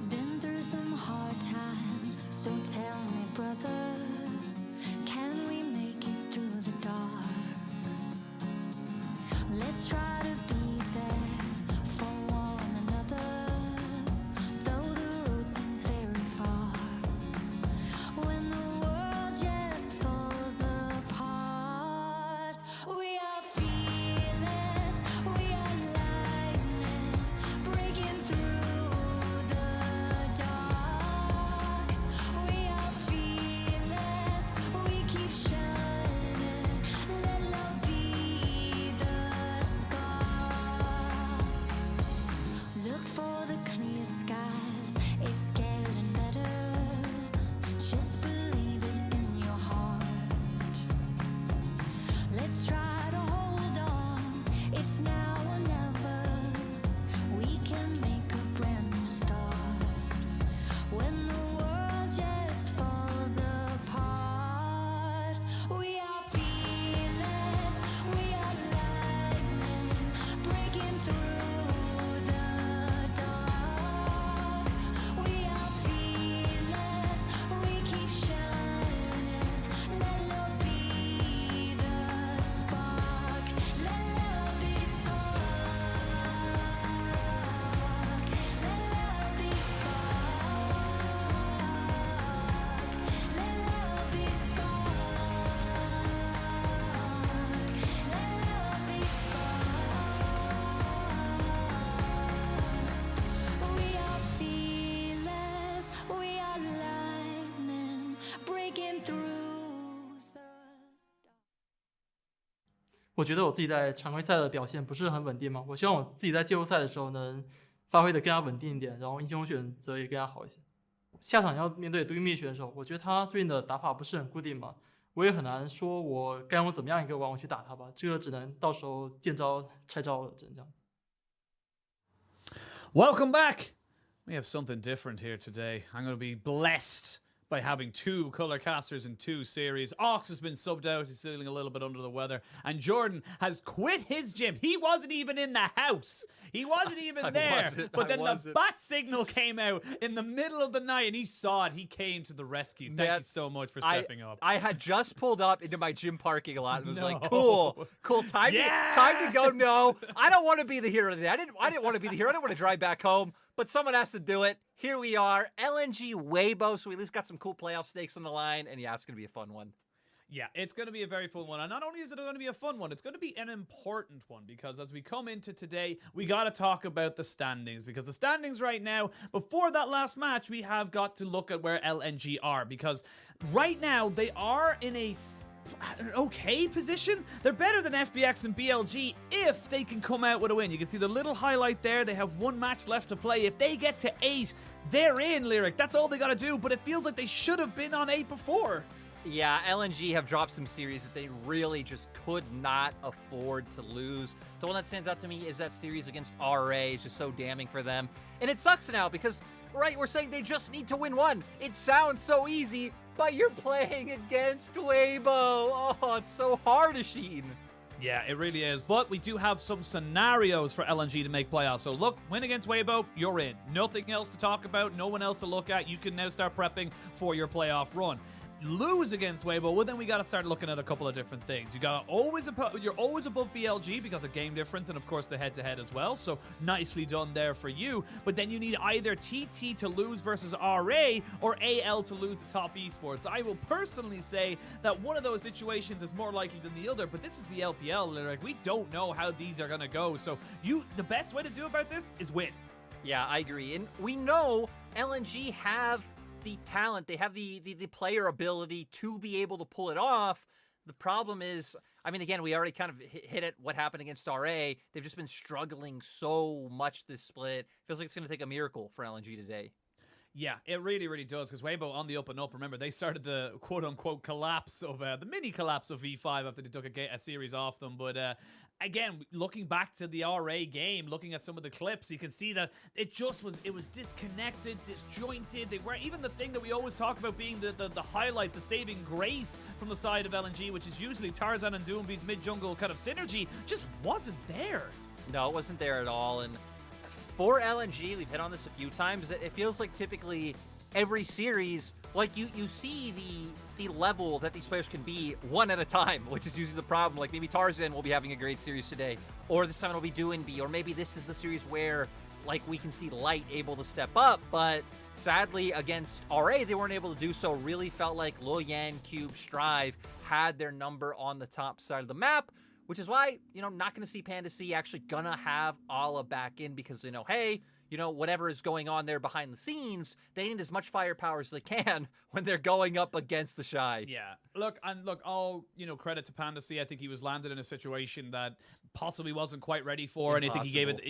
Been through some hard times, so tell me, brother, can we make it through the dark? Let's try to be there for one another, though the road seems very far. When the world just falls apart, we are fearless, we are lightning, breaking through the dark. We are fearless. 我觉得我自己在常规赛的表现不是很稳定嘛，我希望我自己在季后赛的时候能发挥的更加稳定一点，然后英雄选择也更加好一些。下场要面对 WBG 选手，我觉得他最近的打法不是很固定嘛，我也很难说我该用怎么样一个网我去打他吧，这个只能到时候见招拆招了，只能这样。Welcome back. We have something different here today. I'm going to be blessed by having 2 color casters in 2 series. Ox has been subbed out. He's feeling a little bit under the weather. And Jordan has quit his gym. He wasn't even in the house. He wasn't even there. But then the bat signal came out in the middle of the night and he saw it. He came to the rescue. Thank you so much for stepping up. I had just pulled up into my gym parking lot and was like, cool. Time to go. No, I don't want to be the hero today. I didn't want to be the hero. I didn't want to drive back home. But someone has to do it. Here we are, LNG Weibo, so we at least got some cool playoff stakes on the line, and yeah, it's going to be a fun one. Yeah, it's going to be a very fun one. And not only is it going to be a fun one, it's going to be an important one because as we come into today, we got to talk about the standings because the standings right now, before that last match, we have got to look at where LNG are because right now they are in an okay position. They're better than FBX and BLG if they can come out with a win. You can see the little highlight there. They have 1 match left to play. If they get to 8, they're in, Lyric. That's all they got to do, but it feels like they should have been on 8 before. Yeah, LNG have dropped some series that they really just could not afford to lose. The one that stands out to me is that series against RA. It's just so damning for them. And it sucks now because, right, we're saying they just need to win 1. It sounds so easy, but you're playing against Weibo. Oh, it's so hard, Ashin. Yeah, it really is. But we do have some scenarios for LNG to make playoffs. So look, win against Weibo, you're in. Nothing else to talk about, no one else to look at. You can now start prepping for your playoff run. Lose against Weibo, well then we got to start looking at a couple of different things. You're always above BLG because of game difference and of course the head-to-head as well, so nicely done there for you. But then you need either TT to lose versus RA or AL to lose the top esports. I will personally say that one of those situations is more likely than the other, but this is the LPL, Lyric. We don't know how these are going to go, so the best way to do about this is win. Yeah, I agree. And we know LNG have the talent, they have the player ability to be able to pull it off. The problem is, I mean, again, we already kind of hit at what happened against RA. They've just been struggling so much this split. Feels like it's going to take a miracle for LNG today. Yeah, it really, really does, because Weibo on the up and up, remember, they started the quote-unquote collapse of, the mini collapse of V5 after they took a series off them, but again, looking back to the RA game, looking at some of the clips, you can see that it was disconnected, disjointed. They were, even the thing that we always talk about being the highlight, the saving grace from the side of LNG, which is usually Tarzan and Doombee's mid-jungle kind of synergy, just wasn't there. No, it wasn't there at all, and for LNG, we've hit on this a few times, it feels like typically every series, like you see the level that these players can be one at a time, which is usually the problem. Like maybe Tarzan will be having a great series today, or this time it'll be Doinby, or maybe this is the series where like we can see Light able to step up, but sadly against RA, they weren't able to do so. Really felt like Loyan, Cube, Strive had their number on the top side of the map, which is why, not going to see Panda C actually gonna have Ala back in because, hey, whatever is going on there behind the scenes, they need as much firepower as they can when they're going up against the Shy. Yeah. Look, all, credit to Panda C. I think he was landed in a situation that possibly wasn't quite ready for, and I think he gave it,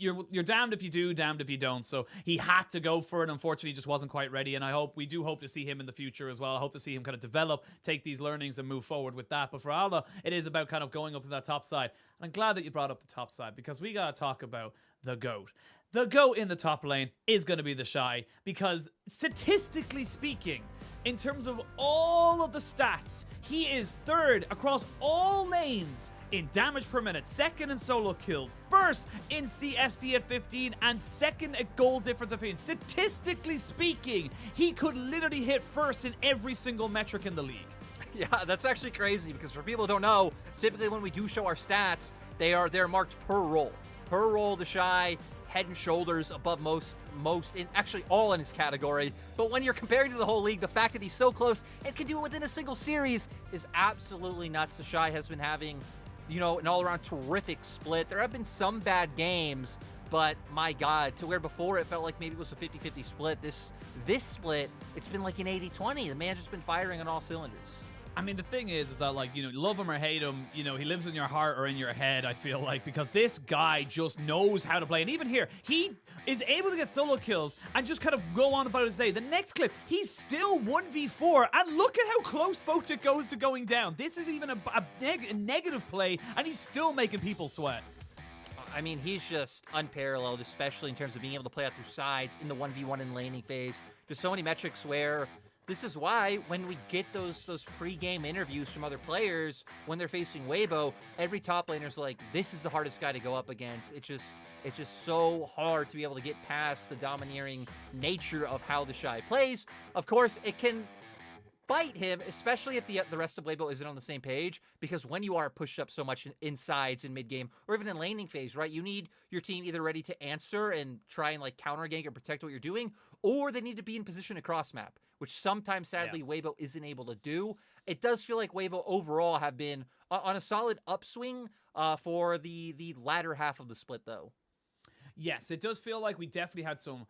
you're damned if you do, damned if you don't. So he had to go for it. Unfortunately, he just wasn't quite ready, and we do hope to see him in the future as well. I hope to see him kind of develop, take these learnings and move forward with that. But for Alda, it is about kind of going up to that top side. And I'm glad that you brought up the top side because we got to talk about the GOAT. The GOAT in the top lane is going to be the Shy because statistically speaking, in terms of all of the stats, he is 3rd across all lanes in damage per minute, 2nd in solo kills, 1st in CSD at 15, and 2nd at goal difference at 15. Statistically speaking, he could literally hit 1st in every single metric in the league. Yeah, that's actually crazy because for people who don't know, typically when we do show our stats, they're marked per role. Per role, the Shy, head and shoulders above most in actually all in his category. But when you're comparing to the whole league, the fact that he's so close and can do it within a single series is absolutely nuts. The Shy has been having, an all-around terrific split. There have been some bad games, but my God, to where before it felt like maybe it was a 50-50 split, this split, it's been like an 80-20. The man's just been firing on all cylinders. I mean, the thing is that, like, you know, love him or hate him, you know, he lives in your heart or in your head, I feel like, because this guy just knows how to play. And even here, he is able to get solo kills and just kind of go on about his day. The next clip, he's still 1v4, and look at how close Photic goes to going down. This is even a negative play, and he's still making people sweat. I mean, he's just unparalleled, especially in terms of being able to play out through sides in the 1v1 and laning phase. There's so many metrics where this is why when we get those pre-game interviews from other players when they're facing Weibo, every top laner's like, this is the hardest guy to go up against. It's just so hard to be able to get past the domineering nature of how the Shy plays. Of course, it can bite him, especially if the rest of Weibo isn't on the same page, because when you are pushed up so much in sides in mid-game, or even in laning phase, right, you need your team either ready to answer and try and like counter gank or protect what you're doing, or they need to be in position across map, which sometimes, sadly, Weibo isn't able to do. It does feel like Weibo overall have been on a solid upswing for the latter half of the split, though. Yes, it does feel like we definitely had some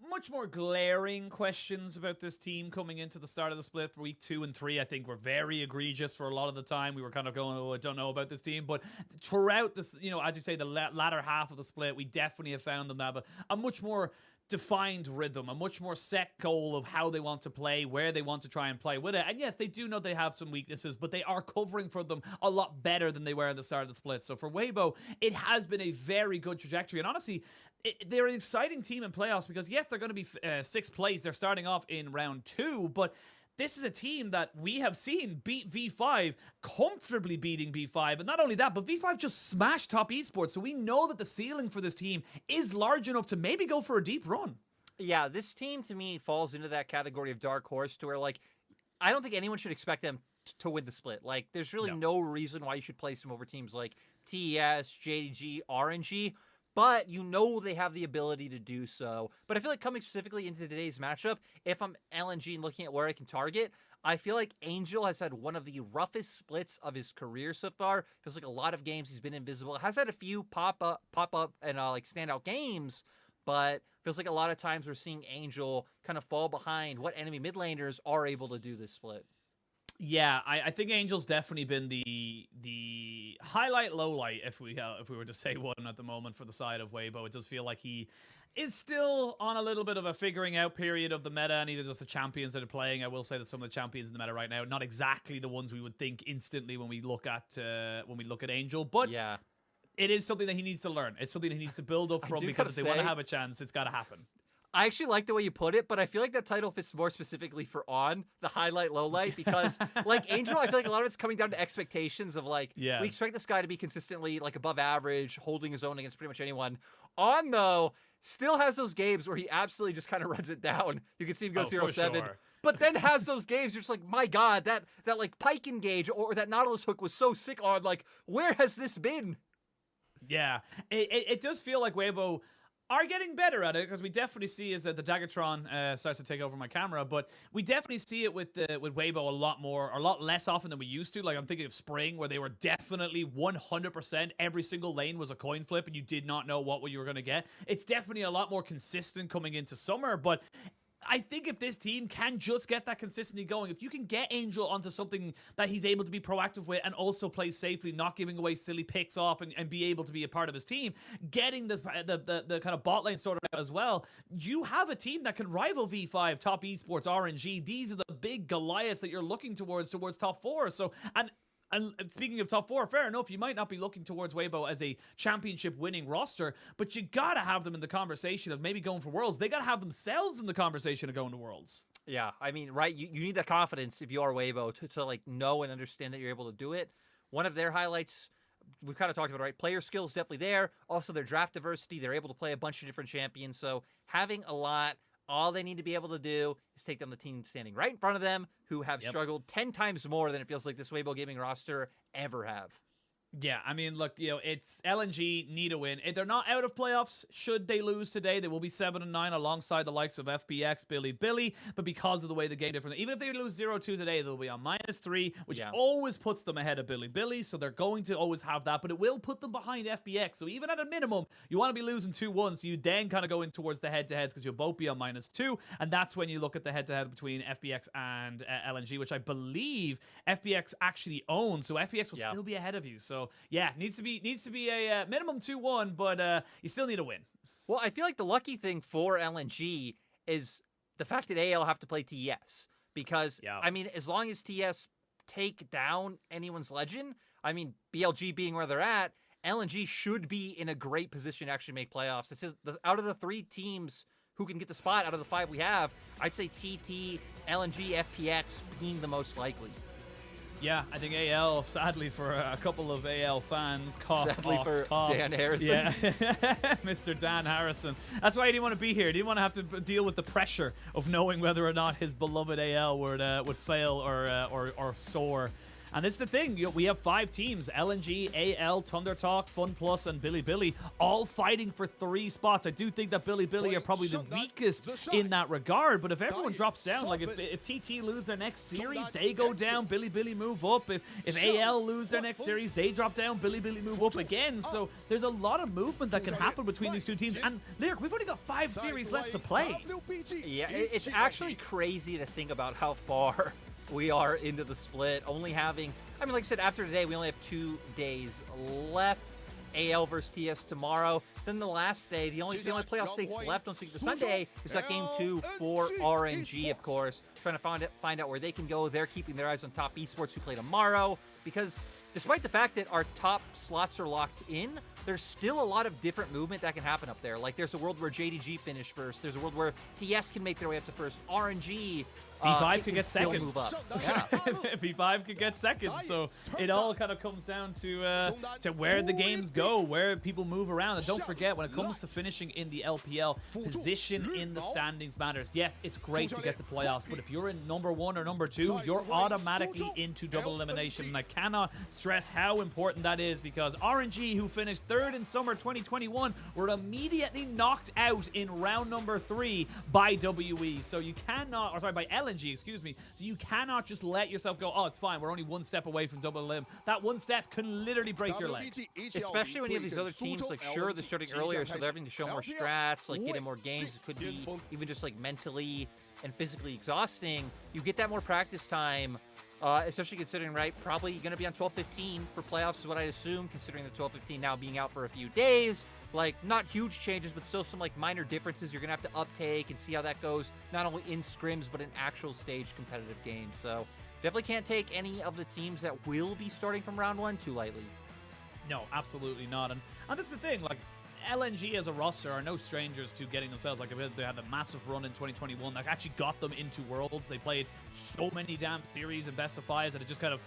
much more glaring questions about this team coming into the start of the split. For week 2 and 3, I think were very egregious for a lot of the time. We were kind of going, oh, I don't know about this team. But throughout this, you know, as you say, the latter half of the split, we definitely have found them to have a much more defined rhythm, a much more set goal of how they want to play, where they want to try and play with it. And yes, they do know they have some weaknesses, but they are covering for them a lot better than they were at the start of the split. So for Weibo, it has been a very good trajectory. And honestly, they're an exciting team in playoffs because, yes, they're going to be 6th place. They're starting off in round 2, but this is a team that we have seen beat V5, comfortably beating V5. And not only that, but V5 just smashed Top Esports. So we know that the ceiling for this team is large enough to maybe go for a deep run. Yeah, this team to me falls into that category of dark horse to where, like, I don't think anyone should expect them to win the split. Like, there's really no reason why you should place them over teams like TES, JDG, RNG. But you know they have the ability to do so. But I feel like coming specifically into today's matchup, if I'm LNG and looking at where I can target, I feel like Angel has had one of the roughest splits of his career so far. Feels like a lot of games he's been invisible. Has had a few pop up and like standout games, but feels like a lot of times we're seeing Angel kind of fall behind what enemy mid laners are able to do this split. Yeah, I think Angel's definitely been the highlight, low light, if we were to say one at the moment for the side of Weibo. It does feel like he is still on a little bit of a figuring out period of the meta, and even just the champions that are playing. I will say that some of the champions in the meta right now, not exactly the ones we would think instantly when we look at Angel, but yeah, it is something that he needs to learn. It's something that he needs to build up from, because if they want to have a chance, it's got to happen. I actually like the way you put it, but I feel like that title fits more specifically for On, the highlight, low light, because like Angel, I feel like a lot of it's coming down to expectations of like, we expect this guy to be consistently like above average, holding his own against pretty much anyone. On, though, still has those games where he absolutely just kind of runs it down. You can see him go 0-7. Sure. But then has those games, you're just like, my God, that like pike engage or that Nautilus hook was so sick on. Like, where has this been? Yeah, it does feel like Weibo are getting better at it, because we definitely see is that the Daggertron starts to take over my camera, but we definitely see it with Weibo a lot less often than we used to. Like, I'm thinking of Spring, where they were definitely 100% every single lane was a coin flip and you did not know what you were going to get. It's definitely a lot more consistent coming into summer, but I think if this team can just get that consistency going, if you can get Angel onto something that he's able to be proactive with and also play safely, not giving away silly picks off and be able to be a part of his team, getting the kind of bot lane sorted out as well, you have a team that can rival V5, Top Esports, RNG. These are the big Goliaths that you're looking towards top 4. So, and speaking of top 4, fair enough, you might not be looking towards Weibo as a championship winning roster, but you gotta have them in the conversation of maybe going for Worlds. They gotta have themselves in the conversation of going to Worlds. Yeah, I mean, right, you need that confidence if you are Weibo to like know and understand that you're able to do it. One of their highlights, we've kind of talked about, right? Player skill is definitely there. Also, their draft diversity, they're able to play a bunch of different champions. So having a lot, all they need to be able to do is take down the team standing right in front of them, who have struggled 10 times more than it feels like this Weibo gaming roster ever have. Yeah, I mean, look, it's LNG need a win. If they're not out of playoffs, should they lose today, they will be 7-9 alongside the likes of FPX, Billy. But because of the way the game different, even if they lose 0-2 today, they'll be on -3, which always puts them ahead of Billy. So they're going to always have that, but it will put them behind FPX. So even at a minimum, you want to be losing 2-1. So you then kind of go in towards the head-to-heads because you'll both be on -2, and that's when you look at the head-to-head between FPX and LNG, which I believe FPX actually owns. So FPX will still be ahead of you. So yeah, needs to be a minimum 2-1, but you still need a win. Well, I feel like the lucky thing for LNG is the fact that AL have to play TS because I mean, as long as TS take down anyone's legend, I mean, BLG being where they're at, LNG should be in a great position to actually make playoffs. It's out of the 3 teams who can get the spot out of the 5 we have, I'd say TT, LNG, FPX being the most likely. Yeah, I think AL, sadly for a couple of AL fans, Sadly for cough. Dan Harrison. Yeah, Mr. Dan Harrison. That's why he didn't want to be here. He didn't want to have to deal with the pressure of knowing whether or not his beloved AL would fail or soar. And this is the thing, we have 5 teams, LNG, AL, Thunder Talk, Fun Plus, and Billy, all fighting for 3 spots. I do think that Billy are probably the weakest in that regard, but if everyone drops down, like if TT lose their next series, they go down, Billy move up. If AL lose their next series, they drop down, Billy move up again. So there's a lot of movement that can happen between these 2 teams. And Lyric, we've only got 5 series left to play. Yeah, it's actually crazy to think about how far we are into the split, only having, I mean, like I said, after today, we only have 2 days left. AL versus TS tomorrow. Then the last day, the only playoff stakes left on the Sunday is that game 2 for RNG, of course. Trying to find out where they can go. They're keeping their eyes on Top Esports, who play tomorrow, because despite the fact that our top slots are locked in, there's still a lot of different movement that can happen up there. Like, there's a world where JDG finish first. There's a world where TS can make their way up to first. RNG, B5 could get second. Move up. Yeah. B5 could get second. So it all kind of comes down to where the games go, where people move around. And don't forget, when it comes to finishing in the LPL, position in the standings matters. Yes, it's great to get to playoffs, but if you're in number 1 or number 2, you're automatically into double elimination. And I cannot stress how important that is, because RNG, who finished 3rd in summer 2021, were immediately knocked out in round number 3 by WE. So you cannot, or sorry, by LNG, excuse me. So you cannot just let yourself go, oh, it's fine, we're only 1 step away from double elim. That 1 step can literally break your leg. Especially when you have these other teams, like, sure, they're starting earlier, so they're having to show more strats, like, getting more games. It could be even just, like, mentally and physically exhausting. You get that more practice time, especially considering, right, probably going to be on 12-15 for playoffs is what I assume, considering the 12-15 now being out for a few days. Like, not huge changes, but still some, like, minor differences you're going to have to uptake and see how that goes, not only in scrims, but in actual stage competitive games. So definitely can't take any of the teams that will be starting from round 1 too lightly. No, absolutely not. And this is the thing, like, LNG as a roster are no strangers to getting themselves, like, they had a massive run in 2021 that actually got them into Worlds. They played so many damn series and best of 5s, and it just kind of,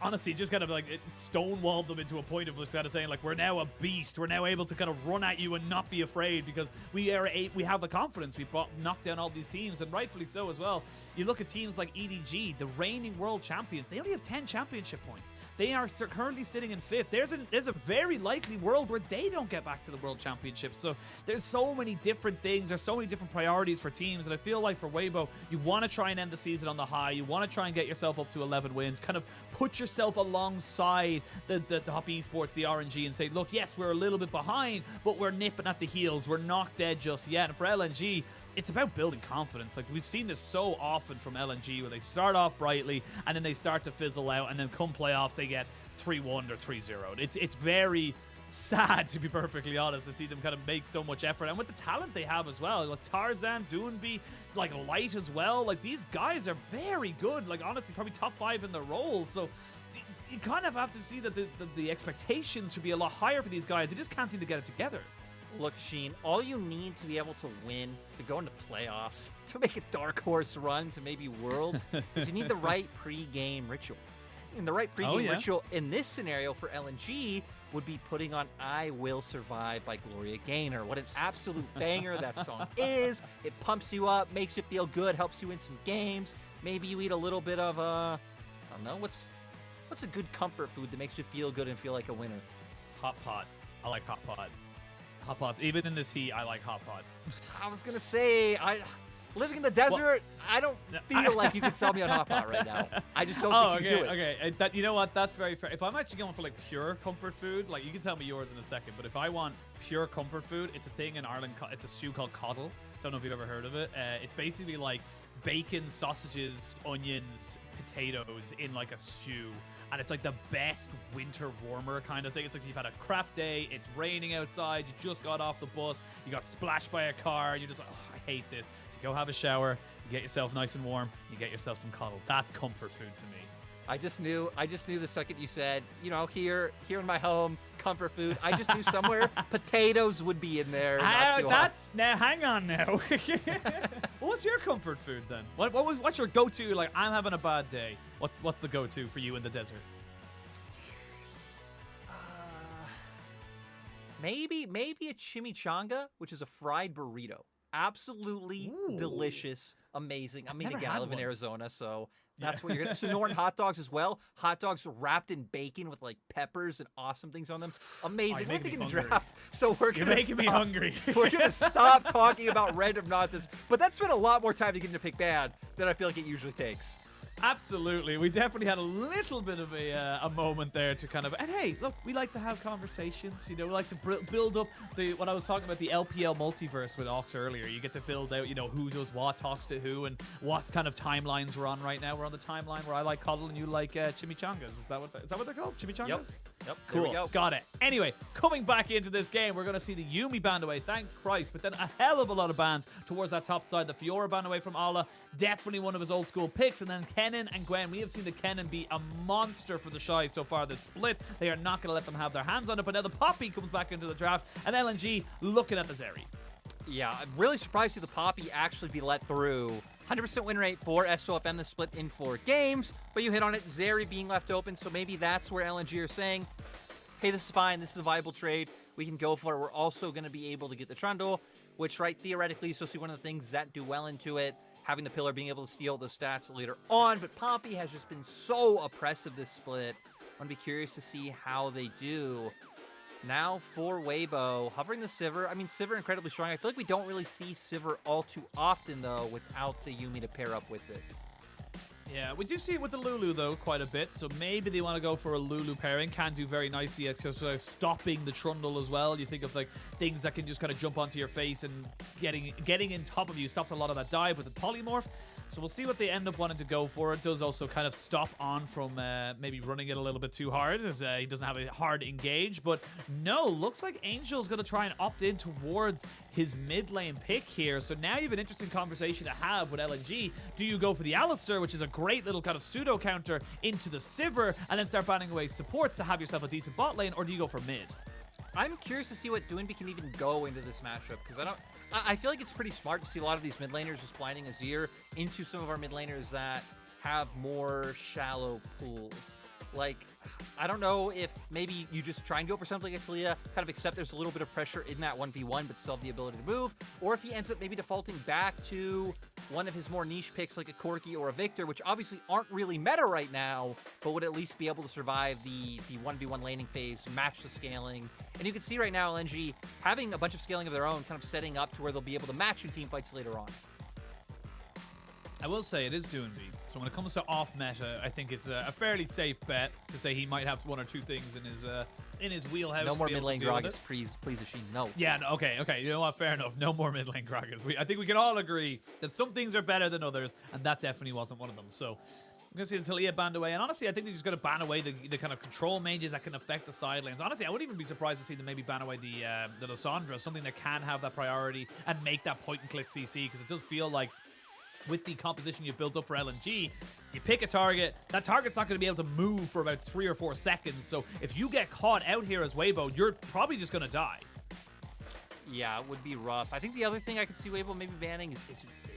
honestly, just kind of like it stonewalled them into a point of just kind of saying, like, we're now a beast. We're now able to kind of run at you and not be afraid, because we have the confidence. We knocked down all these teams, and rightfully so as well. You look at teams like EDG, the reigning world champions. They only have 10 championship points. They are currently sitting in 5th. There's a very likely world where they don't get back to the world championship. So there's so many different things. There's so many different priorities for teams, and I feel like for Weibo, you want to try and end the season on the high. You want to try and get yourself up to 11 wins, kind of put yourself alongside the top esports, the RNG, and say, look, yes, we're a little bit behind, but we're nipping at the heels. We're not dead just yet. And for LNG, it's about building confidence. Like, we've seen this so often from LNG, where they start off brightly and then they start to fizzle out, and then come playoffs they get 3-1 or 3-0. It's very sad, to be perfectly honest, to see them kind of make so much effort, and with the talent they have as well. Like Tarzan, Doonby, like Light as well. Like, these guys are very good. Like, honestly, probably top 5 in their roles. So you kind of have to see that the expectations should be a lot higher for these guys. They just can't seem to get it together. Look, Sheen, all you need to be able to win, to go into playoffs, to make a dark horse run to maybe Worlds, is you need the right pre-game ritual. And the right pre-game ritual in this scenario for LNG would be putting on I Will Survive by Gloria Gaynor. What an absolute banger that song is. It pumps you up, makes you feel good, helps you win some games. Maybe you eat a little bit of, I don't know, What's a good comfort food that makes you feel good and feel like a winner? Hot pot. I like hot pot. Hot pot. Even in this heat, I like hot pot. I was gonna say, living in the desert, I don't feel like you can sell me on hot pot right now. I just don't think you can do it. Okay. You know what? That's very fair. If I'm actually going for like pure comfort food, like you can tell me yours in a second, but if I want pure comfort food, it's a thing in Ireland. It's a stew called coddle. Don't know if you've ever heard of it. It's basically like bacon, sausages, onions, potatoes in like a stew. And it's like the best winter warmer kind of thing. It's like you've had a crap day, it's raining outside, you just got off the bus, you got splashed by a car, and you're just like, oh, I hate this. So you go have a shower, you get yourself nice and warm, you get yourself some coddle. That's comfort food to me. I just knew the second you said, here in my home, comfort food. I just knew somewhere potatoes would be in there. Now hang on now. What's your comfort food then? What's your go-to? Like, I'm having a bad day. What's the go-to for you in the desert? Maybe a chimichanga, which is a fried burrito. Absolutely delicious, amazing. I mean, again, I live in Arizona, so that's what you're gonna. Sonoran hot dogs as well. Hot dogs wrapped in bacon with like peppers and awesome things on them. Amazing. We're taking the draft, so You're making me hungry. We're gonna stop talking about random nonsense. But that spent a lot more time to get into pick band than I feel like it usually takes. Absolutely. We definitely had a little bit of a moment there to kind of, and hey, look, we like to have conversations, we like to build up what I was talking about, the LPL multiverse with Ox earlier. You get to build out, who does what, talks to who, and what kind of timelines we're on right now. We're on the timeline where I like coddle and you like chimichangas. Is that what they're called? Chimichangas? Yep. Cool. There we go. Got it. Anyway, coming back into this game, we're going to see the Yumi band away, thank Christ, but then a hell of a lot of bands towards that top side. The Fiora band away from Ala, definitely one of his old school picks, and then Kennen and Gwen. We have seen the Kennen be a monster for the Shy so far this split. They are not going to let them have their hands on it, but now the Poppy comes back into the draft, and LNG looking at the Zeri. Yeah, I'm really surprised to see the Poppy actually be let through. 100% win rate for SOFM, the split in 4 games, but you hit on it, Zeri being left open, so maybe that's where LNG are saying, hey, this is fine, this is a viable trade, we can go for it. We're also going to be able to get the Trundle, which, right, theoretically, is supposed to be one of the things that do well into it, having the Pillar, being able to steal those stats later on, but Poppy has just been so oppressive this split. I'm going to be curious to see how they do. Now for Weibo, hovering the Sivir. I mean, Sivir incredibly strong. I feel like we don't really see Sivir all too often, though, without the Yumi to pair up with it. Yeah, we do see it with the Lulu, though, quite a bit. So maybe they want to go for a Lulu pairing. Can do very nicely at stopping the Trundle as well. You think of like things that can just kind of jump onto your face and getting in top of you. Stops a lot of that dive with the Polymorph. So we'll see what they end up wanting to go for. It does also kind of stop on from maybe running it a little bit too hard, as he doesn't have a hard engage. But no, looks like Angel's going to try and opt in towards his mid lane pick here. So now you have an interesting conversation to have with LNG. Do you go for the Alistair, which is a great little kind of pseudo counter into the Sivir, and then start banning away supports to have yourself a decent bot lane, or do you go for mid? I'm curious to see what Doinby can even go into this matchup, because I feel like it's pretty smart to see a lot of these mid laners just blinding Azir into some of our mid laners that have more shallow pools. Like, I don't know if maybe you just try and go for something like Talia, kind of accept there's a little bit of pressure in that 1v1, but still have the ability to move, or if he ends up maybe defaulting back to one of his more niche picks like a Corki or a Victor, which obviously aren't really meta right now, but would at least be able to survive the 1v1 laning phase, match the scaling. And you can see right now LNG having a bunch of scaling of their own, kind of setting up to where they'll be able to match in team fights later on. I will say it is Doinby. So when it comes to off meta, I think it's a fairly safe bet to say he might have one or two things in his wheelhouse. No more mid lane Gragas, please, Ashin. No. Yeah, no, okay. You know what? Fair enough. No more mid lane Gragas. I think we can all agree that some things are better than others, and that definitely wasn't one of them. So I'm going to see the Talia banned away, and honestly, I think they're just going to ban away the kind of control mages that can affect the side lanes. Honestly, I wouldn't even be surprised to see them maybe ban away the Lysandra, something that can have that priority and make that point-and-click CC, because it does feel like with the composition you've built up for LNG, you pick a target, that target's not going to be able to move for about 3 or 4 seconds, so if you get caught out here as Weibo, you're probably just going to die. Yeah, it would be rough. I think the other thing I could see Weibo maybe banning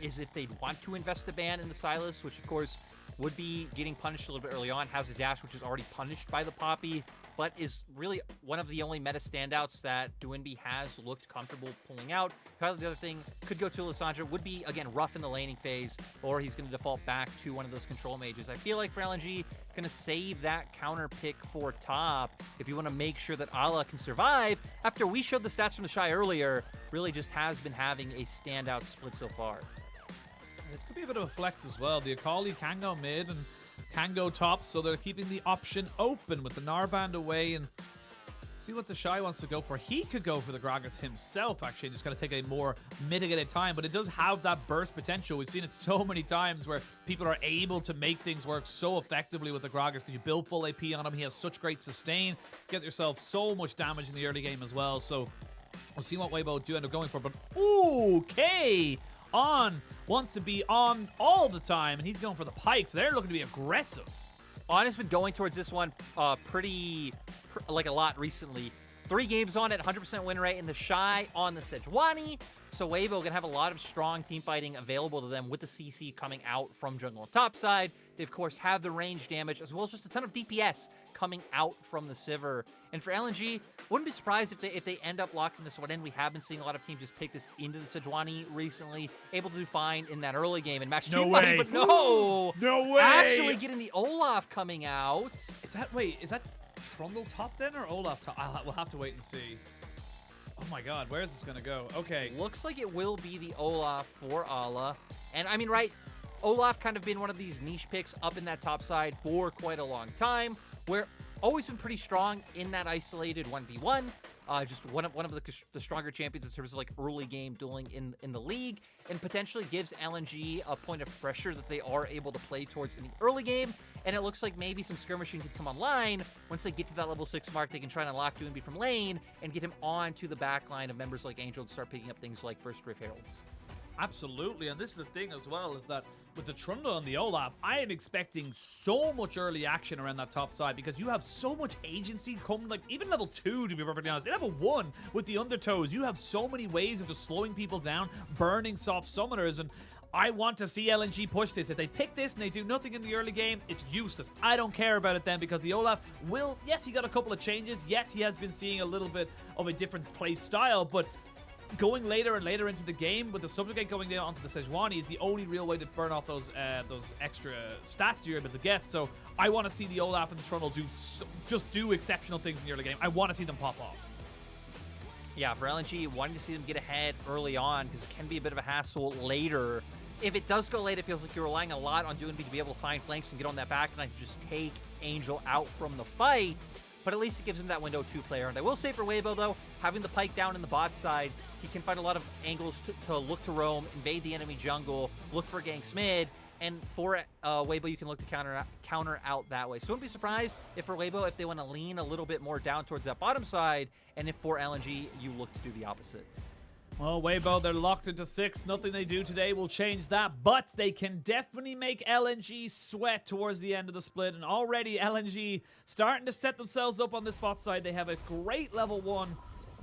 is if they'd want to invest a ban in the Sylas, which of course would be getting punished a little bit early on, has a dash which is already punished by the Poppy. but is really one of the only meta standouts that Dwinby has looked comfortable pulling out. Kind of the other thing could go to Lissandra, would be, again, rough in the laning phase, or he's going to default back to one of those control mages. I feel like for LNG, going to save that counter pick for top if you want to make sure that Ala can survive. After we showed the stats from the Shy earlier, really just has been having a standout split so far. This could be a bit of a flex as well. The Akali can go mid and can go top, so they're keeping the option open with the Narband away and see what the Shy wants to go for. He could go for the Gragas himself, actually, and just got to take a more mitigated time, but it does have that burst potential. We've seen it so many times where people are able to make things work so effectively with the Gragas because you build full AP on him. He has such great sustain. Get yourself so much damage in the early game as well, so we'll see what Weibo do end up going for, but okay. On wants to be on all the time, and he's going for the pikes. They're looking to be aggressive. On has been going towards this one like a lot recently. 3 games on it, 100% win rate in the Shy on the Sejuani. So Weibo going to have a lot of strong team fighting available to them with the CC coming out from jungle and top side. They, of course, have the range damage as well as just a ton of DPS coming out from the Sivir. And for LNG, wouldn't be surprised if they end up locking this one in. We have been seeing a lot of teams just pick this into the Sejuani recently, able to do fine in that early game and match team fighting, but no! No way! Actually getting the Olaf coming out. Is that Trundle top then or Olaf top? We'll have to wait and see. Oh my god, where is this gonna go? Okay. Looks like it will be the Olaf for Ala. And I mean, right, Olaf kind of been one of these niche picks up in that top side for quite a long time, where always been pretty strong in that isolated 1v1. Just one of the stronger champions in terms of like early game dueling in the league, and potentially gives LNG a point of pressure that they are able to play towards in the early game. And it looks like maybe some skirmishing could come online once they get to that level 6 mark. They can try and unlock Dwinby from lane and get him onto the back line of members like Angel and start picking up things like First Rift Heralds. Absolutely, and this is the thing as well, is that with the Trundle and the Olaf, I am expecting so much early action around that top side because you have so much agency coming, like even level 2 to be perfectly honest. In level 1 with the Undertows, you have so many ways of just slowing people down, burning soft summoners, and I want to see LNG push this. If they pick this and they do nothing in the early game, it's useless. I don't care about it then because the Olaf will, yes, he got a couple of changes. Yes, he has been seeing a little bit of a different play style, but going later and later into the game with the Subjugate going down onto the Sejuani is the only real way to burn off those extra stats you're able to get. So I want to see the Olaf and the Trundle just do exceptional things in the early game. I want to see them pop off. Yeah, for LNG, wanting to see them get ahead early on because it can be a bit of a hassle later. If it does go late, it feels like you're relying a lot on Dwinby to be able to find flanks and get on that back line and just take Angel out from the fight. But at least it gives him that window 2 player. And I will say for Weibo, though, having the pike down in the bot side, he can find a lot of angles to look to roam, invade the enemy jungle, look for ganks mid, and for Weibo, you can look to counter out that way. So wouldn't be surprised if for Weibo, if they want to lean a little bit more down towards that bottom side, and if for LNG, you look to do the opposite. Well, Weibo, they're locked into 6. Nothing they do today will change that, but they can definitely make LNG sweat towards the end of the split. And already LNG starting to set themselves up on this bot side. They have a great level 1, and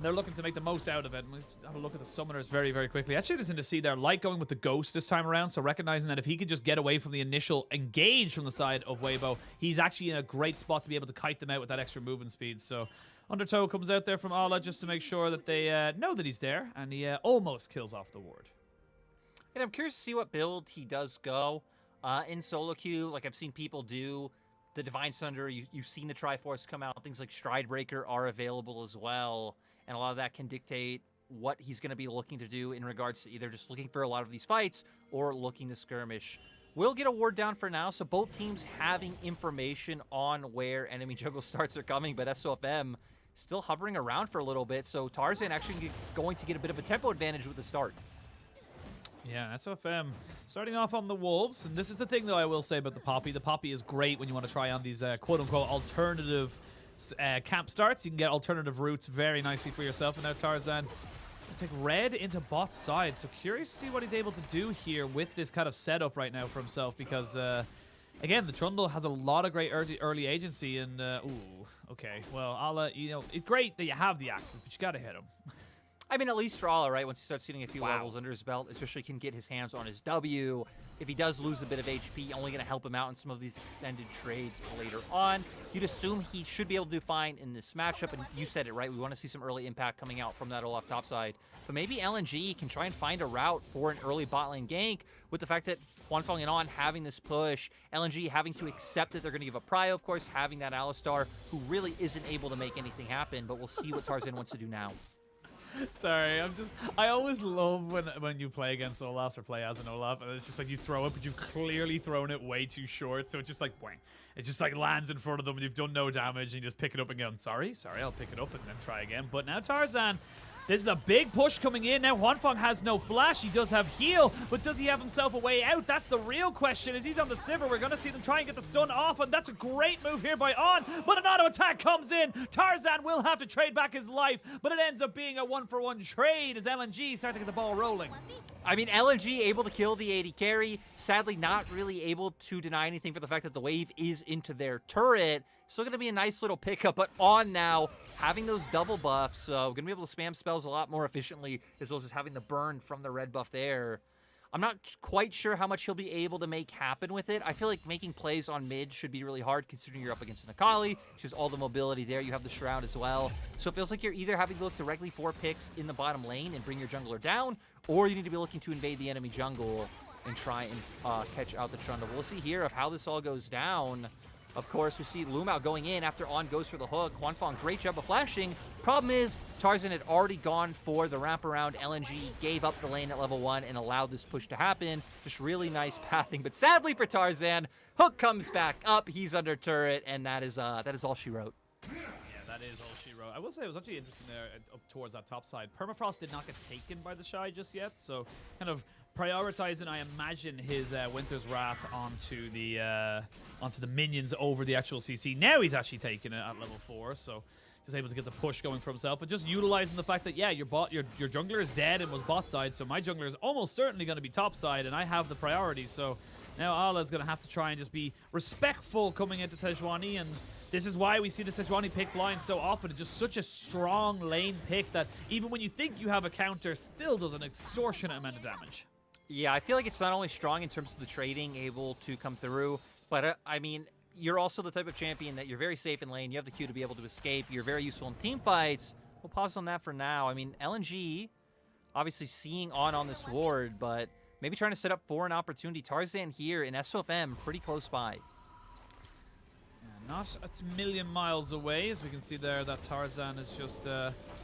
they're looking to make the most out of it. And we'll have a look at the summoners very, very quickly. Actually, interesting to see their Light going with the Ghost this time around. So recognizing that if he could just get away from the initial engage from the side of Weibo, he's actually in a great spot to be able to kite them out with that extra movement speed. So Undertow comes out there from Ala just to make sure that they know that he's there, and he almost kills off the ward. And I'm curious to see what build he does go in solo queue. Like I've seen people do the Divine Thunder. You've seen the Triforce come out. Things like Stridebreaker are available as well, and a lot of that can dictate what he's going to be looking to do in regards to either just looking for a lot of these fights or looking to skirmish. We'll get a ward down for now, so both teams having information on where enemy jungle starts are coming, but SOFM still hovering around for a little bit, so Tarzan actually going to get a bit of a tempo advantage with the start. Yeah, SOFM starting off on the Wolves, and this is the thing that I will say about the Poppy. The Poppy is great when you want to try on these quote-unquote alternative camp starts. You can get alternative routes very nicely for yourself, and now Tarzan take red into bot side, so curious to see what he's able to do here with this kind of setup right now for himself, because again, the Trundle has a lot of great early agency, and ooh, okay, well, Ala, you know, it's great that you have the axes, but you gotta hit him. I mean, at least for Ala, right? Once he starts getting a few levels under his belt, especially can get his hands on his W. If he does lose a bit of HP, only going to help him out in some of these extended trades later on. You'd assume he should be able to do fine in this matchup, and you said it, right? We want to see some early impact coming out from that Olaf topside. But maybe LNG can try and find a route for an early bot lane gank with the fact that Hwanfeng and On having this push, LNG having to accept that they're going to give up Prio, of course, having that Alistar who really isn't able to make anything happen, but we'll see what Tarzan wants to do now. Sorry, I always love when you play against Olaf or play as an Olaf, and it's just like you throw it, but you've clearly thrown it way too short, so it's just like, boing. It just like lands in front of them, and you've done no damage, and you just pick it up and go, sorry, I'll pick it up and then try again. But now Tarzan, this is a big push coming in. Now Hwanfeng has no flash. He does have heal, but does he have himself a way out? That's the real question. As he's on the Sivir, we're going to see them try and get the stun off, and that's a great move here by On. But an auto attack comes in. Tarzan will have to trade back his life, but it ends up being a 1-for-1 trade as LNG start to get the ball rolling. I mean, LNG able to kill the AD carry. Sadly, not really able to deny anything for the fact that the wave is into their turret. Still going to be a nice little pickup, but On now having those double buffs, so going to be able to spam spells a lot more efficiently, as well as just having the burn from the red buff there. I'm not quite sure how much he'll be able to make happen with it. I feel like making plays on mid should be really hard, considering you're up against an Akali. She has all the mobility there. You have the Shroud as well. So it feels like you're either having to look directly for picks in the bottom lane and bring your jungler down, or you need to be looking to invade the enemy jungle and try and catch out the Trundle. We'll see here of how this all goes down. Of course, we see Lumao going in after On goes for the hook. Hwanfeng, great job of flashing. Problem is, Tarzan had already gone for the wraparound. LNG gave up the lane at level 1 and allowed this push to happen. Just really nice pathing. But sadly for Tarzan, hook comes back up. He's under turret, and that is all she wrote. Yeah, that is all she wrote. I will say it was actually interesting there up towards that top side. Permafrost did not get taken by the Shy just yet, so kind of prioritizing, I imagine, his Winter's Wrath onto the minions over the actual CC. Now he's actually taking it at level 4, so just able to get the push going for himself, but just utilizing the fact that, yeah, your jungler is dead and was bot side, so my jungler is almost certainly going to be top side, and I have the priority, so now Ala's going to have to try and just be respectful coming into Tejuani, and this is why we see the Tejuani pick blind so often. It's just such a strong lane pick that even when you think you have a counter, still does an extortionate amount of damage. Yeah, I feel like it's not only strong in terms of the trading able to come through, but I mean, you're also the type of champion that you're very safe in lane. You have the Q to be able to escape. You're very useful in team fights. We'll pause on that for now. I mean, LNG obviously seeing on this ward, but maybe trying to set up for an opportunity. Tarzan here in SOFM, pretty close by. Not a million miles away, as we can see there that Tarzan has just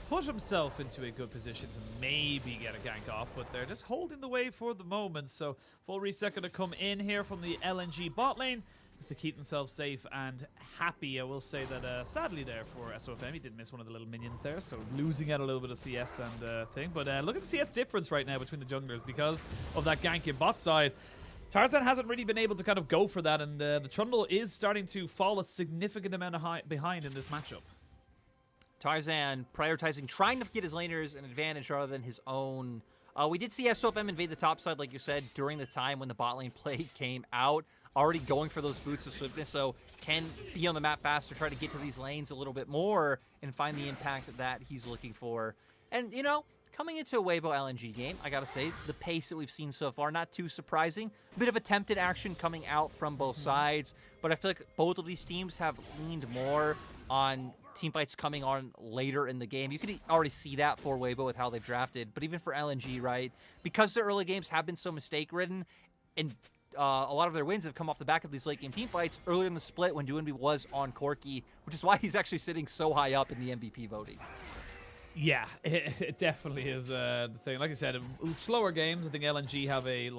put himself into a good position to maybe get a gank off, but they're just holding the way for the moment. So full reset going to come in here from the LNG bot lane just to keep themselves safe and happy. I will say that sadly there for SOFM, he did miss one of the little minions there, so losing out a little bit of CS and thing. But look at the CS difference right now between the junglers because of that gank in bot side. Tarzan hasn't really been able to kind of go for that, and the Trundle is starting to fall a significant amount of behind in this matchup. Tarzan prioritizing, trying to get his laners an advantage rather than his own. We did see SOFM invade the top side, like you said, during the time when the bot lane play came out. Already going for those boots of swiftness, so can be on the map faster, try to get to these lanes a little bit more and find the impact that he's looking for. And, you know, coming into a Weibo LNG game, I gotta say, the pace that we've seen so far, not too surprising. A bit of attempted action coming out from both sides, but I feel like both of these teams have leaned more on teamfights coming on later in the game. You can already see that for Weibo with how they've drafted, but even for LNG, right? Because their early games have been so mistake-ridden, and a lot of their wins have come off the back of these late-game teamfights earlier in the split when Duinby was on Corki, which is why he's actually sitting so high up in the MVP voting. Yeah, it definitely is the thing. Like I said, slower games, I think LNG have a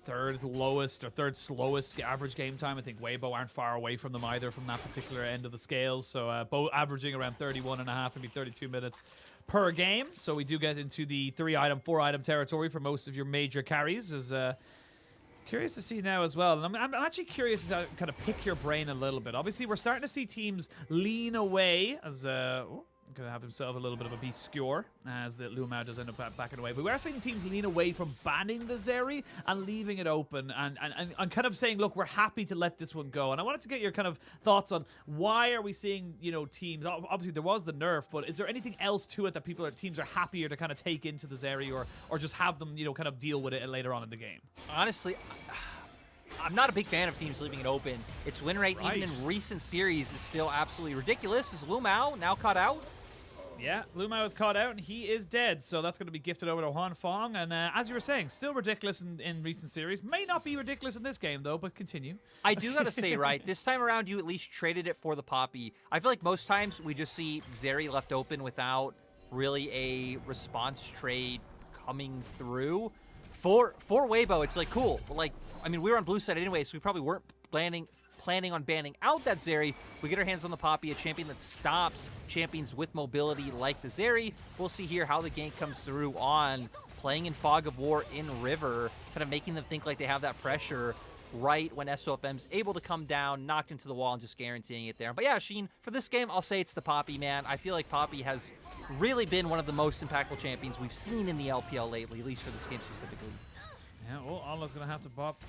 third lowest or third slowest average game time. I think Weibo aren't far away from them either from that particular end of the scales. So both averaging around 31.5, maybe 32 minutes per game. So we do get into the 3-item, 4-item territory for most of your major carries. Is curious to see now as well. And I'm actually curious to kind of pick your brain a little bit. Obviously, we're starting to see teams lean away as Gonna have himself a little bit of a beast skewer as the Lumao does end up backing away. But we are seeing teams lean away from banning the Zeri and leaving it open and kind of saying, look, we're happy to let this one go. And I wanted to get your kind of thoughts on why are we seeing, you know, teams, obviously there was the nerf, but is there anything else to it that teams are happier to kind of take into the Zeri or just have them, you know, kind of deal with it later on in the game? Honestly, I'm not a big fan of teams leaving it open. Its win rate, Right. even in recent series, is still absolutely ridiculous. Is Lumao now caught out? Yeah, Lumao is caught out and he is dead, so that's going to be gifted over to Huan Fong. And as you were saying, still ridiculous in recent series. May not be ridiculous in this game, though, but continue. I do gotta say, right, this time around you at least traded it for the Poppy. I feel like most times we just see Zeri left open without really a response trade coming through. For Weibo, it's like, cool. Like, I mean, we were on blue side anyway, so we probably weren't planning on banning out that Zeri. We get our hands on the Poppy, a champion that stops champions with mobility like the Zeri. We'll see here how the gank comes through on playing in Fog of War in River, kind of making them think like they have that pressure right when SOFM's able to come down, knocked into the wall, and just guaranteeing it there. But yeah, Sheen, for this game, I'll say it's the Poppy, man. I feel like Poppy has really been one of the most impactful champions we've seen in the LPL lately, at least for this game specifically. Yeah, well, Allah's going to have to bop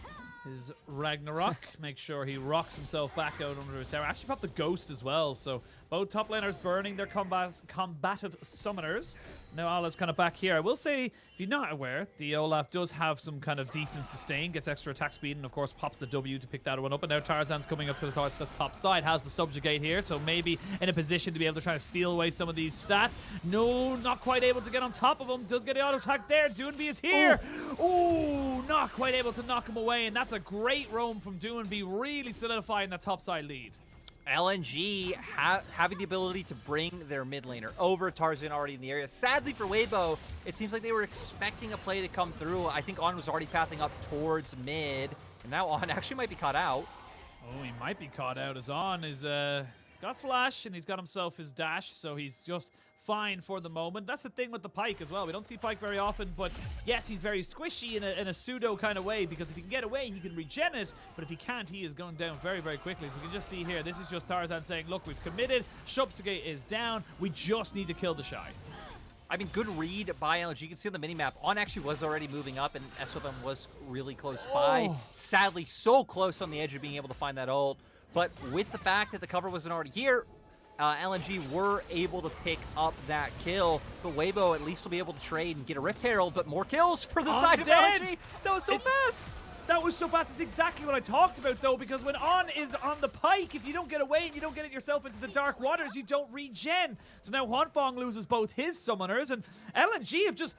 his Ragnarok, make sure he rocks himself back out under his tower. Actually popped the Ghost as well, so both top laners burning their combative summoners. Now Allah's kind of back here. I will say, if you're not aware, the Olaf does have some kind of decent sustain, gets extra attack speed, and of course pops the W to pick that one up. And now Tarzan's coming up to the top side, has the subjugate here, so maybe in a position to be able to try to steal away some of these stats. No, not quite able to get on top of him. Does get the auto attack there. Doonby is here. Ooh, not quite able to knock him away, and that's a great roam from Doonby, really solidifying that top side lead. LNG having the ability to bring their mid laner over. Tarzan already in the area. Sadly for Weibo, it seems like they were expecting a play to come through. I think On was already pathing up towards mid, and now On actually might be caught out. Oh, he might be caught out as On is got flash and he's got himself his dash, so he's just fine for the moment. That's the thing with the Pyke as well. We don't see Pyke very often, but yes, he's very squishy in a pseudo kind of way, because if he can get away, he can regen it, but if he can't, he is going down very, very quickly. So we can just see here, this is just Tarzan saying, look, we've committed, Shubsugate is down, we just need to kill the Shy. I mean, good read by LNG. You can see on the minimap, On actually was already moving up, and SOFM was really close by. Sadly, so close on the edge of being able to find that ult. But with the fact that the cover wasn't already here, LNG were able to pick up that kill. But Weibo at least will be able to trade and get a Rift Herald, but more kills for the side of LNG. That was so fast. That was so fast. It's exactly what I talked about, though, because when On is on the Pyke, if you don't get away and you don't get it yourself into the dark waters, you don't regen. So now Huanfong loses both his summoners, and LNG they've just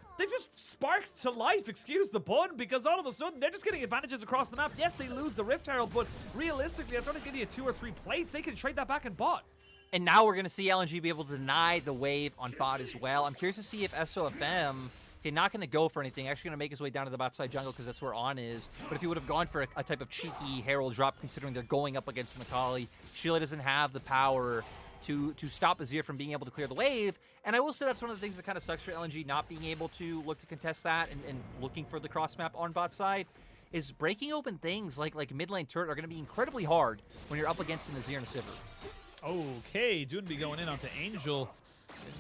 sparked to life, excuse the pun, because all of a sudden they're just getting advantages across the map. Yes, they lose the Rift Herald, but realistically, that's only giving you 2 or 3 plates. They can trade that back in bot. And now we're going to see LNG be able to deny the wave on bot as well. I'm curious to see if SOFM, okay, not going to go for anything, actually going to make his way down to the bot side jungle because that's where On is. But if he would have gone for a type of cheeky Herald drop, considering they're going up against Nakali, Sheila doesn't have the power to stop Azir from being able to clear the wave. And I will say that's one of the things that kind of sucks for LNG, not being able to look to contest that and looking for the cross map on bot side, is breaking open things like mid lane turret are going to be incredibly hard when you're up against an Azir and a Sivir. Okay, Doonby going in onto Angel.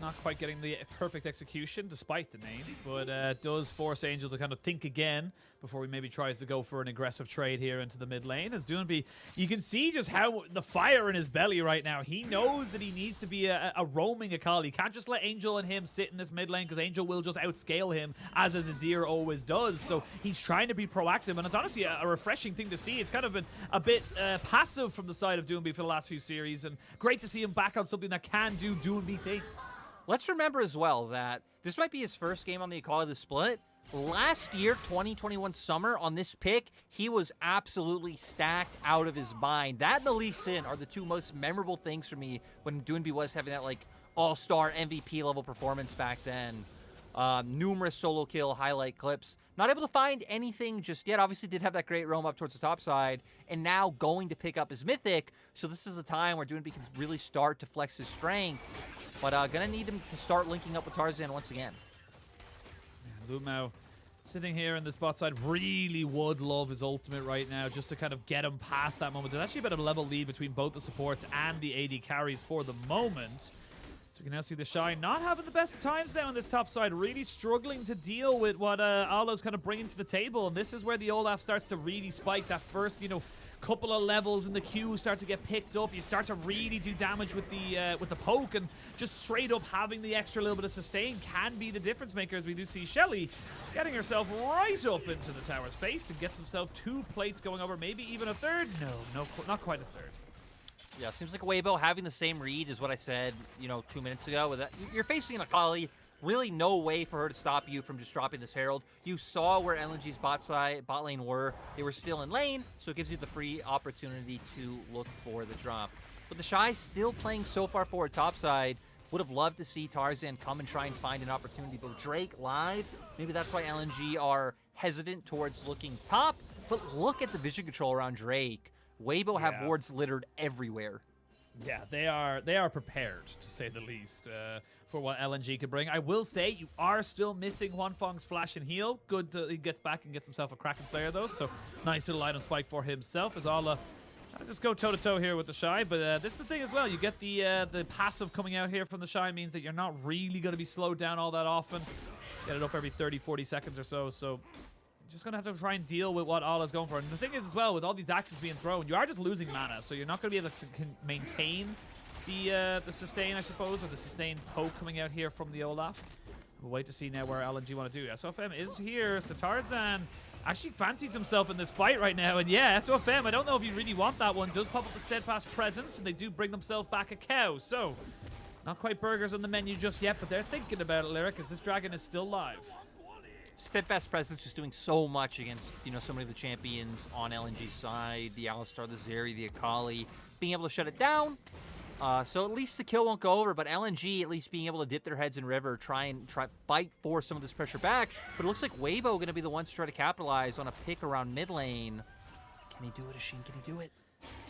Not quite getting the perfect execution, despite the name, but does force Angel to kind of think again before he maybe tries to go for an aggressive trade here into the mid lane. As Doonby, you can see just how the fire in his belly right now. He knows that he needs to be a roaming Akali. He can't just let Angel and him sit in this mid lane, because Angel will just outscale him, as Azir always does. So he's trying to be proactive, and it's honestly a refreshing thing to see. It's kind of been a bit passive from the side of Doonby for the last few series, and great to see him back on something that can do Doonby things. Let's remember as well that this might be his first game on the Equality Split. Last year, 2021 summer, on this pick, he was absolutely stacked out of his mind. That and the Lee Sin are the two most memorable things for me when Doonby was having that like all-star MVP level performance back then. Numerous solo kill highlight clips. Not able to find anything just yet. Obviously did have that great roam up towards the top side, and now going to pick up his mythic. So this is a time where Doonby can really start to flex his strength. But gonna need him to start linking up with Tarzan once again. Lumao sitting here in this bot side really would love his ultimate right now, just to kind of get him past that moment. There's actually a bit of a level lead between both the supports and the AD carries for the moment. So we can now see the Shy not having the best times now on this top side, really struggling to deal with what Ala's kind of bringing to the table. And this is where the Olaf starts to really spike. That first, couple of levels in the queue start to get picked up. You start to really do damage with the poke, and just straight up having the extra little bit of sustain can be the difference maker, as we do see Shelly getting herself right up into the tower's face and gets himself 2 plates going over, maybe even a third. No, not quite a third. Yeah, seems like Weibo having the same read as what I said, 2 minutes ago. With that, you're facing an Akali. Really no way for her to stop you from just dropping this Herald. You saw where LNG's bot lane were. They were still in lane, so it gives you the free opportunity to look for the drop. But the Shy still playing so far forward topside. Would have loved to see Tarzan come and try and find an opportunity. But Drake live, maybe that's why LNG are hesitant towards looking top. But look at the vision control around Drake. Weibo have wards littered everywhere. Yeah, they are prepared, to say the least, for what LNG could bring. I will say, you are still missing Huanfeng's flash and heal. Good that he gets back and gets himself a Kraken Slayer, though, so nice little item spike for himself, as Ala just go toe-to-toe here with the Shy. But this is the thing as well. You get the passive coming out here from the Shy, means that you're not really going to be slowed down all that often. Get it up every 30, 40 seconds or so just going to have to try and deal with what Ala's going for. And the thing is as well, with all these axes being thrown, you are just losing mana, so you're not going to be able to maintain the sustain, I suppose, or the sustain poke coming out here from the Olaf. We'll wait to see now where LNG want to do. SOFM is here, so Tarzan actually fancies himself in this fight right now. And yeah, SOFM, I don't know if you really want that one, does pop up the Steadfast Presence, and they do bring themselves back a cow. So, not quite burgers on the menu just yet, but they're thinking about it, Lyric, as this dragon is still live. Steadfast Presence just doing so much against, so many of the champions on LNG's side. The Alistar, the Zeri, the Akali. Being able to shut it down. So at least the kill won't go over, but LNG at least being able to dip their heads in river, try fight for some of this pressure back. But it looks like Weibo going to be the ones to try to capitalize on a pick around mid lane. Can he do it, Ashin? Can he do it?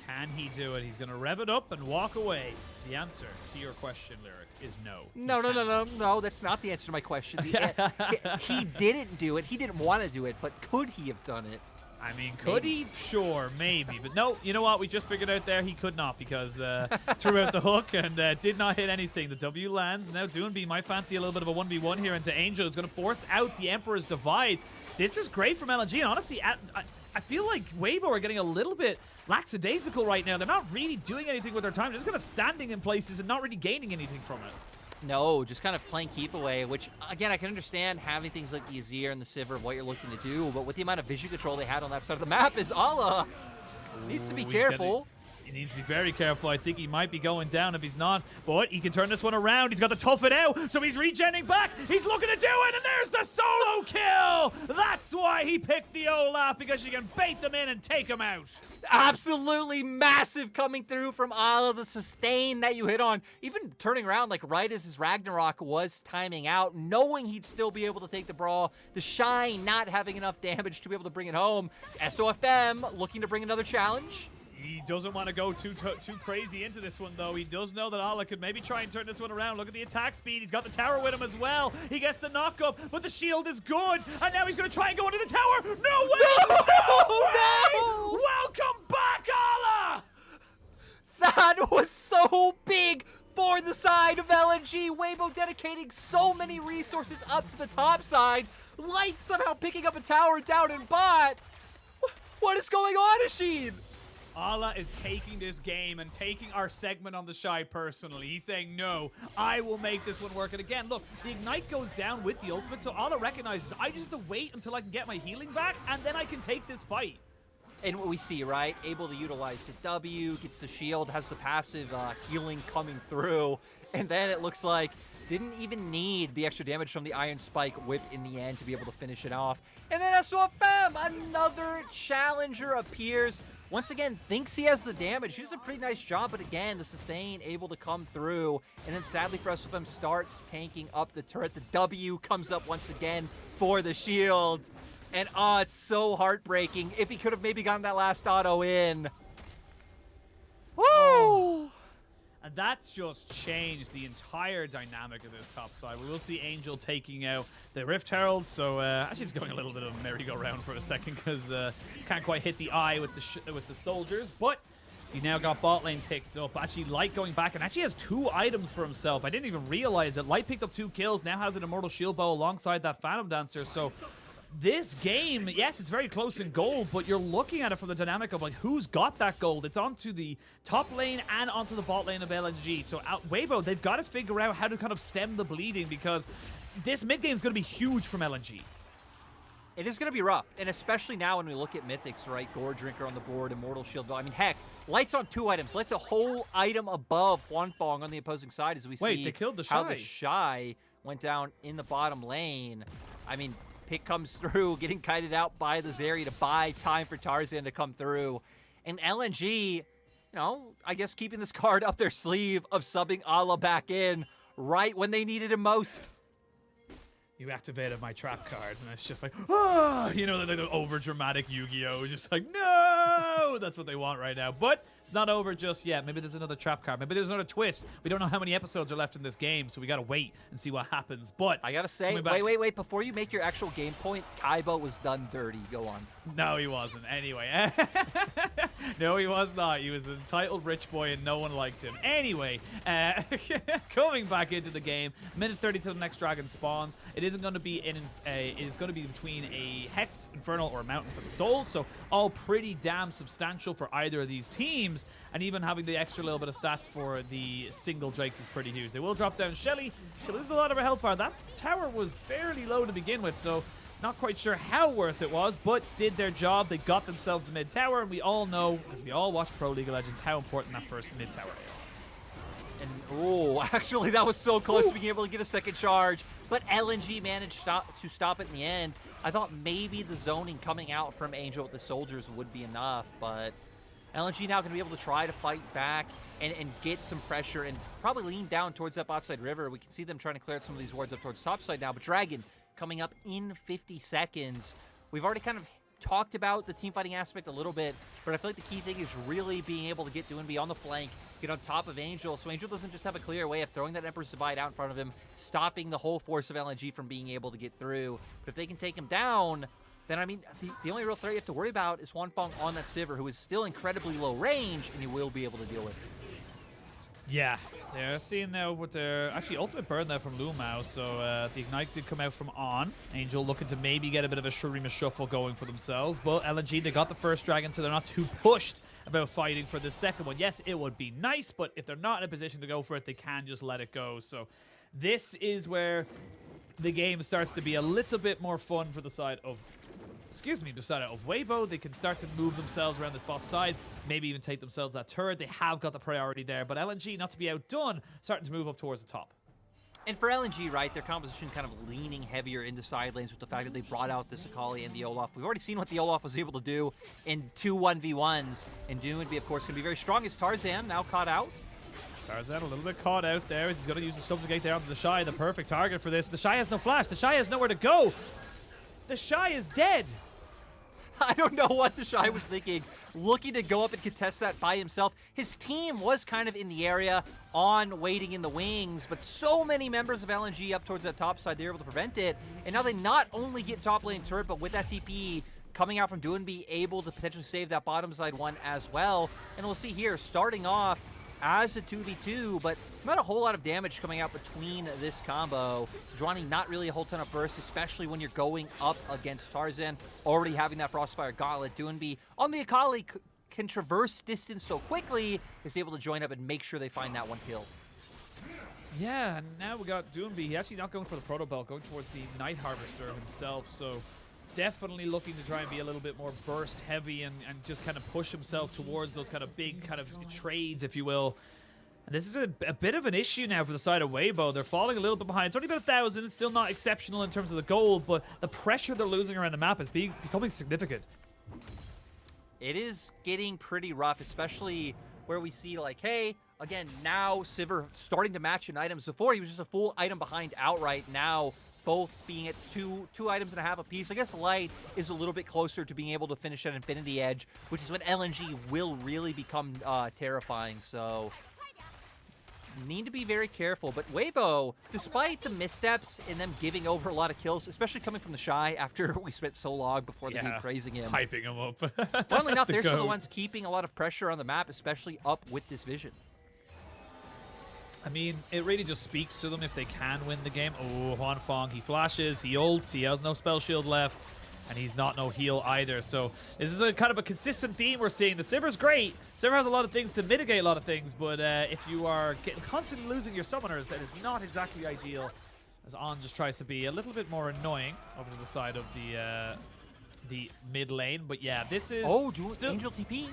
Can he do it? He's going to rev it up and walk away. So the answer to your question, Lyric, is no. No, that's not the answer to my question. He didn't do it. He didn't want to do it, but could he have done it? I mean, could he? Sure, maybe. But no, you know what? We just figured out there he could not, because threw out the hook and did not hit anything. The W lands. Now Doonby might fancy a little bit of a 1v1 here into Angel, who's going to force out the Emperor's Divide. This is great from LNG, and honestly, I feel like Weibo are getting a little bit lackadaisical right now. They're not really doing anything with their time. They're just kind of standing in places and not really gaining anything from it. No, just kind of playing keep away, which, again, I can understand having things like the Azir and the Sivir of what you're looking to do, but with the amount of vision control they had on that side of the map, is Ala needs to be careful. He needs to be very careful. I think he might be going down if he's not, but he can turn this one around. He's got to tough it out, so he's regenning back. He's looking to do it, and there's the solo kill. That's why he picked the Olaf, because you can bait them in and take them out. Absolutely massive coming through from Ala, the sustain that you hit on. Even turning around like right as his Ragnarok was timing out, knowing he'd still be able to take the brawl. The Shine not having enough damage to be able to bring it home. SOFM looking to bring another challenge. He doesn't want to go too crazy into this one, though. He does know that Ala could maybe try and turn this one around. Look at the attack speed. He's got the tower with him as well. He gets the knock-up, but the shield is good. And now he's going to try and go into the tower. No way! No! Welcome back, Ala! That was so big for the side of LNG. Weibo dedicating so many resources up to the top side. Light somehow picking up a tower down in bot. What is going on, Ashin? Ala is taking this game and taking our segment on the Shy personally. He's saying, no, I will make this one work. And again, look, the Ignite goes down with the ultimate, so Ala recognizes I just have to wait until I can get my healing back, and then I can take this fight. And what we see, right? Able to utilize the W, gets the shield, has the passive healing coming through. And then it looks like didn't even need the extra damage from the Iron Spike whip in the end to be able to finish it off. And then SOFM, another challenger appears. Once again, thinks he has the damage. He does a pretty nice job, but again, the sustain able to come through. And then sadly for SOFM, starts tanking up the turret. The W comes up once again for the shield. And it's so heartbreaking. If he could have maybe gotten that last auto in. Woo! Oh. And that's just changed the entire dynamic of this top side. We will see Angel taking out the Rift Herald. So actually, it's going a little bit of a merry-go-round for a second, because can't quite hit the eye with the soldiers. But He now got bot lane picked up. Actually, Light going back and actually has 2 items for himself. I didn't even realize it. Light picked up 2 kills, now has an Immortal Shield Bow alongside that Phantom Dancer. So this game, yes, it's very close in gold, but you're looking at it from the dynamic of like who's got that gold. It's onto the top lane and onto the bot lane of LNG. So Weibo, they've got to figure out how to kind of stem the bleeding because this mid game is going to be huge from LNG. It is going to be rough, and especially now when we look at Mythics, right? Gore Drinker on the board, Immortal Shield Bow. I mean, heck, Light's on 2 items. Light's a whole item above Huanfeng on the opposing side as we see they killed the how the Shy. Shy went down in the bottom lane. I mean, pick comes through, getting kited out by the Zeri to buy time for Tarzan to come through. And LNG, you know, I guess keeping this card up their sleeve of subbing Ala back in right when they needed him most. You activated my trap cards, and it's just like, ah, you know, the over dramatic Yu-Gi-Oh! Just like, no, that's what they want right now. But it's not over just yet. Maybe there's another trap card. Maybe there's another twist. We don't know how many episodes are left in this game, so we gotta wait and see what happens. But I gotta say, wait, before you make your actual game point, Kaiba was done dirty. Go on. No, he wasn't. Anyway, no, he was not. He was the entitled rich boy, and no one liked him. Anyway, coming back into the game, minute 30 till the next dragon spawns. It isn't going to be it is going to be between a Hex, Infernal, or a Mountain for the Souls. So all pretty damn substantial for either of these teams, and even having the extra little bit of stats for the single Drakes is pretty huge. They will drop down Shelly. She loses a lot of her health bar. That tower was fairly low to begin with, so not quite sure how worth it was, but did their job. They got themselves the mid tower, and we all know, as we all watch Pro League of Legends, how important that first mid tower is. And oh, actually, that was so close to being able to get a second charge, but LNG managed to stop it in the end. I thought maybe the zoning coming out from Angel with the soldiers would be enough, but LNG now going to be able to try to fight back and get some pressure and probably lean down towards that bot side river. We can see them trying to clear out some of these wards up towards top side now, but Dragon coming up in 50 seconds. We've already kind of talked about the team fighting aspect a little bit, but I feel like the key thing is really being able to get Doinby on the flank, get on top of Angel, so Angel doesn't just have a clear way of throwing that Emperor's Divide out in front of him, stopping the whole force of LNG from being able to get through. But if they can take him down, then, I mean, the only real threat you have to worry about is Huanfeng on that Sivir, who is still incredibly low range, and he will be able to deal with it. Yeah, they're seeing now with their actually ultimate burn there from Lumao, so the Ignite did come out from On. Angel looking to maybe get a bit of a Shurima shuffle going for themselves, but LNG, they got the first dragon, so they're not too pushed about fighting for the second one. Yes, it would be nice, but if they're not in a position to go for it, they can just let it go. So this is where the game starts to be a little bit more fun for the side of the side of Weibo. They can start to move themselves around this bot side, maybe even take themselves that turret. They have got the priority there, but LNG, not to be outdone, starting to move up towards the top. And for LNG, right, their composition kind of leaning heavier into side lanes with the fact that they brought out this Akali and the Olaf. We've already seen what the Olaf was able to do in 2 1v1s, and Doom would be, of course, going to be very strong as Tarzan now caught out. Tarzan a little bit caught out there as he's going to use the subjugate there onto the Shy, the perfect target for this. The Shy has no flash. The Shy has nowhere to go. The Shy is dead. I don't know what the Shy was thinking, looking to go up and contest that by himself. His team was kind of in the area, on waiting in the wings, but so many members of LNG up towards that top side, they're able to prevent it. And now they not only get top lane turret, but with that TP coming out from Doinby, able to potentially save that bottom side one as well. And we'll see here, starting off as a 2v2, but not a whole lot of damage coming out between this combo. Sejuani not really a whole ton of burst, especially when you're going up against Tarzan, already having that Frostfire Gauntlet. Doinby on the Akali can traverse distance so quickly, is able to join up and make sure they find that one kill. Yeah, and now we got Doinby. He actually not going for the Proto Belt, going towards the Night Harvester himself, so definitely looking to try and be a little bit more burst heavy and just kind of push himself towards those kind of big kind of trades, if you will. And this is a bit of an issue now for the side of Weibo. They're falling a little bit behind. It's only about 1,000. It's still not exceptional in terms of the gold, but the pressure they're losing around the map is becoming significant. It is getting pretty rough, especially where we see, like, hey, again, now Sivir starting to match in items. Before, he was just a full item behind outright. Now, both being at two items and a half apiece. I guess Light is a little bit closer to being able to finish at Infinity Edge, which is when LNG will really become terrifying. So need to be very careful. But Weibo, despite the missteps in them giving over a lot of kills, especially coming from the Shy after we spent so long before they keep praising him. Hyping him up. Funnily enough, they're still the ones keeping a lot of pressure on the map, especially up with this vision. I mean, it really just speaks to them if they can win the game. Oh, Huanfeng, he flashes, he ults, he has no spell shield left, and he's not no heal either. So this is a kind of a consistent theme we're seeing. The Sivir's great. Sivir has a lot of things to mitigate a lot of things, but if you are constantly losing your summoners, that is not exactly ideal, as On just tries to be a little bit more annoying over to the side of the mid lane. But yeah, this is... Oh, Angel TP.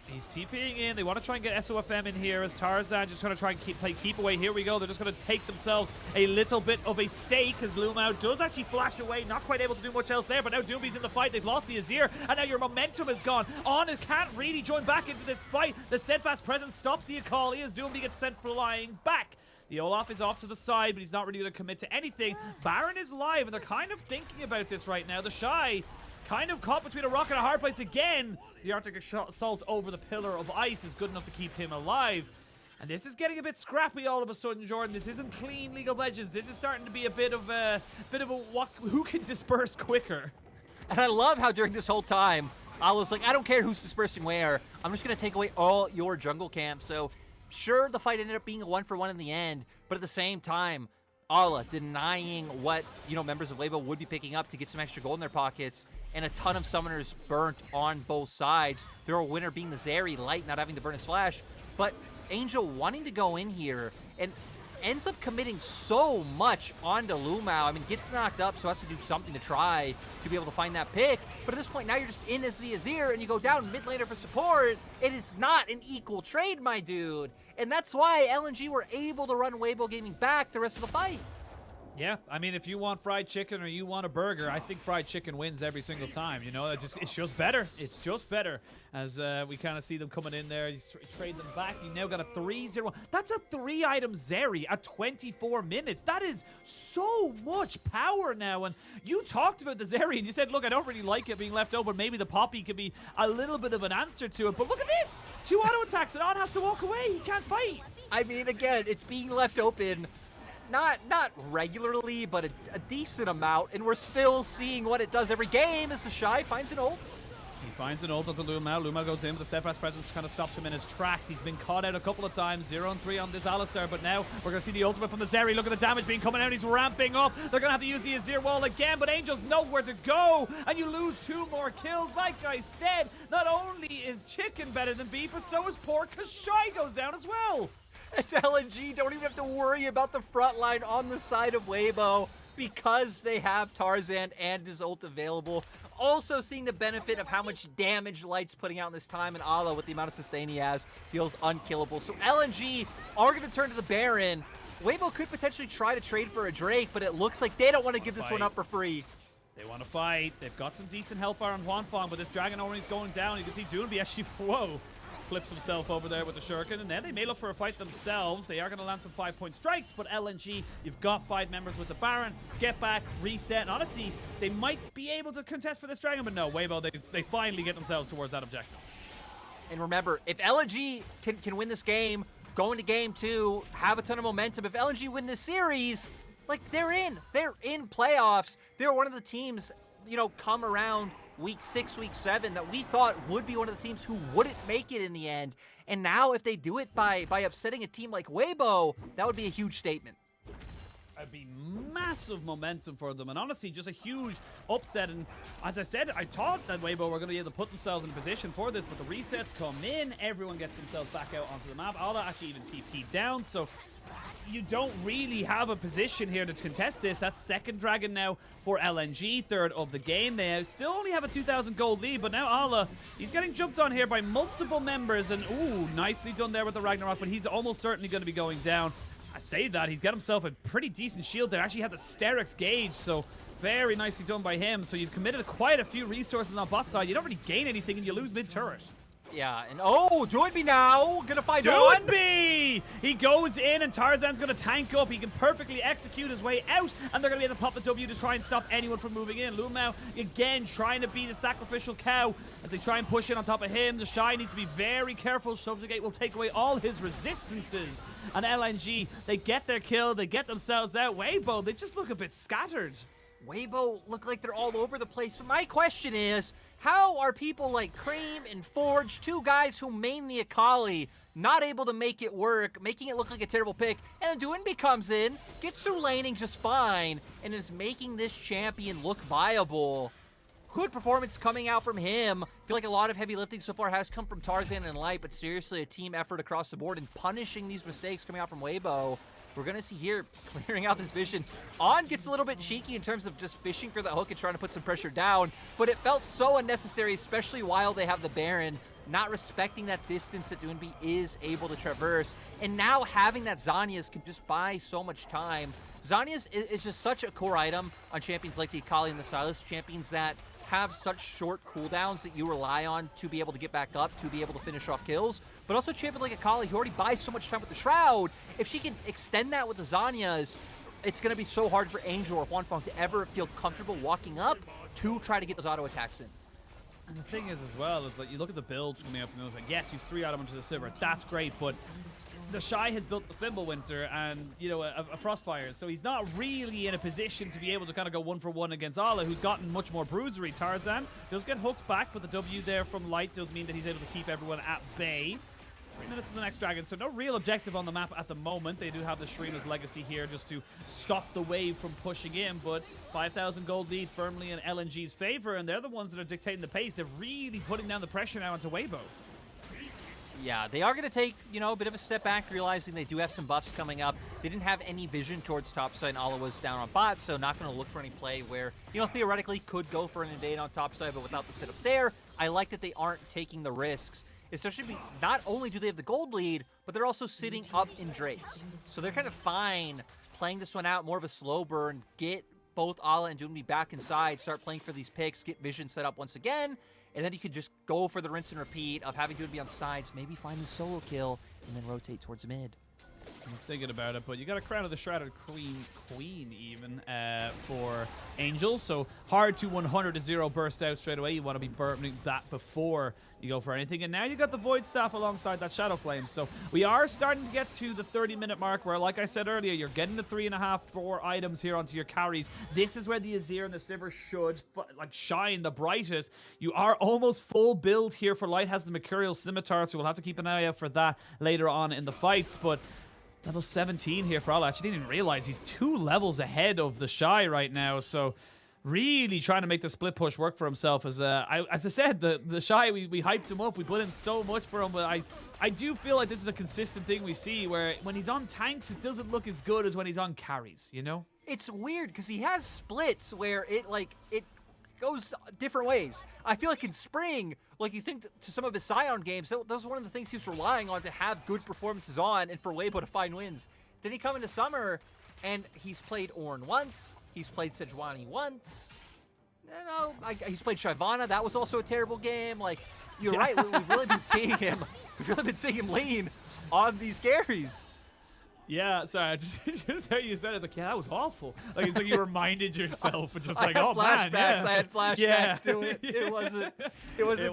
He's TPing in. They want to try and get SOFM in here as Tarzan just going to try and play keep away. Here we go. They're just going to take themselves a little bit of a stake as Lumao does actually flash away. Not quite able to do much else there, but now Doomby's in the fight. They've lost the Azir, and now your momentum is gone. On it can't really join back into this fight. The Steadfast Presence stops the Akali as Doomby gets sent flying back. The Olaf is off to the side, but he's not really going to commit to anything. Baron is live, and they're kind of thinking about this right now. The Shy kind of caught between a rock and a hard place again. The Arctic Assault over the Pillar of Ice is good enough to keep him alive. And this is getting a bit scrappy all of a sudden, Jordan. This isn't clean League of Legends. This is starting to be a bit of a who can disperse quicker. And I love how during this whole time, I was like, I don't care who's dispersing where. I'm just going to take away all your jungle camps. So sure, the fight ended up being a 1-for-1 in the end, but at the same time, Ala denying what, members of Weibo would be picking up to get some extra gold in their pockets, and a ton of summoners burnt on both sides. Their winner being the Zeri, Light not having to burn his flash, but Angel wanting to go in here and ends up committing so much onto Lumao. I mean, gets knocked up, so has to do something to try to be able to find that pick. But at this point, now you're just in as the Azir, and you go down mid laner for support. It is not an equal trade, my dude. And that's why LNG were able to run Weibo Gaming back the rest of the fight. Yeah, I mean, if you want fried chicken or you want a burger, I think fried chicken wins every single time. It's just better. It's just better. As we kind of see them coming in there, you trade them back. You now got a 3-0. That's a 3-item Zeri at 24 minutes. That is so much power now. And you talked about the Zeri, and you said, look, I don't really like it being left open. Maybe the Poppy could be a little bit of an answer to it. But look at this. 2 auto attacks, and On has to walk away. He can't fight. I mean, again, it's being left open. Not regularly, but a decent amount, and we're still seeing what it does every game as the Shy finds an ult. He finds an ult onto Lumao. Lumao goes in, but the Steadfast Presence kind of stops him in his tracks. He's been caught out a couple of times. 0-3 on this Alistar, but now we're going to see the ultimate from the Zeri. Look at the damage being coming out. He's ramping up. They're going to have to use the Azir wall again, but Angel's nowhere to go, and you lose 2 more kills. Like I said, not only is chicken better than beef, but so is pork, because Shy goes down as well. And LNG don't even have to worry about the front line on the side of Weibo because they have Tarzan and his ult available. Also seeing the benefit of how much damage Light's putting out in this time, and Ala with the amount of sustain he has feels unkillable. So LNG are going to turn to the Baron. Weibo could potentially try to trade for a Drake, but it looks like they don't want to give this one up for free. They want to fight. They've got some decent help on Huanfeng, but this Dragon Orange going down. You can see Doomby actually, whoa, flips himself over there with the Shuriken, and then they may look for a fight themselves. They are going to land some 5-point strikes, but LNG, you've got 5 members with the Baron. Get back, reset, and honestly, they might be able to contest for this Dragon, but no, Weibo, they finally get themselves towards that objective. And remember, if LNG can win this game, go into game 2, have a ton of momentum. If LNG win this series, like, they're in playoffs. They're one of the teams, come around week 6, week 7 that we thought would be one of the teams who wouldn't make it in the end. And now if they do it by upsetting a team like Weibo, that would be a huge statement. That'd be massive momentum for them, and honestly, just a huge upset. And as I said, I thought that Weibo were going to be able to put themselves in a position for this, but the resets come in, everyone gets themselves back out onto the map. Ala actually even TP'd down, so you don't really have a position here to contest this. That's second Dragon now for LNG, third of the game. They still only have a 2,000 gold lead, but now Ala, he's getting jumped on here by multiple members, and ooh, nicely done there with the Ragnarok, but he's almost certainly going to be going down. I say that, he'd get himself a pretty decent shield there. Actually had the Sterix gauge, so very nicely done by him. So you've committed quite a few resources on bot side. You don't really gain anything and you lose mid-turret. Yeah, and oh, Doinby now gonna find one. Doinby! He goes in, and Tarzan's gonna tank up. He can perfectly execute his way out, and they're gonna be able to pop the W to try and stop anyone from moving in. Lumao again trying to be the sacrificial cow as they try and push in on top of him. The Shy needs to be very careful. Subjugate will take away all his resistances. And LNG, they get their kill, they get themselves out. Weibo, they just look a bit scattered. Weibo look like they're all over the place. But my question is, how are people like Cream and Forge, two guys who main the Akali, not able to make it work, making it look like a terrible pick? And then Doinby comes in, gets through laning just fine, and is making this champion look viable. Good performance coming out from him. I feel like a lot of heavy lifting so far has come from Tarzan and Light, but seriously, a team effort across the board and punishing these mistakes coming out from Weibo. We're going to see here clearing out this vision. On gets a little bit cheeky in terms of just fishing for the hook and trying to put some pressure down, but it felt so unnecessary, especially while they have the Baron, not respecting that distance that Doinby is able to traverse. And now having that Zhonya's can just buy so much time. Zhonya's is just such a core item on champions like the Akali and the Sylas, champions that have such short cooldowns that you rely on to be able to get back up, to be able to finish off kills, but also a champion like Akali who already buys so much time with the Shroud. If she can extend that with the Zhonya's, it's going to be so hard for Angel or Huanfeng to ever feel comfortable walking up to try to get those auto attacks in. And the thing is as well, is that you look at the builds coming up from the other side. Yes, you've 3 items into the Sivir. That's great, but the Shy has built the Thimblewinter and, you know, a Frostfire, so he's not really in a position to be able to kind of go 1-for-1 against Ala, who's gotten much more bruisery. Tarzan does get hooked back, but the W there from Light does mean that he's able to keep everyone at bay. 3 minutes to the next dragon, so no real objective on the map at the moment. They do have the Shrina's Legacy here just to stop the wave from pushing in, but 5,000 gold lead firmly in LNG's favor, and they're the ones that are dictating the pace. They're really putting down the pressure now onto Weibo. Yeah, they are going to take, you know, a bit of a step back, realizing they do have some buffs coming up. They didn't have any vision towards topside, and Ala was down on bot, so not going to look for any play where, you know, theoretically could go for an invade on topside, but without the setup there, I like that they aren't taking the risks. Especially, not only do they have the gold lead, but they're also sitting up in Drakes. So they're kind of fine playing this one out, more of a slow burn, get both Ala and Doinby back inside, start playing for these picks, get vision set up once again, and then you could just go for the rinse and repeat of having Doinby on sides, maybe find the solo kill, and then rotate towards mid. I was thinking about it, but you got a Crown of the Shrouded Queen even for Angels, so hard to 100-0 burst out straight away. You want to be burning that before you go for anything, and now you got the Void Staff alongside that Shadow Flame, so we are starting to get to the 30-minute mark where, like I said earlier, you're getting the 3.5, 4 items here onto your carries. This is where the Azir and the Sivir should like shine the brightest. You are almost full build here for Light, has the Mercurial Scimitar, so we'll have to keep an eye out for that later on in the fights, but level 17 here for Ala. Actually didn't even realize he's 2 levels ahead of the Shy right now, so really trying to make the split push work for himself. As I said, the Shy, we hyped him up, we put in so much for him, but I do feel like this is a consistent thing we see where when he's on tanks, it doesn't look as good as when he's on carries, you know? It's weird because he has splits where it goes different ways. I feel like in spring, like you think to some of his Scion games, that was one of the things he's relying on to have good performances on and for Weibo to find wins. Then he come into summer and he's played Ornn once, he's played Sejuani once, you know, he's played Shyvana, that was also a terrible game. Like, you're right, we've really been seeing him, lean on these carries. Yeah, sorry, just how you said it, it's like, yeah, that was awful. Like, it's like you reminded yourself and just like, I oh man, yeah. I had flashbacks to it. It wasn't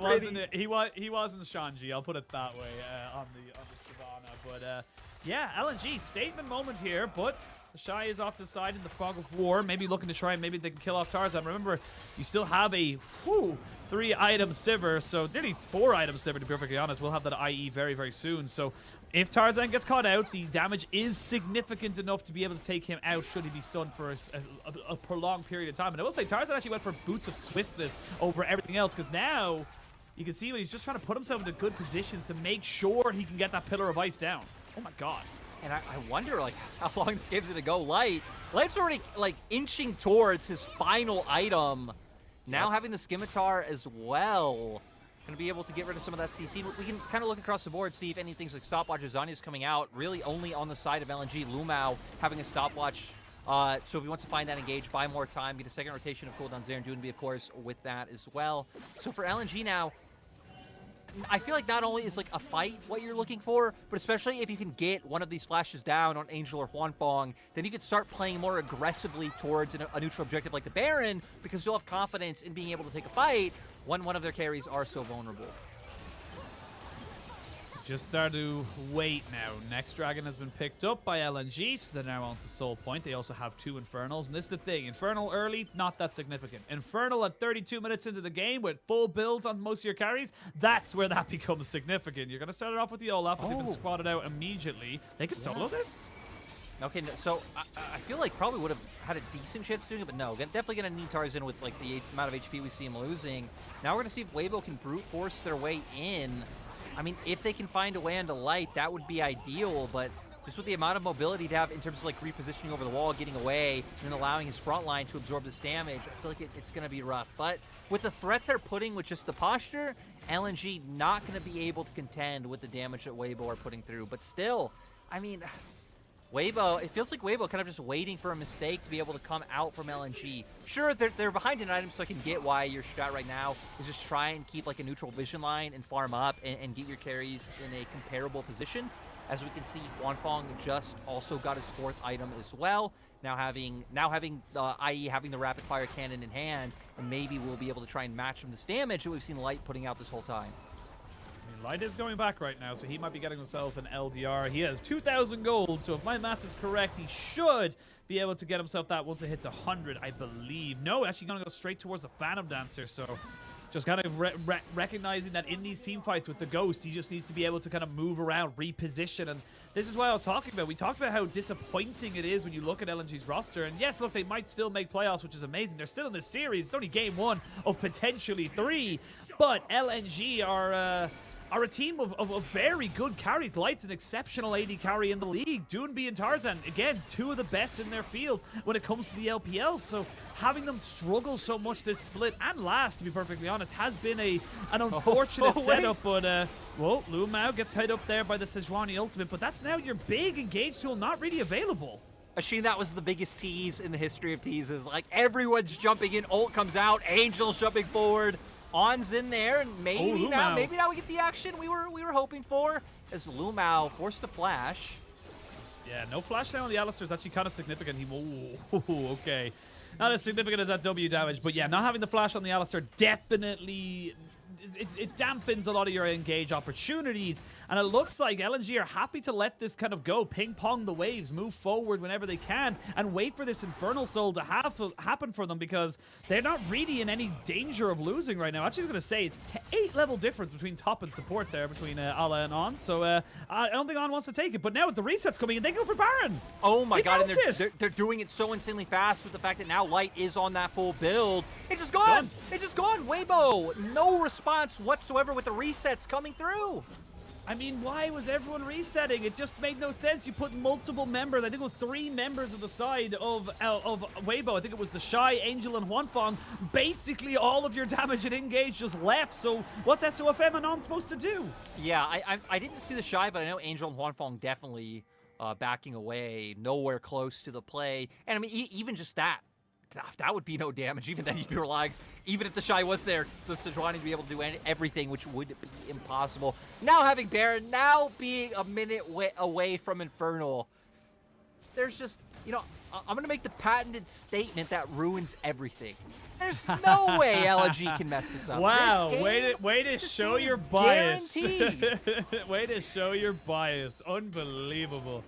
pretty. He wasn't Shanji, I'll put it that way, on the Shyvana. But yeah, LNG, statement moment here, but the Shy is off to the side in the fog of war, maybe looking to try and maybe they can kill off Tarzan. Remember, you still have a 3-item Sivir, so nearly 4-item Sivir to be perfectly honest. We'll have that IE very, very soon. So if Tarzan gets caught out, the damage is significant enough to be able to take him out should he be stunned for a prolonged period of time. And I will say, Tarzan actually went for Boots of Swiftness over everything else, because now you can see when he's just trying to put himself into good positions to make sure he can get that Pillar of Ice down. Oh my god. And I wonder, like, how long this game's gonna go. Light's already, like, inching towards his final item. Now having the Scimitar as well. Gonna be able to get rid of some of that CC. We can kind of look across the board, see if anything's like stopwatches. Zanya's coming out, really only on the side of LNG. Lumao having a stopwatch. So if he wants to find that engage, buy more time, get a second rotation of cooldowns there, and Doinby, of course, with that as well. So for LNG now, I feel like not only is like a fight what you're looking for, but especially if you can get one of these flashes down on Angel or Huanfeng, then you can start playing more aggressively towards a neutral objective like the Baron, because you'll have confidence in being able to take a fight when one of their carries are so vulnerable. Just start to wait now. Next dragon has been picked up by LNG, so they're now on to Soul Point. They also have 2 Infernals, and this is the thing. Infernal early, not that significant. Infernal at 32 minutes into the game with full builds on most of your carries, that's where that becomes significant. You're going to start it off with the Olaf, but they've been spotted out immediately. They could solo this? Okay, so I feel like probably would have had a decent chance doing it, but no, definitely going to need Tarzan with like the amount of HP we see him losing. Now we're going to see if Weibo can brute force their way in. I mean, if they can find a way into light, that would be ideal, but just with the amount of mobility to have in terms of like repositioning over the wall, getting away, and then allowing his front line to absorb this damage, I feel like it's going to be rough. But with the threat they're putting with just the posture, LNG not going to be able to contend with the damage that Weibo are putting through. But still, I mean, Weibo, it feels like Weibo kind of just waiting for a mistake to be able to come out from LNG. Sure, they're behind an item, so I can get why your strat right now is just try and keep like a neutral vision line and farm up and get your carries in a comparable position. As we can see, Huanfeng just also got his 4th item as well. Now having IE having the rapid fire cannon in hand, and maybe we'll be able to try and match him this damage that we've seen Light putting out this whole time. Light is going back right now, so he might be getting himself an LDR. He has 2,000 gold, so if my maths is correct, he should be able to get himself that once it hits 100, I believe. No, actually going to go straight towards the Phantom Dancer, so just kind of recognizing that in these team fights with the Ghost, he just needs to be able to kind of move around, reposition, and this is what I was talking about. We talked about how disappointing it is when you look at LNG's roster, and yes, look, they might still make playoffs, which is amazing. They're still in this series. It's only game 1 of potentially 3, but LNG are a team of very good carries. Light's an exceptional AD carry in the league. Doonby and Tarzan, again, 2 of the best in their field when it comes to the LPL. So having them struggle so much this split, and last, to be perfectly honest, has been an unfortunate setup. But, well, Lu Mao gets hit up there by the Sejuani ultimate, but that's now your big engage tool not really available. Asheen, that was the biggest tease in the history of teases. Like, everyone's jumping in, ult comes out, Angel's jumping forward. On's in there, and maybe now we get the action we were hoping for, as Lu Mao forced a flash. Yeah, no flash down on the Alistar is actually kind of significant. Okay. Not as significant as that W damage, but yeah, not having the flash on the Alistar definitely it dampens a lot of your engage opportunities, and it looks like LNG are happy to let this kind of go, ping pong the waves, move forward whenever they can, and wait for this Infernal Soul to happen for them, because they're not really in any danger of losing right now. Actually, I was going to say, it's 8 level difference between top and support there, between Ala and On, so I don't think On wants to take it, but now with the resets coming in, they go for Baron! Oh my god, and they're doing it so insanely fast with the fact that now Light is on that full build. It's just gone! It's just gone! Weibo, no response whatsoever with the resets coming through. I mean, why was everyone resetting? It just made no sense. You put multiple members. I think it was 3 members of the side of Weibo. I think it was the Shy, Angel, and Huanfeng. Basically, all of your damage and engage just left. So what's SOFM and On supposed to do? Yeah, I didn't see the Shy, but I know Angel and Huanfeng definitely backing away, nowhere close to the play. And I mean, even just that would be no damage. Even then, you'd be relying, even if the Shy was there, the Sejuani to be able to do everything, which would be impossible. Now having Baron, now being a minute away from Infernal, there's just, you know, I'm going to make the patented statement that ruins everything. There's no way LNG can mess this up. Wow, way to show your bias. Way to show your bias. Unbelievable.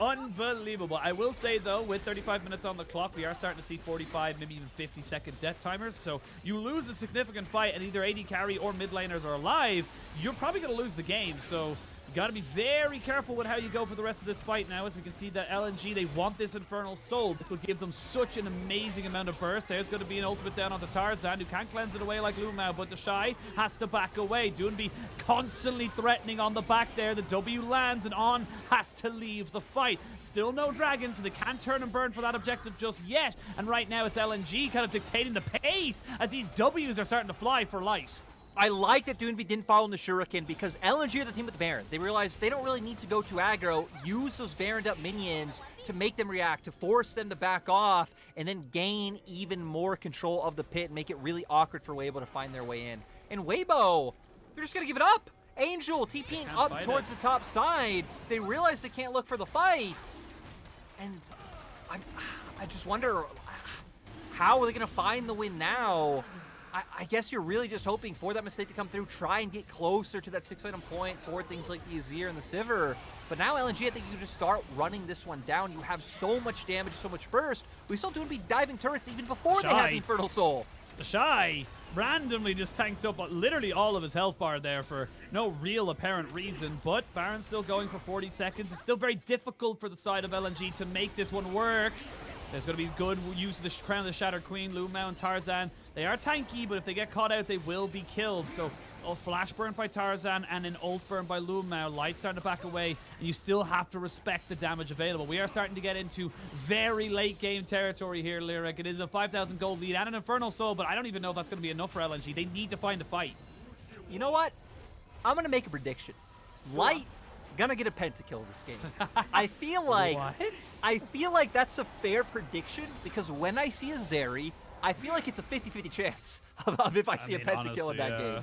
Unbelievable. I will say, though, with 35 minutes on the clock, we are starting to see 45, maybe even 50-second death timers. So you lose a significant fight and either AD carry or mid laners are alive, you're probably going to lose the game. So you got to be very careful with how you go for the rest of this fight now. As we can see that LNG, they want this Infernal Soul. This will give them such an amazing amount of burst. There's going to be an ultimate down onto Tarzan, who can't cleanse it away like Lu Mao, but the Shy has to back away. Doonby constantly threatening on the back there. The W lands and On has to leave the fight. Still no dragons, so they can't turn and burn for that objective just yet. And right now it's LNG kind of dictating the pace as these Ws are starting to fly for Light. I like that Doonby didn't follow in the Shuriken, because LNG are the team with the Baron. They realized they don't really need to go to aggro, use those Baroned up minions to make them react, to force them to back off, and then gain even more control of the pit and make it really awkward for Weibo to find their way in. And Weibo, They're just gonna give it up. Angel TPing Can't up fight towards it. the top side. They realize they can't look for the fight. And I just wonder, how are they gonna find the win now? I guess you're really just hoping for that mistake to come through, try and get closer to that 6-item point for things like the Azir and the Sivir. But now LNG, I think you just start running this one down. You have so much damage, so much burst. We saw Doonby diving turrets even before they had the Infernal Soul. The Shy randomly just tanks up literally all of his health bar there for no real apparent reason, but Baron's still going for 40 seconds. It's still very difficult for the side of LNG to make this one work. There's going to be good use of the Crown of the Shattered Queen, Lumao and Tarzan. They are tanky, but if they get caught out, they will be killed. So, flash burn by Tarzan and an ult burn by Lumao. Light starting to back away, and you still have to respect the damage available. We are starting to get into very late game territory here, Lyric. It is a 5,000 gold lead and an Infernal Soul, but I don't even know if that's going to be enough for LNG. They need to find a fight. You know what? I'm going to make a prediction. Light gonna get a pentakill this game. I feel like that's a fair prediction because when I see a Zeri, I feel like it's a 50-50 chance of if I see a pentakill in that game.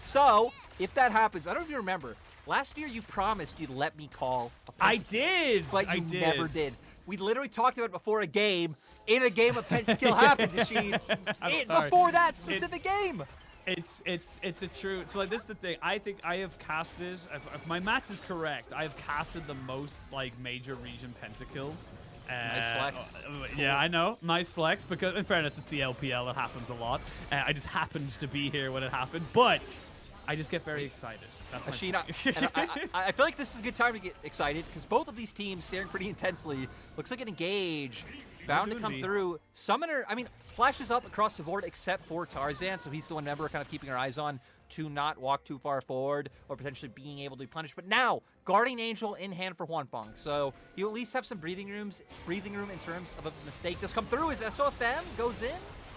So if that happens, I don't know if you remember, last year you promised you'd let me call a pentakill. I did, but you never did. We literally talked about it before a game. In a game, a pentakill happened, Dasheen. Before that specific game. It's a true. So like this is the thing. I think I have casted. If my maths is correct, I have casted the most like major region pentakills. Nice flex. Yeah, I know. Nice flex because in fairness, it's the LPL. It happens a lot. I just happened to be here when it happened, but I just get very excited. That's my Ashina, and I feel like this is a good time to get excited because both of these teams staring pretty intensely. Looks like an engage. Bound to come through. Summoner, I mean, flashes up across the board except for Tarzan, so he's the one member kind of keeping our eyes on to not walk too far forward or potentially being able to be punished. But now, Guardian Angel in hand for Huanpeng, so you at least have some breathing room in terms of a mistake. Does come through as SOFM goes in.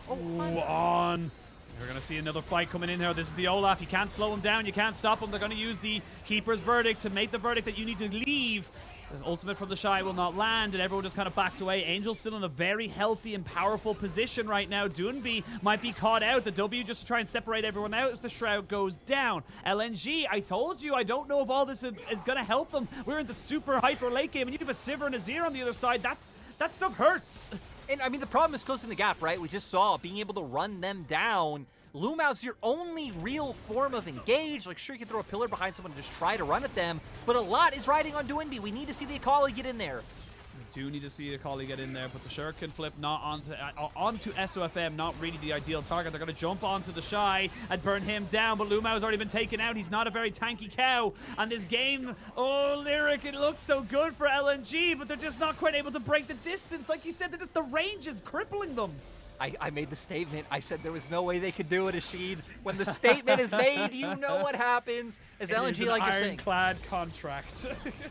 Oh, on. We're going to see another fight coming in here. This is the Olaf. You can't slow him down. You can't stop him. They're going to use the Keeper's Verdict to make the verdict that you need to leave. The ultimate from the Shy will not land, and everyone just kind of backs away. Angel's still in a very healthy and powerful position right now. Doonby might be caught out. The W just to try and separate everyone out as the Shroud goes down. LNG, I told you, I don't know if all this is going to help them. We're in the super hyper late game, and you have a Sivir and a Azir on the other side. That stuff hurts. And I mean, the problem is closing the gap, right? We just saw being able to run them down. Lumao's your only real form of engage. Like, sure, you can throw a pillar behind someone and just try to run at them, but a lot is riding on Doonby. We need to see the Akali get in there. We do need to see Akali get in there, but the Shuriken flip not onto SOFM, not really the ideal target. They're going to jump onto the Shy and burn him down, but Lumao's already been taken out. He's not a very tanky cow. And this game, oh, Lyric, it looks so good for LNG, but they're just not quite able to break the distance. Like you said, the range is crippling them. I made the statement. I said there was no way they could do it, Ashid. When the statement is made, you know what happens. As LNG, like you're saying, ironclad contract.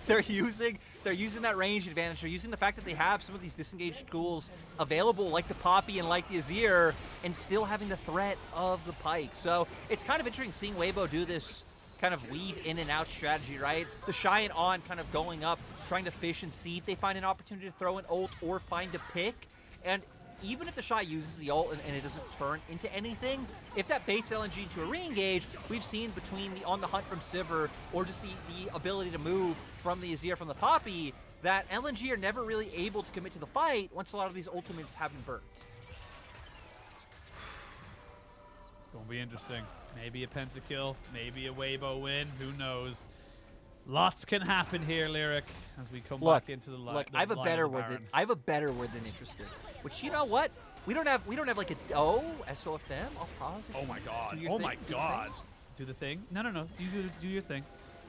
they're using that range advantage. They're using the fact that they have some of these disengaged tools available, like the Poppy and like the Azir, and still having the threat of the Pike. So it's kind of interesting seeing Weibo do this kind of weave in and out strategy, right? The Shy and On kind of going up, trying to fish and see if they find an opportunity to throw an ult or find a pick. And even if the Shy uses the ult and it doesn't turn into anything, if that baits LNG into a re-engage, we've seen between the On the Hunt from Sivir or just the ability to move from the Azir, from the Poppy, that LNG are never really able to commit to the fight once a lot of these ultimates have been burnt. It's going to be interesting. Maybe a pentakill, maybe a Weibo win, who knows. Lots can happen here, Lyric, as we come back into the line. Look, I have a better word than interested. Which, you know what? We don't have like a SOFM. I'll pause. Oh my god. Oh my god. Do the thing. No. You do your thing.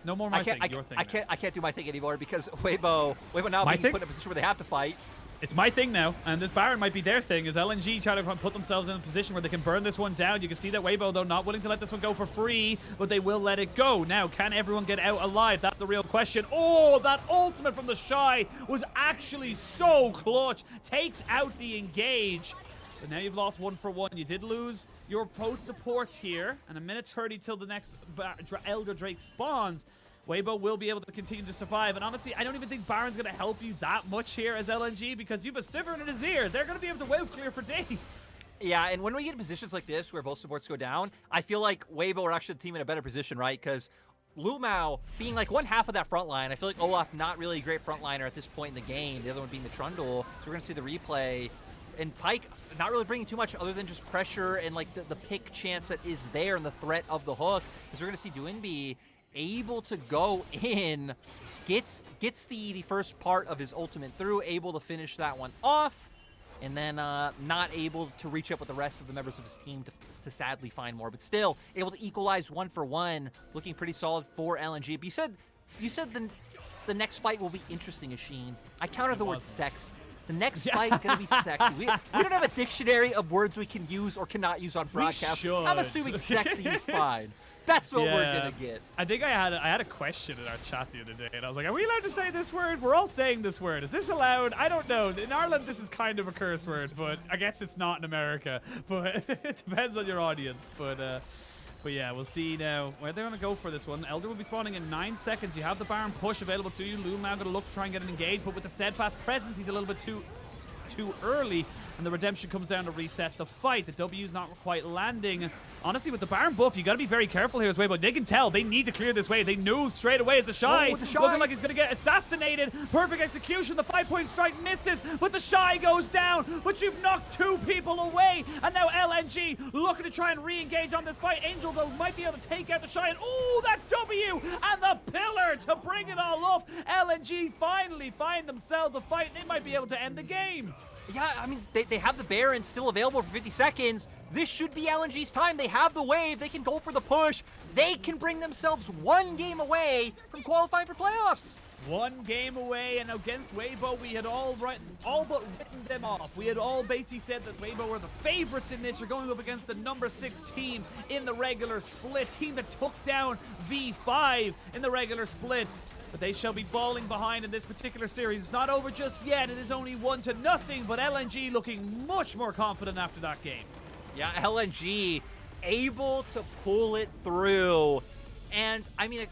No more my thing. Your thing. I can't do my thing anymore because Weibo now being put in a position where they have to fight. It's my thing now, and this Baron might be their thing, as LNG try to put themselves in a position where they can burn this one down. You can see that Weibo, though, not willing to let this one go for free, but they will let it go. Now, can everyone get out alive? That's the real question. Oh, that ultimate from the Shy was actually so clutch. Takes out the engage. But now you've lost 1 for 1. You did lose your post support here, and a minute 30 till the next Elder Drake spawns. Weibo will be able to continue to survive, and honestly, I don't even think Baron's going to help you that much here as LNG, because you have a Sivir and an Azir. They're going to be able to wave clear for days. Yeah, and when we get in positions like this where both supports go down, I feel like Weibo are actually the team in a better position, right? Because Lumao being like one half of that front line, I feel like Olaf not really a great frontliner at this point in the game. The other one being the Trundle. So we're going to see the replay. And Pyke not really bringing too much other than just pressure and like the pick chance that is there and the threat of the hook. Because we're going to see Doinby able to go in, gets the first part of his ultimate through, able to finish that one off, and then not able to reach up with the rest of the members of his team to sadly find more, but still able to equalize 1-for-1, looking pretty solid for LNG. But you said the next fight will be interesting, Asheen. I counted the word sexy. The next fight gonna be sexy. We don't have a dictionary of words we can use or cannot use on broadcast. I'm assuming sexy is fine. That's what we're gonna get. I think I had a question in our chat the other day, and I was like, "Are we allowed to say this word? We're all saying this word. Is this allowed? I don't know. In Ireland, this is kind of a curse word, but I guess it's not in America. But it depends on your audience. But yeah, we'll see now where they're gonna go for this one. Elder will be spawning in 9 seconds. You have the Baron push available to you. Loom now gonna look to try and get an engage, but with the steadfast presence, he's a little bit too early, and the redemption comes down to reset the fight. The W's not quite landing. Honestly, with the Baron buff, you got to be very careful here as well, but they can tell they need to clear this wave. They knew straight away as the Shy, looking like he's going to get assassinated. Perfect execution. The 5-point strike misses, but the Shy goes down, but you've knocked 2 people away, and now LNG looking to try and re-engage on this fight. Angel, though, might be able to take out the Shy, and oh, that W and the pillar to bring it all up. LNG finally find themselves a fight. They might be able to end the game. Yeah, I mean, they have the Baron still available for 50 seconds. This should be LNG's time. They have the wave. They can go for the push. They can bring themselves 1 game away from qualifying for playoffs. 1 game away, and against Weibo, we had all but written them off. We had all basically said that Weibo were the favorites in this. You're going up against the number 6 team in the regular split, team that took down V5 in the regular split. But they shall be falling behind in this particular series. It's not over just yet. It is only 1-0, but LNG looking much more confident after that game. Yeah, LNG able to pull it through. And, I mean,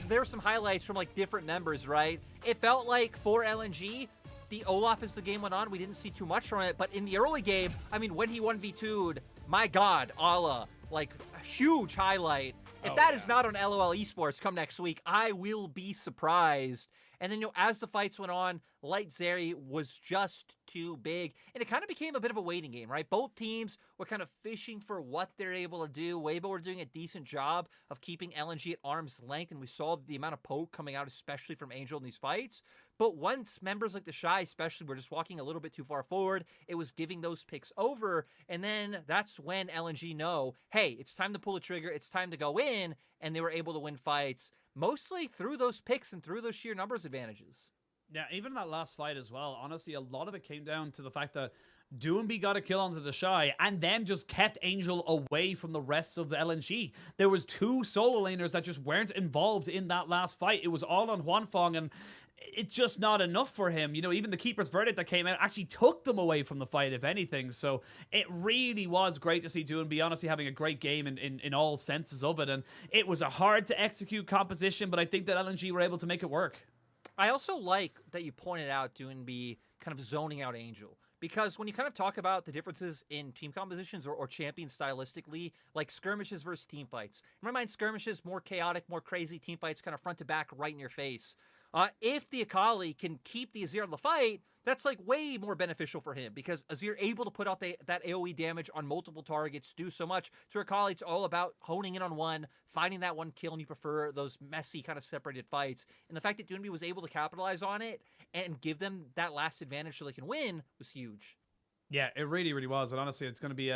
there were some highlights from, like, different members, right? It felt like for LNG, the Olaf as the game went on, we didn't see too much from it. But in the early game, I mean, when he 1v2'd, my God, Allah, like, a huge highlight. If that is not on LOL Esports come next week, I will be surprised. And then, as the fights went on, Light Zeri was just too big. And it kind of became a bit of a waiting game, right? Both teams were kind of fishing for what they're able to do. Weibo were doing a decent job of keeping LNG at arm's length, and we saw the amount of poke coming out, especially from Angel in these fights. But once members like the Shy especially were just walking a little bit too far forward, it was giving those picks over. And then that's when LNG know, hey, it's time to pull the trigger. It's time to go in. And they were able to win fights, mostly through those picks and through those sheer numbers advantages. Yeah, even in that last fight as well, honestly, a lot of it came down to the fact that Doinby got a kill onto the Shy and then just kept Angel away from the rest of the LNG. There was 2 solo laners that just weren't involved in that last fight. It was all on Huanfeng, and it's just not enough for him. You know, even the Keeper's Verdict that came out actually took them away from the fight, if anything. So it really was great to see Doinby honestly having a great game in all senses of it. And it was a hard to execute composition, but I think that LNG were able to make it work. I also like that you pointed out Doinby kind of zoning out Angel. Because when you kind of talk about the differences in team compositions or champions stylistically, like skirmishes versus team fights. In my mind, skirmishes, more chaotic, more crazy, team fights kind of front to back, right in your face. If the Akali can keep the Azir in the fight, that's like way more beneficial for him because Azir able to put out that AoE damage on multiple targets, do so much. To Akali, it's all about honing in on one, finding that one kill, and you prefer those messy kind of separated fights. And the fact that Doinby was able to capitalize on it and give them that last advantage so they can win was huge. Yeah, it really, really was. And honestly, it's going to be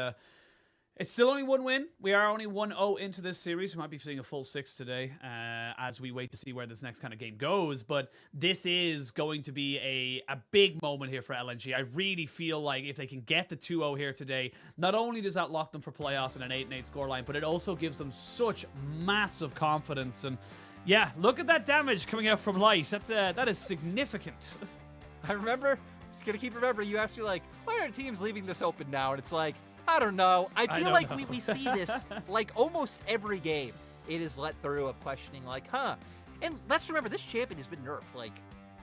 it's still only 1 win. We are only 1-0 into this series. We might be seeing a full 6 today as we wait to see where this next kind of game goes. But this is going to be a big moment here for LNG. I really feel like if they can get the 2-0 here today, not only does that lock them for playoffs and an 8-8 scoreline, but it also gives them such massive confidence. And yeah, look at that damage coming out from Light. That is significant. I remember, just going to keep remembering, you asked me like, why are teams leaving this open now? And it's like, I don't know. I feel like we see this like almost every game. It is let through of questioning like, huh. And let's remember, this champion has been nerfed like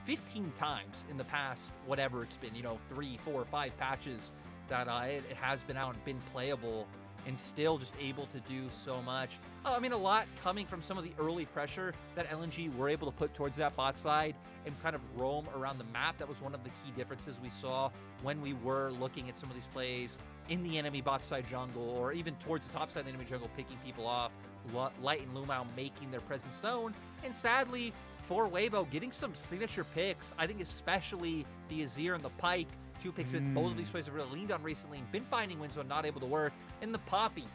15 times in the past, whatever it's been, 3, 4, 5 patches. that it has been out and been playable and still just able to do so much. I mean, a lot coming from some of the early pressure that LNG were able to put towards that bot side and kind of roam around the map. That was one of the key differences we saw when we were looking at some of these plays in the enemy bot side jungle, or even towards the top side of the enemy jungle, picking people off, Light and Lumao making their presence known. And sadly, for Weibo, getting some signature picks, I think especially the Azir and the Pike, 2 picks that both of these players have really leaned on recently and been finding wins when not able to work. And the Poppy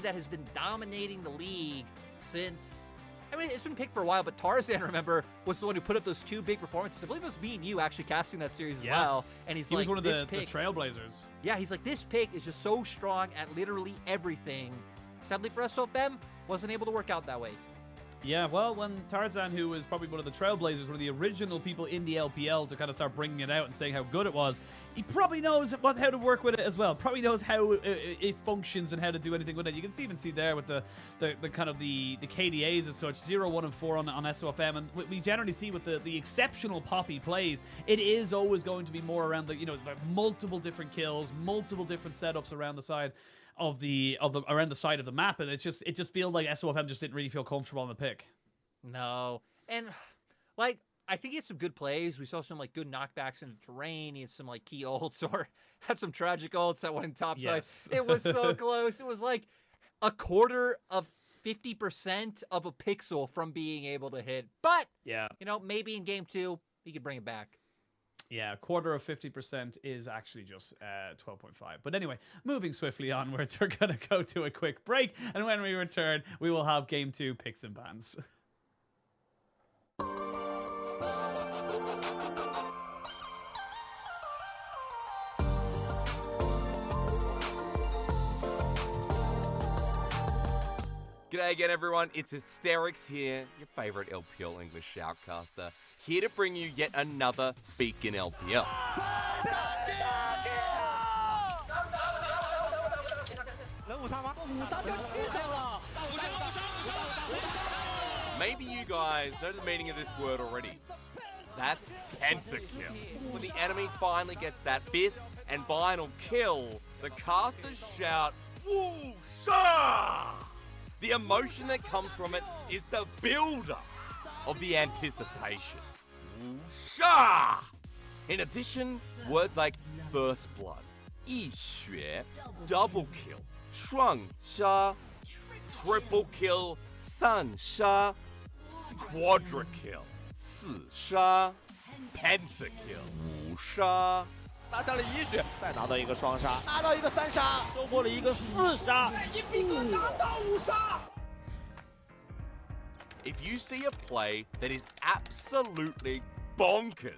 that has been dominating the league since, I mean, it's been picked for a while, but Tarzan, remember, was the one who put up those 2 big performances. I believe it was me and you actually casting that series as well. And he was one of the trailblazers. Yeah, he's like, this pick is just so strong at literally everything. Sadly for SOFM, wasn't able to work out that way. Yeah, well, when Tarzan, who was probably one of the trailblazers, one of the original people in the LPL to kind of start bringing it out and saying how good it was, he probably knows how to work with it as well. Probably knows how it functions and how to do anything with it. You can even see there with the kind of the KDAs as such, 0, 1, and 4 on SOFM, and we generally see with the exceptional Poppy plays, it is always going to be more around the multiple different kills, multiple different setups around the side around the side of the map, and it just feels like SOFM just didn't really feel comfortable on the pick. No, and like I think he had some good plays. We saw some like good knockbacks in the terrain. He had some like key ults, or had some tragic ults that went in top side. It was so close. It was like a quarter of 50% of a pixel from being able to hit. But yeah, maybe in game 2 he could bring it back. Yeah, a quarter of 50% is actually just 12.5. But anyway, moving swiftly onwards, we're going to go to a quick break. And when we return, we will have Game 2 picks and bans. G'day again, everyone. It's Hysterics here, your favorite LPL English shoutcaster, here to bring you yet another Speak in LPL. Maybe you guys know the meaning of this word already. That's pentakill. When the enemy finally gets that 5th and final kill, the casters shout, "Woo-sha!" The emotion that comes from it is the build-up of the anticipation. Woo-sha! In addition, words like first blood, 一血, double kill, 双杀, triple kill, 三杀, quadra kill, 四杀, pentakill, 五杀. 拿下了1血，再拿到一个双杀，拿到一个3杀，收获了一个4杀，一比哥拿到5杀。 If you see a play that is absolutely bonkers,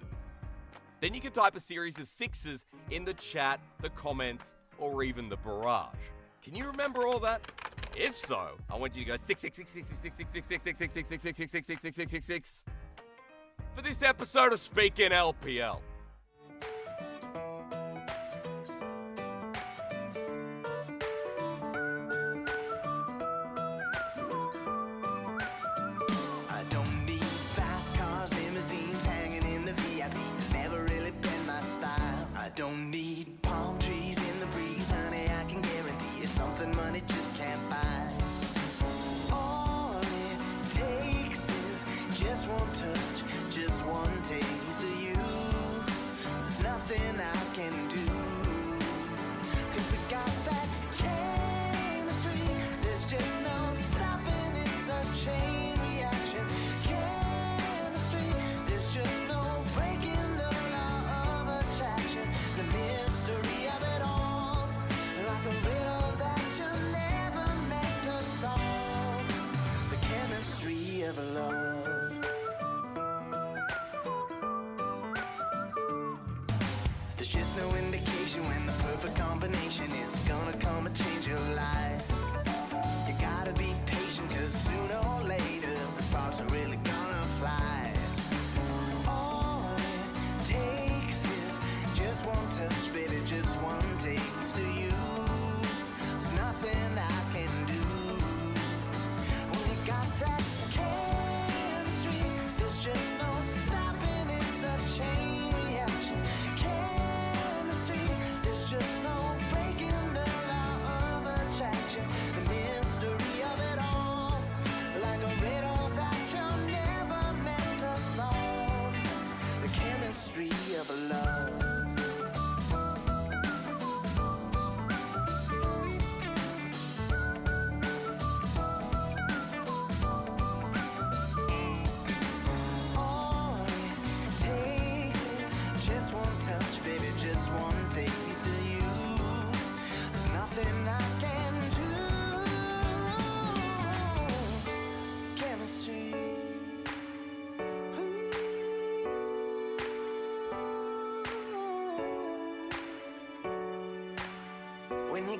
then you can type a series of 6s in the chat, the comments, or even the barrage. Can you remember all that? If so, I want you to go 6 6 6 6 6 6 6 6 6 6 6 6 6 6 6 6 6 6 6 6 6 for this episode of Speak in LPL. I don't need fast cars, limousines, hanging in the VIP. It's never really been my style. I don't need palm trees in the breeze, honey. I can guarantee it's something money just can't buy. All it takes is just one touch, just one taste of you.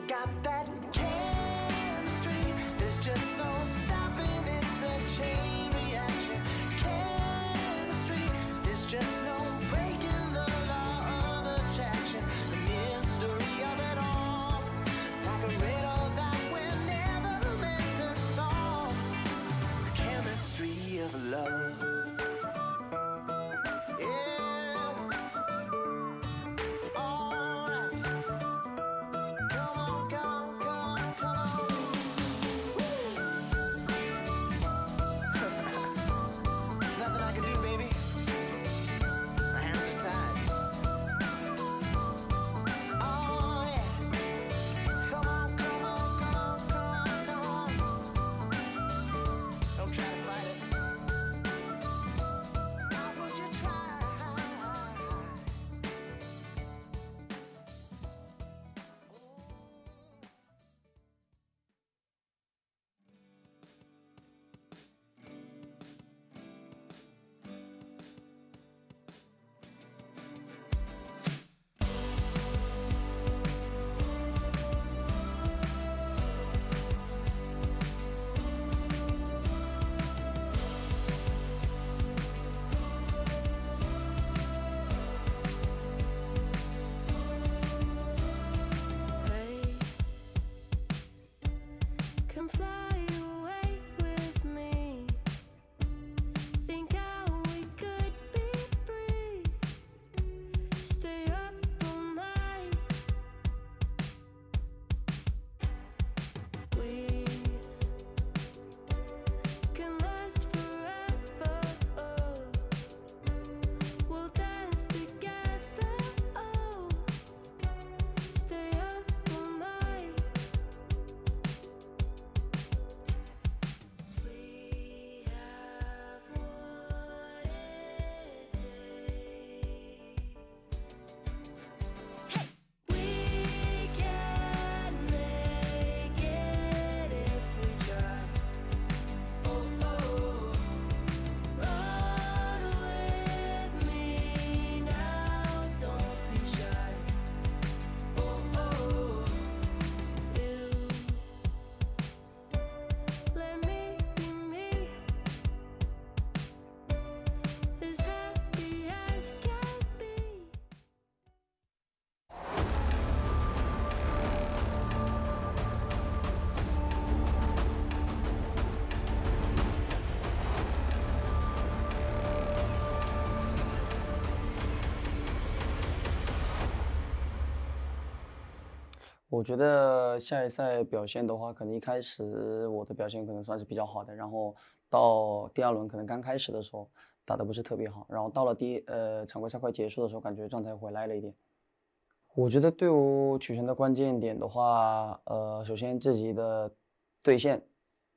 got that chemistry. There's just no stopping, it's a chain reaction. Chemistry, there's just no breaking the law of attraction. The mystery of it all, like a riddle that we're never meant to solve. The chemistry of love. Come fly away with me. Think how we could be free. Stay up all night. We can last forever. Oh. We'll dance together. Oh. Stay up all night. Let me be me, as happy as can be. 我觉得下一赛表现的话，可能一开始我的表现可能算是比较好的，然后到第2轮可能刚开始的时候打得不是特别好，然后到了常规赛快结束的时候，感觉状态回来了一点。我觉得队伍取胜的关键点的话，首先自己的对线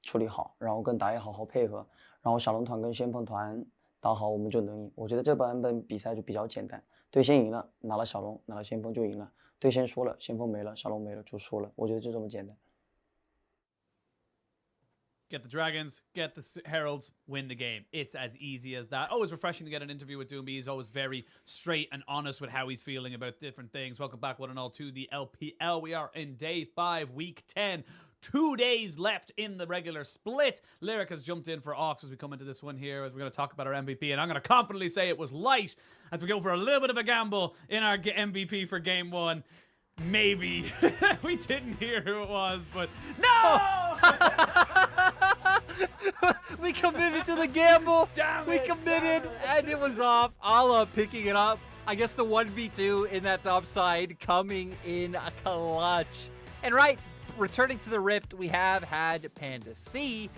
处理好，然后跟打野好好配合，然后小龙团跟先锋团打好，我们就能赢。我觉得这版本比赛就比较简单，对线赢了，拿了小龙，拿了先锋就赢了；对线输了，先锋没了，小龙没了就输了。我觉得就这么简单。Get the Dragons, get the Heralds, win the game. It's as easy as that. Always refreshing to get an interview with Doombie. He's always very straight and honest with how he's feeling about different things. Welcome back, one and all, to the LPL. We are in day 5, week 10. 2 days left in the regular split. Lyric has jumped in for Ox as we come into this one here, as we're going to talk about our MVP. And I'm going to confidently say it was light as we go for a little bit of a gamble in our MVP for game 1. Maybe. We didn't hear who it was, but no! We committed to the gamble. Damn we it, committed, and it was off. Ala picking it up. I guess the 1v2 in that top side coming in a clutch. And right, returning to the Rift, we have had Panda C.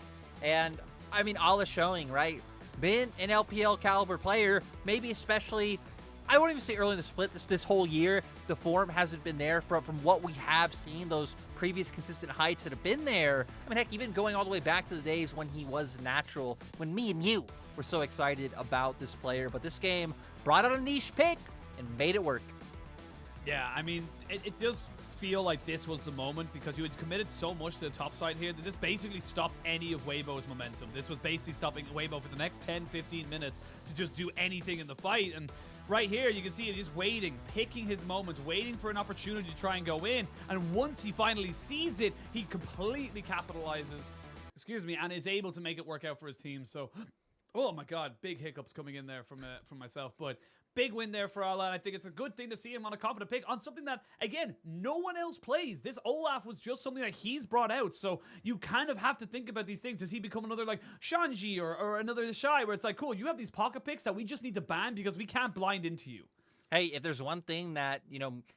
And, I mean, Ala showing, right? Been an LPL caliber player, maybe especially, I won't even say early in the split, this whole year, the form hasn't been there from what we have seen, those previous consistent heights that have been there. I mean, heck, even going all the way back to the days when he was natural, when me and you were so excited about this player. But this game brought out a niche pick and made it work. Yeah, I mean, it does feel like this was the moment because you had committed so much to the top side here that this basically stopped any of Weibo's momentum. This was basically stopping Weibo for the next 10-15 minutes to just do anything in the fight. And right here, you can see him just waiting, picking his moments, waiting for an opportunity to try and go in. And once he finally sees it, he completely capitalizes, and is able to make it work out for his team. So, oh my God, big hiccups coming in there from myself. But big win there for Ala. I think it's a good thing to see him on a confident pick on something that, again, no one else plays. This Olaf was just something that he's brought out. So you kind of have to think about these things. Does he become another like Shanji or another Shy where it's like, cool, you have these pocket picks that we just need to ban because we can't blind into you. Hey, if there's one thing that,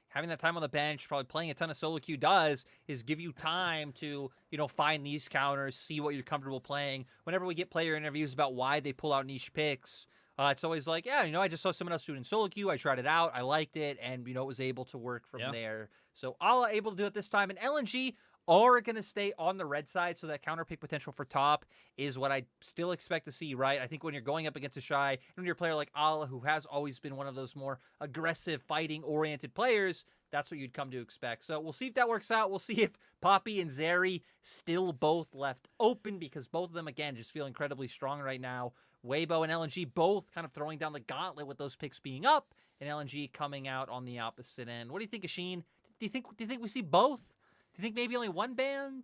having that time on the bench, probably playing a ton of solo queue does, is give you time to, find these counters, see what you're comfortable playing. Whenever we get player interviews about why they pull out niche picks, it's always like, yeah, I just saw someone else do it in solo queue. I tried it out. I liked it. And, it was able to work from there. So Ala able to do it this time. And LNG are going to stay on the red side. So that counter pick potential for top is what I still expect to see, right? I think when you're going up against a Shy, and when you're a player like Ala, who has always been one of those more aggressive, fighting-oriented players, that's what you'd come to expect. So we'll see if that works out. We'll see if Poppy and Zeri still both left open because both of them, again, just feel incredibly strong right now. Weibo and LNG both kind of throwing down the gauntlet with those picks being up and LNG coming out on the opposite end. What do you think, Ashin? Do you think we see both? Do you think maybe only one band?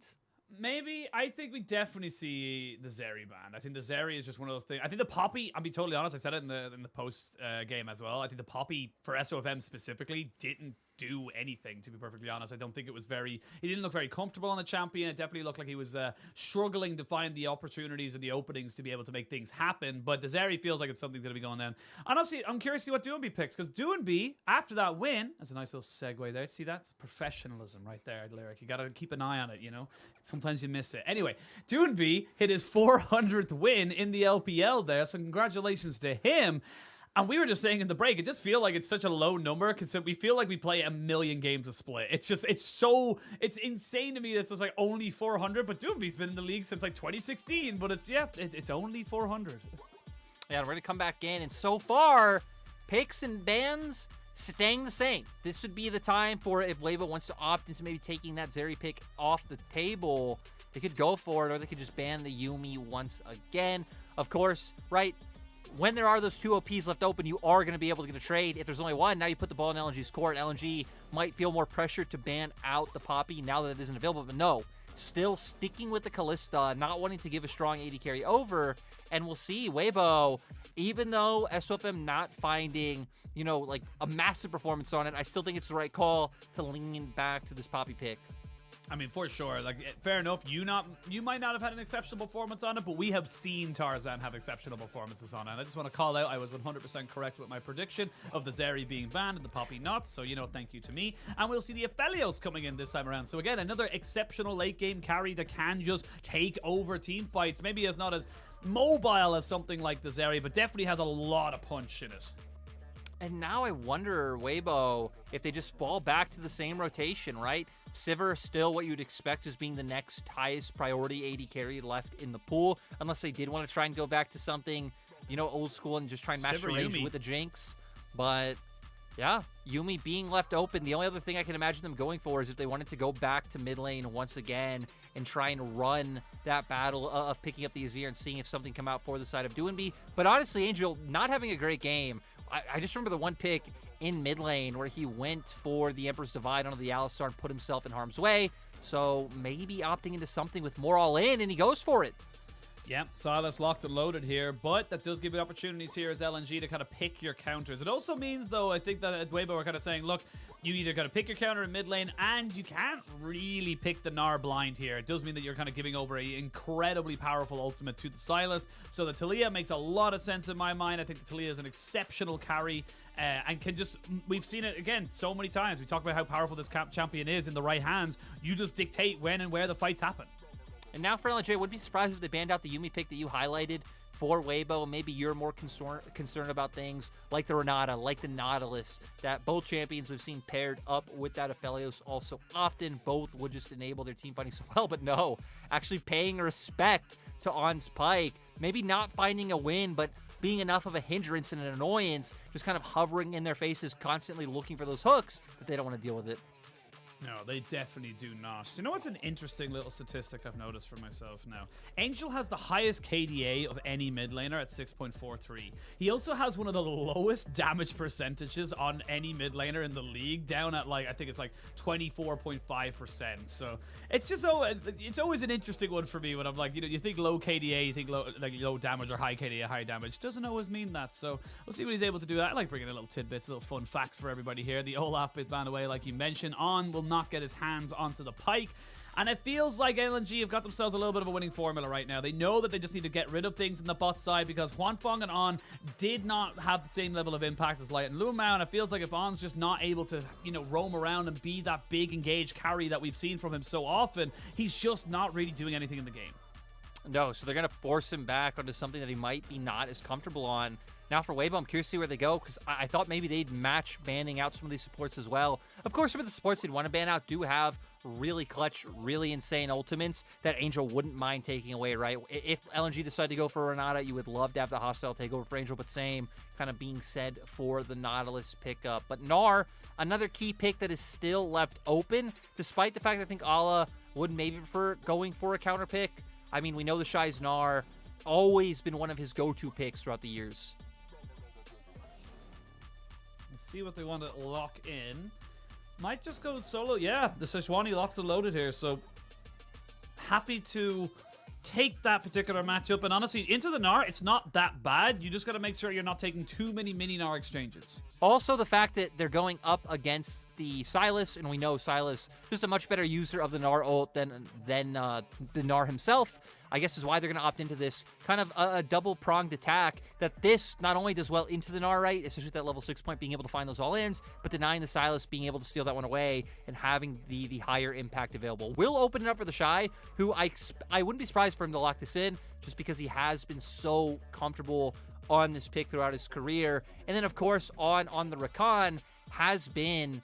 Maybe. I think we definitely see the Zeri band. I think the Zeri is just one of those things. I think the Poppy, I'll be totally honest, I said it in the post game as well. I think the Poppy for SOFM specifically didn't do anything, to be perfectly honest. I don't think it was he didn't look very comfortable on the champion. It definitely looked like he was struggling to find the opportunities and the openings to be able to make things happen. But the Zeri feels like it's something that'll be going down. Honestly, I'm curious to see what Doonby picks, because Doonby, after that win, that's a nice little segue there. See, that's professionalism right there, Lyric. You gotta keep an eye on it, Sometimes you miss it. Anyway, Doonby hit his 400th win in the LPL there, so congratulations to him. And we were just saying in the break, it just feels like it's such a low number because we feel like we play a million games a split. It's insane to me that it's like only 400, but Doonby's been in the league since like 2016, but it's only 400. Yeah, we're going to come back in, and so far, picks and bans staying the same. This would be the time for if Weibo wants to opt into maybe taking that Zeri pick off the table. They could go for it, or they could just ban the Yuumi once again. Of course, right? When there are those two OPs left open, you are going to be able to get a trade. If there's only one, now you put the ball in LNG's court. LNG might feel more pressure to ban out the Poppy now that it isn't available. But no, still sticking with the Kalista, not wanting to give a strong AD carry over. And we'll see, Weibo, even though SOFM not finding, like a massive performance on it, I still think it's the right call to lean back to this Poppy pick. I mean, for sure. Like, fair enough. You might not have had an exceptional performance on it, but we have seen Tarzan have exceptional performances on it. And I just want to call out, I was 100% correct with my prediction of the Zeri being banned and the Poppy not. So, thank you to me. And we'll see the Aphelios coming in this time around. So again, another exceptional late game carry that can just take over team fights. Maybe it's not as mobile as something like the Zeri, but definitely has a lot of punch in it. And now I wonder, Weibo, if they just fall back to the same rotation, right? Sivir still what you'd expect as being the next highest priority AD carry left in the pool, unless they did want to try and go back to something, old school and just try and match the range with the Jinx. But yeah, Yuumi being left open. The only other thing I can imagine them going for is if they wanted to go back to mid lane once again and try and run that battle of picking up the Azir and seeing if something come out for the side of Doonby. But honestly, Angel, not having a great game. I just remember the one pick in mid lane where he went for the Emperor's Divide onto the Alistar and put himself in harm's way. So maybe opting into something with more all in, and he goes for it. Yeah, Silas locked and loaded here, but that does give you opportunities here as LNG to kind of pick your counters. It also means, though, I think that at Weibo are kind of saying, look, you either got to pick your counter in mid lane, and you can't really pick the Gnar blind here. It does mean that you're kind of giving over an incredibly powerful ultimate to the Silas. So the Taliyah makes a lot of sense in my mind. I think the Taliyah is an exceptional carry and can just, we've seen it again so many times. We talk about how powerful this champion is in the right hands. You just dictate when and where the fights happen. And now for LNG, wouldn't be surprised if they banned out the Yuumi pick that you highlighted for Weibo. Maybe you're more concerned about things like the Renata, like the Nautilus, that both champions we've seen paired up with that Aphelios also often. Both would just enable their team fighting so well, but no, actually paying respect to On's Pike. Maybe not finding a win, but being enough of a hindrance and an annoyance, just kind of hovering in their faces, constantly looking for those hooks that they don't want to deal with it. No, they definitely do not. You know what's an interesting little statistic I've noticed for myself now? Angel has the highest KDA of any mid laner at 6.43. He also has one of the lowest damage percentages on any mid laner in the league, down at like, I think it's like 24.5%. So it's just it's always an interesting one for me when I'm like, you know, you think low KDA, you think low damage, or high KDA, high damage. Doesn't always mean that. So we'll see what he's able to do. I like bringing in little tidbits, little fun facts for everybody here. The Olaf bit banned away, like you mentioned. On will not get his hands onto the pike. And it feels like LNG have got themselves a little bit of a winning formula right now. They know that they just need to get rid of things in the bot side, because Huanfeng and On did not have the same level of impact as Light and Lumao. And it feels like if On's just not able to, you know, roam around and be that big engaged carry that we've seen from him so often, he's just not really doing anything in the game. No, so they're going to force him back onto something that he might be not as comfortable on. Now for Weibo, I'm curious to see where they go, because I thought maybe they'd match banning out some of these supports as well. Of course, some of the supports they'd want to ban out do have really clutch, really insane ultimates that Angel wouldn't mind taking away, right? If LNG decided to go for Renata, you would love to have the hostile takeover for Angel, but same kind of being said for the Nautilus pickup. But Gnar, another key pick that is still left open, despite the fact that I think Ala would maybe prefer going for a counter pick. I mean, we know the Shy's Gnar, always been one of his go-to picks throughout the years. Let's see what they want to lock in. Might just go solo. Yeah, the Sejuani locked and loaded here, so happy to take that particular matchup. And honestly, into the Gnar, it's not that bad. You just got to make sure you're not taking too many mini Gnar exchanges. Also, the fact that they're going up against the Sylas, and we know Sylas just a much better user of the Gnar ult than the Gnar himself, I guess is why they're going to opt into this kind of a double-pronged attack, that this not only does well into the Gnar, right, especially at that level 6 point, being able to find those all-ins, but denying the Sylas being able to steal that one away and having the higher impact available. We'll open it up for the Shy, who I wouldn't be surprised for him to lock this in, just because he has been so comfortable on this pick throughout his career. And then, of course, on the Rakan has been,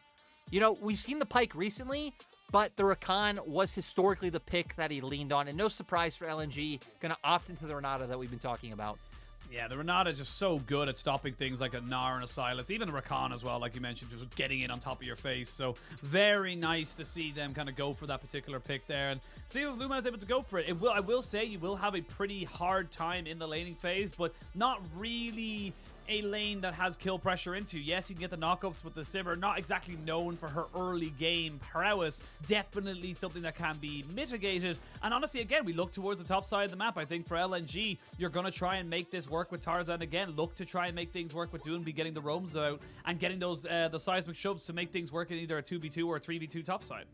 you know, we've seen the Pyke recently, but the Rakan was historically the pick that he leaned on, and no surprise for LNG, going to opt into the Renata that we've been talking about. Yeah, the Renata is just so good at stopping things like a Gnar and a Sylas, even the Rakan as well, like you mentioned, just getting in on top of your face. So very nice to see them kind of go for that particular pick there, and see if Luma is able to go for it. I will say you will have a pretty hard time in the laning phase, but not really a lane that has kill pressure into. Yes, you can get the knockups with the Sivir, not exactly known for her early game prowess. Definitely something that can be mitigated. And honestly, again, we look towards the top side of the map. I think for LNG, you're going to try and make this work with Tarzan again. Look to try and make things work with Doonby getting the roams out and getting those the seismic shoves to make things work in either a 2v2 or a 3v2 top side.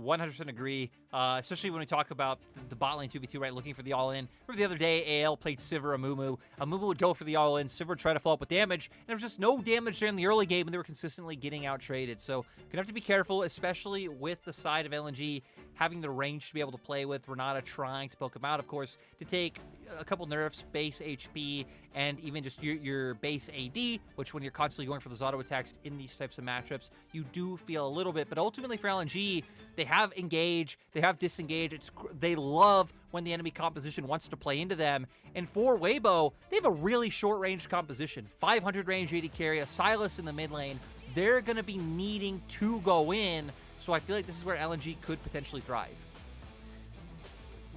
100% agree, especially when we talk about the bot lane 2v2, right, looking for the all-in. Remember the other day, AL played Sivir Amumu. Amumu would go for the all-in, Sivir would try to follow up with damage, and there was just no damage there in the early game, and they were consistently getting out-traded. So, gonna have to be careful, especially with the side of LNG having the range to be able to play with. Renata trying to poke him out, of course, to take a couple nerfs, base HP, and even just your base AD, which when you're constantly going for those auto attacks in these types of matchups, you do feel a little bit. But ultimately for LNG, they have engage, they have disengage. They love when the enemy composition wants to play into them. And for Weibo, they have a really short range composition. 500 range AD carry, a Sylas in the mid lane. They're going to be needing to go in. So I feel like this is where LNG could potentially thrive.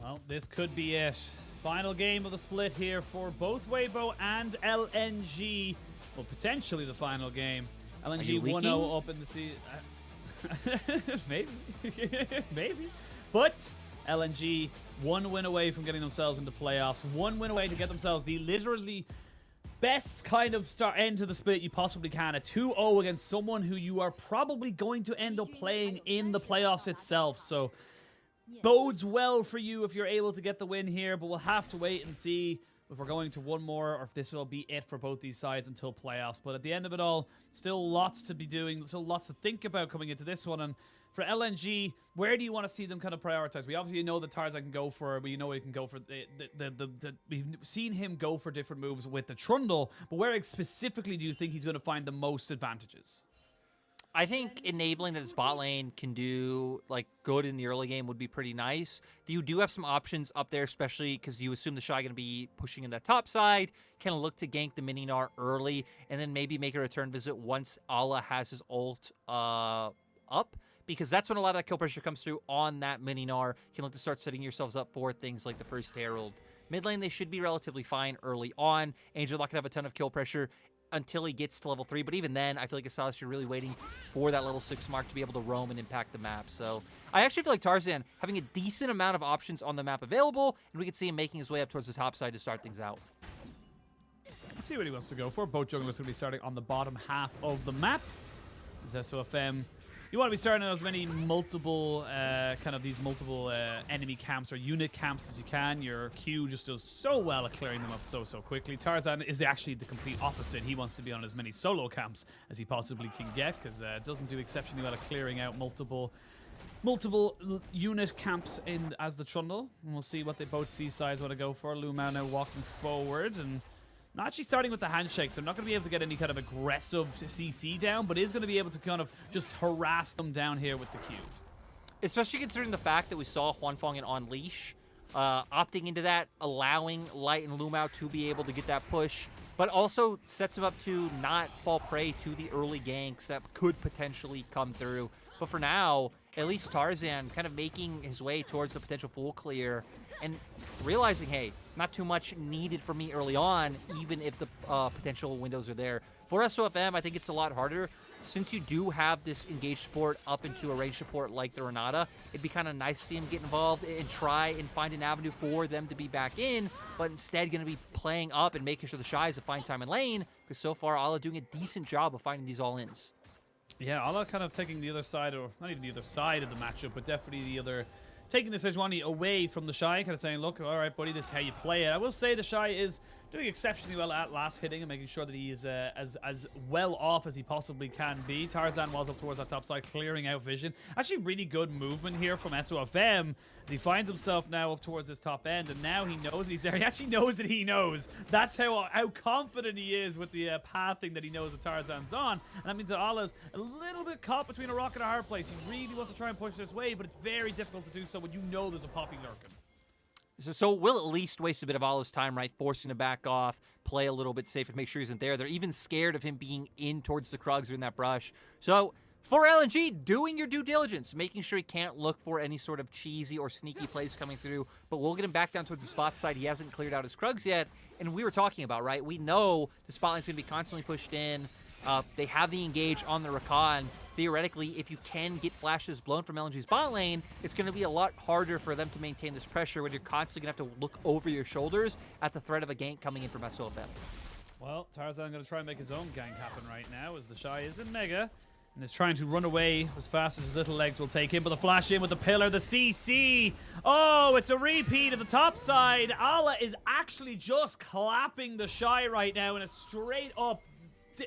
Well, this could be it. Final game of the split here for both Weibo and LNG. Well, potentially the final game. LNG 1-0 up in the season. Maybe. Maybe. But LNG, one win away from getting themselves into playoffs. One win away to get themselves the literally best kind of end to the split you possibly can. A 2-0 against someone who you are probably going to end up playing in the playoffs itself. So bodes well for you if you're able to get the win here, but we'll have to wait and see if we're going to one more or if this will be it for both these sides until playoffs. But at the end of it all, still lots to be doing, still lots to think about coming into this one. And for LNG, where do you want to see them kind of prioritize? We obviously know that Tarzan can go for, but you know he can go for we've seen him go for different moves with the Trundle, but where specifically do you think he's going to find the most advantages? I think enabling that his bot lane can do like good in the early game would be pretty nice. You do have some options up there, especially because you assume the Shy going to be pushing in that top side. Kind of look to gank the mini Gnar early, and then maybe make a return visit once Allah has his ult up. because that's when a lot of that kill pressure comes through on that mini Gnar. You can look to start setting yourselves up for things like the first Herald. Mid lane, they should be relatively fine early on. Angel not going to have a ton of kill pressure until he gets to level 3, but even then, I feel like Asalis, you're really waiting for that level 6 mark to be able to roam and impact the map. So I actually feel like Tarzan having a decent amount of options on the map available, and we could see him making his way up towards the top side to start things out. Let's see what he wants to go for. Both junglers going to be starting on the bottom half of the map. As SOFM, you want to be starting as many multiple, enemy camps or unit camps as you can. Your Q just does so well at clearing them up so quickly. Tarzan is actually the complete opposite. He wants to be on as many solo camps as he possibly can get, because it doesn't do exceptionally well at clearing out multiple unit camps in as the Trundle. And we'll see what they both see sides want to go for. Lumao now walking forward and not actually starting with the handshake, so I'm not going to be able to get any kind of aggressive CC down, but is going to be able to kind of just harass them down here with the Q. Especially considering the fact that we saw Huanfeng and Unleash opting into that, allowing Light and Lumao to be able to get that push, but also sets him up to not fall prey to the early ganks that could potentially come through. But for now, at least Tarzan kind of making his way towards the potential full clear and realizing, hey, not too much needed for me early on, even if the potential windows are there. For SOFM, I think it's a lot harder. Since you do have this engaged support up into a range support like the Renata, it'd be kind of nice to see him get involved and try and find an avenue for them to be back in, but instead going to be playing up and making sure the Shy is a fine time in lane, because so far, Ala doing a decent job of finding these all-ins. Yeah, Ala kind of taking the other side, or not even the other side of the matchup, but definitely the other, taking the Sejuani away from the Shy, kind of saying, look, all right, buddy, this is how you play it. I will say the Shy is doing exceptionally well at last hitting and making sure that he is as well off as he possibly can be. Tarzan was up towards that top side, clearing out vision. Actually, really good movement here from SOFM. He finds himself now up towards this top end, and now he knows he's there. He actually knows that he knows. That's how confident he is with the pathing that he knows that Tarzan's on. And that means that Ala's a little bit caught between a rock and a hard place. He really wants to try and push this way, but it's very difficult to do so when you know there's a poppy lurking. So we'll at least waste a bit of Ala's time, right? Forcing to back off, play a little bit safe, and make sure he isn't there. They're even scared of him being in towards the Krugs or in that brush. So for LNG, doing your due diligence, making sure he can't look for any sort of cheesy or sneaky plays coming through. But we'll get him back down towards the spot side. He hasn't cleared out his Krugs yet. And we were talking about, right? We know the spotlight's going to be constantly pushed in. They have the engage on the Rakan. Theoretically, if you can get flashes blown from LNG's bot lane, it's going to be a lot harder for them to maintain this pressure when you're constantly going to have to look over your shoulders at the threat of a gank coming in from SOFM. Well, Tarzan going to try and make his own gank happen right now as the Shy is in Mega and is trying to run away as fast as his little legs will take him, but the flash in with the pillar, the CC. Oh, it's a repeat of the top side. Ala is actually just clapping the Shy right now in a straight up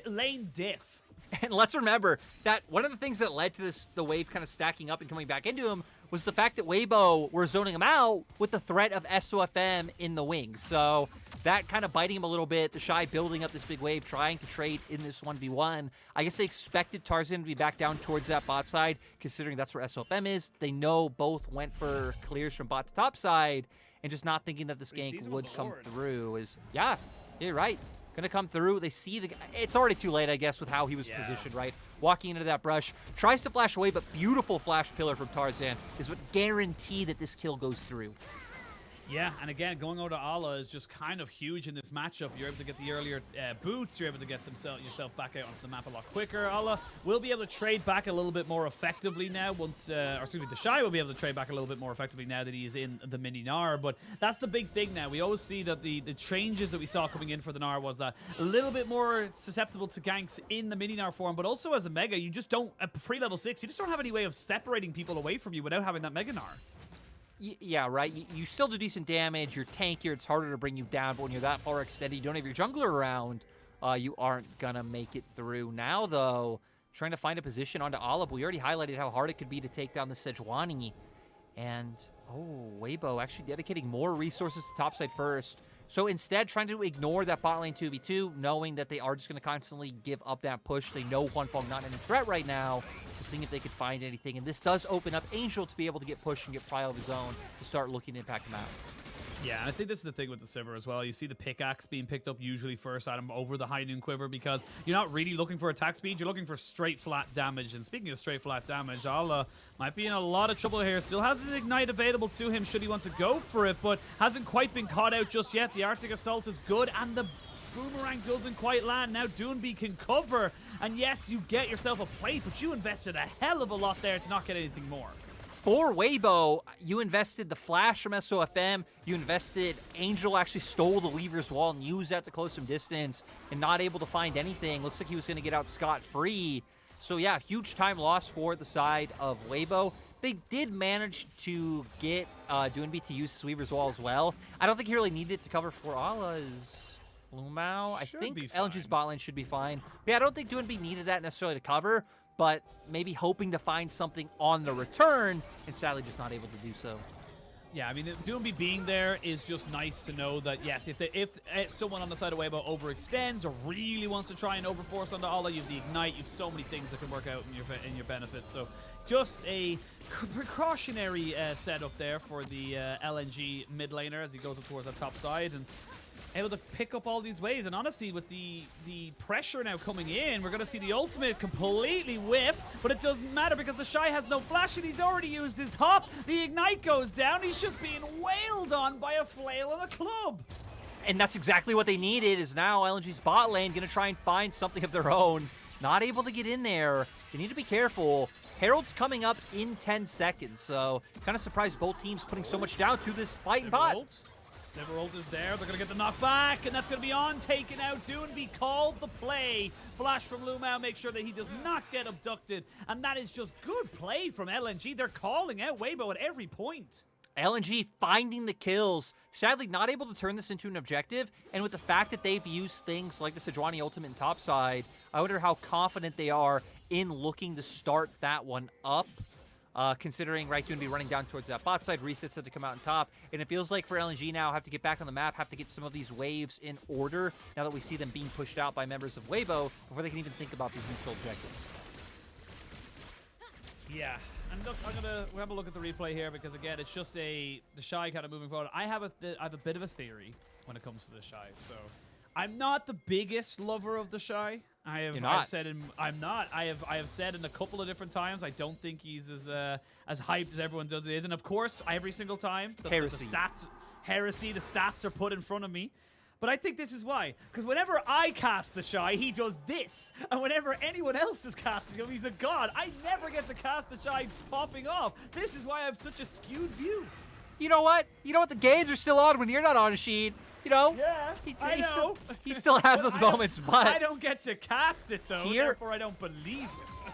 lane diff. And let's remember that one of the things that led to the wave kind of stacking up and coming back into him was the fact that Weibo were zoning him out with the threat of SOFM in the wings. So that kind of biting him a little bit. The Shy building up this big wave, trying to trade in this 1v1. I guess they expected Tarzan to be back down towards that bot side, considering that's where SOFM is. They know both went for clears from bot to top side, and just not thinking that this gank would come through is, yeah, you're right. Gonna come through. They see the. It's already too late, I guess, with how he was positioned, right? Walking into that brush, tries to flash away, but beautiful flash pillar from Tarzan is what guaranteed that this kill goes through. Yeah, and again, going over to Ala is just kind of huge in this matchup. You're able to get the earlier boots. You're able to get yourself back out onto the map a lot quicker. Ala will be able to trade back a little bit more effectively now once, or excuse me, the Shy will be able to trade back a little bit more effectively now that he is in the mini Gnar. But that's the big thing now. We always see that the changes that we saw coming in for the Gnar was that a little bit more susceptible to ganks in the mini Gnar form, but also as a Mega, you just don't, at free level 6, you just don't have any way of separating people away from you without having that Mega Gnar. Yeah, right. You still do decent damage. You're tankier. It's harder to bring you down. But when you're that far extended, you don't have your jungler around, you aren't going to make it through. Now, though, trying to find a position onto Olive. We already highlighted how hard it could be to take down the Sejuani. And, oh, Weibo actually dedicating more resources to topside first. So instead, trying to ignore that bot lane 2v2, knowing that they are just going to constantly give up that push. They know Huanfeng not any threat right now, so seeing if they could find anything. And this does open up Angel to be able to get pushed and get prio of his own to start looking to impact him out. Yeah, I think this is the thing with the Sivir as well. You see the pickaxe being picked up usually first item over the High Noon Quiver because you're not really looking for attack speed, you're looking for straight flat damage. And speaking of straight flat damage, Allah might be in a lot of trouble here. Still has his Ignite available to him should he want to go for it, but hasn't quite been caught out just yet. The Arctic Assault is good, and the Boomerang doesn't quite land. Now Doonby can cover, and yes, you get yourself a plate, but you invested a hell of a lot there to not get anything more. For Weibo, you invested the flash from SOFM, you invested Angel actually stole the Weaver's Wall and used that to close some distance and not able to find anything. Looks like he was going to get out scot-free. So yeah, huge time loss for the side of Weibo. They did manage to get Doonby to use his Weaver's Wall as well. I don't think he really needed it to cover for Allah's Lumao. I think LNG's bot lane should be fine. But yeah, I don't think Doonby needed that necessarily to cover, but maybe hoping to find something on the return and sadly just not able to do so. Yeah, I mean, Doonby being there is just nice to know that, yes, if someone on the side of Weibo overextends or really wants to try and overforce onto Allah, you have the Ignite, you have so many things that can work out in your benefit. So just a precautionary setup there for the LNG mid laner as he goes up towards that top side and able to pick up all these waves. And honestly, with the pressure now coming in, we're going to see the ultimate completely whiff, but it doesn't matter because the Shy has no flash and he's already used his hop. The Ignite goes down. He's just being wailed on by a flail and a club. And that's exactly what they needed, is now LNG's bot lane going to try and find something of their own. Not able to get in there. They need to be careful. Herald's coming up in 10 seconds, so kind of surprised both teams putting so much down to this fight in bot. Sivir ult is there. They're going to get the knockback, and that's going to be on. Taken out. Doonby called the play. Flash from Lumao. Make sure that he does not get abducted. And that is just good play from LNG. They're calling out Weibo at every point. LNG finding the kills. Sadly, not able to turn this into an objective. And with the fact that they've used things like the Sejuani ultimate in topside, I wonder how confident they are in looking to start that one up. Considering right Doonby running down towards that bot side, resets had to come out on top, and it feels like for LNG now have to get back on the map, have to get some of these waves in order now that we see them being pushed out by members of Weibo before they can even think about these neutral objectives. Yeah, and look, we'll have a look at the replay here because again, it's just the Shy kind of moving forward. I have a bit of a theory when it comes to the Shy. So I'm not the biggest lover of the Shy. I've said in a couple of different times, I don't think he's as hyped as everyone does it is. And of course, every single time, the stats are put in front of me. But I think this is why. Because whenever I cast the Shy, he does this. And whenever anyone else is casting him, he's a god. I never get to cast the Shy popping off. This is why I have such a skewed view. You know what? The games are still on when you're not on, Sheed. Yeah, I know. He still has those moments, but I don't get to cast it, though, therefore I don't believe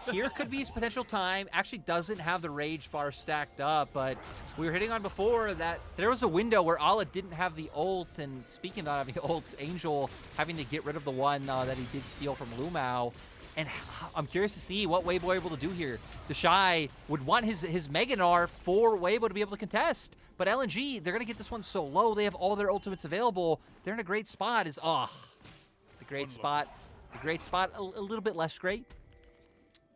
it. Here could be his potential time. Actually doesn't have the rage bar stacked up, but we were hitting on before that there was a window where Allah didn't have the ult, and speaking of not having ults, Angel having to get rid of the one that he did steal from Lumao. And I'm curious to see what Weibo are able to do here. The Shy would want his Meganar for Weibo to be able to contest. But LNG, they're going to get this one so low. They have all their ultimates available. They're in a great spot. The great spot. The great spot, a little bit less great.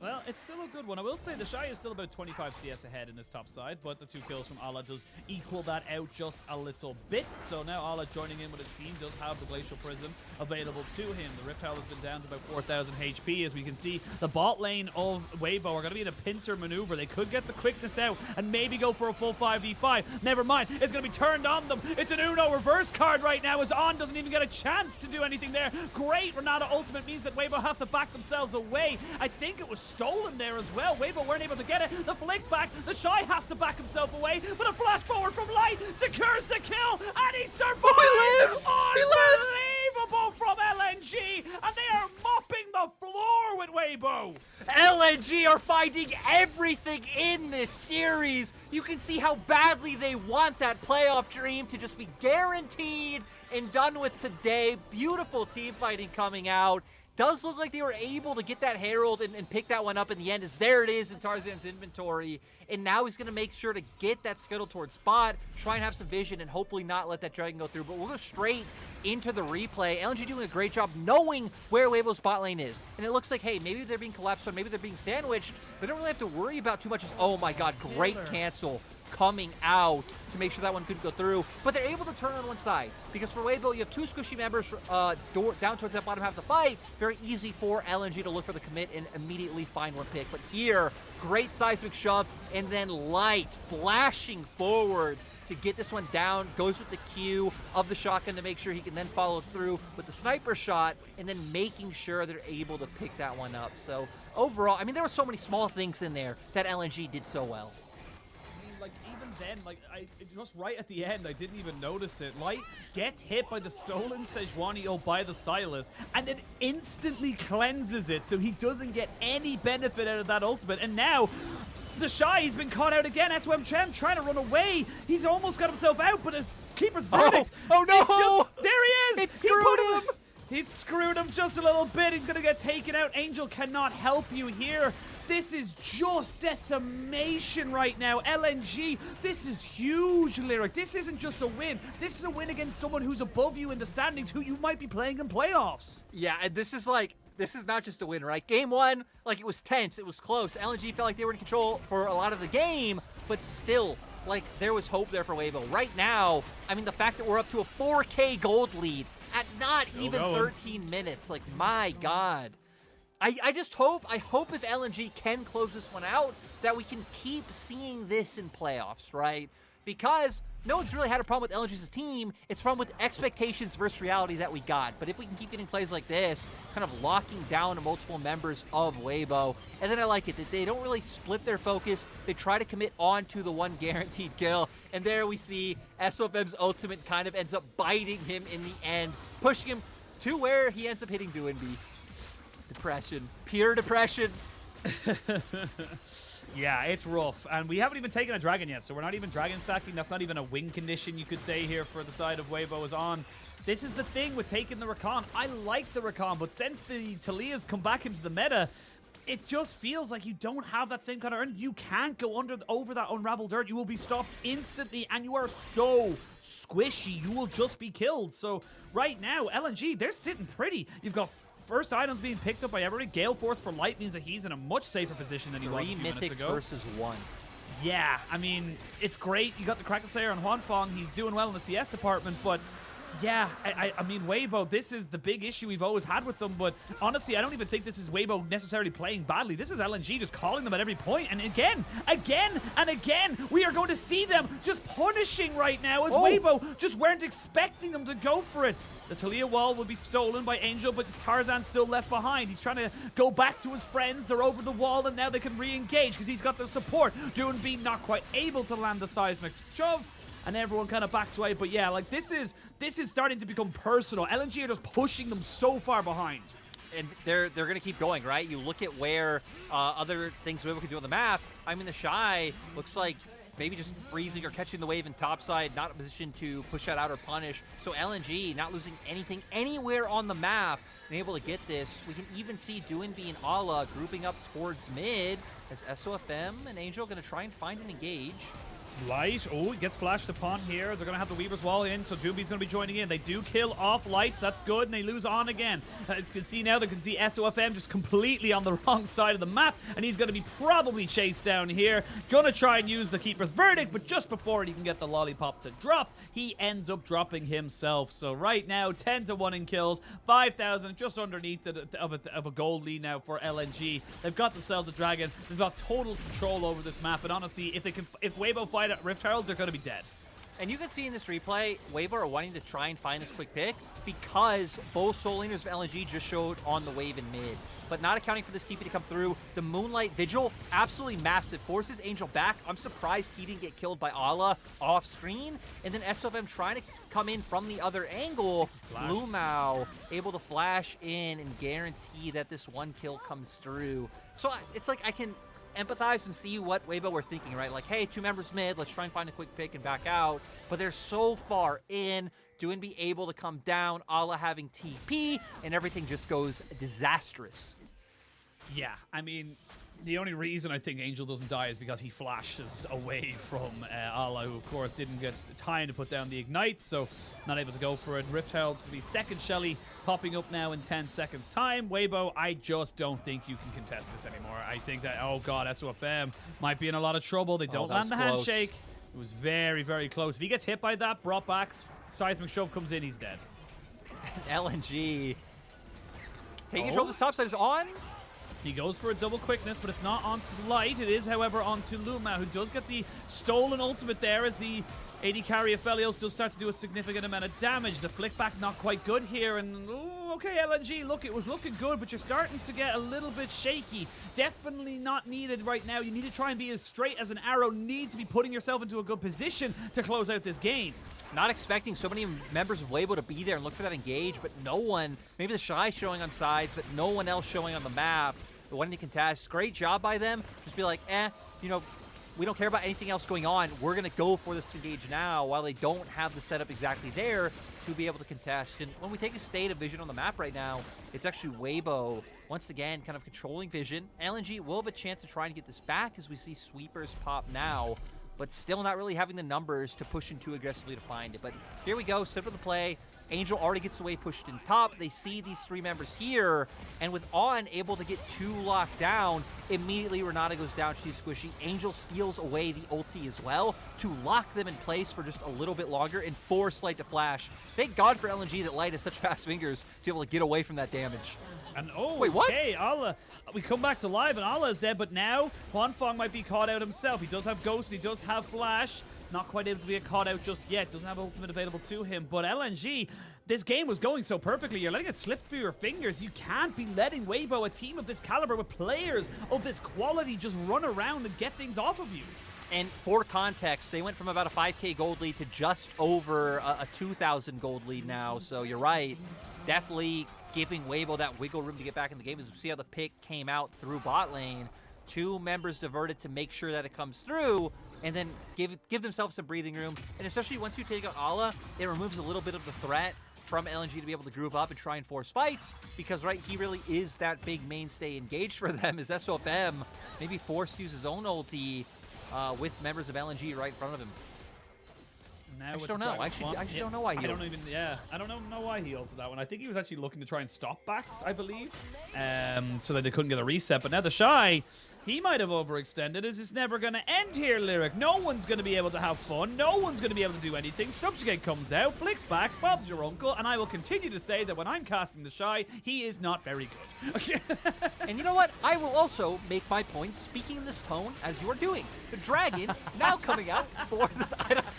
Well, it's still a good one. I will say the Shy is still about 25 CS ahead in his top side, but the 2 kills from Allah does equal that out just a little bit. So now Allah joining in with his team does have the Glacial Prism available to him. The Rift Howl has been down to about 4,000 HP. As we can see, the bot lane of Weibo are going to be in a pincer maneuver. They could get the quickness out and maybe go for a full 5v5. Never mind. It's going to be turned on them. It's an Uno reverse card right now as On doesn't even get a chance to do anything there. Great Renata ultimate means that Weibo have to back themselves away. I think it was stolen there as well. Weibo weren't able to get it. The flick back. The Shy has to back himself away, but a flash forward from Light secures the kill, and he survives! Oh, he lives! Unbelievable from LNG, and they are mopping the floor with Weibo. LNG are finding everything in this series. You can see how badly they want that playoff dream to just be guaranteed and done with today. Beautiful team fighting coming out. Does look like they were able to get that Herald and pick that one up in the end, as there it is in Tarzan's inventory. And now he's going to make sure to get that scuttle towards spot, try and have some vision, and hopefully not let that dragon go through. But we'll go straight into the replay. LNG doing a great job knowing where Weibo's bot lane is. And it looks like, hey, maybe they're being collapsed on, maybe they're being sandwiched. They don't really have to worry about too much. Oh my god, great cancel coming out to make sure that one couldn't go through. But they're able to turn on one side, because for Weibo, you have two squishy members down towards that bottom half of the fight. Very easy for LNG to look for the commit and immediately find one pick. But here, great seismic shove, and then Light flashing forward to get this one down, goes with the Q of the shotgun to make sure he can then follow through with the sniper shot, and then making sure they're able to pick that one up. So overall, I mean, there were so many small things in there that LNG did so well. I mean, like, even then, like, just right at the end, I didn't even notice it. Light gets hit by the stolen Sejuani by the Silas, and then instantly cleanses it, so he doesn't get any benefit out of that ultimate. And now, the Shy, he's been caught out again. SOM Chen trying to run away. He's almost got himself out, but a keeper's verdict. Oh no! There he is! It screwed him! He screwed him just a little bit. He's going to get taken out. Angel cannot help you here. This is just decimation right now. LNG, this is huge, Lyric. This isn't just a win. This is a win against someone who's above you in the standings, who you might be playing in playoffs. Yeah, and this is not just a win, right? Game one, like, it was tense, it was close. LNG felt like they were in control for a lot of the game, but still, like, there was hope there for Weibo. Right now, I mean, the fact that we're up to a 4K gold lead at not even 13 minutes, like, my God. I just hope if LNG can close this one out, that we can keep seeing this in playoffs, right? Because no one's really had a problem with LNG as a team. It's a problem with expectations versus reality that we got. But if we can keep getting plays like this, kind of locking down multiple members of Weibo, and then I like it that they don't really split their focus. They try to commit on to the one guaranteed kill. And there we see SOFM's ultimate kind of ends up biting him in the end, pushing him to where he ends up hitting Duinby. Depression. Pure depression. Yeah, it's rough. And we haven't even taken a dragon yet, so we're not even dragon stacking. That's not even a win condition, you could say, here for the side of Weibo is on. This is the thing with taking the Rakan. I like the Rakan, but since the Talia's come back into the meta, it just feels like you don't have that same kind of earn. You can't go over that unraveled dirt. You will be stopped instantly, and you are so squishy. You will just be killed. So right now, LNG, they're sitting pretty. You've got first items being picked up by everybody. Gale Force for Light means that he's in a much safer position than he was a few minutes ago. 3 mythics versus 1. Yeah, I mean, it's great. You got the Kraken Slayer on Huanfeng. He's doing well in the CS department, but yeah, I mean, Weibo, this is the big issue we've always had with them, but honestly, I don't even think this is Weibo necessarily playing badly. This is LNG just calling them at every point, and again, and again, we are going to see them just punishing right now, as Weibo just weren't expecting them to go for it. The Talia wall will be stolen by Angel, but Tarzan's still left behind. He's trying to go back to his friends. They're over the wall, and now they can re-engage because he's got the support. Duinby not quite able to land the seismic shove, and everyone kind of backs away. But yeah, like, this is starting to become personal. LNG are just pushing them so far behind. And they're going to keep going, right? You look at where other things Weibo can do on the map. I mean, the Shy looks like maybe just freezing or catching the wave in topside, not in a position to push that out or punish. So LNG not losing anything anywhere on the map, and able to get this. We can even see Duinby and Ala grouping up towards mid as SOFM and Angel going to try and find and engage. Light, he gets flashed upon here. They're going to have the Weaver's Wall in, so Duinby's going to be joining in. They do kill off Lights. That's good, and they lose on again. As you can see now, they can see SOFM just completely on the wrong side of the map, and he's going to be probably chased down here. Going to try and use the Keeper's Verdict, but just before he can get the Lollipop to drop, he ends up dropping himself. So right now, 10-1 in kills, 5,000 just underneath of a gold lead now for LNG. They've got themselves a dragon. They've got total control over this map, and honestly, if Weibo fight at Rift Herald, they're going to be dead. And you can see in this replay, Weibo are wanting to try and find this quick pick because both soul laners of LNG just showed on the wave in mid. But not accounting for this TP to come through. The Moonlight Vigil, absolutely massive. Forces Angel back. I'm surprised he didn't get killed by Ala off screen. And then SOFM trying to come in from the other angle. Lumao able to flash in and guarantee that this one kill comes through. So it's like I can empathize and see what Weibo were thinking, right? Like, hey, 2 members mid, let's try and find a quick pick and back out. But they're so far in. Duinby able to come down, Ala having TP, and everything just goes disastrous. Yeah, I mean, the only reason I think Angel doesn't die is because he flashes away from Ala, who of course didn't get time to put down the Ignite, so not able to go for it. Rift Herald's going to be second Shelly, popping up now in 10 seconds time. Weibo, I just don't think you can contest this anymore. I think that, oh god, SOFM might be in a lot of trouble. They don't land the handshake. It was very, very close. If he gets hit by that, brought back, seismic shove comes in, he's dead. LNG taking control of this top side is on. He goes for a double quickness, but it's not onto Light. It is, however, onto Luma, who does get the stolen ultimate there as the AD carry of Felios does start to do a significant amount of damage. The flick back not quite good here, and okay, LNG, look, it was looking good, but you're starting to get a little bit shaky. Definitely not needed right now. You need to try and be as straight as an arrow. Need to be putting yourself into a good position to close out this game. Not expecting so many members of Weibo to be there and look for that engage, but no one, maybe the Shy showing on sides, but no one else showing on the map. But wanting to contest, great job by them. Just be like, you know, we don't care about anything else going on. We're going to go for this engage now while they don't have the setup exactly there to be able to contest. And when we take a state of vision on the map right now, it's actually Weibo, once again, kind of controlling vision. LNG will have a chance to try and get this back as we see sweepers pop now, but still not really having the numbers to push in too aggressively to find it. But here we go, simple to play. Angel already gets away pushed in top. They see these three members here, and with On able to get two locked down, immediately Renata goes down. She's squishy. Angel steals away the ulti as well to lock them in place for just a little bit longer and force Light to flash. Thank God for LNG that Light has such fast fingers to be able to get away from that damage. And wait, what? Okay, Allah. We come back to live, and Allah is dead, but now Huanfeng might be caught out himself. He does have Ghost, and he does have Flash. Not quite able to be caught out just yet. Doesn't have ultimate available to him. But LNG, this game was going so perfectly. You're letting it slip through your fingers. You can't be letting Weibo, a team of this caliber with players of this quality, just run around and get things off of you. And for context, they went from about a 5K gold lead to just over a 2,000 gold lead now. So you're right. Definitely giving Weibo that wiggle room to get back in the game as we see how the pick came out through bot lane. Two members diverted to make sure that it comes through, and then give themselves some breathing room. And especially once you take out Allah, it removes a little bit of the threat from LNG to be able to group up and try and force fights, because right, he really is that big mainstay engaged for them as SOFM maybe forced to use his own ulti with members of LNG right in front of him. Now I just don't know. I actually don't know why he. I don't even. Yeah, I don't know why he ulted that one. I think he was actually looking to try and stop backs, I believe, so that they couldn't get a reset. But now the Shy, he might have overextended. Is this never going to end here, Lyric? No one's going to be able to have fun. No one's going to be able to do anything. Subjugate comes out, flick back, Bob's your uncle, and I will continue to say that when I'm casting the Shy, he is not very good. And you know what? I will also make my point speaking in this tone as you are doing. The dragon now coming out for this.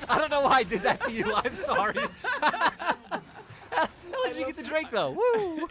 I don't know why I did that to you. I'm sorry. How did you get the Drake though? Woo!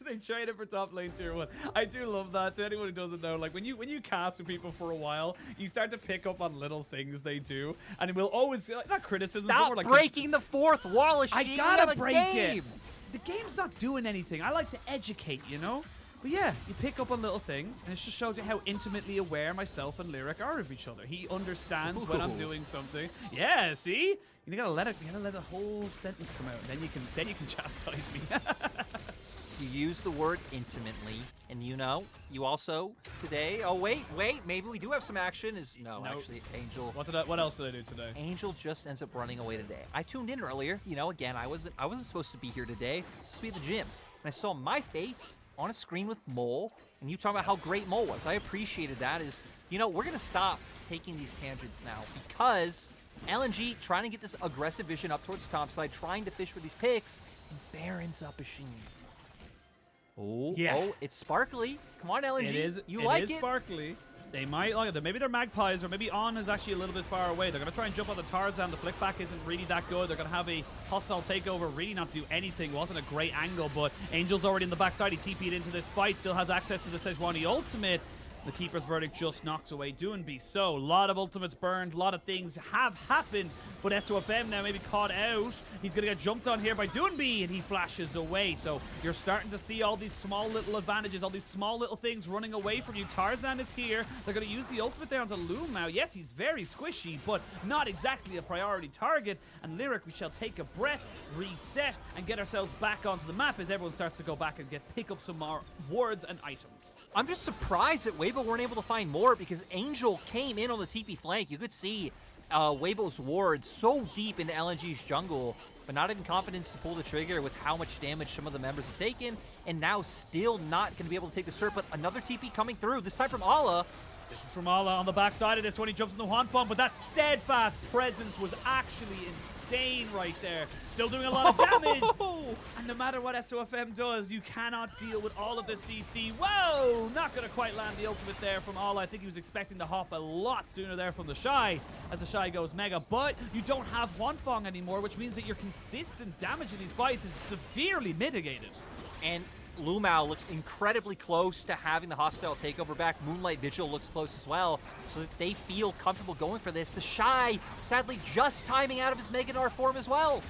They traded for top lane tier 1. I do love that. To anyone who doesn't know, like when you cast with people for a while, you start to pick up on little things they do, and it will always not criticism. Stop but more like breaking the fourth wall of I shame gotta of a break game. it. The game's not doing anything. I like to educate, you know. But yeah, you pick up on little things, and it just shows you how intimately aware myself and Lyric are of each other. He understands when I'm doing something. Yeah, see? You gotta let the whole sentence come out. Then you can chastise me. You use the word intimately, and you know, you also today. Oh wait, maybe we do have some action. Actually, Angel. What else did I do today? Angel just ends up running away today. I tuned in earlier. You know, again, I wasn't supposed to be here today. I was supposed to be at the gym, and I saw my face on a screen with Mole, and you talking about how great Mole was. I appreciated that. We're gonna stop taking these tangents now because LNG trying to get this aggressive vision up towards top side, trying to fish for these picks. Barons up a Sheen. Oh, yeah. Oh, it's sparkly. Come on, LNG. It is sparkly. They might like it. Maybe they're magpies, or maybe On is actually a little bit far away. They're going to try and jump on the Tarzan. The flick back isn't really that good. They're going to have a hostile takeover, really not do anything. Wasn't a great angle, but Angel's already in the backside. He TP'd into this fight. Still has access to the Sejuani ultimate. The Keeper's Verdict just knocks away Doonby. So, a lot of ultimates burned, a lot of things have happened, but SOFM now maybe caught out. He's going to get jumped on here by Doonby, and he flashes away. So, you're starting to see all these small little advantages, all these small little things running away from you. Tarzan is here. They're going to use the ultimate there onto Lumao. Yes, he's very squishy, but not exactly a priority target. And Lyric, we shall take a breath, reset, and get ourselves back onto the map as everyone starts to go back and pick up some more wards and items. I'm just surprised that Weibo weren't able to find more because Angel came in on the TP flank. You could see Weibo's ward so deep into LNG's jungle, but not in confidence to pull the trigger with how much damage some of the members have taken, and now still not going to be able to take the SERP, but another TP coming through, this time from Allah. This is from Ala on the backside of this when he jumps in the Huanfeng, but that steadfast presence was actually insane right there. Still doing a lot of damage. And no matter what SOFM does, you cannot deal with all of the CC. Whoa! Not going to quite land the ultimate there from Ala. I think he was expecting to hop a lot sooner there from the Shy, as the Shy goes mega. But you don't have Huanfeng anymore, which means that your consistent damage in these fights is severely mitigated. And Lumao looks incredibly close to having the hostile takeover back. Moonlight Vigil looks close as well, so that they feel comfortable going for this. The Shy, sadly, just timing out of his Meganar form as well.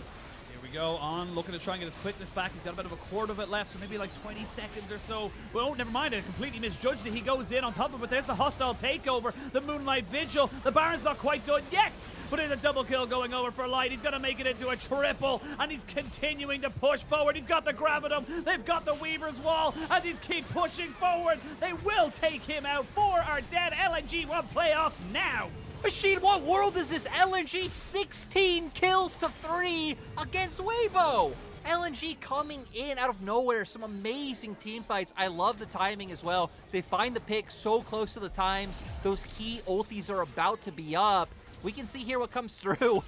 Here we go, on looking to try and get his quickness back. He's got a bit of a quarter of it left, so maybe like 20 seconds or so. Well, never mind, I completely misjudged it. He goes in on top of it. There's the hostile takeover, the Moonlight Vigil. The Baron's not quite done yet, but there's a double kill going over for Light. He's going to make it into a triple, and he's continuing to push forward. He's got the Gravitum. They've got the Weaver's Wall. As he's keep pushing forward, they will take him out. 4 are dead. LNG want playoffs now. Machine, what world is this? LNG 16 kills to 3 against Weibo. LNG coming in out of nowhere. Some amazing team fights. I love the timing as well. They find the pick so close to the times. Those key ultis are about to be up. We can see here what comes through.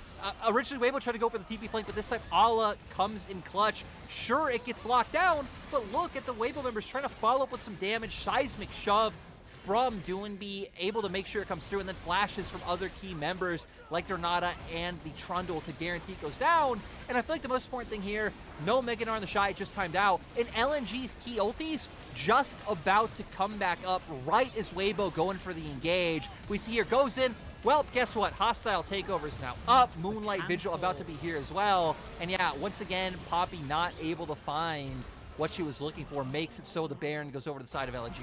Originally, Weibo tried to go for the TP flank, but this time Ala comes in clutch. Sure, it gets locked down, but look at the Weibo members trying to follow up with some damage. Seismic shove from Doinby, able to make sure it comes through, and then flashes from other key members like Dornada and the Trundle to guarantee it goes down. And I feel like the most important thing here, no Meganar in the Shy, just timed out, and LNG's key ultis just about to come back up right as Weibo going for the engage. We see here, goes in. Well, guess what? Hostile takeover is now up. Moonlight Vigil about to be here as well. And yeah, once again, Poppy not able to find what she was looking for, makes it so the Baron goes over to the side of LNG.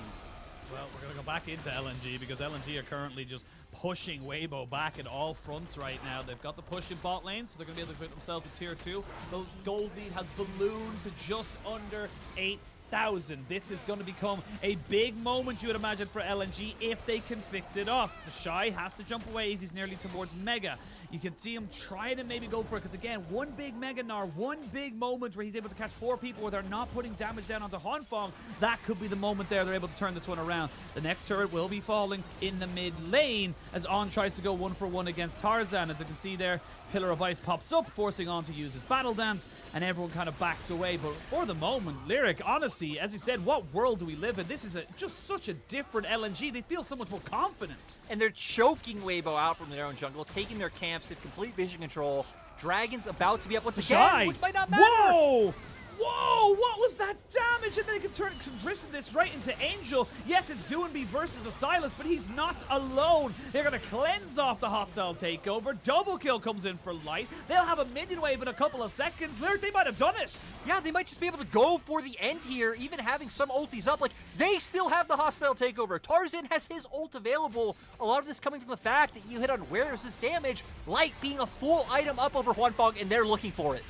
Well, we're going to go back into LNG because LNG are currently just pushing Weibo back at all fronts right now. They've got the push in bot lane, so they're going to be able to put themselves at tier 2. The gold lead has ballooned to just under 8,000. This is going to become a big moment, you would imagine, for LNG if they can fix it off. The Shy has to jump away as he's nearly towards Mega. You can see him trying to maybe go for it because, again, one big Meganar, one big moment where he's able to catch 4 people where they're not putting damage down onto Huanfeng. That could be the moment there. They're able to turn this one around. The next turret will be falling in the mid lane as On tries to go 1-for-1 against Tarzan. As you can see there, Pillar of Ice pops up, forcing On to use his Battle Dance, and everyone kind of backs away. But for the moment, Lyric, honestly, as you said, what world do we live in? This is just such a different LNG. They feel so much more confident. And they're choking Weibo out from their own jungle, taking their camps at complete vision control. Dragon's about to be up once again, which might not matter. Whoa! Whoa, what was that damage? And they can transition this right into Angel. Yes, it's Doinby versus a Silas, but he's not alone. They're going to cleanse off the hostile takeover. Double kill comes in for Light. They'll have a minion wave in a couple of seconds. Lyric, they might have done it. Yeah, they might just be able to go for the end here, even having some ultis up. Like, they still have the hostile takeover. Tarzan has his ult available. A lot of this coming from the fact that you hit on where is this damage. Light being a full item up over Huanfeng, and they're looking for it.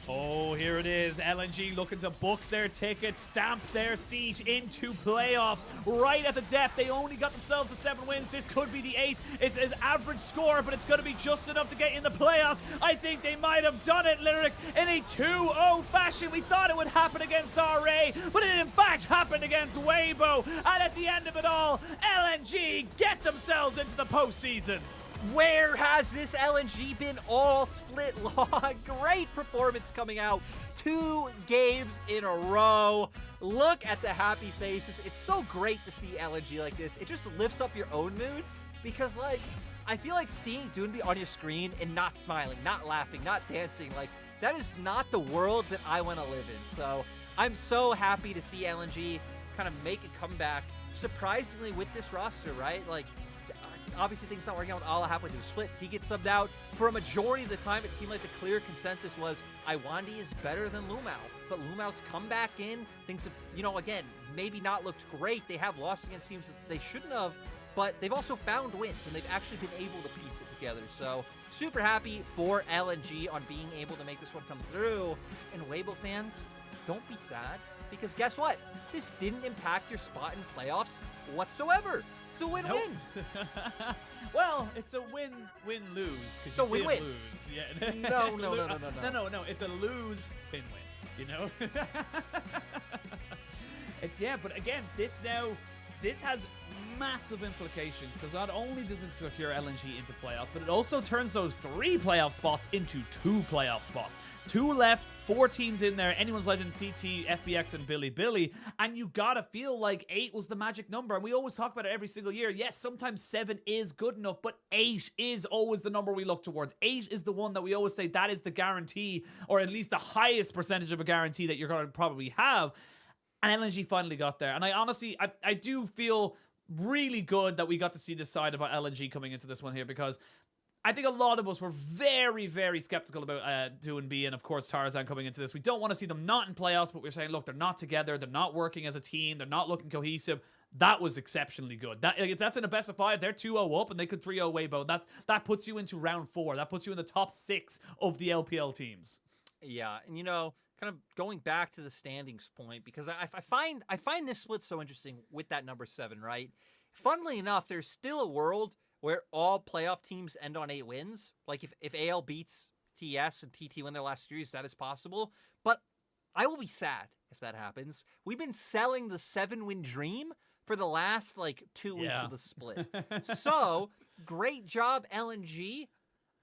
Oh, here it is. LNG looking to book their ticket, stamp their seat into playoffs. Right at the depth, they only got themselves the 7 wins. This could be the 8th. It's an average score, but it's going to be just enough to get in the playoffs. I think they might have done it, Lyric, in a 2-0 fashion. We thought it would happen against RA, but it in fact happened against Weibo. And at the end of it all, LNG get themselves into the postseason. Where has this LNG been all split log? Great performance coming out. 2 games in a row. Look at the happy faces. It's so great to see LNG like this. It just lifts up your own mood because, like, I feel like seeing Doinby on your screen and not smiling, not laughing, not dancing, like, that is not the world that I want to live in. So I'm so happy to see LNG kind of make a comeback, surprisingly, with this roster, right? Like, obviously things not working out with Ala halfway through the split. He gets subbed out. For a majority of the time, it seemed like the clear consensus was Iwandi is better than Lumao. But Lumao's come back in. Things have, you know, again, maybe not looked great. They have lost against teams that they shouldn't have, but they've also found wins, and they've actually been able to piece it together. So super happy for LNG on being able to make this one come through. And Weibo fans, don't be sad, because guess what? This didn't impact your spot in playoffs whatsoever. It's a win-win. Nope. Well, it's a win-win-lose. So win-win. Lose. Yeah. No. It's a lose-win-win. You know. It's but again, this now this has massive implication because not only does it secure LNG into playoffs, but it also turns those 3 playoff spots into 2 playoff spots. 2 left, 4 teams in there. Anyone's Legend, TT, FBX, and Billy. And you gotta feel like 8 was the magic number. And we always talk about it every single year. Yes, sometimes 7 is good enough, but 8 is always the number we look towards. 8 is the one that we always say that is the guarantee, or at least the highest percentage of a guarantee that you're gonna probably have. And LNG finally got there. And I honestly, I do feel really good that we got to see this side of LNG coming into this one here, because I think a lot of us were very, very skeptical about Doing B and, of course, Tarzan coming into this. We don't want to see them not in playoffs, but we're saying, look, they're not together. They're not working as a team. They're not looking cohesive. That was exceptionally good. If that's in a best of 5, they're 2-0 up and they could 3-0 Weibo. That puts you into round 4. That puts you in the top 6 of the LPL teams. Yeah, and kind of going back to the standings point, because I find this split so interesting with that number 7, right? Funnily enough, there's still a world where all playoff teams end on 8 wins. Like if AL beats TS and TT win their last series, that is possible. But I will be sad if that happens. We've been selling the 7-win dream for the last 2 weeks of the split. So great job, LNG.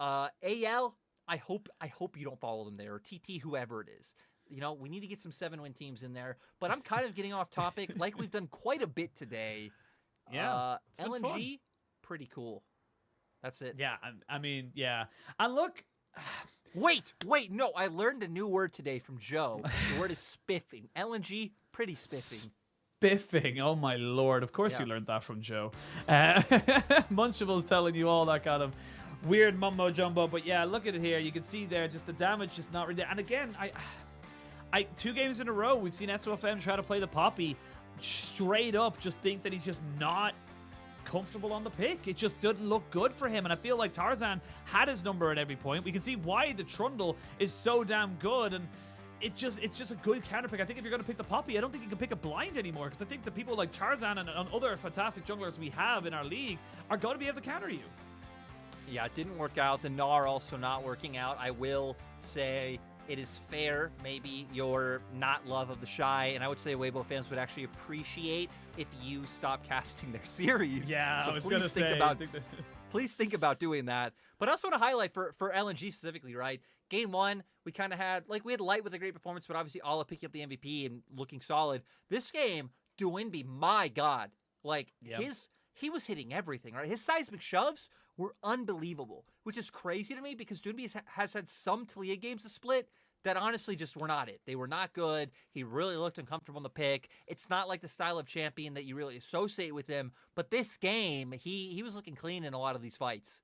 AL, I hope you don't follow them there, or TT, whoever it is. We need to get some 7-win teams in there. But I'm kind of getting off topic, like we've done quite a bit today. Yeah, LNG, pretty cool. That's it. Yeah, I mean, yeah. And look... Wait, no, I learned a new word today from Joe. The word is spiffing. LNG, pretty spiffing. Spiffing, oh my lord. Of course you learned that from Joe. Munchable's telling you all that kind of weird mumbo jumbo, but yeah, look at it here. You can see there, just the damage just not really there. And again, I 2 games in a row, we've seen SOFM try to play the Poppy straight up, just think that he's just not comfortable on the pick. It just doesn't look good for him, and I feel like Tarzan had his number at every point. We can see why the Trundle is so damn good, and it's just a good counter pick. I think if you're going to pick the Poppy, I don't think you can pick a blind anymore, because I think the people like Tarzan and other fantastic junglers we have in our league are going to be able to counter you. Yeah, it didn't work out. The Gnar also not working out. I will say it is fair, maybe your not love of the Shy, and I would say Weibo fans would actually appreciate if you stop casting their series. Yeah, so I was going to say. Please think about doing that. But I also want to highlight for LNG specifically, right? Game 1, we kind of had Light with a great performance, but obviously Ala picking up the MVP and looking solid. This game, Doinby, my God, he was hitting everything, right? His seismic shoves were unbelievable, which is crazy to me because Doinby has had some Talia games to split that honestly just were not it. They were not good. He really looked uncomfortable in the pick. It's not like the style of champion that you really associate with him, but this game, he was looking clean in a lot of these fights.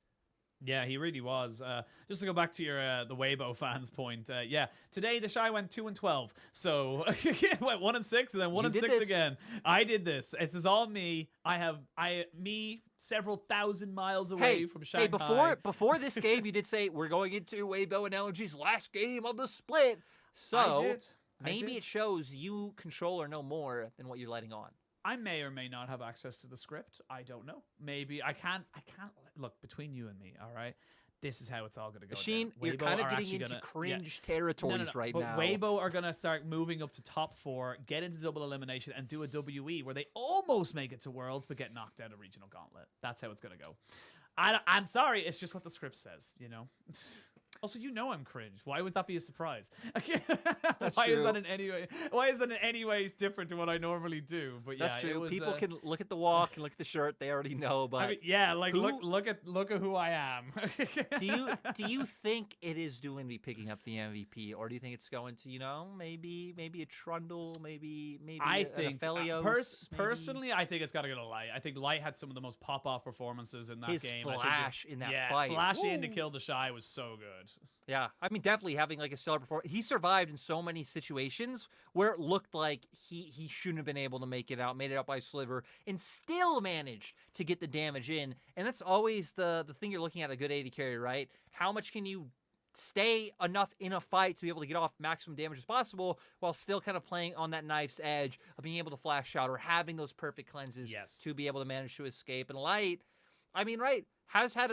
Yeah, he really was. Just to go back to your the Weibo fans point, yeah, today the Shy went 2-12, so it went 1-6 and then 1-6 again. I did this. It is all me. Me several thousand miles away from Shanghai. Hey, before this game, you did say we're going into Weibo and LNG's last game of the split. So maybe it shows you control or know more than what you're letting on. I may or may not have access to the script. I don't know. Maybe I can't look between you and me. All right, this is how it's all going to go. Machine, you're kind of getting into cringe territories right now. But Weibo are going to start moving up to top 4, get into double elimination, and do a WE where they almost make it to Worlds, but get knocked out of Regional Gauntlet. That's how it's going to go. I'm sorry, it's just what the script says. Also, I'm cringe. Why would that be a surprise? Why is that in any way? Why is that in any ways different to what I normally do? But yeah, that's true. It was, people can look at the walk and look at the shirt; they already know. But I mean, yeah, look at who I am. do you think it is Doinby picking up the MVP, or do you think it's going to maybe a Trundle, maybe I think Aphelios, personally, I think it's got to go to Light. I think Light had some of the most pop-off performances in that game. His flash in that fight, flash in to kill the Shy was so good. Yeah, I mean, definitely having a stellar performance. He survived in so many situations where it looked like he shouldn't have been able to make it out, made it out by a sliver, and still managed to get the damage in. And that's always the thing you're looking at a good AD carry, right? How much can you stay enough in a fight to be able to get off maximum damage as possible while still kind of playing on that knife's edge of being able to flash out or having those perfect cleanses to be able to manage to escape. And Light, I mean, right, has had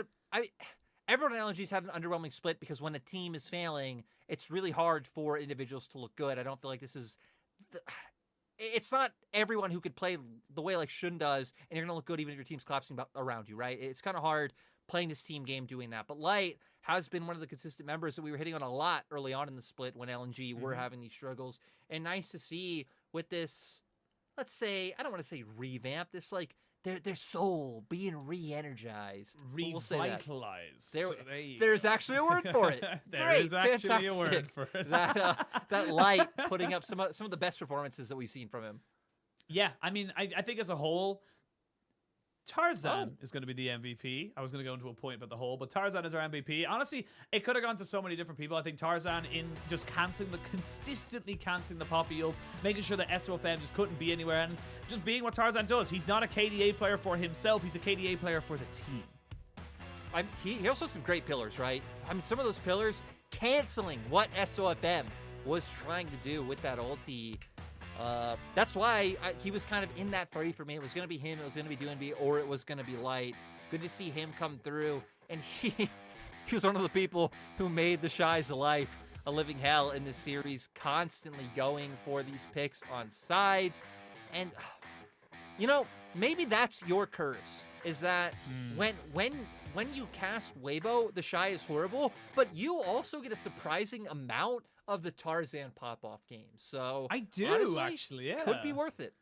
everyone at LNG's had an underwhelming split because when a team is failing, it's really hard for individuals to look good. I don't feel like this is... it's not everyone who could play the way like Shun does, and you're gonna look good even if your team's collapsing around you, right? It's kind of hard playing this team game doing that. But Light has been one of the consistent members that we were hitting on a lot early on in the split when LNG were having these struggles. And nice to see with this, let's say, I don't want to say revamp, this like their soul being re-energized. Revitalized. There's actually a word for it. There is actually a word for it. that Light putting up some of the best performances that we've seen from him. Yeah, I mean, I think as a whole, Tarzan is going to be the MVP. I was going to go into a point about the whole, but Tarzan is our MVP. Honestly, it could have gone to so many different people. I think Tarzan in just consistently cancelling the Poppy ults, making sure that SOFM just couldn't be anywhere, and just being what Tarzan does. He's not a KDA player for himself. He's a KDA player for the team. He also has some great pillars, right? I mean, some of those pillars canceling what SOFM was trying to do with that ulti. That's why he was kind of in that 30 for me. It was going to be him, it was going to be DNB, or it was going to be Light. Good to see him come through. And he was one of the people who made the Shy's life a living hell in this series, constantly going for these picks on sides. And, you know, maybe that's your curse, is that when you cast Weibo, the Shy is horrible, but you also get a surprising amount of the Tarzan pop-off games. So I do, honestly, actually, yeah. Could be worth it.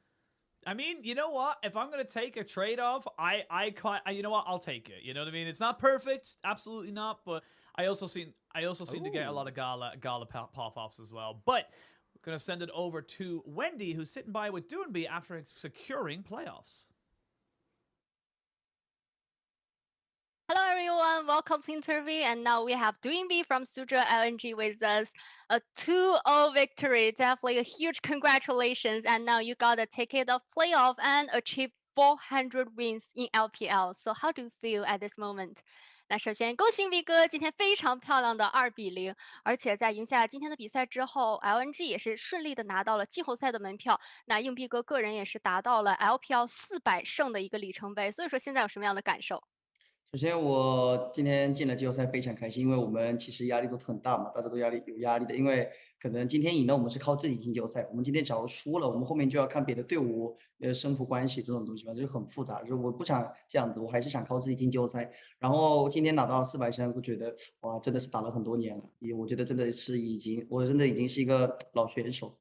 I mean, you know what? If I'm going to take a trade-off, you know what? I'll take it. You know what I mean? It's not perfect, absolutely not, but I also seem to get a lot of Gala pop-offs as well. But we're going to send it over to Wendy, who's sitting by with Doonby after securing playoffs. Hello everyone, welcome to interview, and now we have Doonby from Suzhou LNG with us. A 2-0 victory, definitely a huge congratulations, and now you got a ticket of playoff and achieved 400 wins in LPL. So how do you feel at this moment? 那首先恭喜 V 哥今天非常漂亮的2-0，而且在赢下今天的比赛之后 ，LNG 也是顺利的拿到了季后赛的门票。那硬币哥个人也是达到了 LPL 400胜的一个里程碑，所以说现在有什么样的感受？首先，我今天进了季后赛非常开心，因为我们其实压力都很大嘛，大家都有压力的。因为可能今天赢了，我们是靠自己进季后赛；我们今天假如输了，我们后面就要看别的队伍胜负关系这种东西嘛，就是很复杂。就是我不想这样子，我还是想靠自己进季后赛。然后今天拿到400胜，我觉得哇，真的是打了很多年了，我觉得真的是我真的已经是一个老选手。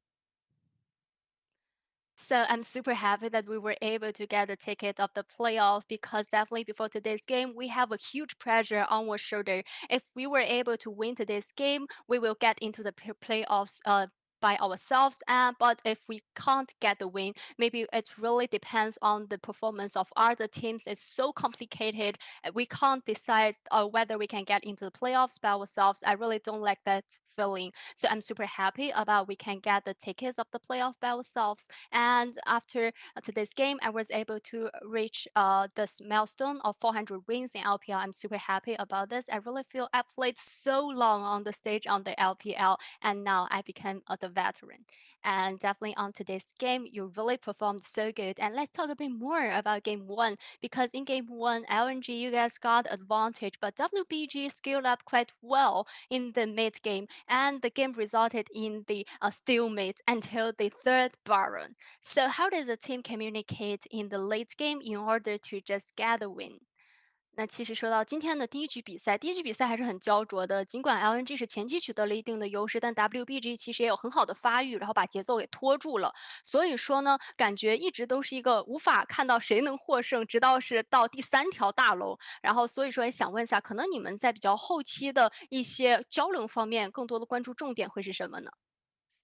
So I'm super happy that we were able to get the ticket of the playoff because definitely before today's game, we have a huge pressure on our shoulder. If we were able to win today's game, we will get into the playoffs by ourselves. But if we can't get the win, maybe it really depends on the performance of other teams. It's so complicated. We can't decide whether we can get into the playoffs by ourselves. I really don't like that feeling. So I'm super happy about we can get the tickets of the playoff by ourselves. And after today's game, I was able to reach this milestone of 400 wins in LPL. I'm super happy about this. I really feel I played so long on the stage on the LPL, and now I became the veteran. And definitely on today's game, you really performed so good. And let's talk a bit more about game 1, because in game 1, LNG, you guys got advantage, but WBG scaled up quite well in the mid game, and the game resulted in the stalemate until the 3rd Baron. So how did the team communicate in the late game in order to just get a win? 那其实说到今天的第一局比赛还是很焦灼的。尽管 LNG 是前期取得了一定的优势，但 WBG 其实也有很好的发育，然后把节奏给拖住了。所以说呢，感觉一直都是一个无法看到谁能获胜，直到是到第3条大楼。然后所以说也想问一下，可能你们在比较后期的一些交流方面，更多的关注重点会是什么呢？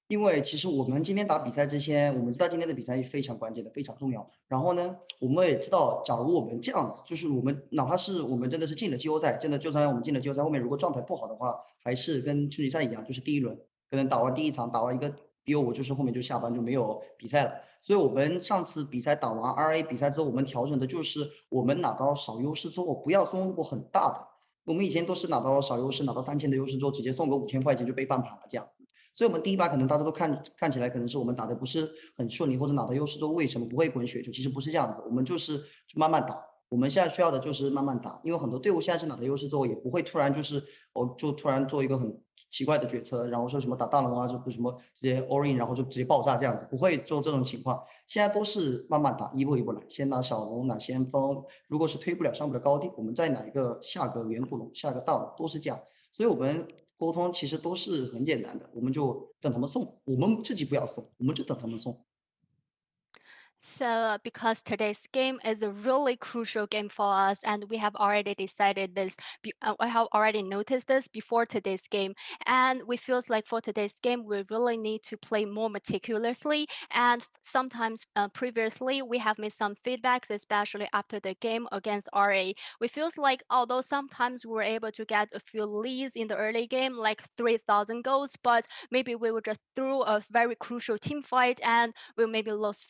因为其实我们今天打比赛之前，我们知道今天的比赛是非常关键的，非常重要。然后呢，我们也知道，假如我们这样子，就是我们哪怕是我们真的是进了季后赛，真的就算我们进了季后赛，后面如果状态不好的话，还是跟春季赛一样，就是第一轮可能打完第一场，打完一个 BO5，就是后面就下班就没有比赛了。所以我们上次比赛打完 RA 比赛之后，我们调整的就是我们拿到少优势之后，不要送过很大的。我们以前都是拿到少优势，拿到3000的优势之后，直接送个5000块钱就被翻盘了这样子。所以我们第一把可能大家都看起来可能是我们打的不是很顺利，或者拿到优势之后为什么不会滚雪球？其实不是这样子，我们就是慢慢打。我们现在需要的就是慢慢打，因为很多队伍现在是拿到优势之后也不会突然就是突然做一个很奇怪的决策，然后说什么打大龙啊，就什么直接 all in，然后就直接爆炸这样子，不会做这种情况。现在都是慢慢打，一步一步来，先拿小龙，拿先锋，如果是推不了上不了高地，我们再拿一个下个远古龙，下个大龙，都是这样。所以我们沟通其实都是很简单的，我们就等他们送，我们自己不要送，我们就等他们送。So, because today's game is a really crucial game for us, and we have already decided this, I have already noticed this before today's game, and we feels like for today's game we really need to play more meticulously. And sometimes previously we have made some feedbacks, especially after the game against RA. We feels like although sometimes we were able to get a few leads in the early game, like 3,000 goals, but maybe we would just through a very crucial team fight and we maybe lost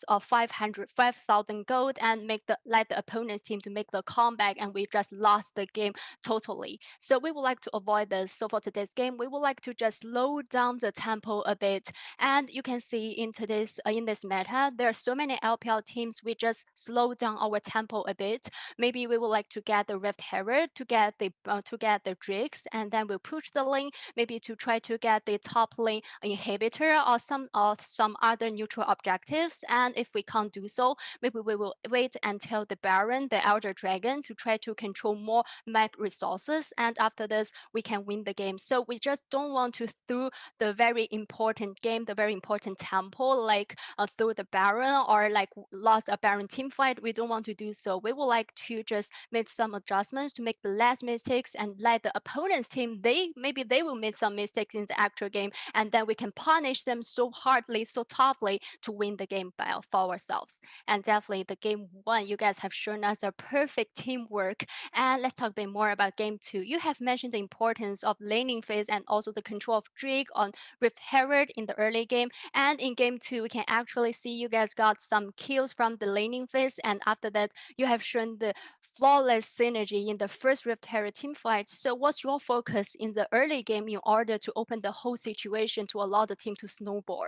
of 5,000 gold and let the opponent's team to make the comeback, and we just lost the game totally. So we would like to avoid this. So for today's game, we would like to just slow down the tempo a bit. And you can see in this meta, there are so many LPL teams. We just slow down our tempo a bit. Maybe we would like to get the Rift Herald to get the Drakes, and then we'll push the lane. Maybe to try to get the top lane inhibitor or some other neutral objectives. And if we can't do so, maybe we will wait until the Baron, the Elder Dragon, to try to control more map resources. And after this, we can win the game. So we just don't want to through the very important game, the very important tempo, like through the Baron or like lost a Baron team fight. We don't want to do so. We would like to just make some adjustments to make the less mistakes and let the opponent's team, maybe they will make some mistakes in the actual game, and then we can punish them so hardly, so toughly to win the game for ourselves. And definitely the game one, you guys have shown us a perfect teamwork. And let's talk a bit more about game two. You have mentioned the importance of laning phase and also the control of Drake on Rift Herald in the early game. And in game two, we can actually see you guys got some kills from the laning phase. And after that, you have shown the flawless synergy in the first Rift Herald team fight. So what's your focus in the early game in order to open the whole situation to allow the team to snowball?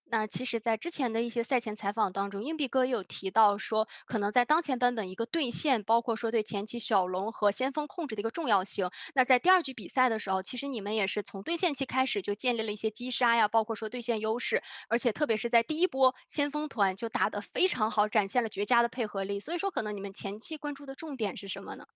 那其实在之前的一些赛前采访当中，硬币哥也有提到说，可能在当前版本一个对线，包括说对前期小龙和先锋控制的一个重要性。那在第二局比赛的时候，其实你们也是从对线期开始就建立了一些击杀呀，包括说对线优势，而且特别是在第一波先锋团就打得非常好，展现了绝佳的配合力。所以说，可能你们前期关注的重点是什么呢？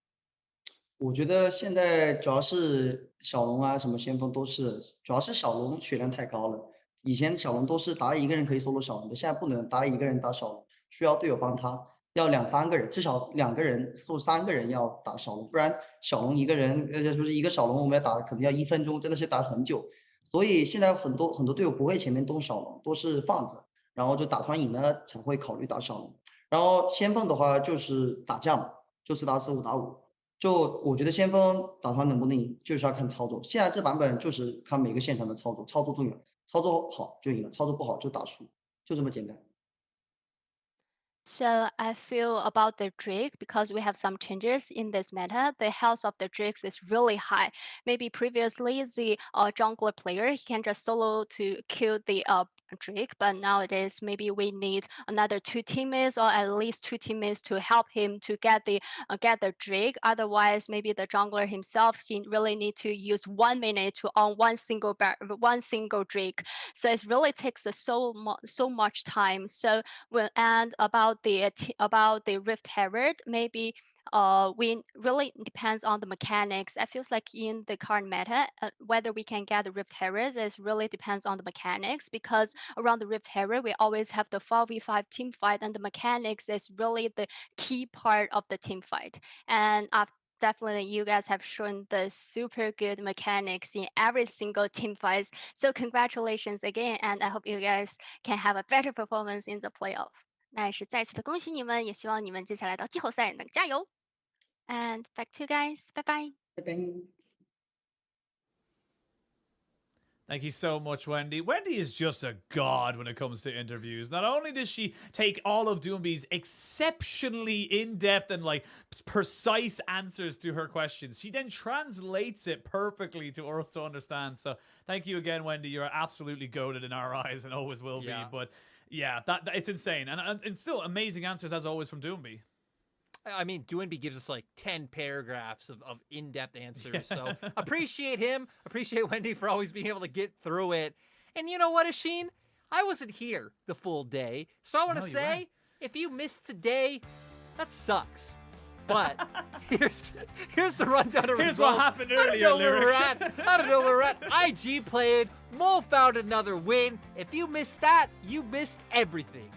我觉得现在主要是小龙啊，什么先锋都是，主要是小龙血量太高了。以前小龙都是打一个人可以 solo 小龙的，现在不能打一个人打小龙，需要队友帮他，要两三个人，至少2个人送3个人要打小龙，不然小龙一个人，就是一个小龙我们要打可能要1分钟，真的是打很久。所以现在很多队友不会前面动小龙，都是放着，然后就打团赢了才会考虑打小龙。然后先锋的话就是打架嘛，就是打4、5打5。就我觉得先锋打团能不能赢，就是要看操作。现在这版本就是看每个现场的操作，操作重要，操作好就赢了，操作不好就打输，就这么简单。So I feel about the Drake because we have some changes in this meta. The health of the Drake is really high. Maybe previously the jungler player he can just solo to kill the Drake, but nowadays maybe we need another 2 teammates or at least 2 teammates to help him to get the Drake. Otherwise, maybe the jungler himself he really need to use 1 minute to on one single Drake. So it really takes so much time. So and about the Rift Herald, maybe we really depends on the mechanics. I feels like in the current meta, whether we can get the Rift Herald, this really depends on the mechanics because around the Rift Herald, we always have the 4v5 team fight, and the mechanics is really the key part of the team fight. And definitely you guys have shown the super good mechanics in every single team fights. So congratulations again, and I hope you guys can have a better performance in the playoff. 那也是再次的恭喜你们，也希望你们接下来到季后赛能加油。And back to you guys. Bye bye. 拜拜。Thank you so much, Wendy. Wendy is just a god when it comes to interviews. Not only does she take all of Doombee's exceptionally in-depth and like precise answers to her questions, she then translates it perfectly to us to understand. So thank you again, Wendy. You're absolutely goated in our eyes and always will be. But yeah, that it's insane. And still amazing answers as always from Doombee. I mean, Doinby gives us like 10 paragraphs of in-depth answers. So appreciate him. Appreciate Wendy for always being able to get through it. And you know what, Asheen? I wasn't here the full day. So I want to say, if you missed today, that sucks. But here's the rundown of results. Here's what happened earlier, I don't know where Lyric. we're at. I don't know where we're at. IG played. Mole found another win. If you missed that, you missed everything.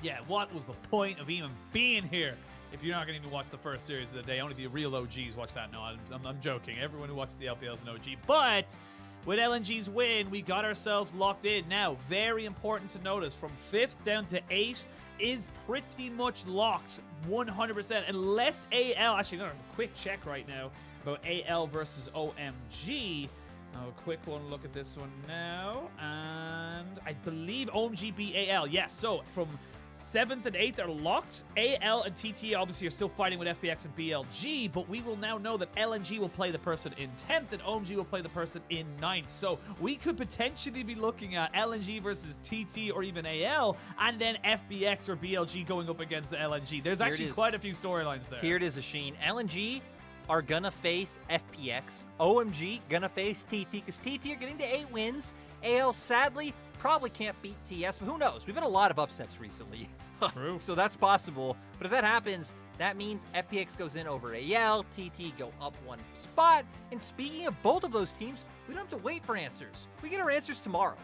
Yeah, what was the point of even being here if you're not going to even watch the first series of the day? Only the real OGs watch that. No, I'm joking. Everyone who watches the LPL is an OG. But with LNG's win, we got ourselves locked in. Now, very important to notice, from 5th down to 8 is pretty much locked 100%. Unless AL, actually, no, quick check right now about AL versus OMG. Oh, quick one look at this one now. And I believe OMG beat AL. Yes, so from 7th and 8th are locked. AL and TT obviously are still fighting with FBX and BLG, but we will now know that LNG will play the person in 10th and OMG will play the person in 9th. So we could potentially be looking at LNG versus TT or even AL, and then FBX or BLG going up against LNG. There's actually quite a few storylines there. Here it is, Asheen. LNG are gonna face FPX. OMG gonna face TT, because TT are getting to 8 wins. AL, sadly, probably can't beat TS, but who knows? We've had a lot of upsets recently. True. So that's possible. But if that happens, that means FPX goes in over AL, TT go up 1 spot. And speaking of both of those teams, we don't have to wait for answers. We get our answers tomorrow.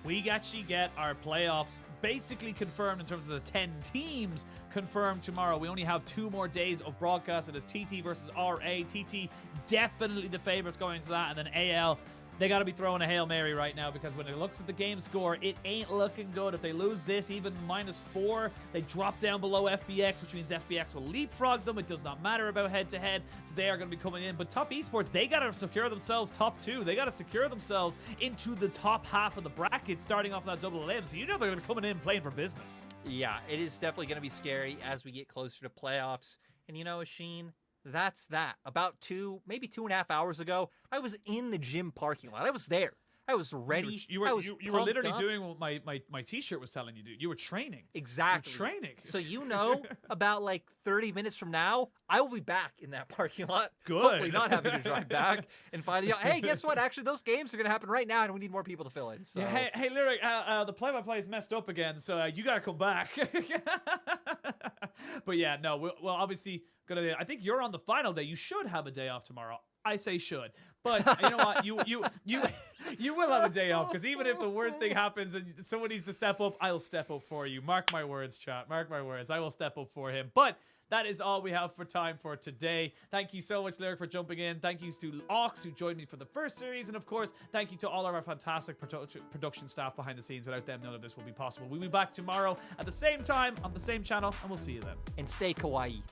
We actually get our playoffs basically confirmed in terms of the 10 teams confirmed tomorrow. We only have 2 more days of broadcast. It is TT versus RA. TT definitely the favorites going into that. And then AL, they got to be throwing a Hail Mary right now, because when it looks at the game score, it ain't looking good. If they lose this, even -4, they drop down below FBX, which means FBX will leapfrog them. It does not matter about head-to-head, so they are going to be coming in. But Top Esports, they got to secure themselves top 2. They got to secure themselves into the top half of the bracket, starting off that double limb. So you know they're going to be coming in playing for business. Yeah, it is definitely going to be scary as we get closer to playoffs. And you know, Asheen, that's that. About 2, maybe 2.5 hours ago, I was in the gym parking lot. I was there. I was ready. You were pumped literally up. doing what my t-shirt was telling you to do. You were training. Exactly. You were training. So you know, about like 30 minutes from now, I will be back in that parking lot. Good. Hopefully not having to drive back and finding out, hey, guess what? Actually, those games are going to happen right now, and we need more people to fill in. So. Yeah, hey, Lyric, the play-by-play is messed up again, so you got to come back. But yeah, no, well, obviously, I think you're on the final day. You should have a day off tomorrow. I say should, but you know what? You will have a day off, because even if the worst thing happens and someone needs to step up, I'll step up for you. Mark my words, chat. Mark my words. I will step up for him. But that is all we have for time for today. Thank you so much, Lyric, for jumping in. Thank you to Ox, who joined me for the first series. And of course, thank you to all of our fantastic production staff behind the scenes. Without them, none of this will be possible. We'll be back tomorrow at the same time on the same channel, and we'll see you then. And stay kawaii.